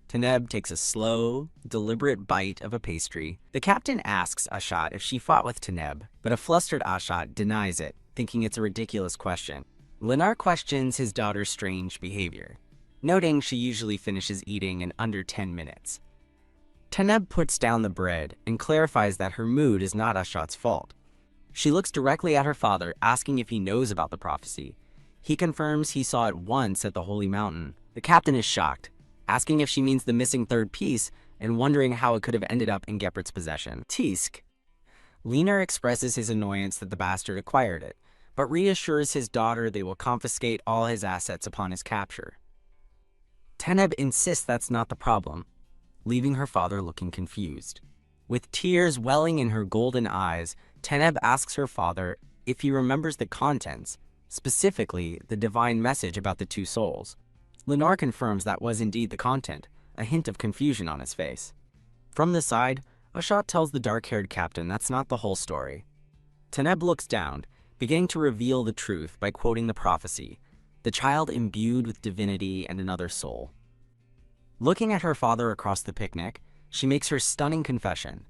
Teneb takes a slow, deliberate bite of a pastry. The captain asks Ashat if she fought with Teneb, but a flustered Ashat denies it, thinking it's a ridiculous question. Lennar questions his daughter's strange behavior, noting she usually finishes eating in under 10 minutes. Teneb puts down the bread and clarifies that her mood is not Ashat's fault. She looks directly at her father, asking if he knows about the prophecy. He confirms he saw it once at the Holy Mountain. The captain is shocked, asking if she means the missing third piece and wondering how it could have ended up in Gepard's possession. Tisk. Lennar expresses his annoyance that the bastard acquired it, but reassures his daughter they will confiscate all his assets upon his capture. Teneb insists that's not the problem, leaving her father looking confused. With tears welling in her golden eyes, Teneb asks her father if he remembers the contents, specifically the divine message about the two souls. Lennar confirms that was indeed the content, a hint of confusion on his face. From the side, Ashat tells the dark-haired captain that's not the whole story. Teneb looks down, beginning to reveal the truth by quoting the prophecy, the child imbued with divinity and another soul. Looking at her father across the picnic, she makes her stunning confession.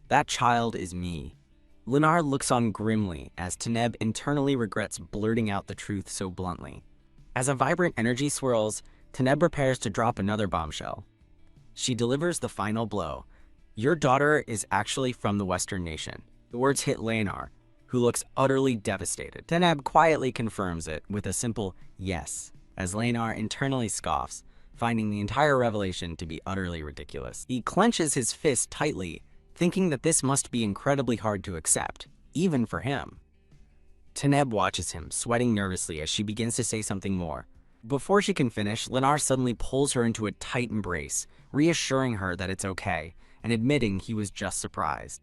That child is me. Lennar looks on grimly as Teneb internally regrets blurting out the truth so bluntly. As a vibrant energy swirls, Teneb prepares to drop another bombshell. She delivers the final blow. Your daughter is actually from the Western nation. The words hit Lennar, who looks utterly devastated. Teneb quietly confirms it with a simple yes, as Lennar internally scoffs, finding the entire revelation to be utterly ridiculous. He clenches his fist tightly, thinking that this must be incredibly hard to accept, even for him. Teneb watches him, sweating nervously as she begins to say something more. Before she can finish, Lennar suddenly pulls her into a tight embrace, reassuring her that it's okay, and admitting he was just surprised.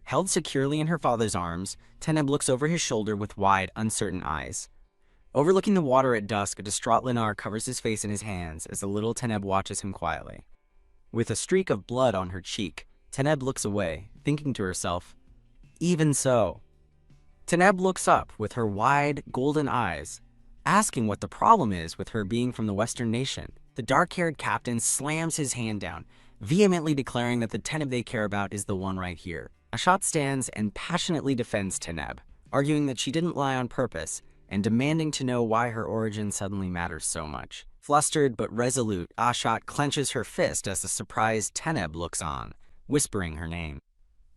Held securely in her father's arms, Teneb looks over his shoulder with wide, uncertain eyes. Overlooking the water at dusk, a distraught Lennar covers his face in his hands as the little Teneb watches him quietly. With a streak of blood on her cheek, Teneb looks away, thinking to herself, even so. Teneb looks up with her wide, golden eyes, asking what the problem is with her being from the Western nation. The dark-haired captain slams his hand down, vehemently declaring that the Teneb they care about is the one right here. Ashat stands and passionately defends Teneb, arguing that she didn't lie on purpose, and demanding to know why her origin suddenly matters so much. Flustered but resolute, Ashat clenches her fist as the surprised Teneb looks on, whispering her name.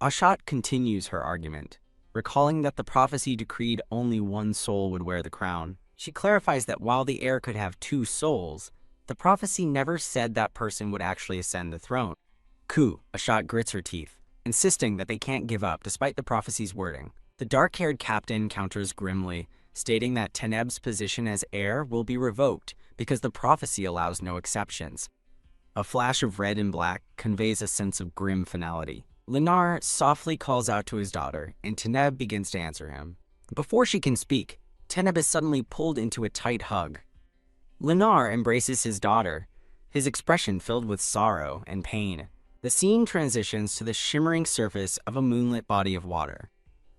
Ashat continues her argument, recalling that the prophecy decreed only one soul would wear the crown. She clarifies that while the heir could have two souls, the prophecy never said that person would actually ascend the throne. Ashat grits her teeth, insisting that they can't give up despite the prophecy's wording. The dark-haired captain counters grimly, stating that Teneb's position as heir will be revoked because the prophecy allows no exceptions. A flash of red and black conveys a sense of grim finality. Lennar softly calls out to his daughter, and Teneb begins to answer him. Before she can speak, Teneb is suddenly pulled into a tight hug. Lennar embraces his daughter, his expression filled with sorrow and pain. The scene transitions to the shimmering surface of a moonlit body of water.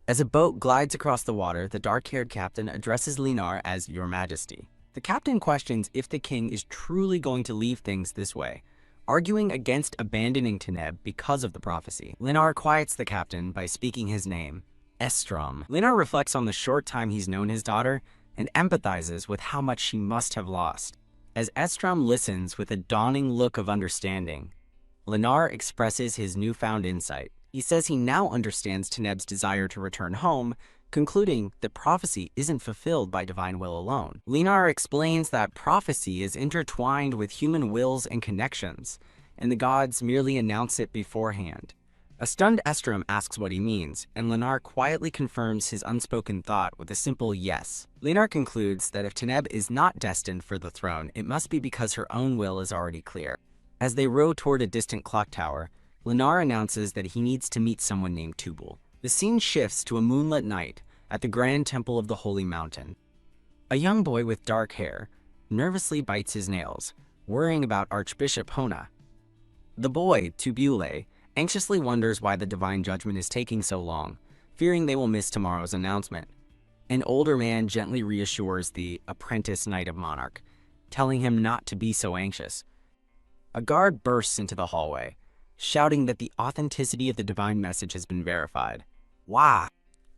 As a boat glides across the water, the dark-haired captain addresses Lennar as Your Majesty. The captain questions if the king is truly going to leave things this way, arguing against abandoning Teneb because of the prophecy. Lennar quiets the captain by speaking his name, Estrom. Lennar reflects on the short time he's known his daughter and empathizes with how much she must have lost. As Estrom listens with a dawning look of understanding, Lennar expresses his newfound insight. He says he now understands Teneb's desire to return home, concluding that prophecy isn't fulfilled by divine will alone. Lennar explains that prophecy is intertwined with human wills and connections, and the gods merely announce it beforehand. A stunned Estrom asks what he means, and Lennar quietly confirms his unspoken thought with a simple yes. Lennar concludes that if Teneb is not destined for the throne, it must be because her own will is already clear. As they row toward a distant clock tower, Lennar announces that he needs to meet someone named Tubal. The scene shifts to a moonlit night at the Grand Temple of the Holy Mountain. A young boy with dark hair nervously bites his nails, worrying about Archbishop Hona. The boy, Tubule, anxiously wonders why the divine judgment is taking so long, fearing they will miss tomorrow's announcement. An older man gently reassures the apprentice knight of monarch, telling him not to be so anxious. A guard bursts into the hallway, shouting that the authenticity of the divine message has been verified. Wah!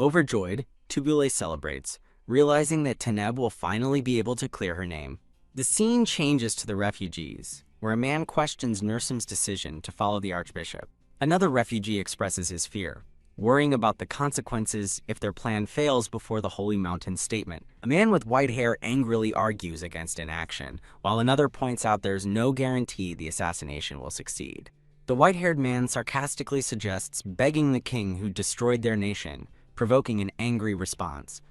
Overjoyed, Tubule celebrates, realizing that Teneb will finally be able to clear her name. The scene changes to the refugees, where a man questions Nursem's decision to follow the archbishop. Another refugee expresses his fear, worrying about the consequences if their plan fails before the Holy Mountain statement. A man with white hair angrily argues against inaction, while another points out there's no guarantee the assassination will succeed. The white-haired man sarcastically suggests begging the king who destroyed their nation, provoking an angry response.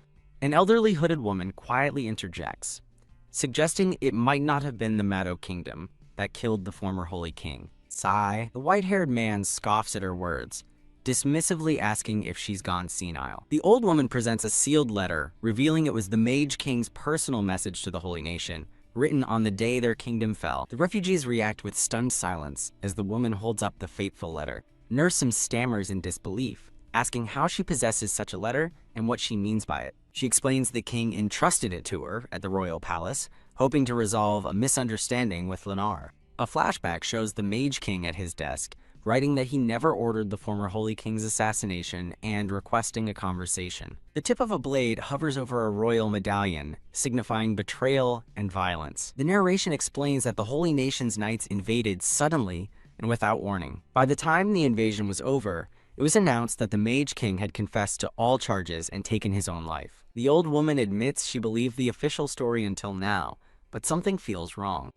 An elderly hooded woman quietly interjects, suggesting it might not have been the Mado kingdom that killed the former holy king. Sigh. The white-haired man scoffs at her words, dismissively asking if she's gone senile. The old woman presents a sealed letter, revealing it was the Mage King's personal message to the Holy Nation, written on the day their kingdom fell. The refugees react with stunned silence as the woman holds up the fateful letter. Nursem stammers in disbelief, asking how she possesses such a letter and what she means by it. She explains the king entrusted it to her at the royal palace, hoping to resolve a misunderstanding with Lennar. A flashback shows the Mage King at his desk, writing that he never ordered the former Holy King's assassination and requesting a conversation. The tip of a blade hovers over a royal medallion, signifying betrayal and violence. The narration explains that the Holy Nation's knights invaded suddenly and without warning. By the time the invasion was over, it was announced that the Mage King had confessed to all charges and taken his own life. The old woman admits she believed the official story until now, but something feels wrong.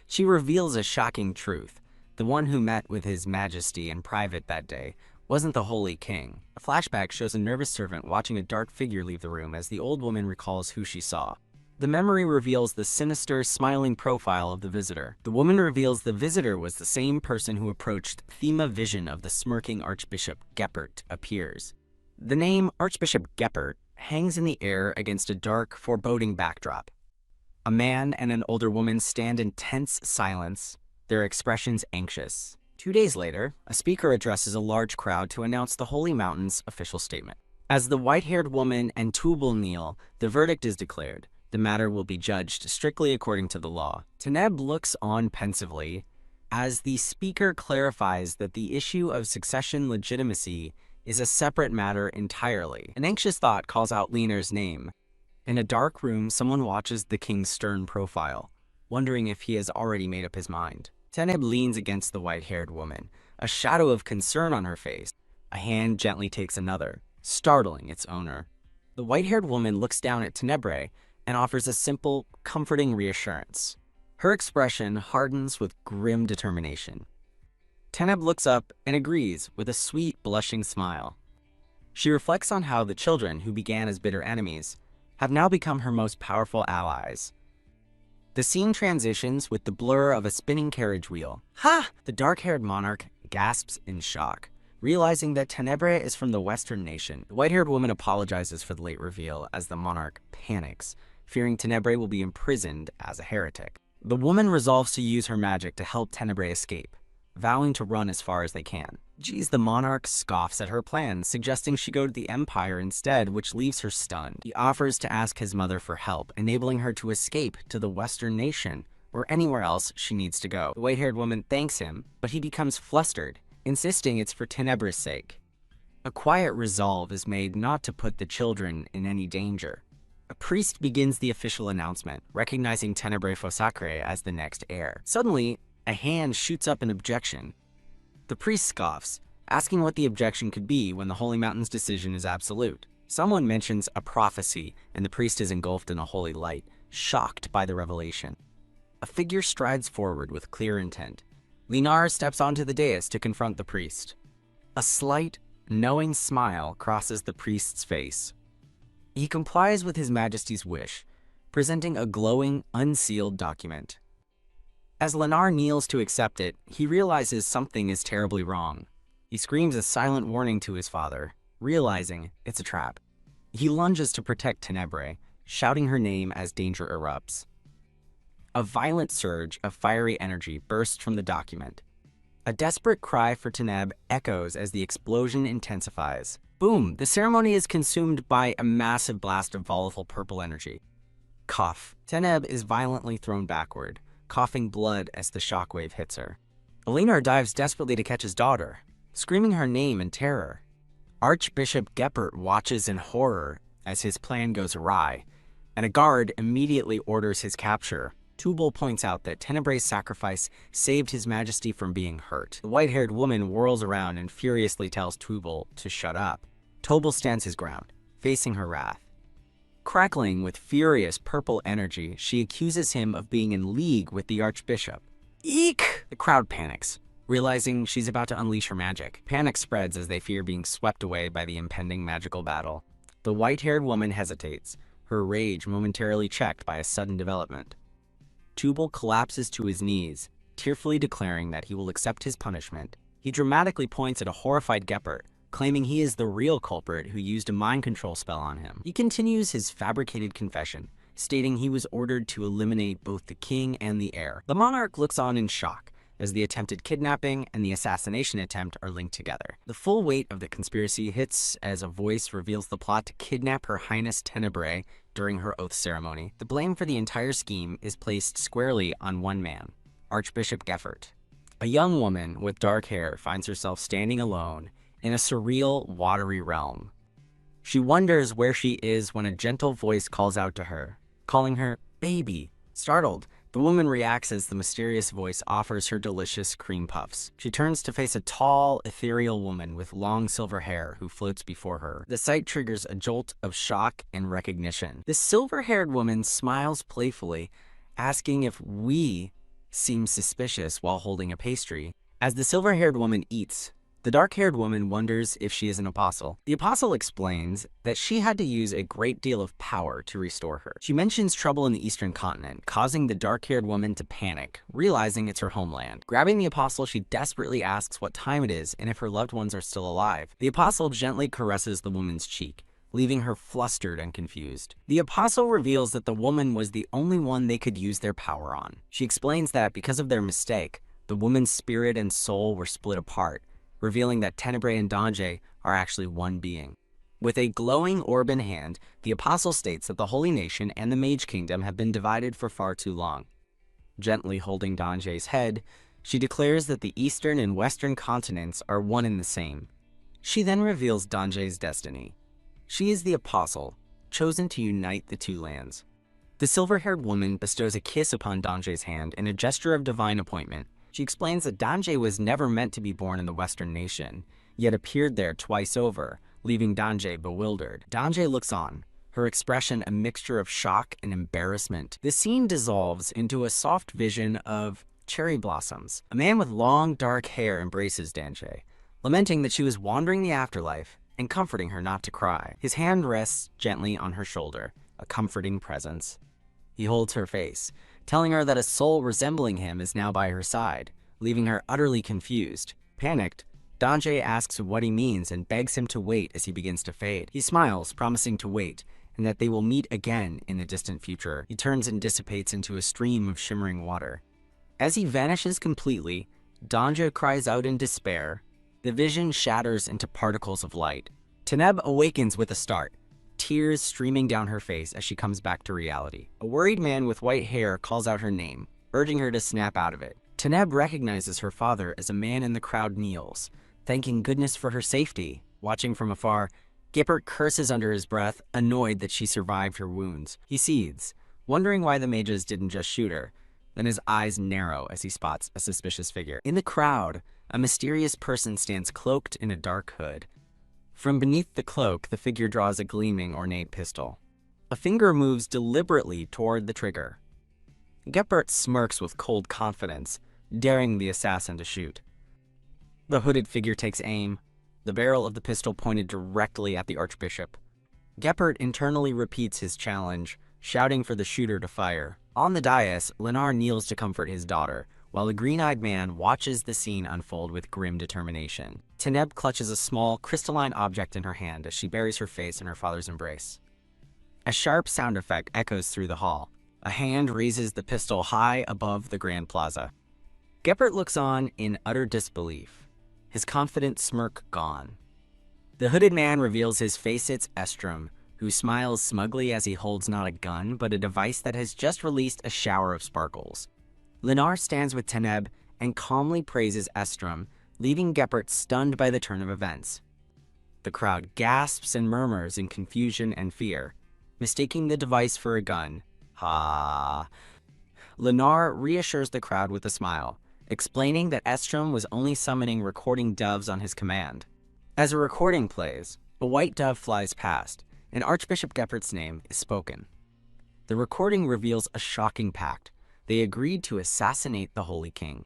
She reveals a shocking truth. The one who met with His Majesty in private that day wasn't the Holy King. A flashback shows a nervous servant watching a dark figure leave the room as the old woman recalls who she saw. The memory reveals the sinister, smiling profile of the visitor. The woman reveals the visitor was the same person who approached. Thema vision of the smirking Archbishop Geppert appears. The name Archbishop Geppert hangs in the air against a dark, foreboding backdrop. A man and an older woman stand in tense silence, their expressions anxious. 2 days later, a speaker addresses a large crowd to announce the Holy Mountain's official statement. As the white-haired woman and Tubal kneel, the verdict is declared. The matter will be judged strictly according to the law. Teneb looks on pensively as the speaker clarifies that the issue of succession legitimacy is a separate matter entirely. An anxious thought calls out Lenar's name. In a dark room, someone watches the king's stern profile, wondering if he has already made up his mind. Teneb leans against the white-haired woman, a shadow of concern on her face. A hand gently takes another, startling its owner. The white-haired woman looks down at Tenebrae and offers a simple, comforting reassurance. Her expression hardens with grim determination. Teneb looks up and agrees with a sweet, blushing smile. She reflects on how the children, who began as bitter enemies, have now become her most powerful allies. The scene transitions with the blur of a spinning carriage wheel. Ha! The dark-haired monarch gasps in shock, realizing that Tenebrae is from the Western nation. The white-haired woman apologizes for the late reveal as the monarch panics, fearing Tenebrae will be imprisoned as a heretic. The woman resolves to use her magic to help Tenebrae escape, vowing to run as far as they can. The monarch scoffs at her plans, suggesting she go to the Empire instead, which leaves her stunned. He offers to ask his mother for help, enabling her to escape to the Western nation, or anywhere else she needs to go. The white-haired woman thanks him, but he becomes flustered, insisting it's for Tenebrae's sake. A quiet resolve is made not to put the children in any danger. A priest begins the official announcement, recognizing Tenebrae Fosacre as the next heir. Suddenly, a hand shoots up an objection. The priest scoffs, asking what the objection could be when the Holy Mountain's decision is absolute. Someone mentions a prophecy, and the priest is engulfed in a holy light, shocked by the revelation. A figure strides forward with clear intent. Lennar steps onto the dais to confront the priest. A slight, knowing smile crosses the priest's face. He complies with His Majesty's wish, presenting a glowing, unsealed document. As Lennar kneels to accept it, he realizes something is terribly wrong. He screams a silent warning to his father, realizing it's a trap. He lunges to protect Tenebrae, shouting her name as danger erupts. A violent surge of fiery energy bursts from the document. A desperate cry for Teneb echoes as the explosion intensifies. Boom! The ceremony is consumed by a massive blast of volatile purple energy. Cough. Teneb is violently thrown backward, coughing blood as the shockwave hits her. Alinar dives desperately to catch his daughter, screaming her name in terror. Archbishop Geppert watches in horror as his plan goes awry, and a guard immediately orders his capture. Tubal points out that Tenebrae's sacrifice saved his majesty from being hurt. The white-haired woman whirls around and furiously tells Tubal to shut up. Tubal stands his ground, facing her wrath. Crackling with furious purple energy, she accuses him of being in league with the archbishop. Eek! The crowd panics, realizing she's about to unleash her magic. Panic spreads as they fear being swept away by the impending magical battle. The white-haired woman hesitates, her rage momentarily checked by a sudden development. Tubal collapses to his knees, tearfully declaring that he will accept his punishment. He dramatically points at a horrified Geppert, claiming he is the real culprit who used a mind control spell on him. He continues his fabricated confession, stating he was ordered to eliminate both the king and the heir. The monarch looks on in shock, as the attempted kidnapping and the assassination attempt are linked together. The full weight of the conspiracy hits as a voice reveals the plot to kidnap Her Highness Tenebrae during her oath ceremony. The blame for the entire scheme is placed squarely on one man, Archbishop Geppert. A young woman with dark hair finds herself standing alone in a surreal, watery realm. She wonders where she is when a gentle voice calls out to her, calling her baby. Startled, the woman reacts as the mysterious voice offers her delicious cream puffs. She turns to face a tall, ethereal woman with long silver hair who floats before her. The sight triggers a jolt of shock and recognition. The silver-haired woman smiles playfully, asking if we seem suspicious while holding a pastry. As the silver-haired woman eats, the dark-haired woman wonders if she is an apostle. The apostle explains that she had to use a great deal of power to restore her. She mentions trouble in the eastern continent, causing the dark-haired woman to panic, realizing it's her homeland. Grabbing the apostle, she desperately asks what time it is and if her loved ones are still alive. The apostle gently caresses the woman's cheek, leaving her flustered and confused. The apostle reveals that the woman was the only one they could use their power on. She explains that because of their mistake, the woman's spirit and soul were split apart, revealing that Tenebrae and Danje are actually one being. With a glowing orb in hand, the apostle states that the Holy Nation and the Mage Kingdom have been divided for far too long. Gently holding Danje's head, she declares that the eastern and western continents are one and the same. She then reveals Danje's destiny. She is the apostle, chosen to unite the two lands. The silver-haired woman bestows a kiss upon Danje's hand in a gesture of divine appointment. She explains that Danje was never meant to be born in the Western nation, yet appeared there twice over, leaving Danje bewildered. Danje looks on, her expression a mixture of shock and embarrassment. The scene dissolves into a soft vision of cherry blossoms. A man with long, dark hair embraces Danje, lamenting that she was wandering the afterlife and comforting her not to cry. His hand rests gently on her shoulder, a comforting presence. He holds her face, telling her that a soul resembling him is now by her side, leaving her utterly confused. Panicked, Danje asks what he means and begs him to wait as he begins to fade. He smiles, promising to wait, and that they will meet again in the distant future. He turns and dissipates into a stream of shimmering water. As he vanishes completely, Danje cries out in despair. The vision shatters into particles of light. Teneb awakens with a start, tears streaming down her face as she comes back to reality. A worried man with white hair calls out her name, urging her to snap out of it. Teneb recognizes her father as a man in the crowd kneels, thanking goodness for her safety. Watching from afar, Geppert curses under his breath, annoyed that she survived her wounds. He seethes, wondering why the mages didn't just shoot her. Then his eyes narrow as he spots a suspicious figure. In the crowd, a mysterious person stands cloaked in a dark hood. From beneath the cloak, the figure draws a gleaming, ornate pistol. A finger moves deliberately toward the trigger. Geppert smirks with cold confidence, daring the assassin to shoot. The hooded figure takes aim, the barrel of the pistol pointed directly at the archbishop. Geppert internally repeats his challenge, shouting for the shooter to fire. On the dais, Lenar kneels to comfort his daughter, while a green-eyed man watches the scene unfold with grim determination. Teneb clutches a small, crystalline object in her hand as she buries her face in her father's embrace. A sharp sound effect echoes through the hall. A hand raises the pistol high above the grand plaza. Geppert looks on in utter disbelief, his confident smirk gone. The hooded man reveals his face-its Estrom, who smiles smugly as he holds not a gun, but a device that has just released a shower of sparkles. Lennar stands with Teneb and calmly praises Estrom, leaving Geppert stunned by the turn of events. The crowd gasps and murmurs in confusion and fear, mistaking the device for a gun. Ha! Lennar reassures the crowd with a smile, explaining that Estrom was only summoning recording doves on his command. As a recording plays, a white dove flies past, and Archbishop Geppert's name is spoken. The recording reveals a shocking pact. They agreed to assassinate the Holy King.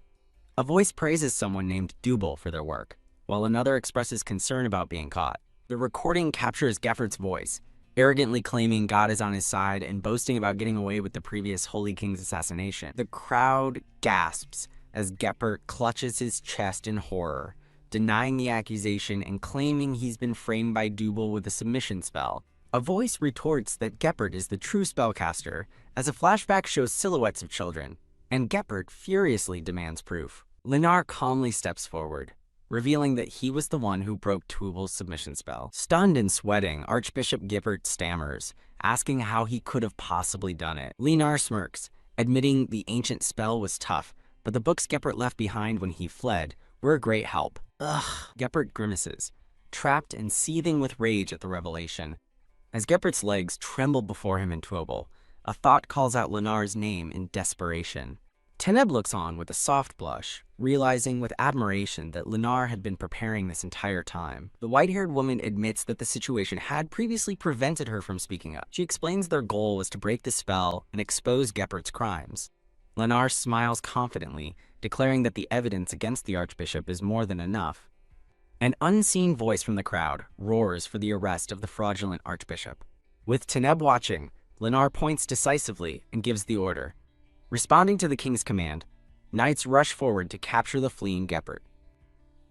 A voice praises someone named Dubal for their work, while another expresses concern about being caught. The recording captures Geppert's voice, arrogantly claiming God is on his side and boasting about getting away with the previous Holy King's assassination. The crowd gasps as Geppert clutches his chest in horror, denying the accusation and claiming he's been framed by Dubal with a submission spell. A voice retorts that Geppert is the true spellcaster, as a flashback shows silhouettes of children, and Geppert furiously demands proof. Lennar calmly steps forward, revealing that he was the one who broke Dubal's submission spell. Stunned and sweating, Archbishop Geppert stammers, asking how he could have possibly done it. Lennar smirks, admitting the ancient spell was tough, but the books Geppert left behind when he fled were a great help. Ugh. Geppert grimaces, trapped and seething with rage at the revelation. As Geppert's legs tremble before him in Dubal, a thought calls out Lennar's name in desperation. Teneb looks on with a soft blush, realizing with admiration that Lennar had been preparing this entire time. The white-haired woman admits that the situation had previously prevented her from speaking up. She explains their goal was to break the spell and expose Geppert's crimes. Lennar smiles confidently, declaring that the evidence against the Archbishop is more than enough. An unseen voice from the crowd roars for the arrest of the fraudulent Archbishop. With Teneb watching, Lennar points decisively and gives the order. Responding to the king's command, knights rush forward to capture the fleeing Geppert.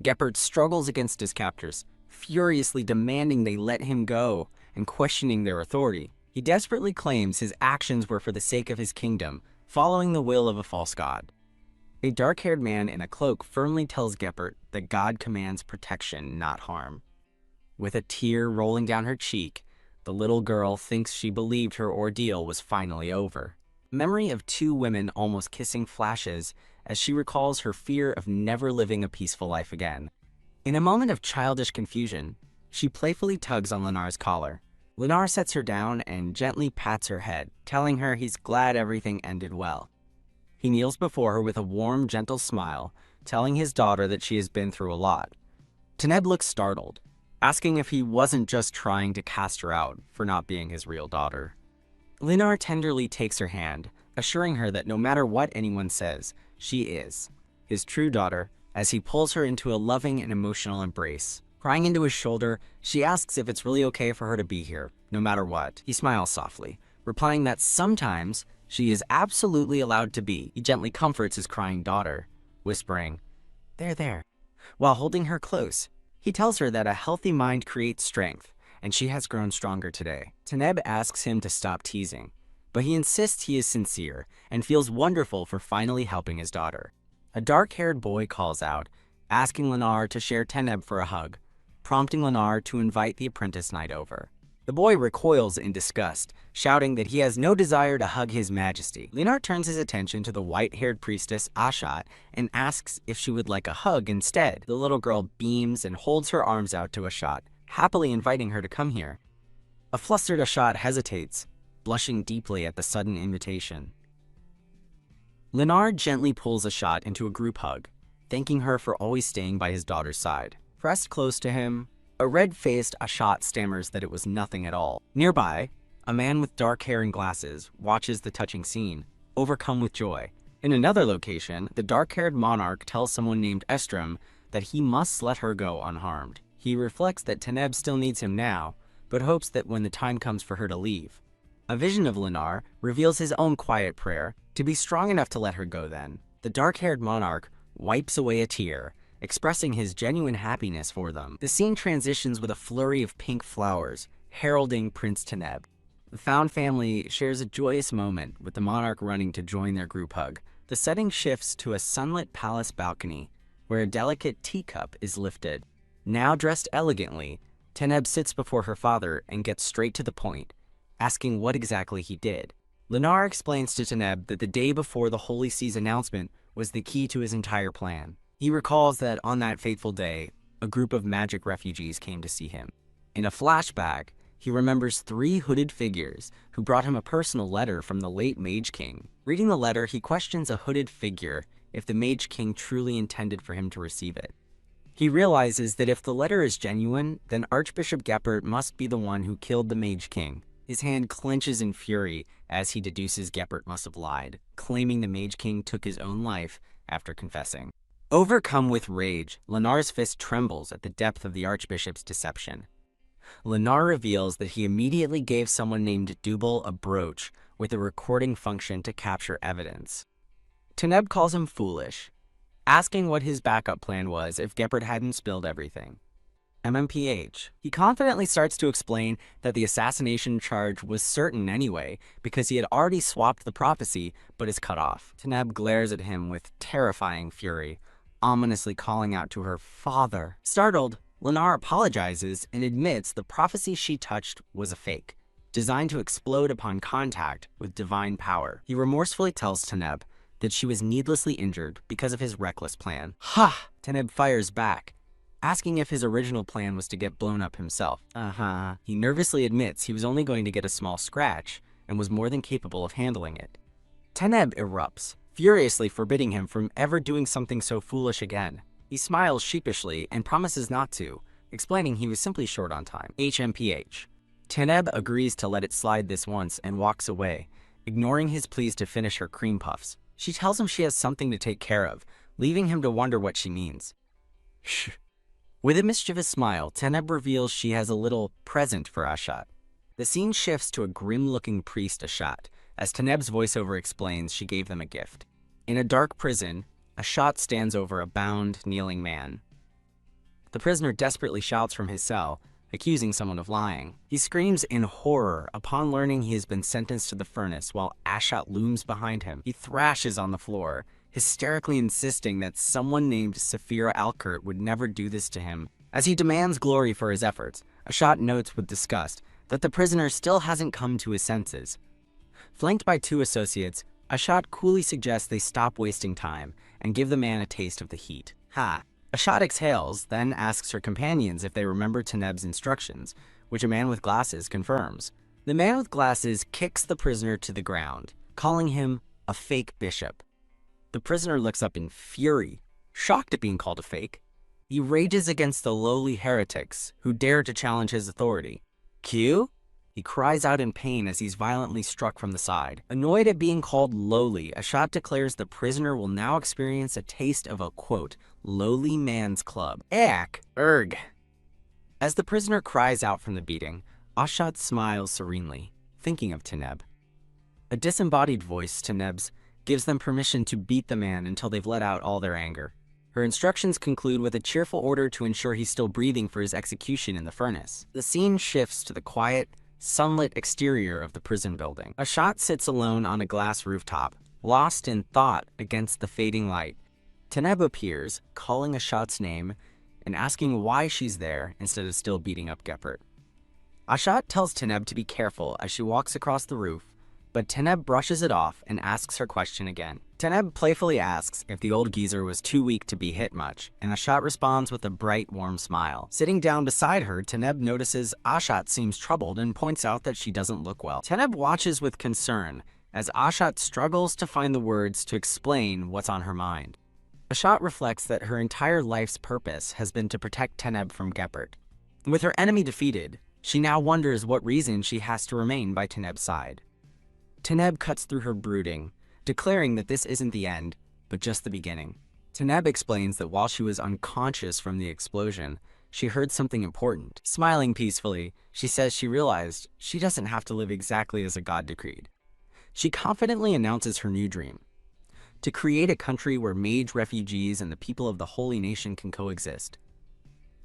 Geppert struggles against his captors, furiously demanding they let him go and questioning their authority. He desperately claims his actions were for the sake of his kingdom, following the will of a false god. A dark-haired man in a cloak firmly tells Geppert that God commands protection, not harm. With a tear rolling down her cheek, the little girl thinks she believed her ordeal was finally over. Memory of two women almost kissing flashes as she recalls her fear of never living a peaceful life again. In a moment of childish confusion, she playfully tugs on Lennar's collar. Lennar sets her down and gently pats her head, telling her he's glad everything ended well. He kneels before her with a warm, gentle smile, telling his daughter that she has been through a lot. Teneb looks startled, asking if he wasn't just trying to cast her out for not being his real daughter. Lennar tenderly takes her hand, assuring her that no matter what anyone says, she is his true daughter, as he pulls her into a loving and emotional embrace. Crying into his shoulder, she asks if it's really okay for her to be here, no matter what. He smiles softly, replying that sometimes she is absolutely allowed to be. He gently comforts his crying daughter, whispering, there," while holding her close. He tells her that a healthy mind creates strength, and she has grown stronger today. Teneb asks him to stop teasing, but he insists he is sincere and feels wonderful for finally helping his daughter. A dark-haired boy calls out, asking Lennar to share Teneb for a hug, prompting Lennar to invite the apprentice knight over. The boy recoils in disgust, shouting that he has no desire to hug his majesty. Lennar turns his attention to the white-haired priestess Ashat and asks if she would like a hug instead. The little girl beams and holds her arms out to Ashat, happily inviting her to come here. A flustered Ashat hesitates, blushing deeply at the sudden invitation. Lennar gently pulls Ashat into a group hug, thanking her for always staying by his daughter's side. Pressed close to him, a red-faced Ashat stammers that it was nothing at all. Nearby, a man with dark hair and glasses watches the touching scene, overcome with joy. In another location, the dark-haired monarch tells someone named Estrom that he must let her go unharmed. He reflects that Teneb still needs him now, but hopes that when the time comes for her to leave. A vision of Lennar reveals his own quiet prayer to be strong enough to let her go then. The dark-haired monarch wipes away a tear, expressing his genuine happiness for them. The scene transitions with a flurry of pink flowers, heralding Prince Teneb. The found family shares a joyous moment, with the monarch running to join their group hug. The setting shifts to a sunlit palace balcony, where a delicate teacup is lifted. Now dressed elegantly, Teneb sits before her father and gets straight to the point, asking what exactly he did. Lennar explains to Teneb that the day before the Holy Sea's announcement was the key to his entire plan. He recalls that on that fateful day, a group of magic refugees came to see him. In a flashback, he remembers 3 hooded figures who brought him a personal letter from the late Mage King. Reading the letter, he questions a hooded figure if the Mage King truly intended for him to receive it. He realizes that if the letter is genuine, then Archbishop Geppert must be the one who killed the Mage King. His hand clenches in fury as he deduces Geppert must have lied, claiming the Mage King took his own life after confessing. Overcome with rage, Lennar's fist trembles at the depth of the Archbishop's deception. Lennar reveals that he immediately gave someone named Dubal a brooch with a recording function to capture evidence. Teneb calls him foolish, asking what his backup plan was if Geppert hadn't spilled everything. MMPH. He confidently starts to explain that the assassination charge was certain anyway because he had already swapped the prophecy but is cut off. Teneb glares at him with terrifying fury, ominously calling out to her father. Startled, Lennar apologizes and admits the prophecy she touched was a fake, designed to explode upon contact with divine power. He remorsefully tells Teneb that she was needlessly injured because of his reckless plan. Ha! Teneb fires back, asking if his original plan was to get blown up himself. He nervously admits he was only going to get a small scratch and was more than capable of handling it. Teneb erupts, furiously forbidding him from ever doing something so foolish again. He smiles sheepishly and promises not to, explaining he was simply short on time. HMPH. Teneb agrees to let it slide this once and walks away, ignoring his pleas to finish her cream puffs. She tells him she has something to take care of, leaving him to wonder what she means. Shh. With a mischievous smile, Teneb reveals she has a little present for Ashat. The scene shifts to a grim-looking priest Ashat, as Teneb's voiceover explains she gave them a gift. In a dark prison, Ashat stands over a bound, kneeling man. The prisoner desperately shouts from his cell, accusing someone of lying. He screams in horror upon learning he has been sentenced to the furnace while Ashat looms behind him. He thrashes on the floor, hysterically insisting that someone named Saphira Alkert would never do this to him. As he demands glory for his efforts, Ashat notes with disgust that the prisoner still hasn't come to his senses. Flanked by 2 associates, Ashat coolly suggests they stop wasting time and give the man a taste of the heat. Ashat exhales, then asks her companions if they remember Teneb's instructions, which a man with glasses confirms. The man with glasses kicks the prisoner to the ground, calling him a fake bishop. The prisoner looks up in fury, shocked at being called a fake. He rages against the lowly heretics who dare to challenge his authority. Q? He cries out in pain as he's violently struck from the side. Annoyed at being called lowly, Ashat declares the prisoner will now experience a taste of a, quote, lowly man's club. Ack! Erg! As the prisoner cries out from the beating, Ashat smiles serenely, thinking of Teneb. A disembodied voice, Teneb's, gives them permission to beat the man until they've let out all their anger. Her instructions conclude with a cheerful order to ensure he's still breathing for his execution in the furnace. The scene shifts to the quiet, sunlit exterior of the prison building. Ashat sits alone on a glass rooftop, lost in thought against the fading light. Teneb appears, calling Ashat's name and asking why she's there instead of still beating up Geppert. Ashat tells Teneb to be careful as she walks across the roof, but Teneb brushes it off and asks her question again. Teneb playfully asks if the old geezer was too weak to be hit much, and Ashat responds with a bright, warm smile. Sitting down beside her, Teneb notices Ashat seems troubled and points out that she doesn't look well. Teneb watches with concern as Ashat struggles to find the words to explain what's on her mind. Ashat reflects that her entire life's purpose has been to protect Teneb from Geppert. With her enemy defeated, she now wonders what reason she has to remain by Teneb's side. Teneb cuts through her brooding, declaring that this isn't the end, but just the beginning. Teneb explains that while she was unconscious from the explosion, she heard something important. Smiling peacefully, she says she realized she doesn't have to live exactly as a god decreed. She confidently announces her new dream: to create a country where mage refugees and the people of the Holy Nation can coexist.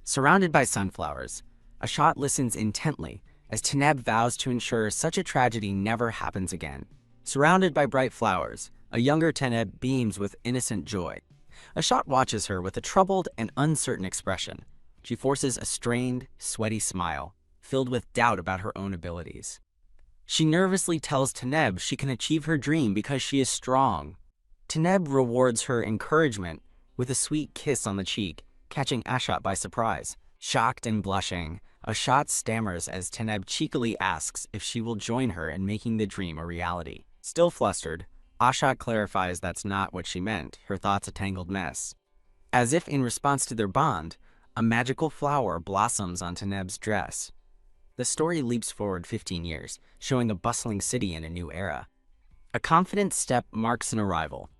Surrounded by sunflowers, Ashat listens intently as Taneb vows to ensure such a tragedy never happens again. Surrounded by bright flowers, a younger Taneb beams with innocent joy. Ashat watches her with a troubled and uncertain expression. She forces a strained, sweaty smile, filled with doubt about her own abilities. She nervously tells Taneb she can achieve her dream because she is strong. Taneb rewards her encouragement with a sweet kiss on the cheek, catching Ashat by surprise. Shocked and blushing, Ashat stammers as Taneb cheekily asks if she will join her in making the dream a reality. Still flustered, Ashat clarifies that's not what she meant, her thoughts a tangled mess. As if in response to their bond, a magical flower blossoms on Taneb's dress. The story leaps forward 15 years, showing a bustling city in a new era. A confident step marks an arrival.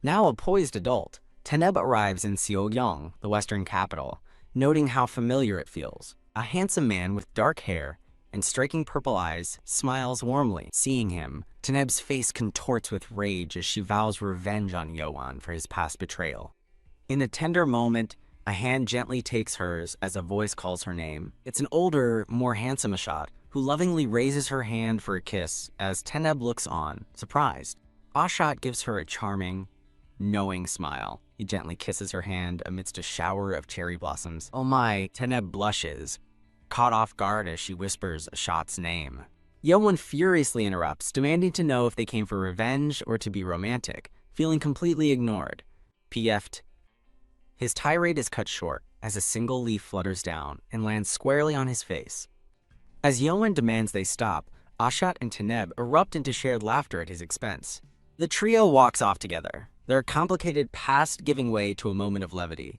Now a poised adult, Taneb arrives in Seogyong, the western capital, noting how familiar it feels. A handsome man with dark hair and striking purple eyes smiles warmly. Seeing him, Taneb's face contorts with rage as she vows revenge on Yoan for his past betrayal. In a tender moment, a hand gently takes hers as a voice calls her name. It's an older, more handsome Ashat, who lovingly raises her hand for a kiss as Taneb looks on, surprised. Ashat gives her a charming, knowing smile. He gently kisses her hand amidst a shower of cherry blossoms. Oh my, Taneb blushes, caught off guard as she whispers Ashat's name. Yoan furiously interrupts, demanding to know if they came for revenge or to be romantic, feeling completely ignored. PF'd. His tirade is cut short as a single leaf flutters down and lands squarely on his face. As Yoan demands they stop, Ashat and Taneb erupt into shared laughter at his expense. The trio walks off together, their complicated past giving way to a moment of levity.